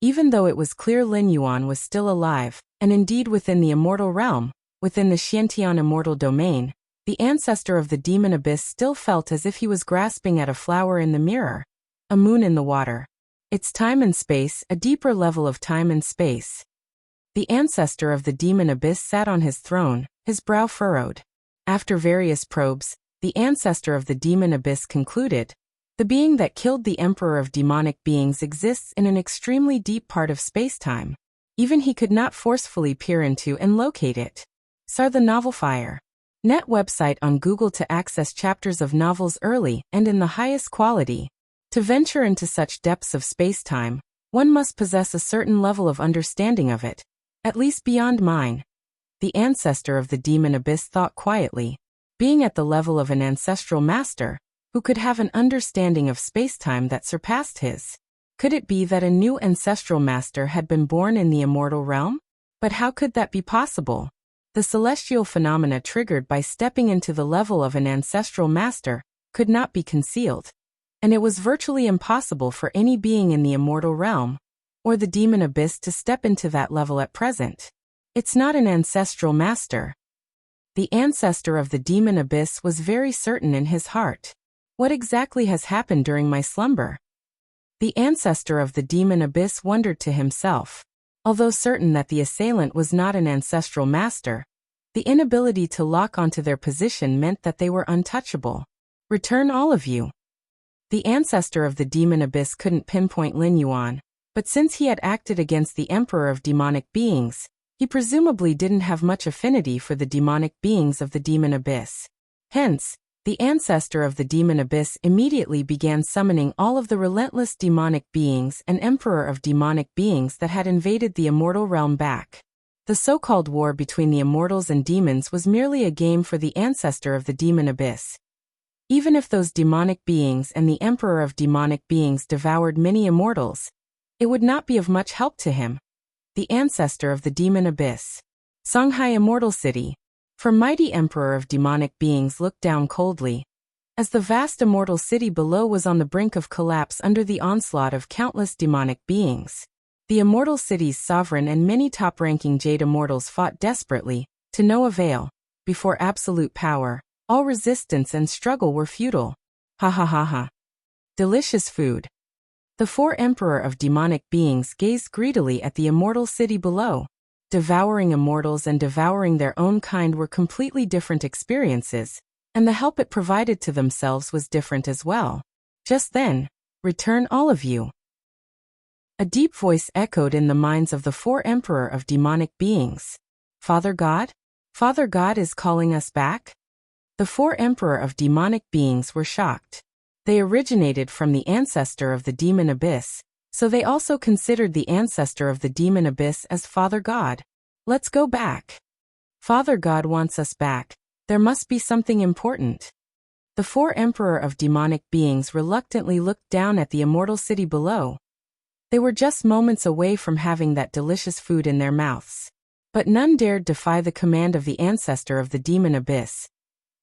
Even though it was clear Lin Yuan was still alive, and indeed within the immortal realm, within the Xiantian immortal domain, the ancestor of the demon abyss still felt as if he was grasping at a flower in the mirror, a moon in the water. It's time and space, a deeper level of time and space. The ancestor of the demon abyss sat on his throne, his brow furrowed. After various probes, the ancestor of the demon abyss concluded, the being that killed the emperor of demonic beings exists in an extremely deep part of space-time. Even he could not forcefully peer into and locate it. Sar the Novel Fire. Net website on Google to access chapters of novels early and in the highest quality. To venture into such depths of space-time, one must possess a certain level of understanding of it, at least beyond mine. The ancestor of the demon abyss thought quietly, being at the level of an ancestral master, who could have an understanding of space-time that surpassed his. Could it be that a new ancestral master had been born in the immortal realm? But how could that be possible? The celestial phenomena triggered by stepping into the level of an ancestral master could not be concealed, and it was virtually impossible for any being in the immortal realm or the demon abyss to step into that level at present. It's not an ancestral master. The ancestor of the demon abyss was very certain in his heart. What exactly has happened during my slumber? The ancestor of the demon abyss wondered to himself. Although certain that the assailant was not an ancestral master, the inability to lock onto their position meant that they were untouchable. Return all of you. The ancestor of the demon abyss couldn't pinpoint Lin Yuan, but since he had acted against the emperor of demonic beings, he presumably didn't have much affinity for the demonic beings of the demon abyss. Hence, the ancestor of the demon abyss immediately began summoning all of the relentless demonic beings and emperor of demonic beings that had invaded the immortal realm back. The so-called war between the immortals and demons was merely a game for the ancestor of the demon abyss. Even if those demonic beings and the emperor of demonic beings devoured many immortals, it would not be of much help to him. The ancestor of the demon abyss. Songhai Immortal City. For mighty emperor of demonic beings looked down coldly, as the vast immortal city below was on the brink of collapse under the onslaught of countless demonic beings. The immortal city's sovereign and many top-ranking Jade immortals fought desperately, to no avail. Before absolute power, all resistance and struggle were futile. Ha ha ha ha. Delicious food. The four emperor of demonic beings gazed greedily at the immortal city below. Devouring immortals and devouring their own kind were completely different experiences, and the help it provided to themselves was different as well. Just then, return all of you. A deep voice echoed in the minds of the four emperor of demonic beings. Father God? Father God is calling us back? The four emperor of demonic beings were shocked. They originated from the ancestor of the demon abyss, so they also considered the ancestor of the demon abyss as Father God. Let's go back. Father God wants us back. There must be something important. The four emperor of demonic beings reluctantly looked down at the immortal city below. They were just moments away from having that delicious food in their mouths. But none dared defy the command of the ancestor of the demon abyss.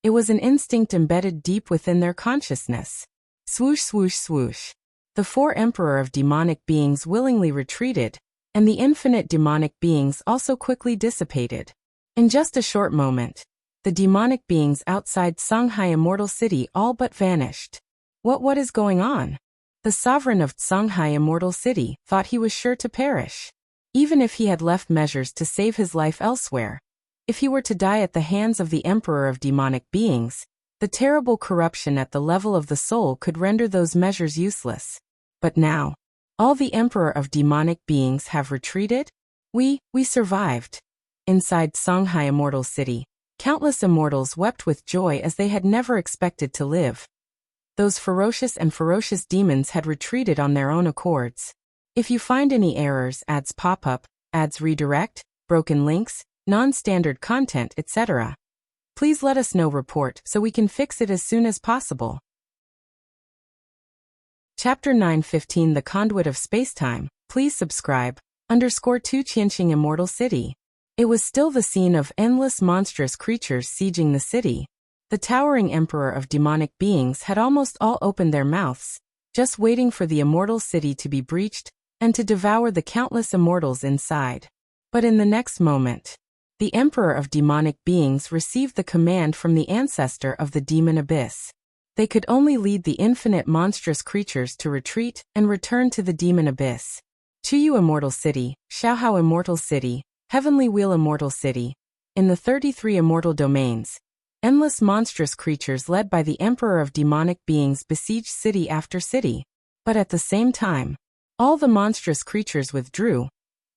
It was an instinct embedded deep within their consciousness. Swoosh swoosh swoosh. The four emperor of demonic beings willingly retreated, and the infinite demonic beings also quickly dissipated. In just a short moment, the demonic beings outside Songhai Immortal City all but vanished. What is going on? The sovereign of Songhai Immortal City thought he was sure to perish. Even if he had left measures to save his life elsewhere, if he were to die at the hands of the emperor of demonic beings, the terrible corruption at the level of the soul could render those measures useless. But now, all the emperor of demonic beings have retreated? We survived. Inside Songhai Immortal City, Countless immortals wept with joy as they had never expected to live. Those ferocious demons had retreated on their own accords. If you find any errors, ads pop up, ads redirect, broken links, non-standard content, etc., please let us know. Report so we can fix it as soon as possible. Chapter 9:15 The Conduit of Spacetime. Please subscribe. _2 Qianxing Immortal City. It was still the scene of endless monstrous creatures sieging the city. The towering emperor of demonic beings had almost all opened their mouths, just waiting for the immortal city to be breached and to devour the countless immortals inside. But in the next moment, the emperor of demonic beings received the command from the ancestor of the demon abyss. They could only lead the infinite monstrous creatures to retreat and return to the demon abyss. Chuyu Immortal City, Xiaohao Immortal City, Heavenly Wheel Immortal City. In the 33 immortal domains, endless monstrous creatures led by the emperor of demonic beings besieged city after city. But at the same time, all the monstrous creatures withdrew,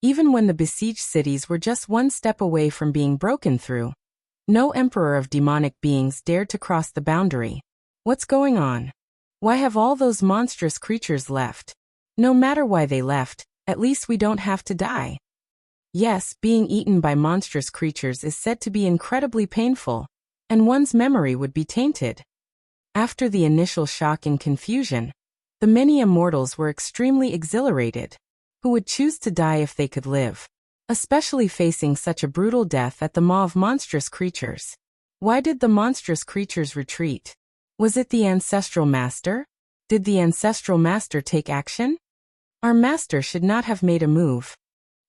even when the besieged cities were just one step away from being broken through. No emperor of demonic beings dared to cross the boundary. What's going on? Why have all those monstrous creatures left? No matter why they left, at least we don't have to die. Yes, being eaten by monstrous creatures is said to be incredibly painful, and one's memory would be tainted. After the initial shock and confusion, the many immortals were extremely exhilarated. Who would choose to die if they could live? Especially facing such a brutal death at the maw of monstrous creatures. Why did the monstrous creatures retreat? Was it the ancestral master? Did the ancestral master take action? Our master should not have made a move.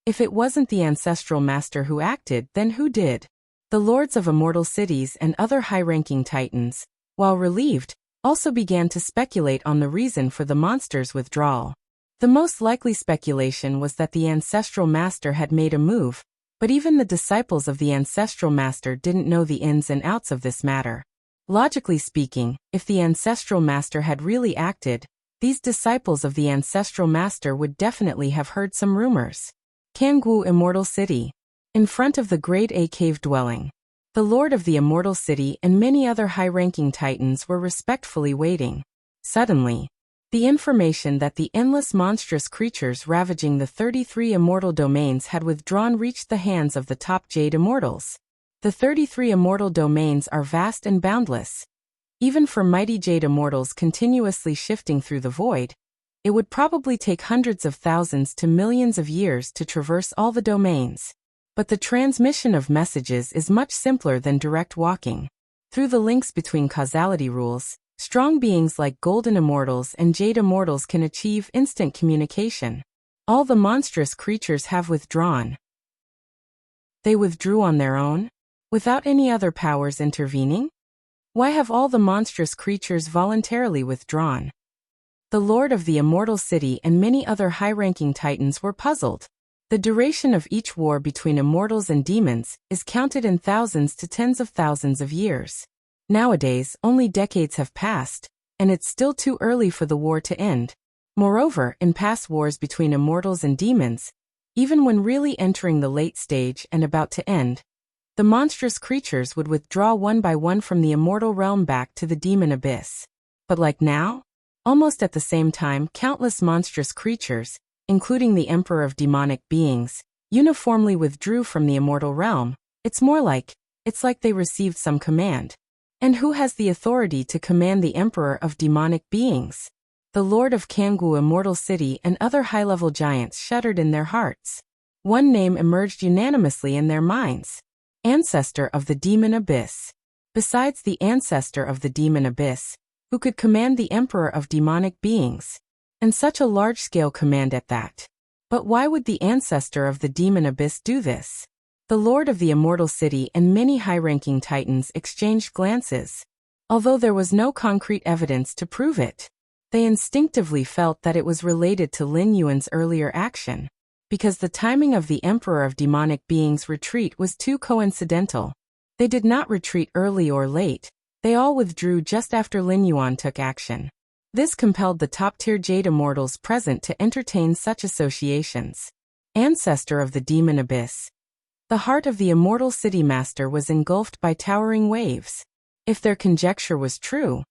If it wasn't the ancestral master who acted, then who did? The lords of immortal cities and other high-ranking titans, while relieved, also began to speculate on the reason for the monster's withdrawal. The most likely speculation was that the ancestral master had made a move, but even the disciples of the ancestral master didn't know the ins and outs of this matter. Logically speaking, if the ancestral master had really acted, these disciples of the ancestral master would definitely have heard some rumors. Kangwu Immortal City. In front of the Grade A cave dwelling, the lord of the immortal city and many other high-ranking titans were respectfully waiting. Suddenly, the information that the endless monstrous creatures ravaging the 33 immortal domains had withdrawn reached the hands of the top Jade Immortals. The 33 immortal domains are vast and boundless. Even for mighty Jade Immortals continuously shifting through the void, it would probably take hundreds of thousands to millions of years to traverse all the domains. But the transmission of messages is much simpler than direct walking. Through the links between causality rules, strong beings like Golden Immortals and Jade Immortals can achieve instant communication. All the monstrous creatures have withdrawn. They withdrew on their own, without any other powers intervening? Why have all the monstrous creatures voluntarily withdrawn? The Lord of the Immortal City and many other high-ranking titans were puzzled. The duration of each war between immortals and demons is counted in thousands to tens of thousands of years. Nowadays, only decades have passed, and it's still too early for the war to end. Moreover, in past wars between immortals and demons, even when really entering the late stage and about to end, the monstrous creatures would withdraw one by one from the immortal realm back to the demon abyss. But like now, almost at the same time, countless monstrous creatures, including the Emperor of Demonic Beings, uniformly withdrew from the immortal realm. It's like they received some command. And who has the authority to command the Emperor of Demonic Beings? The Lord of Kangwu Immortal City and other high-level giants shuddered in their hearts. One name emerged unanimously in their minds. Ancestor of the Demon Abyss. Besides the Ancestor of the Demon Abyss, who could command the Emperor of Demonic Beings? And such a large-scale command at that. But why would the Ancestor of the Demon Abyss do this? The Lord of the Immortal City and many high-ranking titans exchanged glances. Although there was no concrete evidence to prove it, they instinctively felt that it was related to Lin Yuan's earlier action, because the timing of the Emperor of Demonic Beings' retreat was too coincidental. They did not retreat early or late, they all withdrew just after Lin Yuan took action. This compelled the top-tier Jade Immortals present to entertain such associations. Ancestor of the Demon Abyss. The heart of the immortal city master was engulfed by towering waves. If their conjecture was true,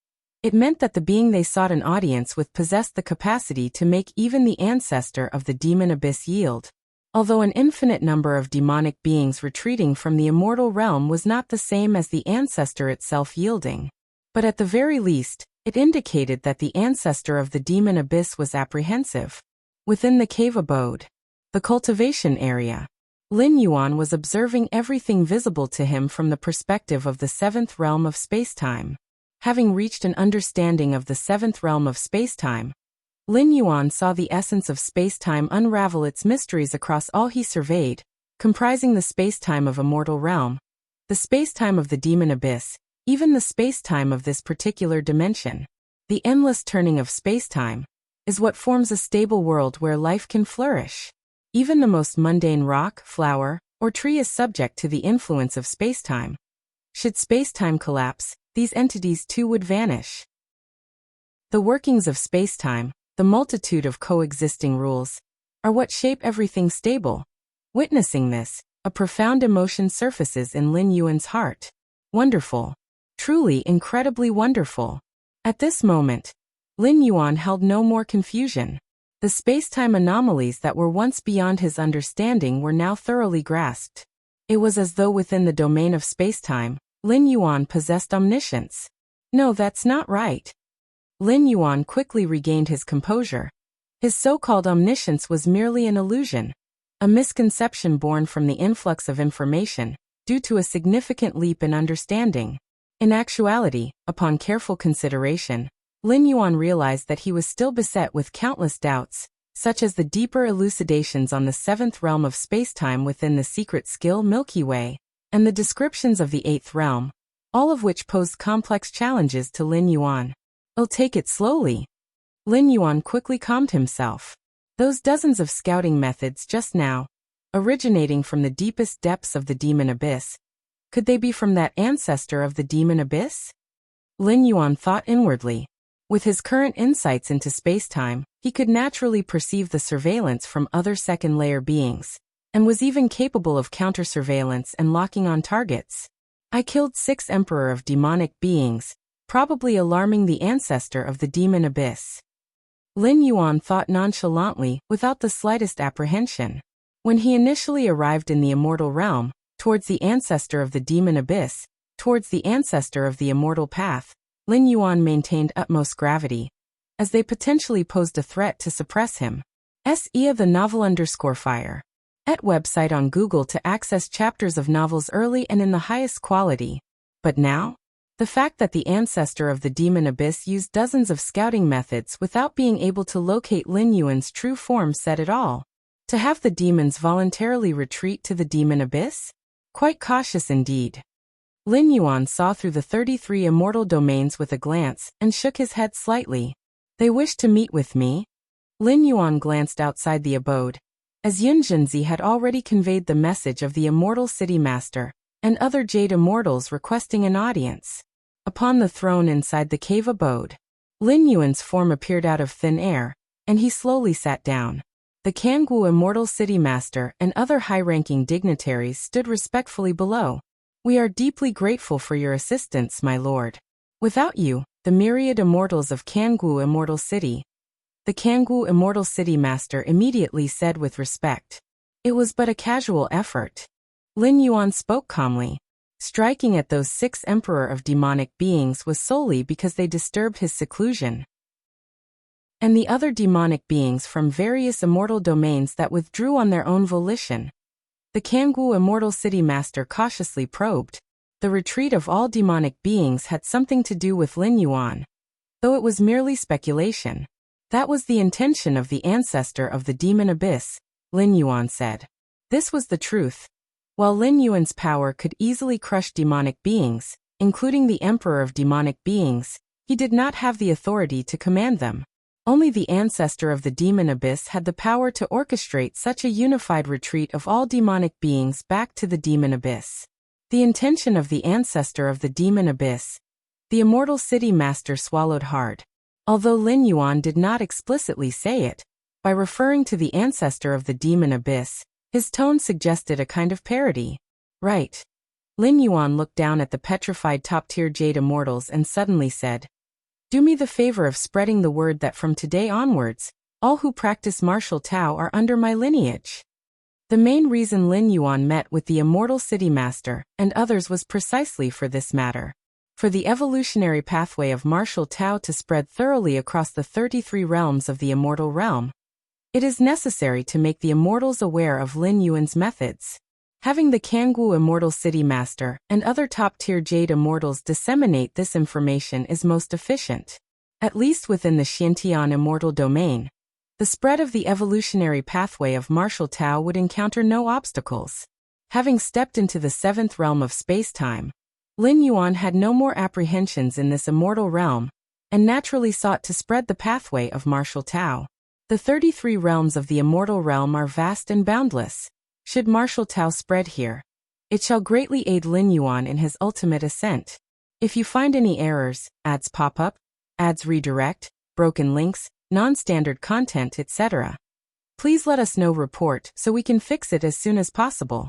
it meant that the being they sought an audience with possessed the capacity to make even the ancestor of the demon abyss yield. Although an infinite number of demonic beings retreating from the immortal realm was not the same as the ancestor itself yielding, but at the very least, it indicated that the ancestor of the demon abyss was apprehensive. Within the cave abode, the cultivation area, Lin Yuan was observing everything visible to him from the perspective of the seventh realm of spacetime. Having reached an understanding of the seventh realm of spacetime, Lin Yuan saw the essence of spacetime unravel its mysteries across all he surveyed, comprising the spacetime of immortal realm, the spacetime of the demon abyss, even the spacetime of this particular dimension. The endless turning of spacetime is what forms a stable world where life can flourish. Even the most mundane rock, flower, or tree is subject to the influence of spacetime. Should spacetime collapse, these entities too would vanish. The workings of spacetime, the multitude of coexisting rules, are what shape everything stable. Witnessing this, a profound emotion surfaces in Lin Yuan's heart. Wonderful. Truly incredibly wonderful. At this moment, Lin Yuan held no more confusion. The spacetime anomalies that were once beyond his understanding were now thoroughly grasped. It was as though within the domain of spacetime, Lin Yuan possessed omniscience. No, that's not right. Lin Yuan quickly regained his composure. His so-called omniscience was merely an illusion, a misconception born from the influx of information, due to a significant leap in understanding. In actuality, upon careful consideration, Lin Yuan realized that he was still beset with countless doubts, such as the deeper elucidations on the seventh realm of spacetime within the secret skill Milky Way, and the descriptions of the eighth realm, all of which posed complex challenges to Lin Yuan. "I'll take it slowly." Lin Yuan quickly calmed himself. Those dozens of scouting methods just now, originating from the deepest depths of the demon abyss, could they be from that ancestor of the demon abyss? Lin Yuan thought inwardly. With his current insights into spacetime, he could naturally perceive the surveillance from other second-layer beings, and was even capable of counter-surveillance and locking on targets. I killed 6 Emperor of demonic beings, probably alarming the ancestor of the demon abyss. Lin Yuan thought nonchalantly, without the slightest apprehension. When he initially arrived in the immortal realm, towards the ancestor of the demon abyss, towards the ancestor of the immortal path, Lin Yuan maintained utmost gravity, as they potentially posed a threat to suppress him. SE the novel_fire. At website on Google to access chapters of novels early and in the highest quality. But now? The fact that the ancestor of the demon abyss used dozens of scouting methods without being able to locate Lin Yuan's true form said it all. To have the demons voluntarily retreat to the demon abyss? Quite cautious indeed. Lin Yuan saw through the 33 immortal domains with a glance and shook his head slightly. They wish to meet with me? Lin Yuan glanced outside the abode, as Yun Jinzi had already conveyed the message of the immortal city master and other jade immortals requesting an audience. Upon the throne inside the cave abode, Lin Yuan's form appeared out of thin air, and he slowly sat down. The Kangwu immortal city master and other high-ranking dignitaries stood respectfully below. "We are deeply grateful for your assistance, my lord. Without you, the myriad immortals of Kangwu immortal city." The Kangwu immortal city master immediately said with respect. It was but a casual effort. Lin Yuan spoke calmly. Striking at those 6 emperor of demonic beings was solely because they disturbed his seclusion, and the other demonic beings from various immortal domains that withdrew on their own volition. The Kangwu immortal city master cautiously probed. The retreat of all demonic beings had something to do with Lin Yuan, though it was merely speculation. That was the intention of the ancestor of the demon abyss, Lin Yuan said. This was the truth. While Lin Yuan's power could easily crush demonic beings, including the emperor of demonic beings, he did not have the authority to command them. Only the ancestor of the demon abyss had the power to orchestrate such a unified retreat of all demonic beings back to the demon abyss. The intention of the ancestor of the demon abyss. The immortal city master swallowed hard. Although Lin Yuan did not explicitly say it, by referring to the ancestor of the demon abyss, His tone suggested a kind of parody. Right. Lin Yuan looked down at the petrified top-tier jade immortals and suddenly said, "Do me the favor of spreading the word that from today onwards, all who practice martial Tao are under my lineage." The main reason Lin Yuan met with the immortal city master and others was precisely for this matter. For the evolutionary pathway of martial Tao to spread thoroughly across the 33 realms of the immortal realm, it is necessary to make the immortals aware of Lin Yuan's methods. Having the Kangwu Immortal City Master and other top-tier Jade Immortals disseminate this information is most efficient. At least within the Xintian Immortal Domain, the spread of the evolutionary pathway of martial Tao would encounter no obstacles. Having stepped into the 7th realm of space-time, Lin Yuan had no more apprehensions in this immortal realm, and naturally sought to spread the pathway of martial Tao. The 33 realms of the immortal realm are vast and boundless. Should martial Tao spread here, it shall greatly aid Lin Yuan in his ultimate ascent. If you find any errors, ads pop up, ads redirect, broken links, non-standard content, etc., please let us know report so we can fix it as soon as possible.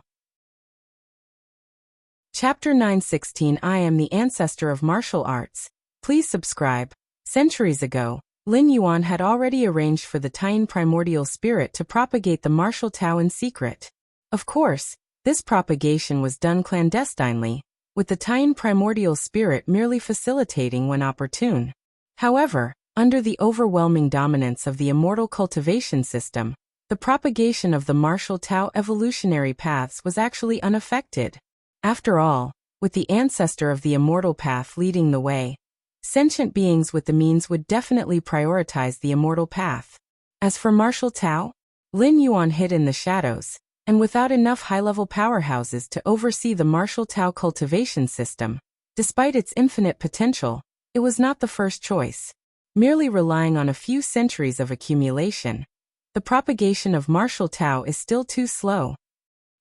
Chapter 916 I am the ancestor of martial arts. Please subscribe. Centuries ago, Lin Yuan had already arranged for the Taiyin primordial spirit to propagate the martial Tao in secret. Of course, this propagation was done clandestinely, with the Taiyin primordial spirit merely facilitating when opportune. However, under the overwhelming dominance of the immortal cultivation system, the propagation of the martial Tao evolutionary paths was actually unaffected. After all, with the ancestor of the immortal path leading the way, sentient beings with the means would definitely prioritize the immortal path. As for martial Tao, Lin Yuan hid in the shadows, and without enough high-level powerhouses to oversee the martial Tao cultivation system, despite its infinite potential, it was not the first choice. Merely relying on a few centuries of accumulation, the propagation of martial Tao is still too slow.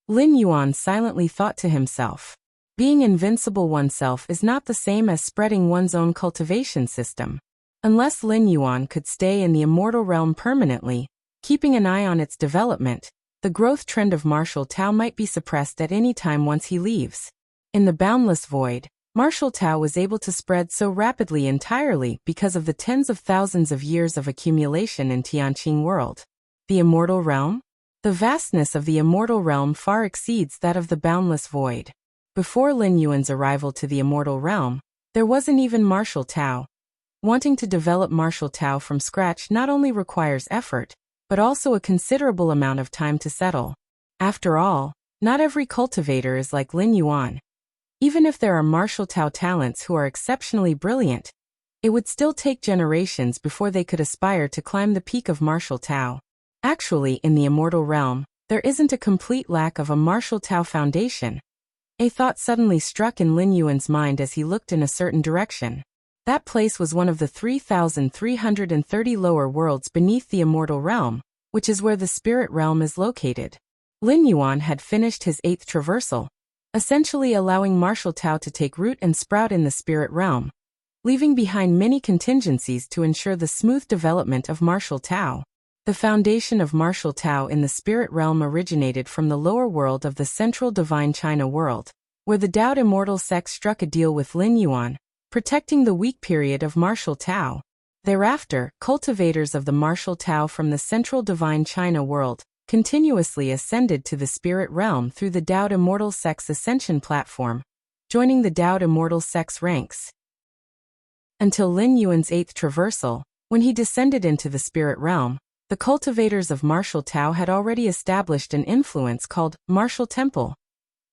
Lin Yuan silently thought to himself, being invincible oneself is not the same as spreading one's own cultivation system. Unless Lin Yuan could stay in the immortal realm permanently, keeping an eye on its development, the growth trend of martial Tao might be suppressed at any time once he leaves. In the boundless void, martial Tao was able to spread so rapidly entirely because of the tens of thousands of years of accumulation in Tianqing world. The immortal realm? The vastness of the immortal realm far exceeds that of the boundless void. Before Lin Yuan's arrival to the immortal realm, there wasn't even martial Tao. Wanting to develop martial Tao from scratch not only requires effort, but also a considerable amount of time to settle. After all, not every cultivator is like Lin Yuan. Even if there are martial Tao talents who are exceptionally brilliant, it would still take generations before they could aspire to climb the peak of martial Tao. Actually, in the immortal realm, there isn't a complete lack of a martial Tao foundation. A thought suddenly struck in Lin Yuan's mind as he looked in a certain direction. That place was one of the 3,330 lower worlds beneath the immortal realm, which is where the spirit realm is located. Lin Yuan had finished his 8th traversal, essentially allowing martial Tao to take root and sprout in the spirit realm, leaving behind many contingencies to ensure the smooth development of martial Tao. The foundation of martial Tao in the spirit realm originated from the lower world of the central divine China world, where the Dao immortal sect struck a deal with Lin Yuan, protecting the weak period of martial Tao. Thereafter, cultivators of the martial Tao from the central divine China world continuously ascended to the spirit realm through the Dao immortal sect's ascension platform, joining the Dao immortal sect's ranks. Until Lin Yuan's 8th traversal, when he descended into the spirit realm, the cultivators of martial Tao had already established an influence called martial temple,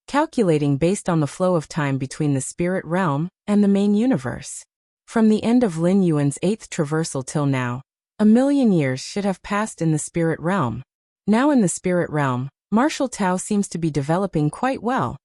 calculating based on the flow of time between the spirit realm and the main universe. From the end of Lin Yuan's 8th traversal till now, 1,000,000 years should have passed in the spirit realm. Now in the spirit realm, martial Tao seems to be developing quite well.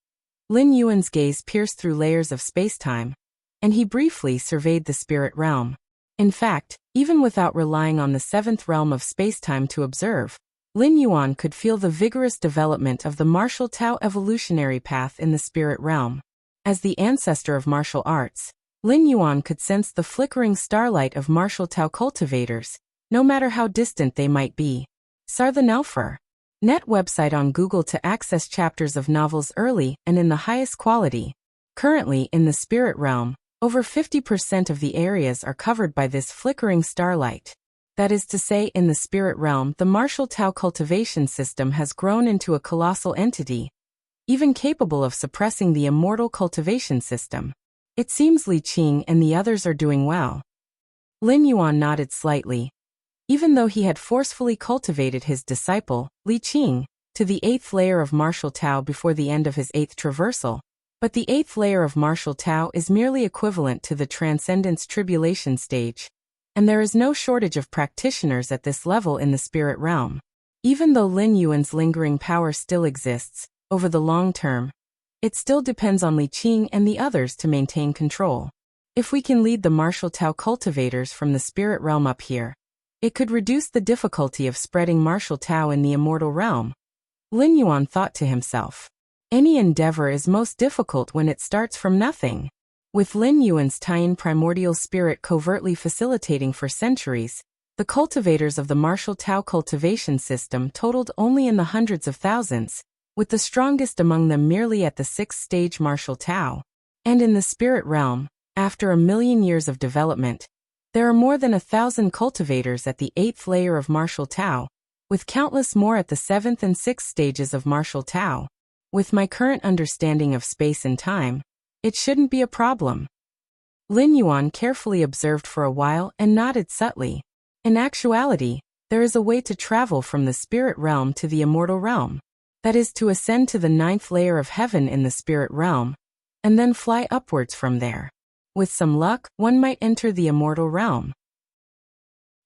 Lin Yuan's gaze pierced through layers of space-time, and he briefly surveyed the spirit realm. In fact, even without relying on the 7th realm of space-time to observe, Lin Yuan could feel the vigorous development of the martial Tao evolutionary path in the spirit realm. As the ancestor of martial arts, Lin Yuan could sense the flickering starlight of martial Tao cultivators, no matter how distant they might be. Sarthanelfer. Net website on Google to access chapters of novels early and in the highest quality. Currently, in the spirit realm, over 50% of the areas are covered by this flickering starlight. That is to say, in the spirit realm, the Martial Tao cultivation system has grown into a colossal entity, even capable of suppressing the immortal cultivation system. It seems Li Qing and the others are doing well. Lin Yuan nodded slightly. Even though he had forcefully cultivated his disciple, Li Qing, to the 8th layer of Martial Tao before the end of his 8th traversal, but the 8th layer of Martial Tao is merely equivalent to the Transcendence Tribulation stage, and there is no shortage of practitioners at this level in the spirit realm. Even though Lin Yuan's lingering power still exists, over the long term, it still depends on Li Qing and the others to maintain control. If we can lead the Martial Tao cultivators from the spirit realm up here, it could reduce the difficulty of spreading Martial Tao in the immortal realm. Lin Yuan thought to himself. Any endeavor is most difficult when it starts from nothing. With Lin Yuan's Taiyin primordial spirit covertly facilitating for centuries, the cultivators of the Martial Tao cultivation system totaled only in the hundreds of thousands, with the strongest among them merely at the 6th stage Martial Tao. And in the spirit realm, after a million years of development, there are more than 1,000 cultivators at the 8th layer of Martial Tao, with countless more at the 7th and 6th stages of Martial Tao. With my current understanding of space and time, it shouldn't be a problem. Lin Yuan carefully observed for a while and nodded subtly. In actuality, there is a way to travel from the spirit realm to the immortal realm. That is to ascend to the 9th layer of heaven in the spirit realm, and then fly upwards from there. With some luck, one might enter the immortal realm.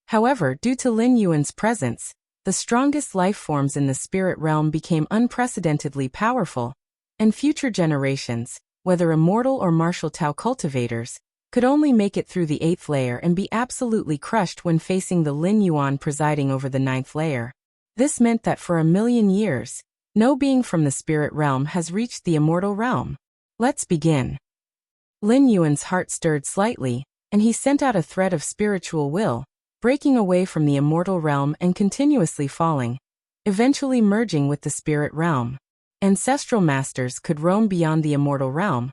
However, due to Lin Yuan's presence, the strongest life forms in the spirit realm became unprecedentedly powerful, and future generations, whether immortal or Martial Tao cultivators, could only make it through the 8th layer and be absolutely crushed when facing the Lin Yuan presiding over the 9th layer. This meant that for a million years, no being from the spirit realm has reached the immortal realm. Let's begin. Lin Yuan's heart stirred slightly, and he sent out a thread of spiritual will, breaking away from the immortal realm and continuously falling, eventually merging with the spirit realm. Ancestral masters could roam beyond the immortal realm,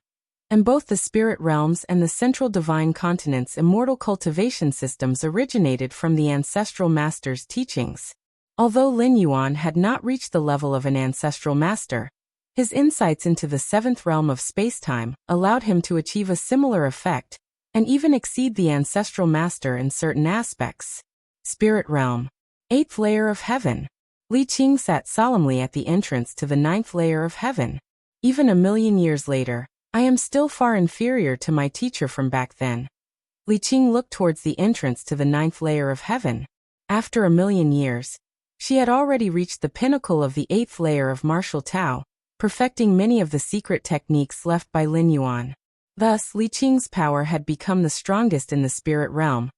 and both the spirit realms and the central divine continent's immortal cultivation systems originated from the ancestral master's teachings. Although Lin Yuan had not reached the level of an ancestral master, his insights into the 7th realm of spacetime allowed him to achieve a similar effect, and even exceed the ancestral master in certain aspects. Spirit realm. 8th layer of heaven. Li Qing sat solemnly at the entrance to the 9th layer of heaven. Even a million years later, I am still far inferior to my teacher from back then. Li Qing looked towards the entrance to the 9th layer of heaven. After a million years, she had already reached the pinnacle of the 8th layer of Martial Tao, perfecting many of the secret techniques left by Lin Yuan. Thus, Li Qing's power had become the strongest in the spirit realm,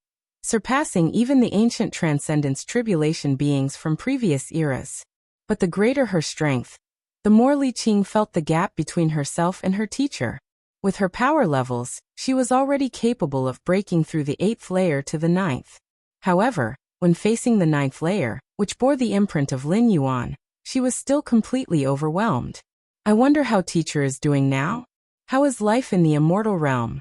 surpassing even the ancient Transcendence Tribulation beings from previous eras. But the greater her strength, the more Li Qing felt the gap between herself and her teacher. With her power levels, she was already capable of breaking through the 8th layer to the 9th. However, when facing the 9th layer, which bore the imprint of Lin Yuan, she was still completely overwhelmed. I wonder how teacher is doing now? How is life in the immortal realm?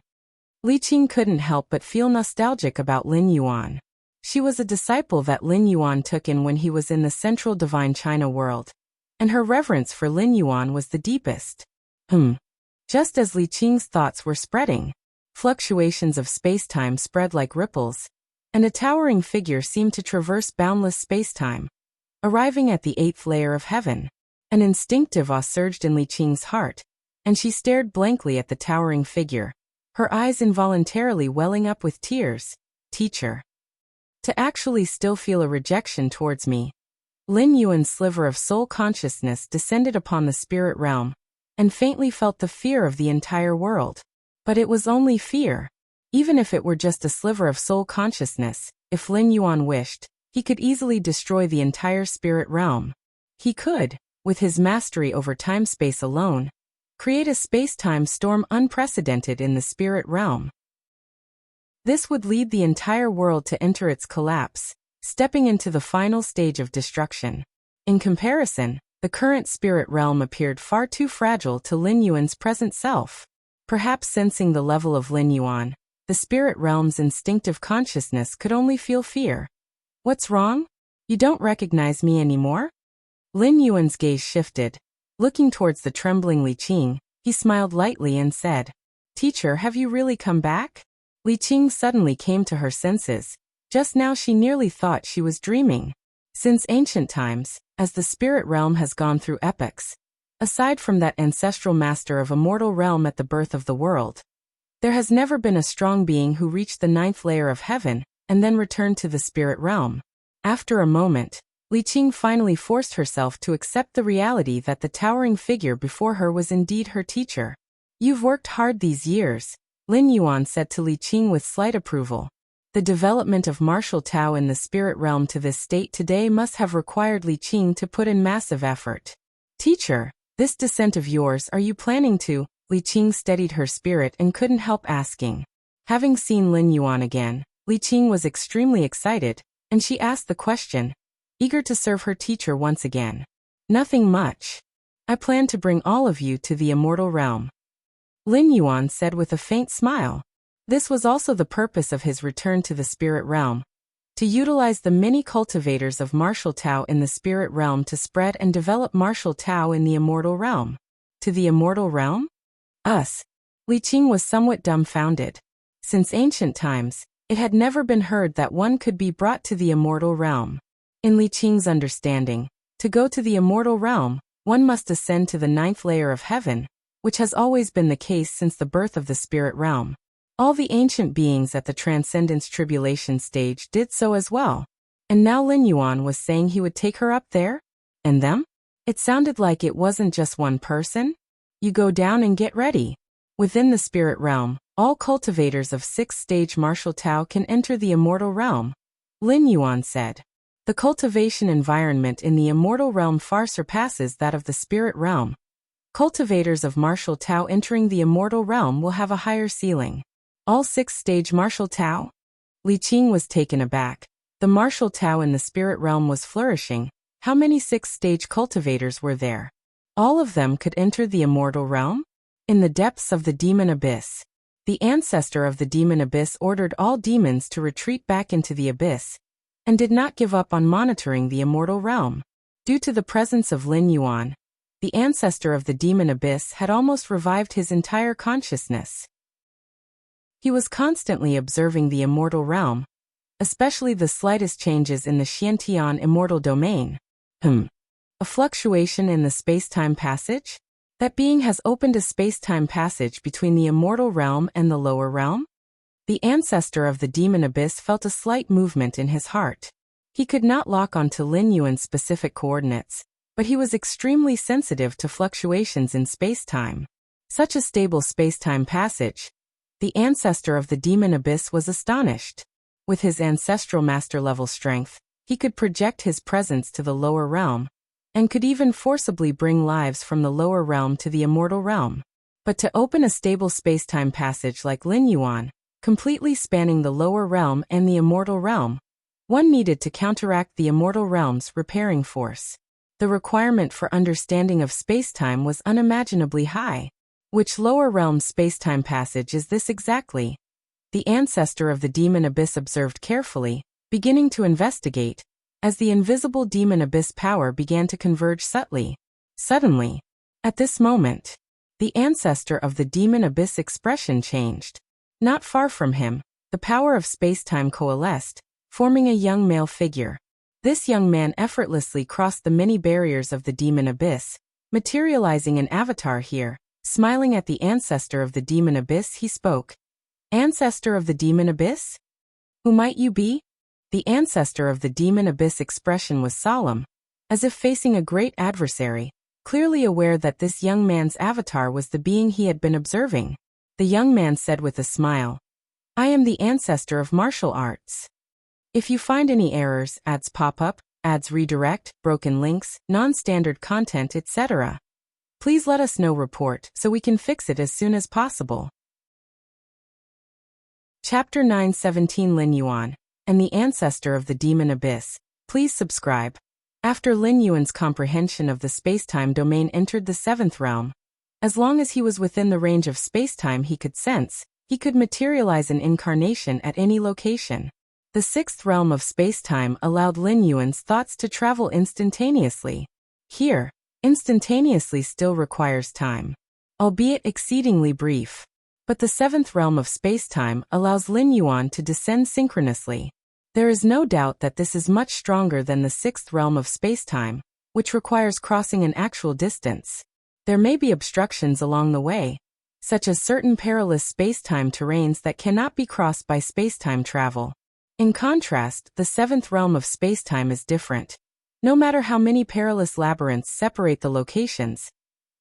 Li Qing couldn't help but feel nostalgic about Lin Yuan. She was a disciple that Lin Yuan took in when he was in the central divine China world, and her reverence for Lin Yuan was the deepest. Just as Li Qing's thoughts were spreading, fluctuations of spacetime spread like ripples, and a towering figure seemed to traverse boundless spacetime, arriving at the 8th layer of heaven. An instinctive awe surged in Li Qing's heart, and she stared blankly at the towering figure, her eyes involuntarily welling up with tears. Teacher. To actually still feel a rejection towards me. Lin Yuan's sliver of soul consciousness descended upon the spirit realm, and faintly felt the fear of the entire world. But it was only fear. Even if it were just a sliver of soul consciousness, if Lin Yuan wished, he could easily destroy the entire spirit realm. He could, with his mastery over time-space alone, create a space-time storm unprecedented in the spirit realm. This would lead the entire world to enter its collapse, stepping into the final stage of destruction. In comparison, the current spirit realm appeared far too fragile to Lin Yuan's present self. Perhaps sensing the level of Lin Yuan, the spirit realm's instinctive consciousness could only feel fear. What's wrong? You don't recognize me anymore? Lin Yuan's gaze shifted. Looking towards the trembling Li Qing, he smiled lightly and said, "Teacher, have you really come back?" Li Qing suddenly came to her senses. Just now she nearly thought she was dreaming. Since ancient times, as the spirit realm has gone through epochs, aside from that ancestral master of a mortal realm at the birth of the world, there has never been a strong being who reached the 9th layer of heaven and then returned to the spirit realm. After a moment, Li Qing finally forced herself to accept the reality that the towering figure before her was indeed her teacher. "You've worked hard these years," Lin Yuan said to Li Qing with slight approval. The development of martial Tao in the spirit realm to this state today must have required Li Qing to put in massive effort. "Teacher, this descent of yours, are you planning to?" Li Qing steadied her spirit and couldn't help asking. Having seen Lin Yuan again, Li Qing was extremely excited, and she asked the question, eager to serve her teacher once again. "Nothing much. I plan to bring all of you to the immortal realm," Lin Yuan said with a faint smile. This was also the purpose of his return to the spirit realm, to utilize the many cultivators of martial Tao in the spirit realm to spread and develop martial Tao in the immortal realm. To the immortal realm? Us. Li Qing was somewhat dumbfounded. Since ancient times, it had never been heard that one could be brought to the immortal realm. In Li Qing's understanding, to go to the immortal realm, one must ascend to the 9th layer of heaven, which has always been the case since the birth of the spirit realm. All the ancient beings at the Transcendence Tribulation stage did so as well. And now Lin Yuan was saying he would take her up there? And them? It sounded like it wasn't just one person. You go down and get ready. Within the spirit realm, all cultivators of 6th-stage martial Tao can enter the immortal realm, Lin Yuan said. The cultivation environment in the immortal realm far surpasses that of the spirit realm. Cultivators of martial Tao entering the immortal realm will have a higher ceiling. All 6th-stage martial Tao? Li Qing was taken aback. The martial Tao in the spirit realm was flourishing. How many 6th-stage cultivators were there? All of them could enter the immortal realm? In the depths of the demon abyss, the ancestor of the demon abyss ordered all demons to retreat back into the abyss, and did not give up on monitoring the immortal realm. Due to the presence of Lin Yuan, the ancestor of the demon abyss had almost revived his entire consciousness. He was constantly observing the immortal realm, especially the slightest changes in the Xiantian immortal domain. A fluctuation in the space-time passage? That being has opened a space-time passage between the immortal realm and the lower realm? The ancestor of the demon abyss felt a slight movement in his heart. He could not lock onto Lin Yuan's specific coordinates, but he was extremely sensitive to fluctuations in space-time. Such a stable space-time passage. The ancestor of the demon abyss was astonished. With his ancestral master-level strength, he could project his presence to the lower realm, and could even forcibly bring lives from the lower realm to the immortal realm. But to open a stable space-time passage like Lin Yuan, completely spanning the lower realm and the immortal realm, one needed to counteract the immortal realm's repairing force. The requirement for understanding of space-time was unimaginably high. Which lower realm space-time passage is this exactly? The ancestor of the demon abyss observed carefully, beginning to investigate, as the invisible demon abyss power began to converge subtly. Suddenly, at this moment, the ancestor of the demon abyss expression changed. Not far from him, the power of space-time coalesced, forming a young male figure. This young man effortlessly crossed the many barriers of the demon abyss, materializing an avatar here. Smiling at the ancestor of the demon abyss, he spoke. "Ancestor of the demon abyss? Who might you be?" The ancestor of the demon abyss expression was solemn, as if facing a great adversary, clearly aware that this young man's avatar was the being he had been observing. The young man said with a smile, "I am the ancestor of martial arts. If you find any errors, ads pop up, ads redirect, broken links, non-standard content, etc., please let us know report so we can fix it as soon as possible." Chapter 917 Lin Yuan, and the ancestor of the demon abyss. Please subscribe. After Lin Yuan's comprehension of the spacetime domain entered the seventh realm, as long as he was within the range of spacetime he could sense, he could materialize an incarnation at any location. The sixth realm of spacetime allowed Lin Yuan's thoughts to travel instantaneously. Here, instantaneously still requires time, albeit exceedingly brief. But the seventh realm of spacetime allows Lin Yuan to descend synchronously. There is no doubt that this is much stronger than the sixth realm of spacetime, which requires crossing an actual distance. There may be obstructions along the way, such as certain perilous spacetime terrains that cannot be crossed by spacetime travel. In contrast, the seventh realm of spacetime is different. No matter how many perilous labyrinths separate the locations,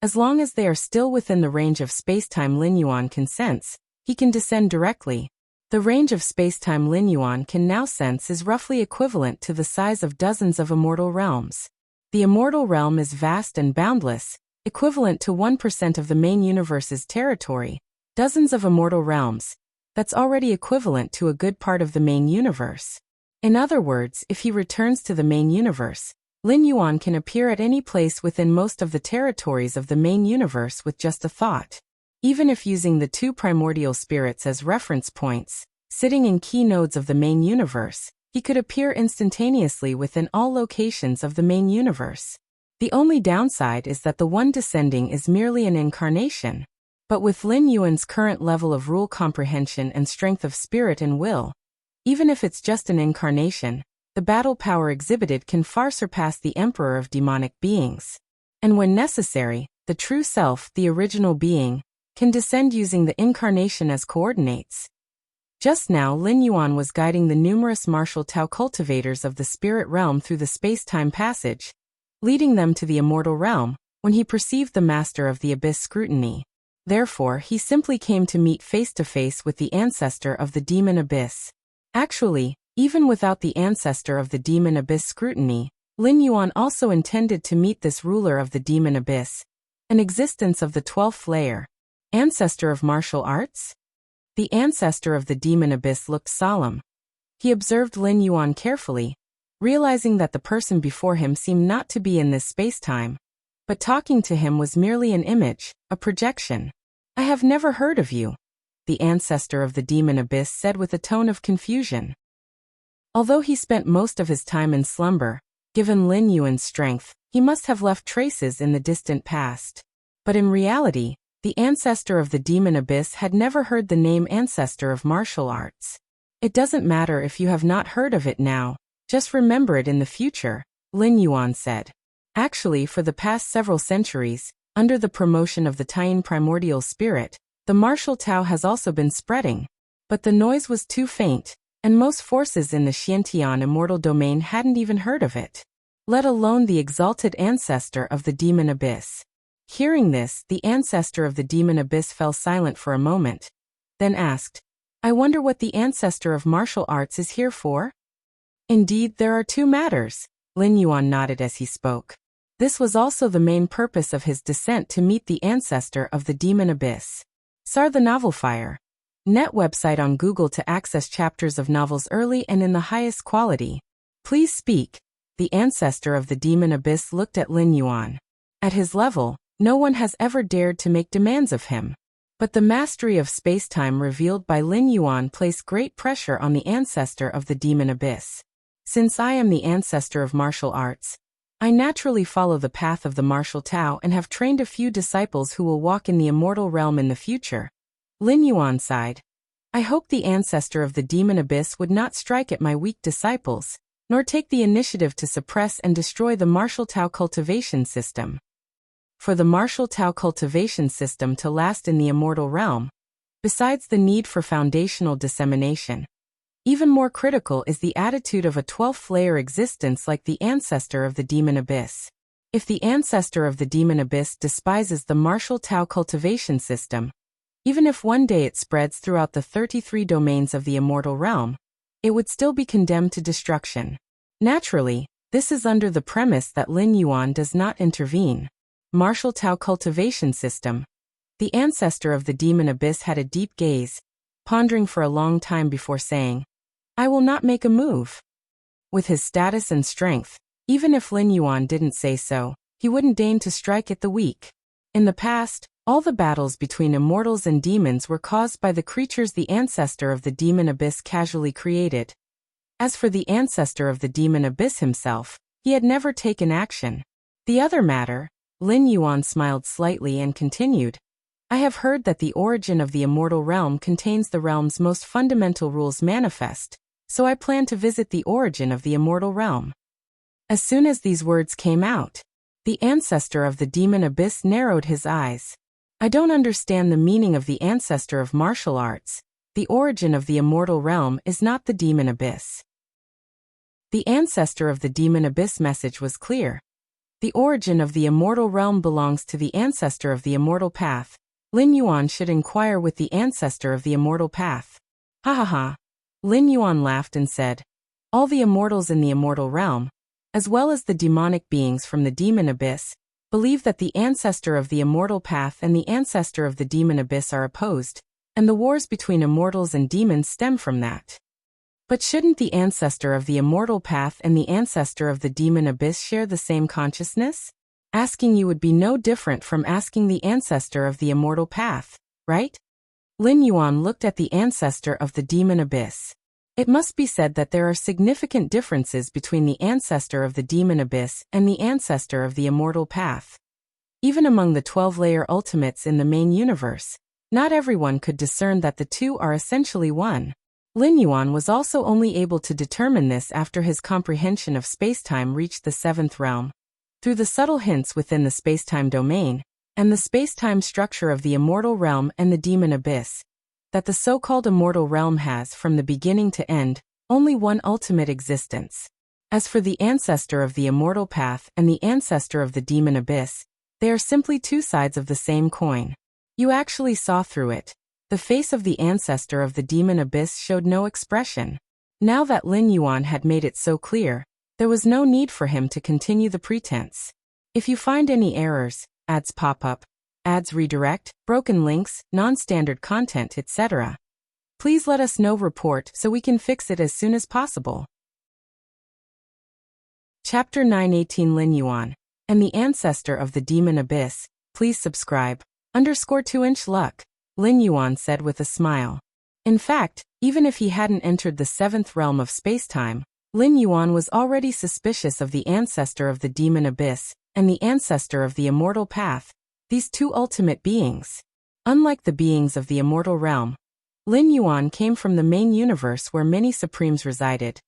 as long as they are still within the range of spacetime Lin Yuan can sense, he can descend directly. The range of spacetime Lin Yuan can now sense is roughly equivalent to the size of dozens of immortal realms. The immortal realm is vast and boundless, equivalent to 1% of the main universe's territory. Dozens of immortal realms, that's already equivalent to a good part of the main universe. In other words, if he returns to the main universe, Lin Yuan can appear at any place within most of the territories of the main universe with just a thought. Even if using the two primordial spirits as reference points, sitting in key nodes of the main universe, he could appear instantaneously within all locations of the main universe. The only downside is that the one descending is merely an incarnation. But with Lin Yuan's current level of rule comprehension and strength of spirit and will, even if it's just an incarnation, the battle power exhibited can far surpass the emperor of demonic beings. And when necessary, the true self, the original being, can descend using the incarnation as coordinates. Just now Lin Yuan was guiding the numerous martial Tao cultivators of the spirit realm through the space-time passage, leading them to the immortal realm, when he perceived the master of the abyss scrutiny. Therefore, he simply came to meet face-to-face with the ancestor of the demon abyss. Actually, even without the ancestor of the demon abyss scrutiny, Lin Yuan also intended to meet this ruler of the demon abyss, an existence of the 12th layer. Ancestor of martial arts? The ancestor of the demon abyss looked solemn. He observed Lin Yuan carefully, realizing that the person before him seemed not to be in this space-time, but talking to him was merely an image, a projection. "I have never heard of you," the ancestor of the demon abyss said with a tone of confusion. Although he spent most of his time in slumber, given Lin Yuan's strength, he must have left traces in the distant past. But in reality, the ancestor of the demon abyss had never heard the name ancestor of martial arts. "It doesn't matter if you have not heard of it now, just remember it in the future," Lin Yuan said. Actually, for the past several centuries, under the promotion of the Taiyin primordial spirit, the martial Tao has also been spreading. But the noise was too faint, and most forces in the Xiantian immortal domain hadn't even heard of it, let alone the exalted ancestor of the demon abyss. Hearing this, the ancestor of the demon abyss fell silent for a moment, then asked, "I wonder what the ancestor of martial arts is here for?" "Indeed, there are two matters," Lin Yuan nodded as he spoke. This was also the main purpose of his descent, to meet the ancestor of the demon abyss. SAR the Novel Fire. Net website on Google to access chapters of novels early and in the highest quality. Please speak. The ancestor of the demon abyss looked at Lin Yuan. At his level, no one has ever dared to make demands of him. But the mastery of spacetime revealed by Lin Yuan placed great pressure on the ancestor of the demon abyss. "Since I am the ancestor of martial arts, I naturally follow the path of the martial Tao and have trained a few disciples who will walk in the immortal realm in the future." Lin Yuan sighed. "I hope the ancestor of the demon abyss would not strike at my weak disciples, nor take the initiative to suppress and destroy the martial Tao cultivation system. For the martial Tao cultivation system to last in the immortal realm, besides the need for foundational dissemination, even more critical is the attitude of a 12th layer existence like the ancestor of the demon abyss. If the ancestor of the demon abyss despises the martial Tao cultivation system, even if one day it spreads throughout the 33 domains of the immortal realm, it would still be condemned to destruction. Naturally, this is under the premise that Lin Yuan does not intervene. Martial Tao cultivation system. The ancestor of the demon abyss had a deep gaze, pondering for a long time before saying, "I will not make a move." With his status and strength, Even if Lin Yuan didn't say so, he wouldn't deign to strike at the weak. In the past, all the battles between immortals and demons were caused by the creatures the ancestor of the demon abyss casually created. As for the ancestor of the demon abyss himself, he had never taken action. The other matter, Lin Yuan smiled slightly and continued, I have heard that the origin of the immortal realm contains the realm's most fundamental rules manifest, so I plan to visit the origin of the immortal realm. As soon as these words came out, the ancestor of the demon abyss narrowed his eyes. I don't understand the meaning of the ancestor of martial arts. The origin of the immortal realm is not the demon abyss. The ancestor of the demon abyss message was clear. The origin of the immortal realm belongs to the ancestor of the immortal path. Lin Yuan should inquire with the ancestor of the immortal path. Ha ha ha. Lin Yuan laughed and said, all the immortals in the immortal realm, as well as the demonic beings from the demon abyss, believe that the ancestor of the immortal path and the ancestor of the demon abyss are opposed, and the wars between immortals and demons stem from that. But shouldn't the ancestor of the immortal path and the ancestor of the demon abyss share the same consciousness? Asking you would be no different from asking the ancestor of the immortal path, right? Lin Yuan looked at the ancestor of the demon abyss. It must be said that there are significant differences between the ancestor of the demon abyss and the ancestor of the immortal path. Even among the 12-layer ultimates in the main universe, not everyone could discern that the two are essentially one. Lin Yuan was also only able to determine this after his comprehension of spacetime reached the 7th realm. Through the subtle hints within the spacetime domain, and the spacetime structure of the immortal realm and the demon abyss, that the so-called immortal realm has, from the beginning to end, only one ultimate existence. As for the ancestor of the immortal path and the ancestor of the demon abyss, they are simply two sides of the same coin. You actually saw through it. The face of the ancestor of the demon abyss showed no expression. Now that Lin Yuan had made it so clear, there was no need for him to continue the pretense. If you find any errors, ads pop up, ads redirect, broken links, non-standard content, etc., please let us know. Report so we can fix it as soon as possible. Chapter 918 Lin Yuan and the ancestor of the demon abyss. Please subscribe. _2-inch luck, Lin Yuan said with a smile. In fact, even if he hadn't entered the 7th realm of spacetime, Lin Yuan was already suspicious of the ancestor of the demon abyss and the ancestor of the immortal path, these two ultimate beings. Unlike the beings of the immortal realm, Lin Yuan came from the main universe where many supremes resided.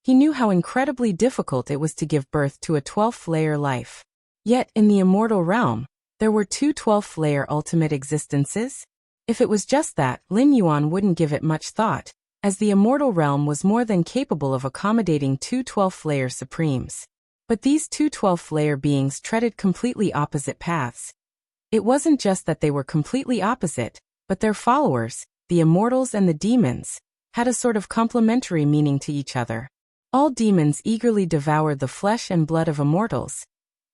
He knew how incredibly difficult it was to give birth to a 12th-layer life. Yet, in the immortal realm, there were two 12th-layer ultimate existences. If it was just that, Lin Yuan wouldn't give it much thought, as the immortal realm was more than capable of accommodating two 12th-layer supremes. But these two 12th-layer beings treaded completely opposite paths. It wasn't just that they were completely opposite, but their followers, the immortals and the demons, had a sort of complementary meaning to each other. All demons eagerly devoured the flesh and blood of immortals.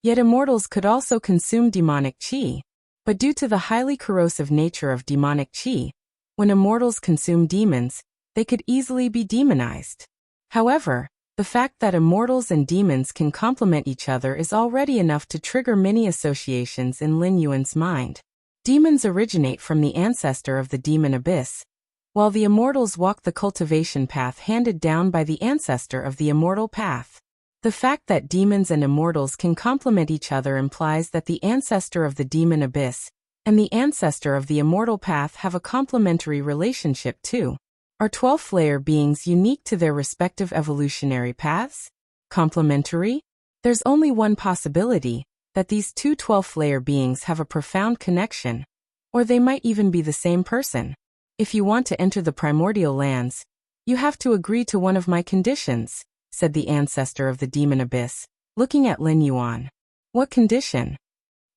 Yet immortals could also consume demonic qi. But due to the highly corrosive nature of demonic qi, when immortals consume demons, they could easily be demonized. However, the fact that immortals and demons can complement each other is already enough to trigger many associations in Lin Yuan's mind. Demons originate from the ancestor of the demon abyss, while the immortals walk the cultivation path handed down by the ancestor of the immortal path. The fact that demons and immortals can complement each other implies that the ancestor of the demon abyss and the ancestor of the immortal path have a complementary relationship too. Are 12th-layer beings unique to their respective evolutionary paths? Complementary? There's only one possibility, that these two 12th-layer beings have a profound connection, or they might even be the same person. If you want to enter the primordial lands, you have to agree to one of my conditions, said the ancestor of the demon abyss, looking at Lin Yuan. What condition?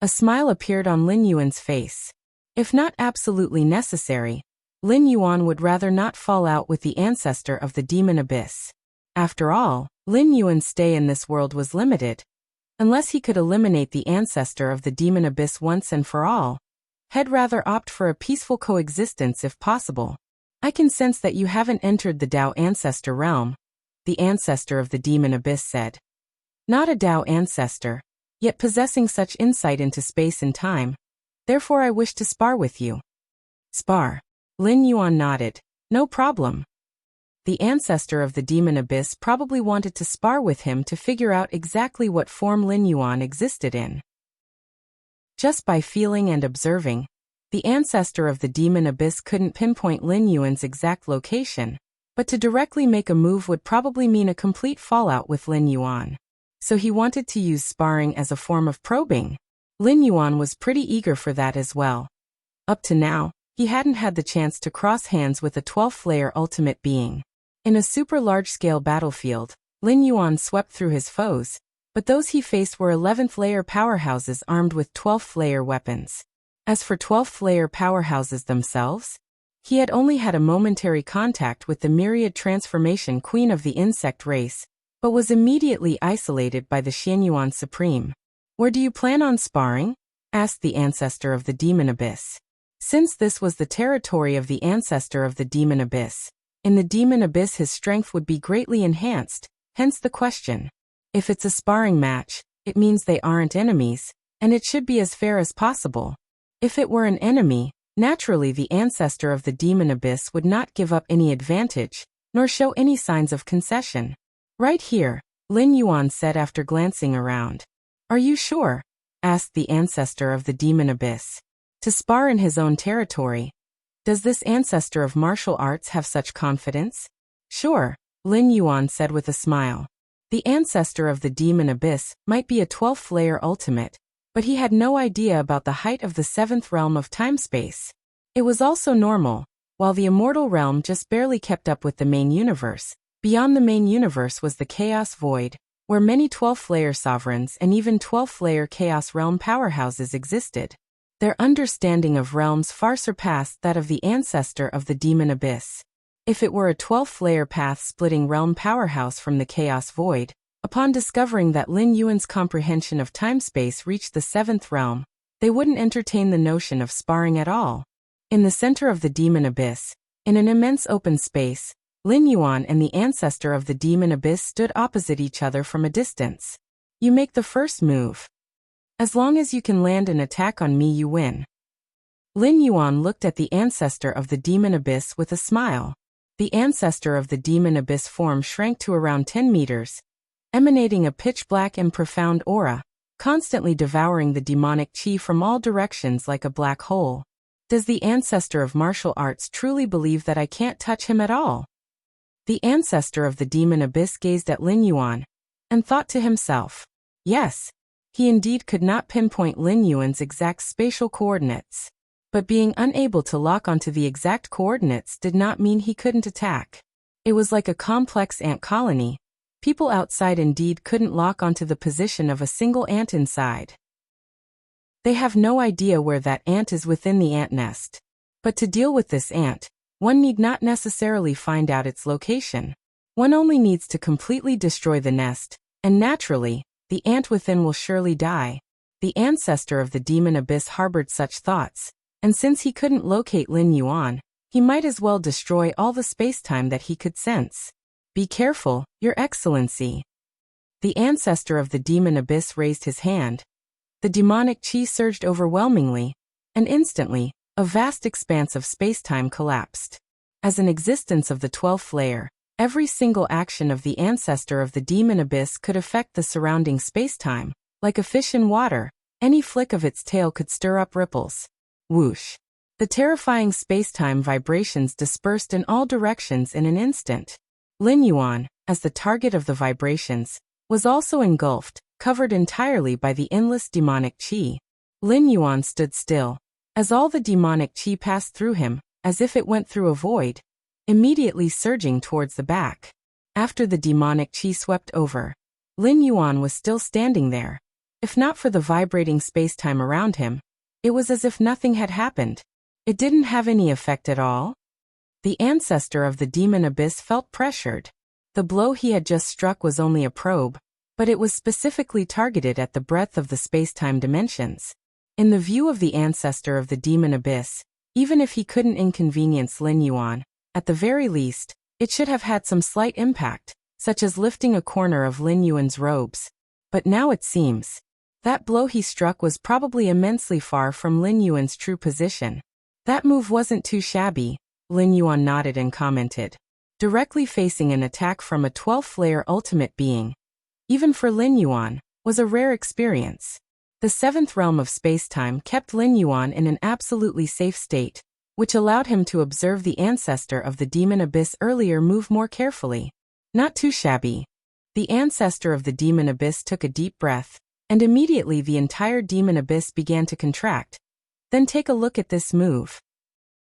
A smile appeared on Lin Yuan's face. If not absolutely necessary, Lin Yuan would rather not fall out with the ancestor of the demon abyss. After all, Lin Yuan's stay in this world was limited. Unless he could eliminate the ancestor of the demon abyss once and for all, he'd rather opt for a peaceful coexistence if possible. I can sense that you haven't entered the Tao ancestor realm, the ancestor of the demon abyss said. Not a Tao ancestor, yet possessing such insight into space and time. Therefore I wish to spar with you. Spar. Lin Yuan nodded. No problem. The ancestor of the demon abyss probably wanted to spar with him to figure out exactly what form Lin Yuan existed in. Just by feeling and observing, the ancestor of the demon abyss couldn't pinpoint Lin Yuan's exact location, but to directly make a move would probably mean a complete fallout with Lin Yuan. So he wanted to use sparring as a form of probing. Lin Yuan was pretty eager for that as well. Up to now, he hadn't had the chance to cross hands with a 12th-layer ultimate being. In a super large-scale battlefield, Lin Yuan swept through his foes, but those he faced were 11th-layer powerhouses armed with 12th-layer weapons. As for 12th-layer powerhouses themselves, he had only had a momentary contact with the myriad transformation queen of the insect race, but was immediately isolated by the Xianyuan Supreme. Where do you plan on sparring? Asked the ancestor of the demon abyss. Since this was the territory of the ancestor of the demon abyss, in the demon abyss his strength would be greatly enhanced, hence the question. If it's a sparring match, it means they aren't enemies, and it should be as fair as possible. If it were an enemy, naturally the ancestor of the demon abyss would not give up any advantage, nor show any signs of concession. Right here, Lin Yuan said after glancing around. Are you sure? Asked the ancestor of the demon abyss. To spar in his own territory. Does this ancestor of martial arts have such confidence? Sure, Lin Yuan said with a smile. The ancestor of the demon abyss might be a 12th-layer ultimate, but he had no idea about the height of the 7th realm of time-space. It was also normal, while the immortal realm just barely kept up with the main universe. Beyond the main universe was the chaos void, where many 12th-layer sovereigns and even 12th-layer chaos realm powerhouses existed. Their understanding of realms far surpassed that of the ancestor of the demon abyss. If it were a 12th-layer path-splitting realm powerhouse from the chaos void, upon discovering that Lin Yuan's comprehension of time-space reached the 7th realm, they wouldn't entertain the notion of sparring at all. In the center of the demon abyss, in an immense open space, Lin Yuan and the ancestor of the demon abyss stood opposite each other from a distance. You make the first move. As long as you can land an attack on me, you win. Lin Yuan looked at the ancestor of the demon abyss with a smile. The ancestor of the demon abyss form shrank to around 10 meters, emanating a pitch-black and profound aura, constantly devouring the demonic chi from all directions like a black hole. Does the ancestor of martial arts truly believe that I can't touch him at all? The ancestor of the demon abyss gazed at Lin Yuan, and thought to himself, yes, he indeed could not pinpoint Lin Yuan's exact spatial coordinates. But being unable to lock onto the exact coordinates did not mean he couldn't attack. It was like a complex ant colony. People outside indeed couldn't lock onto the position of a single ant inside. They have no idea where that ant is within the ant nest. But to deal with this ant, one need not necessarily find out its location. One only needs to completely destroy the nest, and naturally, the ant within will surely die. The ancestor of the demon abyss harbored such thoughts, and since he couldn't locate Lin Yuan, he might as well destroy all the space-time that he could sense. Be careful, Your Excellency. The ancestor of the demon abyss raised his hand. The demonic chi surged overwhelmingly, and instantly, a vast expanse of space-time collapsed. As an existence of the 12th layer, every single action of the ancestor of the demon abyss could affect the surrounding space-time. Like a fish in water, any flick of its tail could stir up ripples. Whoosh. The terrifying space-time vibrations dispersed in all directions in an instant. Lin Yuan, as the target of the vibrations, was also engulfed, covered entirely by the endless demonic chi. Lin Yuan stood still, as all the demonic chi passed through him, as if it went through a void, immediately surging towards the back. After the demonic chi swept over, Lin Yuan was still standing there. If not for the vibrating space-time around him, it was as if nothing had happened. It didn't have any effect at all. The ancestor of the demon abyss felt pressured. The blow he had just struck was only a probe, but it was specifically targeted at the breadth of the space-time dimensions. In the view of the ancestor of the demon abyss, even if he couldn't inconvenience Lin Yuan, at the very least, it should have had some slight impact, such as lifting a corner of Lin Yuan's robes. But now it seems that blow he struck was probably immensely far from Lin Yuan's true position. That move wasn't too shabby, Lin Yuan nodded and commented. Directly facing an attack from a 12th layer ultimate being, even for Lin Yuan, was a rare experience. The 7th realm of space-time kept Lin Yuan in an absolutely safe state, which allowed him to observe the ancestor of the demon abyss earlier move more carefully. Not too shabby. The ancestor of the demon abyss took a deep breath, and immediately the entire demon abyss began to contract. Then take a look at this move.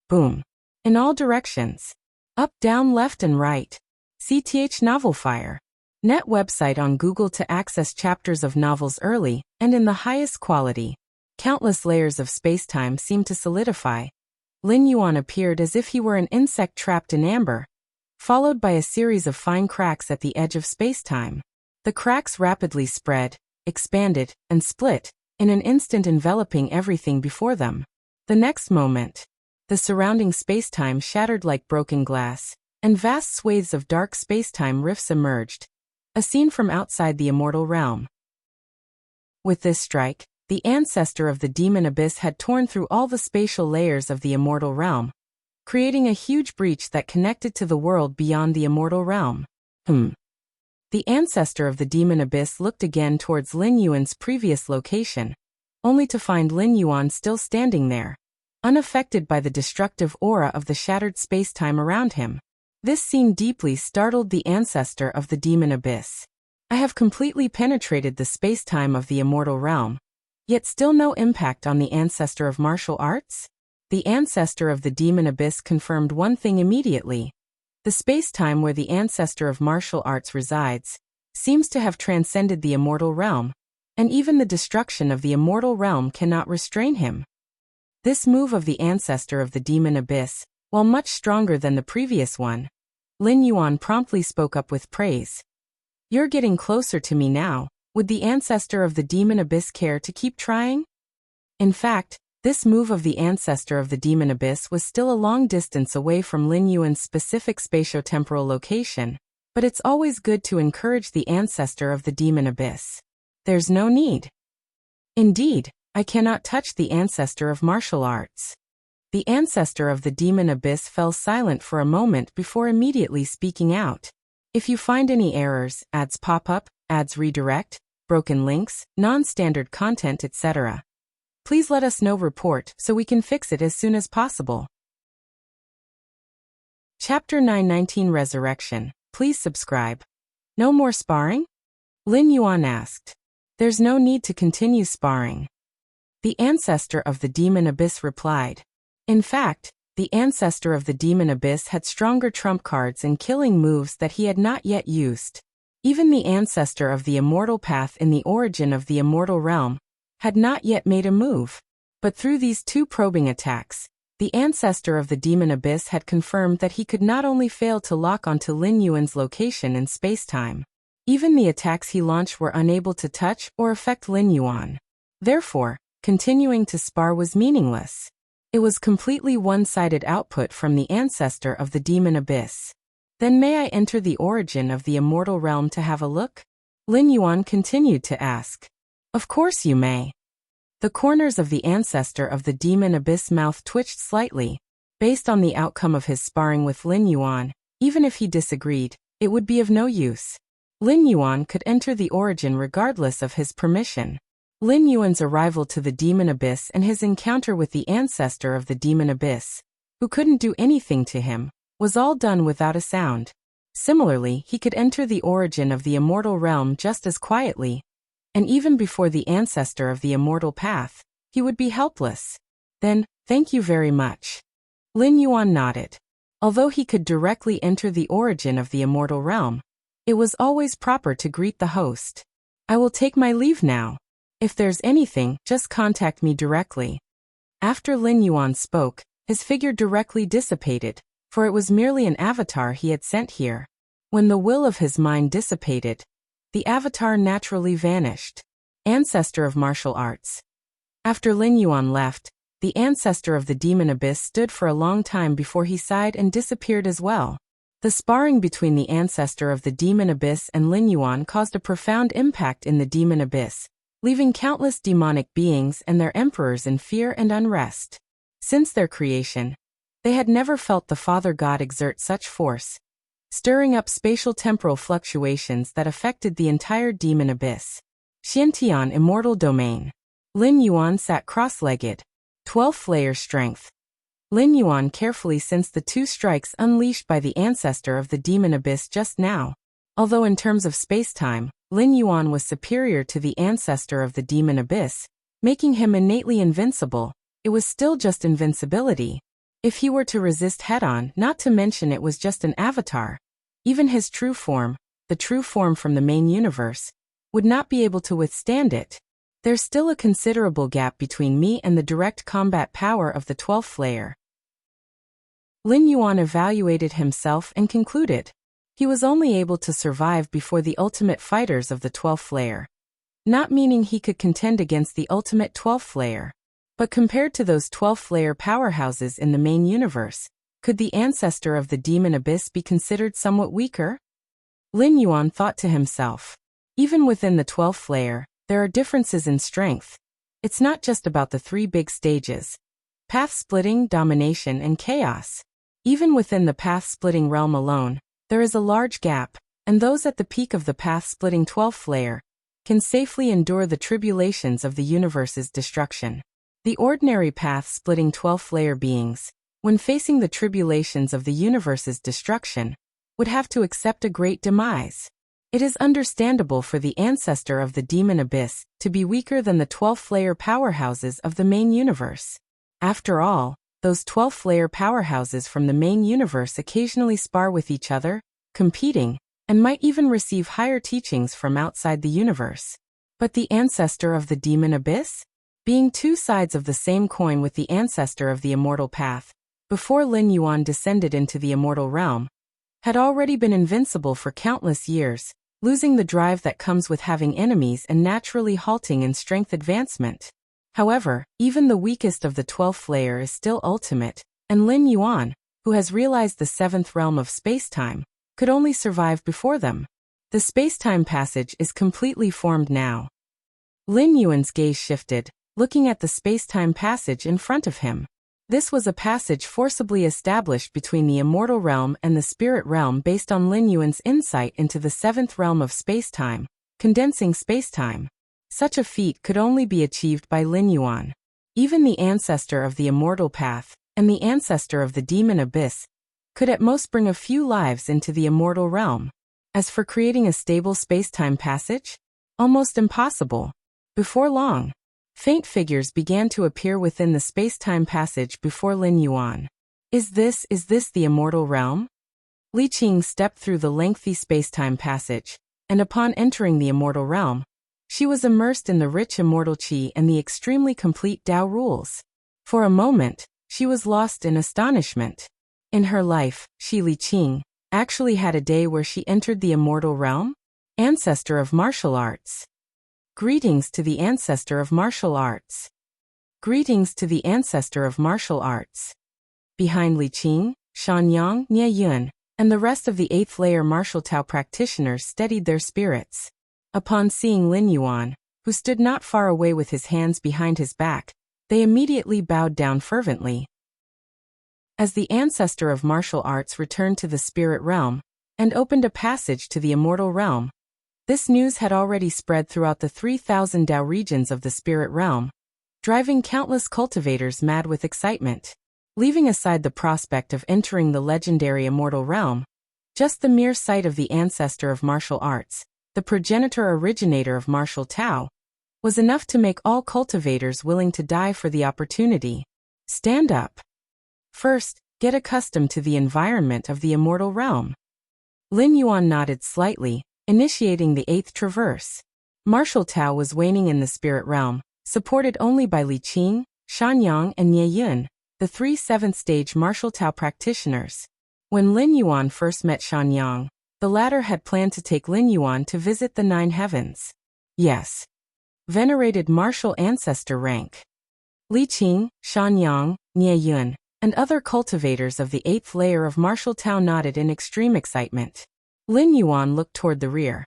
Boom. In all directions. Up, down, left and right. CTH Novel Fire. Net website on Google to access chapters of novels early and in the highest quality. Countless layers of space-time seemed to solidify. Lin Yuan appeared as if he were an insect trapped in amber, followed by a series of fine cracks at the edge of space-time. The cracks rapidly spread, expanded, and split, in an instant enveloping everything before them. The next moment, the surrounding space-time shattered like broken glass, and vast swathes of dark space-time rifts emerged. A scene from outside the immortal realm. With this strike, the ancestor of the demon abyss had torn through all the spatial layers of the immortal realm, creating a huge breach that connected to the world beyond the immortal realm. The ancestor of the demon abyss looked again towards Lin Yuan's previous location, only to find Lin Yuan still standing there, unaffected by the destructive aura of the shattered space-time around him. This scene deeply startled the ancestor of the demon abyss. I have completely penetrated the space-time of the immortal realm, yet still no impact on the ancestor of martial arts? The ancestor of the demon abyss confirmed one thing immediately. The space-time where the ancestor of martial arts resides seems to have transcended the immortal realm, and even the destruction of the immortal realm cannot restrain him. This move of the ancestor of the demon abyss, while much stronger than the previous one, Lin Yuan promptly spoke up with praise. You're getting closer to me now. Would the ancestor of the demon abyss care to keep trying? In fact, this move of the ancestor of the demon abyss was still a long distance away from Lin Yuan's specific spatio-temporal location, but it's always good to encourage the ancestor of the demon abyss. There's no need. Indeed, I cannot touch the ancestor of martial arts. The ancestor of the demon abyss fell silent for a moment before immediately speaking out. If you find any errors, ads pop up, ads redirect, broken links, non-standard content, etc., please let us know. Report so we can fix it as soon as possible. Chapter 919 Resurrection. Please subscribe. No more sparring? Lin Yuan asked. There's no need to continue sparring. The ancestor of the demon abyss replied. In fact, the ancestor of the demon abyss had stronger trump cards and killing moves that he had not yet used. Even the ancestor of the immortal path in the origin of the immortal realm had not yet made a move. But through these two probing attacks, the ancestor of the demon abyss had confirmed that he could not only fail to lock onto Lin Yuan's location in space-time, even the attacks he launched were unable to touch or affect Lin Yuan. Therefore, continuing to spar was meaningless. It was completely one-sided output from the ancestor of the demon abyss. Then may I enter the origin of the immortal realm to have a look? Lin Yuan continued to ask. Of course you may. The corners of the ancestor of the demon abyss mouth twitched slightly. Based on the outcome of his sparring with Lin Yuan, even if he disagreed, it would be of no use. Lin Yuan could enter the origin regardless of his permission. Lin Yuan's arrival to the demon abyss and his encounter with the ancestor of the demon abyss, who couldn't do anything to him, was all done without a sound. Similarly, he could enter the origin of the immortal realm just as quietly, and even before the ancestor of the immortal path, he would be helpless. Then, thank you very much. Lin Yuan nodded. Although he could directly enter the origin of the immortal realm, it was always proper to greet the host. I will take my leave now. If there's anything, just contact me directly. After Lin Yuan spoke, his figure directly dissipated, for it was merely an avatar he had sent here. When the will of his mind dissipated, the avatar naturally vanished. Ancestor of martial arts. After Lin Yuan left, the ancestor of the demon abyss stood for a long time before he sighed and disappeared as well. The sparring between the ancestor of the demon abyss and Lin Yuan caused a profound impact in the demon abyss, leaving countless demonic beings and their emperors in fear and unrest. Since their creation, they had never felt the Father God exert such force, stirring up spatial temporal fluctuations that affected the entire demon abyss. Xiantian Immortal Domain. Lin Yuan sat cross-legged. 12th layer strength. Lin Yuan carefully sensed the 2 strikes unleashed by the ancestor of the demon abyss just now. Although in terms of space-time, Lin Yuan was superior to the ancestor of the demon abyss, making him innately invincible, it was still just invincibility. If he were to resist head-on, not to mention it was just an avatar, even his true form, the true form from the main universe, would not be able to withstand it. There's still a considerable gap between me and the direct combat power of the 12th layer. Lin Yuan evaluated himself and concluded. He was only able to survive before the ultimate fighters of the 12th layer. Not meaning he could contend against the ultimate 12th layer. But compared to those 12th layer powerhouses in the main universe, could the ancestor of the demon abyss be considered somewhat weaker? Lin Yuan thought to himself. Even within the 12th layer, there are differences in strength. It's not just about the 3 big stages: path splitting, domination, and chaos. Even within the path splitting realm alone, there is a large gap, and those at the peak of the path splitting 12th layer can safely endure the tribulations of the universe's destruction. The ordinary path-splitting 12th layer beings, when facing the tribulations of the universe's destruction, would have to accept a great demise. It is understandable for the ancestor of the demon abyss to be weaker than the 12th layer powerhouses of the main universe. After all, those 12th layer powerhouses from the main universe occasionally spar with each other, competing, and might even receive higher teachings from outside the universe. But the ancestor of the demon abyss? Being 2 sides of the same coin with the ancestor of the immortal path, before Lin Yuan descended into the immortal realm, had already been invincible for countless years, losing the drive that comes with having enemies and naturally halting in strength advancement. However, even the weakest of the 12th layer is still ultimate, and Lin Yuan, who has realized the 7th realm of space-time, could only survive before them. The space-time passage is completely formed now. Lin Yuan's gaze shifted, looking at the space-time passage in front of him. This was a passage forcibly established between the immortal realm and the spirit realm based on Lin Yuan's insight into the 7th realm of space-time, condensing space-time. Such a feat could only be achieved by Lin Yuan. Even the ancestor of the immortal path, and the ancestor of the demon abyss, could at most bring a few lives into the immortal realm. As for creating a stable space-time passage, almost impossible. Before long, faint figures began to appear within the space-time passage before Lin Yuan. Is this the immortal realm? Li Qing stepped through the lengthy space-time passage, and upon entering the immortal realm, she was immersed in the rich immortal qi and the extremely complete Tao rules. For a moment, she was lost in astonishment. In her life, Li Qing actually had a day where she entered the immortal realm? Ancestor of martial arts. Greetings to the ancestor of martial arts. Greetings to the ancestor of martial arts. Behind Li Qing, Shanyang, Nie Yun, and the rest of the 8th layer martial Tao practitioners steadied their spirits. Upon seeing Lin Yuan, who stood not far away with his hands behind his back, they immediately bowed down fervently. As the ancestor of martial arts returned to the spirit realm and opened a passage to the immortal realm, this news had already spread throughout the 3,000 Tao regions of the spirit realm, driving countless cultivators mad with excitement. Leaving aside the prospect of entering the legendary immortal realm, just the mere sight of the ancestor of martial arts, the progenitor originator of martial Tao, was enough to make all cultivators willing to die for the opportunity. Stand up. First, get accustomed to the environment of the immortal realm. Lin Yuan nodded slightly, initiating the 8th traverse. Martial Tao was waning in the spirit realm, supported only by Li Qing, Shanyang, and Nie Yun, the 3 7th-stage martial Tao practitioners. When Lin Yuan first met Shanyang, the latter had planned to take Lin Yuan to visit the 9 heavens. Yes. Venerated martial ancestor rank. Li Qing, Shanyang, Nie Yun, and other cultivators of the 8th layer of martial Tao nodded in extreme excitement. Lin Yuan looked toward the rear,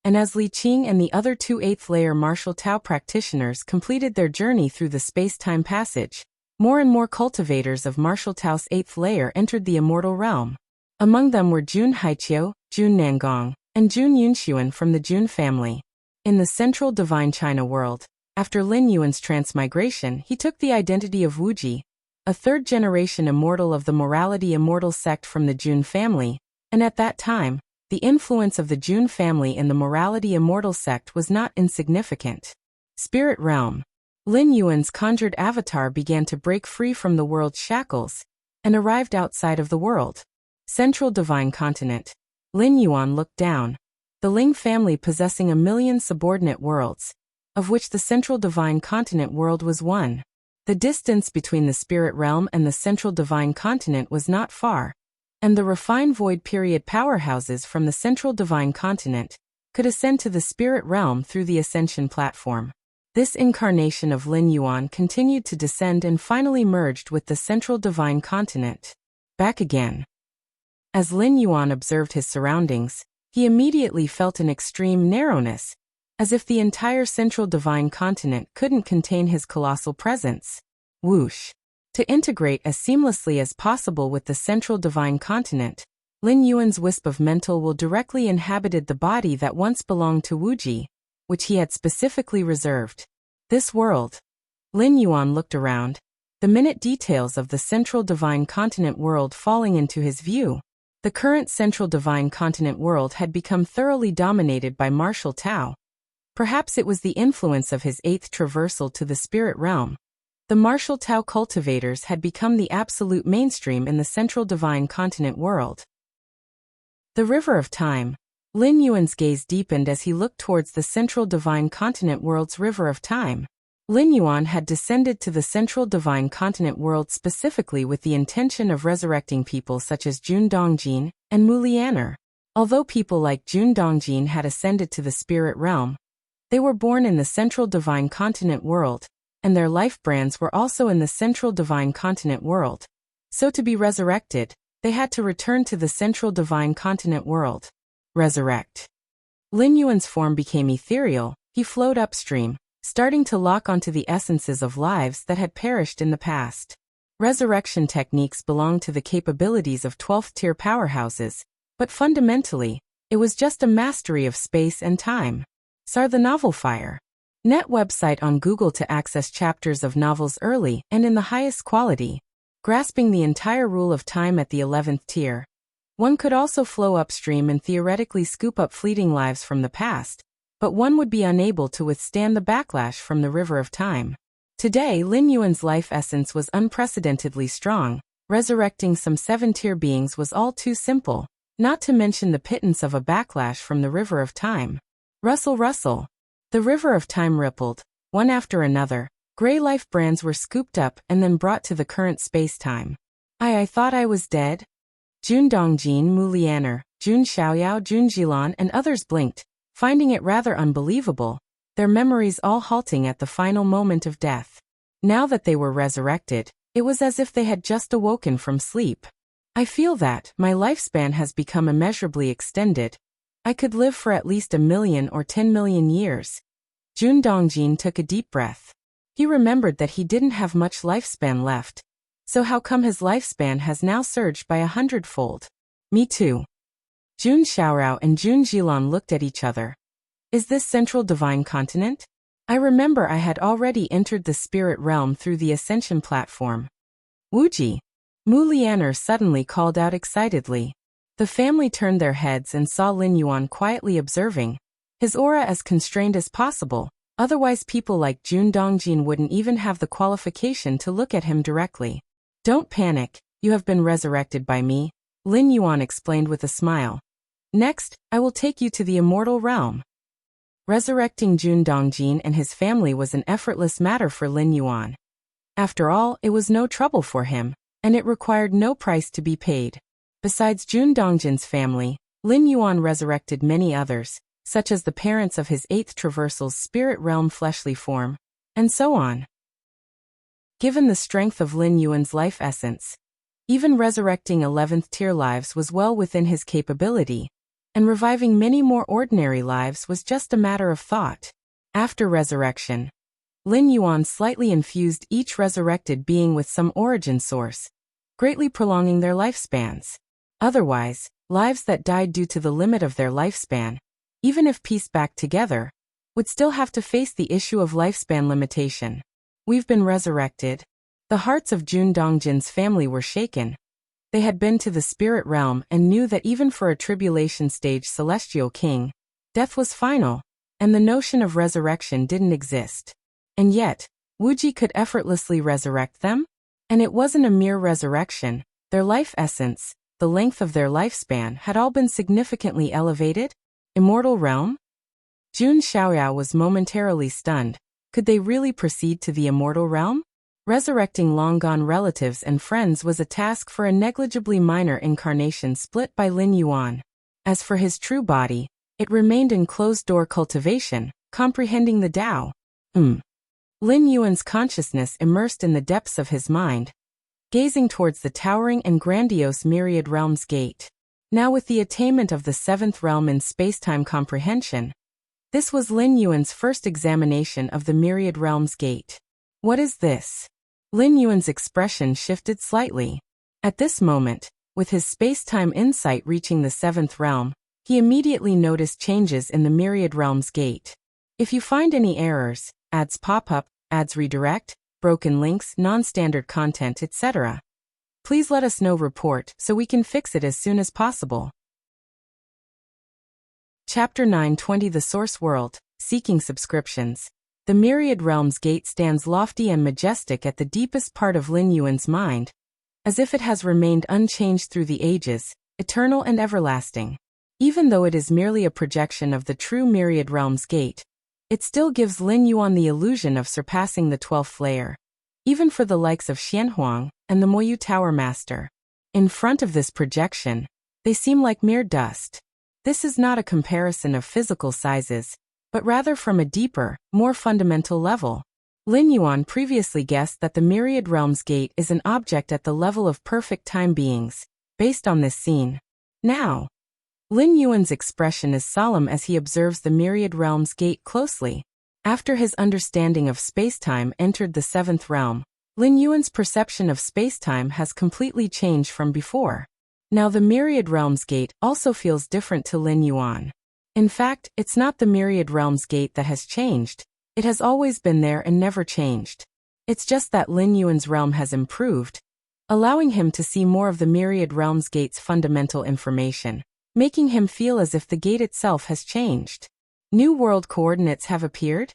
and as Li Qing and the other 2 8th layer martial Tao practitioners completed their journey through the space-time passage, more and more cultivators of martial Tao's 8th layer entered the immortal realm. Among them were Jun Haiqiu, Jun Nangong, and Jun Yunxuan from the Jun family. In the central divine China world, after Lin Yuan's transmigration, he took the identity of Wuji, a third-generation immortal of the morality immortal sect from the Jun family, and at that time, the influence of the Jun family in the morality immortal sect was not insignificant. Spirit realm. Lin Yuan's conjured avatar began to break free from the world's shackles and arrived outside of the world. Central divine continent. Lin Yuan looked down. The Ling family possessing 1,000,000 subordinate worlds, of which the central divine continent world was one. The distance between the spirit realm and the central divine continent was not far, and the refined void period powerhouses from the central divine continent could ascend to the spirit realm through the ascension platform. This incarnation of Lin Yuan continued to descend and finally merged with the central divine continent. Back again. As Lin Yuan observed his surroundings, he immediately felt an extreme narrowness, as if the entire central divine continent couldn't contain his colossal presence. Whoosh. To integrate as seamlessly as possible with the central divine continent, Lin Yuan's wisp of mental will directly inhabited the body that once belonged to Wuji, which he had specifically reserved. This world. Lin Yuan looked around, the minute details of the central divine continent world falling into his view. The current central divine continent world had become thoroughly dominated by martial Tao. Perhaps it was the influence of his 8th traversal to the spirit realm. The martial Tao cultivators had become the absolute mainstream in the central divine continent world. The river of time. Lin Yuan's gaze deepened as he looked towards the central divine continent world's river of time. Lin Yuan had descended to the central divine continent world specifically with the intention of resurrecting people such as Jun Dongjin and Mu Lianer. Although people like Jun Dongjin had ascended to the spirit realm, they were born in the central divine continent world, and their life brands were also in the central divine continent world. So to be resurrected, they had to return to the central divine continent world. Resurrect. Lin Yuan's form became ethereal, he flowed upstream, starting to lock onto the essences of lives that had perished in the past. Resurrection techniques belong to the capabilities of 12th tier powerhouses, but fundamentally, it was just a mastery of space and time. Sar the Novel Fire. Net website on Google to access chapters of novels early and in the highest quality. Grasping the entire rule of time at the 11th tier. One could also flow upstream and theoretically scoop up fleeting lives from the past, but one would be unable to withstand the backlash from the river of time. Today, Lin Yuan's life essence was unprecedentedly strong. Resurrecting some 7-tier beings was all too simple, not to mention the pittance of a backlash from the river of time. Rustle, rustle. The river of time rippled, one after another. Gray life brands were scooped up and then brought to the current space-time. I thought I was dead. Jun Dongjin, Mu Lianer, Jun Xiaoyao, Jun Jilan and others blinked, finding it rather unbelievable, their memories all halting at the final moment of death. Now that they were resurrected, it was as if they had just awoken from sleep. I feel that my lifespan has become immeasurably extended. I could live for at least 1,000,000 or 10,000,000 years. Jun Dongjin took a deep breath. He remembered that he didn't have much lifespan left. So how come his lifespan has now surged by 100-fold? Me too. Jun Xiaorao and Jun Jilan looked at each other. Is this central divine continent? I remember I had already entered the spirit realm through the ascension platform. Wuji. Mu Lianer suddenly called out excitedly. The family turned their heads and saw Lin Yuan quietly observing, his aura as constrained as possible, otherwise people like Jun Dongjin wouldn't even have the qualification to look at him directly. Don't panic, you have been resurrected by me, Lin Yuan explained with a smile. Next, I will take you to the immortal realm. Resurrecting Jun Dongjin and his family was an effortless matter for Lin Yuan. After all, it was no trouble for him, and it required no price to be paid. Besides Jun Dongjin's family, Lin Yuan resurrected many others, such as the parents of his 8th traversal's spirit realm fleshly form, and so on. Given the strength of Lin Yuan's life essence, Even resurrecting 11th tier lives was well within his capability, and reviving many more ordinary lives was just a matter of thought. After resurrection, Lin Yuan slightly infused each resurrected being with some origin source, greatly prolonging their lifespans. Otherwise, lives that died due to the limit of their lifespan, even if pieced back together, would still have to face the issue of lifespan limitation. We've been resurrected. The hearts of Jun Dongjin's family were shaken. They had been to the spirit realm and knew that even for a tribulation stage celestial king, death was final, and the notion of resurrection didn't exist. And yet, Wuji could effortlessly resurrect them? And it wasn't a mere resurrection. Their life essence, the length of their lifespan had all been significantly elevated? Immortal realm? Jun Xiaoyao was momentarily stunned. Could they really proceed to the immortal realm? Resurrecting long-gone relatives and friends was a task for a negligibly minor incarnation split by Lin Yuan. As for his true body, it remained in closed-door cultivation, comprehending the Tao. Lin Yuan's consciousness immersed in the depths of his mind, gazing towards the towering and grandiose Myriad Realms Gate. Now with the attainment of the 7th realm in space-time comprehension, this was Lin Yuan's first examination of the Myriad Realms Gate. What is this? Lin Yuan's expression shifted slightly. At this moment, with his space-time insight reaching the 7th realm, he immediately noticed changes in the Myriad Realms Gate. If you find any errors, ads pop up, ads redirect, broken links, non-standard content, etc., please let us know. Report so we can fix it as soon as possible. Chapter 920 The Source World, Seeking Subscriptions. The Myriad Realms Gate stands lofty and majestic at the deepest part of Lin Yuan's mind, as if it has remained unchanged through the ages, eternal and everlasting. Even though it is merely a projection of the true Myriad Realms Gate, it still gives Lin Yuan the illusion of surpassing the 12th layer, even for the likes of Xianhuang and the Moyu Tower Master. In front of this projection, they seem like mere dust. This is not a comparison of physical sizes, but rather from a deeper, more fundamental level. Lin Yuan previously guessed that the Myriad Realms Gate is an object at the level of perfect time beings, based on this scene. Now, Lin Yuan's expression is solemn as he observes the Myriad Realms Gate closely. After his understanding of spacetime entered the 7th realm, Lin Yuan's perception of spacetime has completely changed from before. Now the Myriad Realms Gate also feels different to Lin Yuan. In fact, it's not the Myriad Realms Gate that has changed. It has always been there and never changed. It's just that Lin Yuan's realm has improved, allowing him to see more of the Myriad Realms Gate's fundamental information, making him feel as if the gate itself has changed. New world coordinates have appeared?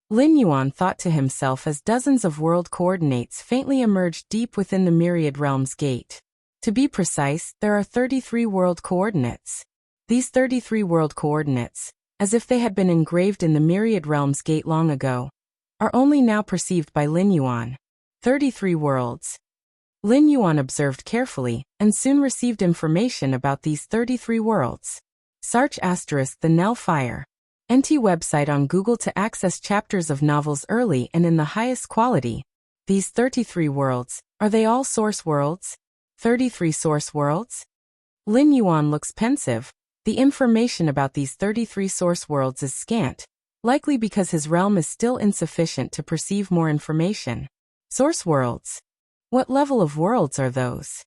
Lin Yuan thought to himself as dozens of world coordinates faintly emerged deep within the Myriad Realms Gate. To be precise, there are 33 world coordinates. These 33 world coordinates, as if they had been engraved in the Myriad Realms Gate long ago, are only now perceived by Lin Yuan. 33 worlds. Lin Yuan observed carefully, and soon received information about these 33 worlds. Search * The Nell Fire. NT website on Google to access chapters of novels early and in the highest quality. These 33 worlds, are they all source worlds? 33 source worlds? Lin Yuan looks pensive. The information about these 33 source worlds is scant, likely because his realm is still insufficient to perceive more information. Source worlds. What level of worlds are those?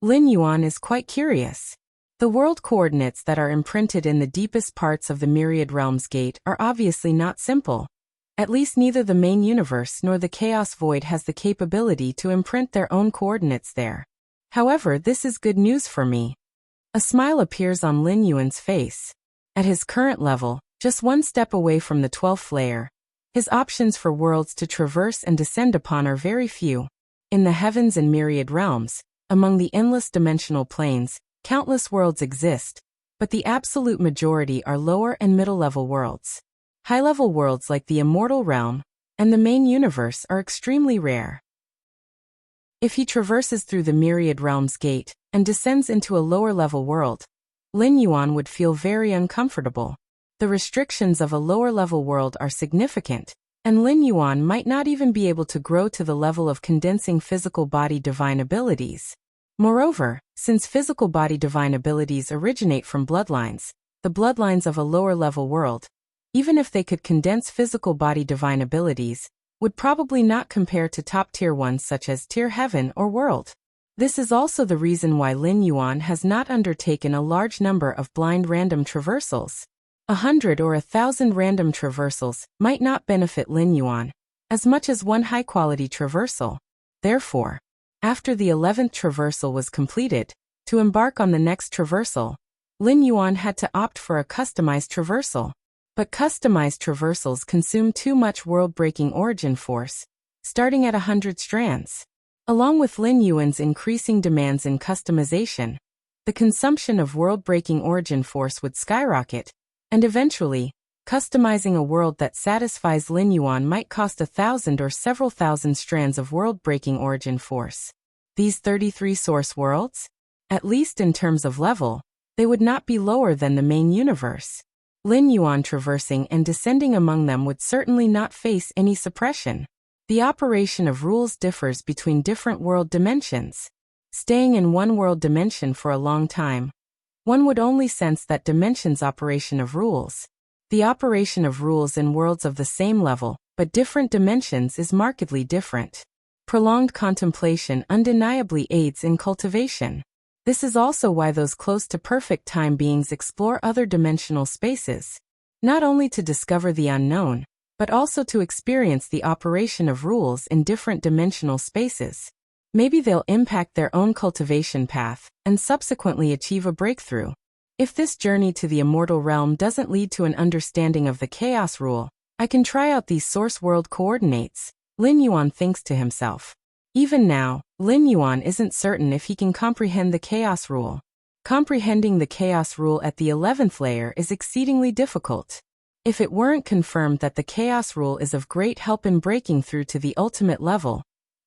Lin Yuan is quite curious. The world coordinates that are imprinted in the deepest parts of the Myriad Realms Gate are obviously not simple. At least neither the main universe nor the Chaos Void has the capability to imprint their own coordinates there. However, this is good news for me. A smile appears on Lin Yuan's face. At his current level, just one step away from the 12th layer, his options for worlds to traverse and descend upon are very few. In the heavens and myriad realms, among the endless dimensional planes, countless worlds exist, but the absolute majority are lower and middle-level worlds. High-level worlds like the immortal realm and the main universe are extremely rare. If he traverses through the Myriad Realms Gate and descends into a lower-level world, Lin Yuan would feel very uncomfortable. The restrictions of a lower-level world are significant, and Lin Yuan might not even be able to grow to the level of condensing physical body divine abilities. Moreover, since physical body divine abilities originate from bloodlines, the bloodlines of a lower-level world, even if they could condense physical body divine abilities, would probably not compare to top-tier ones such as tier heaven or world. This is also the reason why Lin Yuan has not undertaken a large number of blind random traversals. 100 or 1,000 random traversals might not benefit Lin Yuan as much as one high-quality traversal. Therefore, after the 11th traversal was completed, to embark on the next traversal, Lin Yuan had to opt for a customized traversal. But customized traversals consume too much world-breaking origin force, starting at 100 strands. Along with Lin Yuan's increasing demands in customization, the consumption of world-breaking origin force would skyrocket, and eventually, customizing a world that satisfies Lin Yuan might cost 1,000 or several thousand strands of world-breaking origin force. These 33 source worlds? At least in terms of level, they would not be lower than the main universe. Lin Yuan traversing and descending among them would certainly not face any suppression. The operation of rules differs between different world dimensions. Staying in one world dimension for a long time, one would only sense that dimension's operation of rules. The operation of rules in worlds of the same level, but different dimensions is markedly different. Prolonged contemplation undeniably aids in cultivation. This is also why those close to perfect time beings explore other dimensional spaces, not only to discover the unknown, but also to experience the operation of rules in different dimensional spaces. Maybe they'll impact their own cultivation path and subsequently achieve a breakthrough. If this journey to the immortal realm doesn't lead to an understanding of the chaos rule, I can try out these source world coordinates, Lin Yuan thinks to himself. Even now, Lin Yuan isn't certain if he can comprehend the chaos rule. Comprehending the chaos rule at the 11th layer is exceedingly difficult. If it weren't confirmed that the chaos rule is of great help in breaking through to the ultimate level,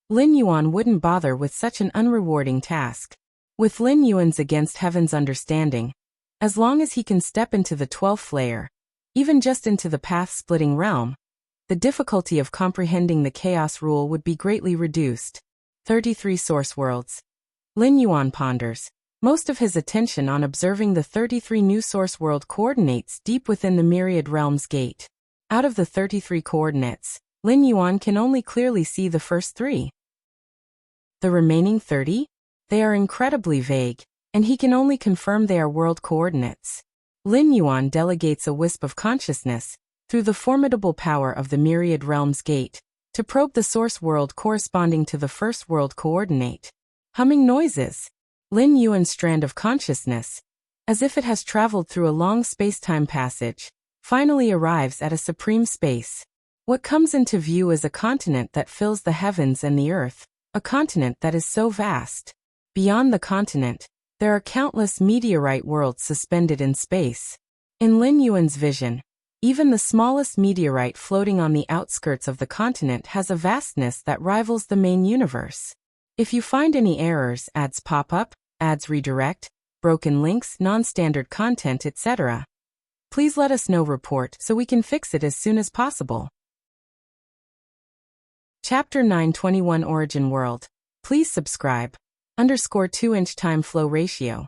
Lin Yuan wouldn't bother with such an unrewarding task. With Lin Yuan's against heaven's understanding, as long as he can step into the 12th layer, even just into the path-splitting realm, the difficulty of comprehending the chaos rule would be greatly reduced. 33 source worlds. Lin Yuan ponders, most of his attention on observing the 33 new source world coordinates deep within the myriad realms gate. Out of the 33 coordinates, Lin Yuan can only clearly see the first 3. The remaining 30? They are incredibly vague, and he can only confirm they are world coordinates. Lin Yuan delegates a wisp of consciousness, through the formidable power of the myriad realms gate, to probe the source world corresponding to the first world coordinate. Humming noises. Lin Yuan's strand of consciousness, as if it has traveled through a long space-time passage, finally arrives at a supreme space. What comes into view is a continent that fills the heavens and the earth, a continent that is so vast. Beyond the continent, there are countless meteorite worlds suspended in space. In Lin Yuan's vision, even the smallest meteorite floating on the outskirts of the continent has a vastness that rivals the main universe. If you find any errors, ads pop up, ads redirect, broken links, non-standard content, etc., please let us know. Report so we can fix it as soon as possible. Chapter 921 Origin World. Please subscribe. _2-inch time flow ratio.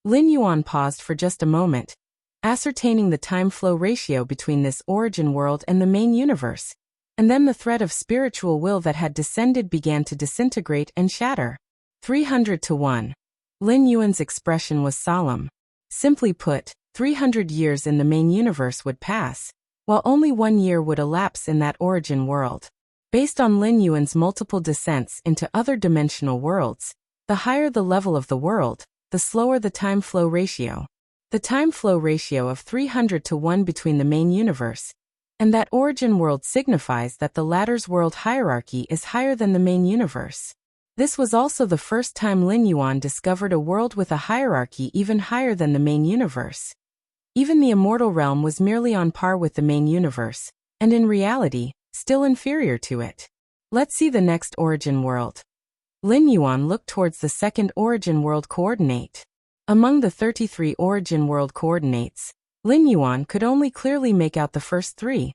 Lin Yuan paused for just a moment, ascertaining the time flow ratio between this origin world and the main universe, and then the thread of spiritual will that had descended began to disintegrate and shatter. 300 to 1. Lin Yuan's expression was solemn. Simply put, 300 years in the main universe would pass, while only 1 year would elapse in that origin world. Based on Lin Yuan's multiple descents into other dimensional worlds, the higher the level of the world, the slower the time flow ratio. The time flow ratio of 300 to 1 between the main universe and that origin world signifies that the latter's world hierarchy is higher than the main universe. This was also the first time Lin Yuan discovered a world with a hierarchy even higher than the main universe. Even the immortal realm was merely on par with the main universe, and in reality, still inferior to it. Let's see the next origin world. Lin Yuan looked towards the second origin world coordinate. Among the 33 origin world coordinates, Lin Yuan could only clearly make out the first 3.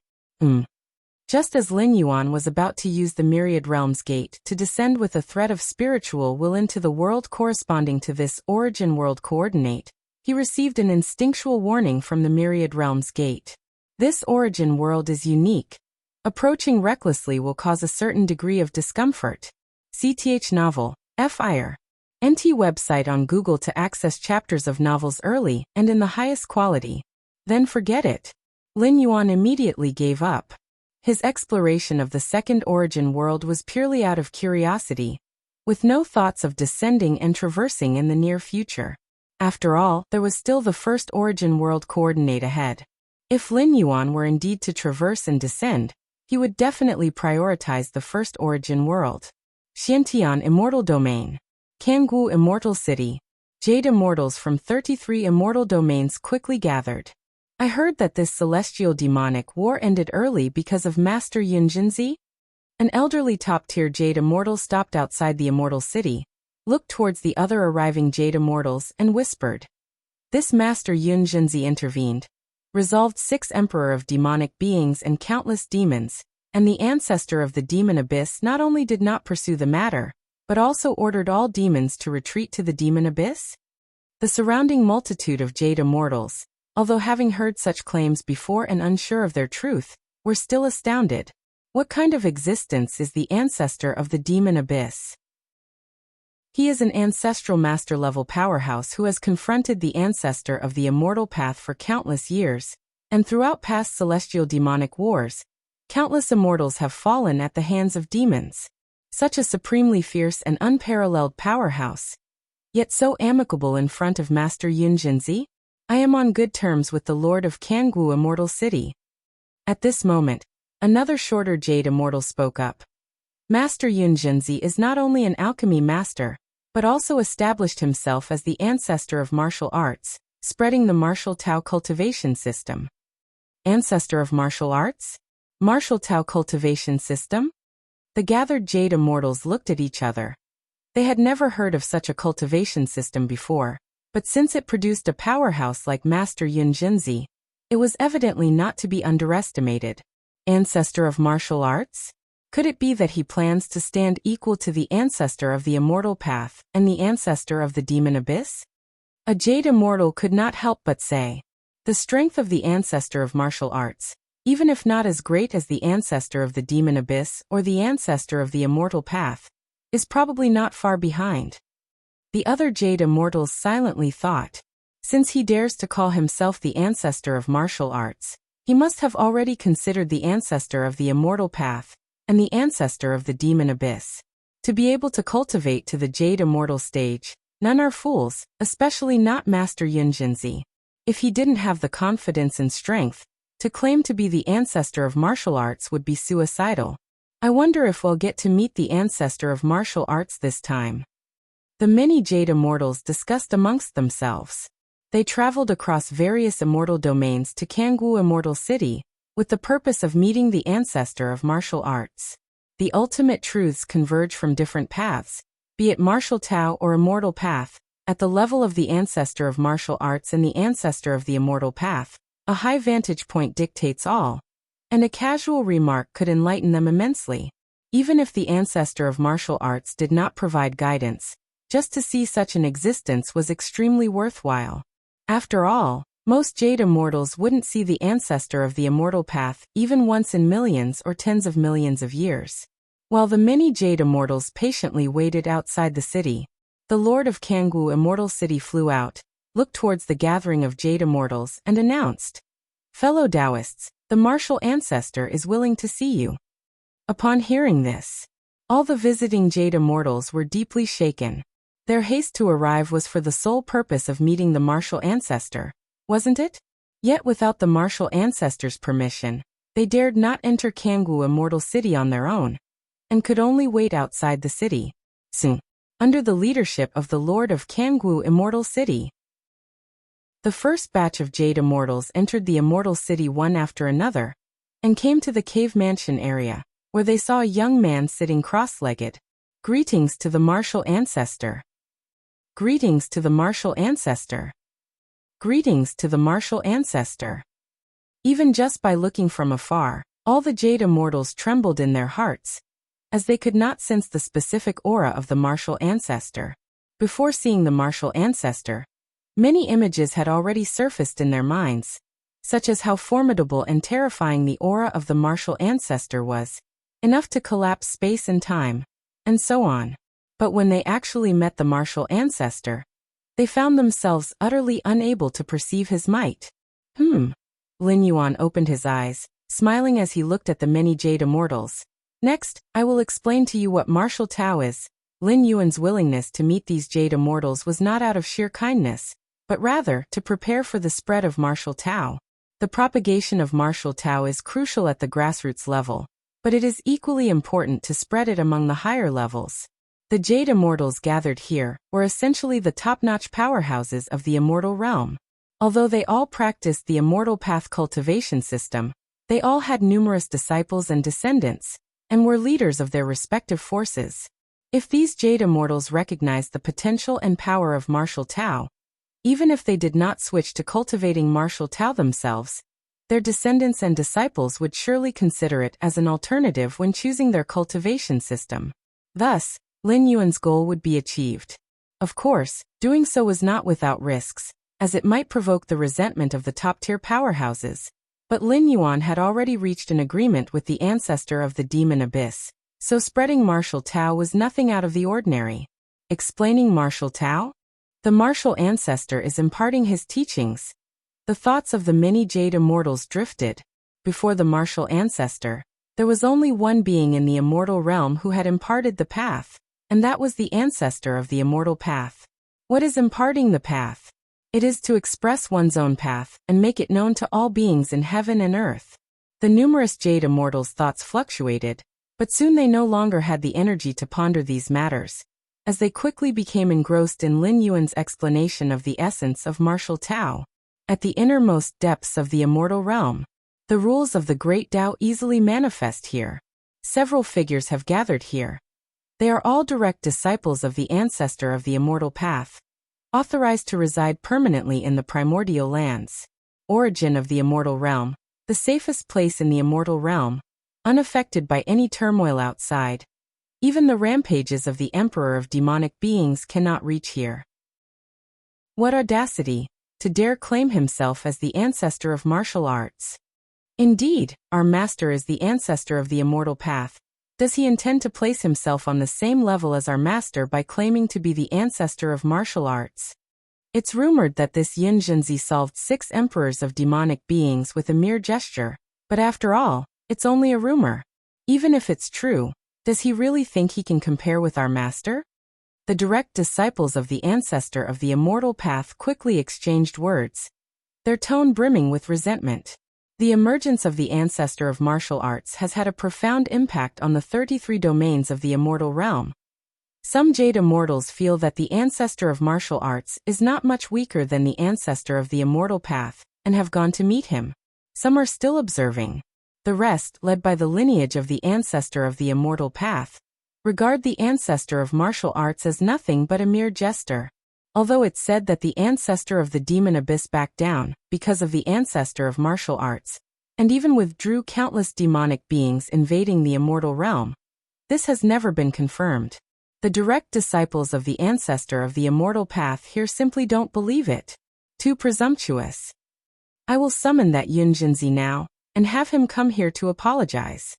Just as Lin Yuan was about to use the Myriad Realms Gate to descend with a thread of spiritual will into the world corresponding to this origin world coordinate, he received an instinctual warning from the Myriad Realms Gate. This origin world is unique. Approaching recklessly will cause a certain degree of discomfort. CTH novel, FIR. NT website on Google to access chapters of novels early and in the highest quality. Then forget it. Lin Yuan immediately gave up. His exploration of the second origin world was purely out of curiosity, with no thoughts of descending and traversing in the near future. After all, there was still the first origin world coordinate ahead. If Lin Yuan were indeed to traverse and descend, he would definitely prioritize the first origin world. Xiantian Immortal Domain. Kangwu Immortal City. Jade Immortals from 33 immortal domains quickly gathered. I heard that this celestial demonic war ended early because of Master Yunjinzi? An elderly top-tier Jade Immortal stopped outside the Immortal City, looked towards the other arriving Jade Immortals and whispered. This Master Yunjinzi intervened, resolved 6 Emperor of demonic beings and countless demons, and the ancestor of the demon abyss not only did not pursue the matter, but also ordered all demons to retreat to the demon abyss? The surrounding multitude of Jade Immortals, although having heard such claims before and unsure of their truth, were still astounded. What kind of existence is the ancestor of the demon abyss? He is an ancestral master-level powerhouse who has confronted the ancestor of the immortal path for countless years, and throughout past celestial demonic wars, countless immortals have fallen at the hands of demons. Such a supremely fierce and unparalleled powerhouse, yet so amicable in front of Master Yunjinzi? I am on good terms with the Lord of Kangwu Immortal City. At this moment, another shorter Jade Immortal spoke up. Master Yunjinzi is not only an alchemy master, but also established himself as the ancestor of martial arts, spreading the martial Tao cultivation system. Ancestor of martial arts? Martial Tao cultivation system? The gathered Jade Immortals looked at each other. They had never heard of such a cultivation system before. But since it produced a powerhouse like Master Yunjinzi, it was evidently not to be underestimated. Ancestor of martial arts? Could it be that he plans to stand equal to the ancestor of the immortal path and the ancestor of the demon abyss? A Jade Immortal could not help but say, the strength of the ancestor of martial arts, even if not as great as the ancestor of the demon abyss or the ancestor of the immortal path, is probably not far behind. The other Jade Immortals silently thought, since he dares to call himself the ancestor of martial arts, he must have already considered the ancestor of the immortal path and the ancestor of the demon abyss. To be able to cultivate to the Jade Immortal stage, none are fools, especially not Master Yunjinzi. If he didn't have the confidence and strength, to claim to be the ancestor of martial arts would be suicidal. I wonder if we'll get to meet the ancestor of martial arts this time. The many Jade Immortals discussed amongst themselves. They traveled across various immortal domains to Kangwu Immortal City, with the purpose of meeting the ancestor of martial arts. The ultimate truths converge from different paths, be it martial Tao or immortal path, at the level of the ancestor of martial arts and the ancestor of the immortal path. A high vantage point dictates all, and a casual remark could enlighten them immensely. Even if the ancestor of martial arts did not provide guidance, just to see such an existence was extremely worthwhile. After all, most Jade Immortals wouldn't see the ancestor of the immortal path even once in millions or tens of millions of years. While the many Jade Immortals patiently waited outside the city, the Lord of Kangwu Immortal City flew out, looked towards the gathering of Jade Immortals and announced, "Fellow Taoists, the martial ancestor is willing to see you." Upon hearing this, all the visiting Jade Immortals were deeply shaken. Their haste to arrive was for the sole purpose of meeting the martial ancestor, wasn't it? Yet without the martial ancestor's permission, they dared not enter Kangwu Immortal City on their own, and could only wait outside the city. Soon, under the leadership of the Lord of Kangwu Immortal City, the first batch of Jade Immortals entered the Immortal City one after another, and came to the cave mansion area, where they saw a young man sitting cross-legged. Greetings to the martial ancestor. Greetings to the martial ancestor. Greetings to the martial ancestor. Even just by looking from afar, All the Jade Immortals trembled in their hearts, as they could not sense the specific aura of the martial ancestor. Before seeing the martial ancestor, many images had already surfaced in their minds, such as how formidable and terrifying the aura of the martial ancestor was, enough to collapse space and time, and so on. But when they actually met the martial ancestor, they found themselves utterly unable to perceive his might. Lin Yuan opened his eyes, smiling as he looked at the many Jade Immortals. Next, I will explain to you what martial Tao is. Lin Yuan's willingness to meet these Jade Immortals was not out of sheer kindness, but rather to prepare for the spread of martial Tao. The propagation of martial Tao is crucial at the grassroots level, but it is equally important to spread it among the higher levels. The Jade Immortals gathered here were essentially the top-notch powerhouses of the immortal realm. Although they all practiced the immortal path cultivation system, they all had numerous disciples and descendants, and were leaders of their respective forces. If these Jade Immortals recognized the potential and power of martial Tao, even if they did not switch to cultivating martial Tao themselves, their descendants and disciples would surely consider it as an alternative when choosing their cultivation system. Thus, Lin Yuan's goal would be achieved. Of course, doing so was not without risks, as it might provoke the resentment of the top-tier powerhouses. But Lin Yuan had already reached an agreement with the ancestor of the demon abyss, so spreading martial Tao was nothing out of the ordinary. Explaining martial Tao? The martial ancestor is imparting his teachings. The thoughts of the many Jade Immortals drifted. Before the martial ancestor, there was only one being in the immortal realm who had imparted the path, and that was the ancestor of the immortal path. What is imparting the path? It is to express one's own path and make it known to all beings in heaven and earth. The numerous Jade Immortals' thoughts fluctuated, but soon they no longer had the energy to ponder these matters, as they quickly became engrossed in Lin Yuan's explanation of the essence of martial Tao. At the innermost depths of the immortal realm, the rules of the great Tao easily manifest here. Several figures have gathered here. They are all direct disciples of the ancestor of the immortal path, authorized to reside permanently in the primordial lands. Origin of the immortal realm, the safest place in the immortal realm, unaffected by any turmoil outside. Even the rampages of the emperor of demonic beings cannot reach here. What audacity, to dare claim himself as the ancestor of martial arts. Indeed, our master is the ancestor of the immortal path. Does he intend to place himself on the same level as our master by claiming to be the ancestor of martial arts? It's rumored that this Yin Zhenzi solved 6 emperors of demonic beings with a mere gesture, but after all, it's only a rumor. Even if it's true, does he really think he can compare with our master? The direct disciples of the ancestor of the immortal path quickly exchanged words, their tone brimming with resentment. The emergence of the ancestor of martial arts has had a profound impact on the 33 domains of the immortal realm. Some Jade Immortals feel that the ancestor of martial arts is not much weaker than the ancestor of the immortal path, and have gone to meet him. Some are still observing. The rest, led by the lineage of the ancestor of the immortal path, regard the ancestor of martial arts as nothing but a mere jester. Although it's said that the ancestor of the demon abyss backed down because of the ancestor of martial arts, and even withdrew countless demonic beings invading the immortal realm, this has never been confirmed. The direct disciples of the ancestor of the immortal path here simply don't believe it. Too presumptuous. I will summon that Yun Jinzi now, and have him come here to apologize.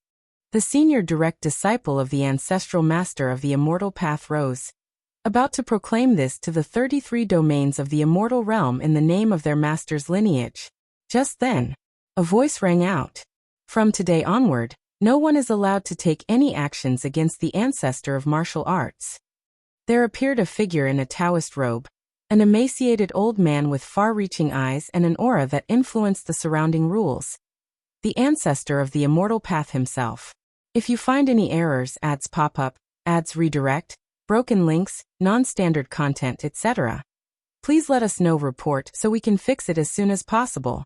The senior direct disciple of the ancestral master of the immortal path rose, about to proclaim this to the 33 domains of the immortal realm in the name of their master's lineage. Just then, a voice rang out. From today onward, no one is allowed to take any actions against the ancestor of martial arts. There appeared a figure in a Taoist robe, an emaciated old man with far-reaching eyes and an aura that influenced the surrounding rules. The ancestor of the immortal path himself. If you find any errors, ads pop up, ads redirect, broken links, non-standard content, etc., please let us know. Report so we can fix it as soon as possible.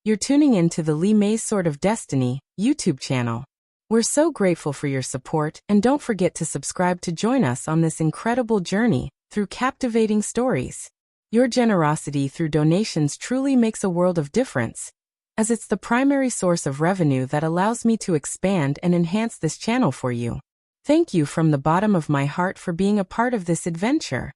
You're tuning in to the Li Mei's Sword of Destiny YouTube channel. We're so grateful for your support, and don't forget to subscribe to join us on this incredible journey through captivating stories. Your generosity through donations truly makes a world of difference. as it's the primary source of revenue that allows me to expand and enhance this channel for you. Thank you from the bottom of my heart for being a part of this adventure.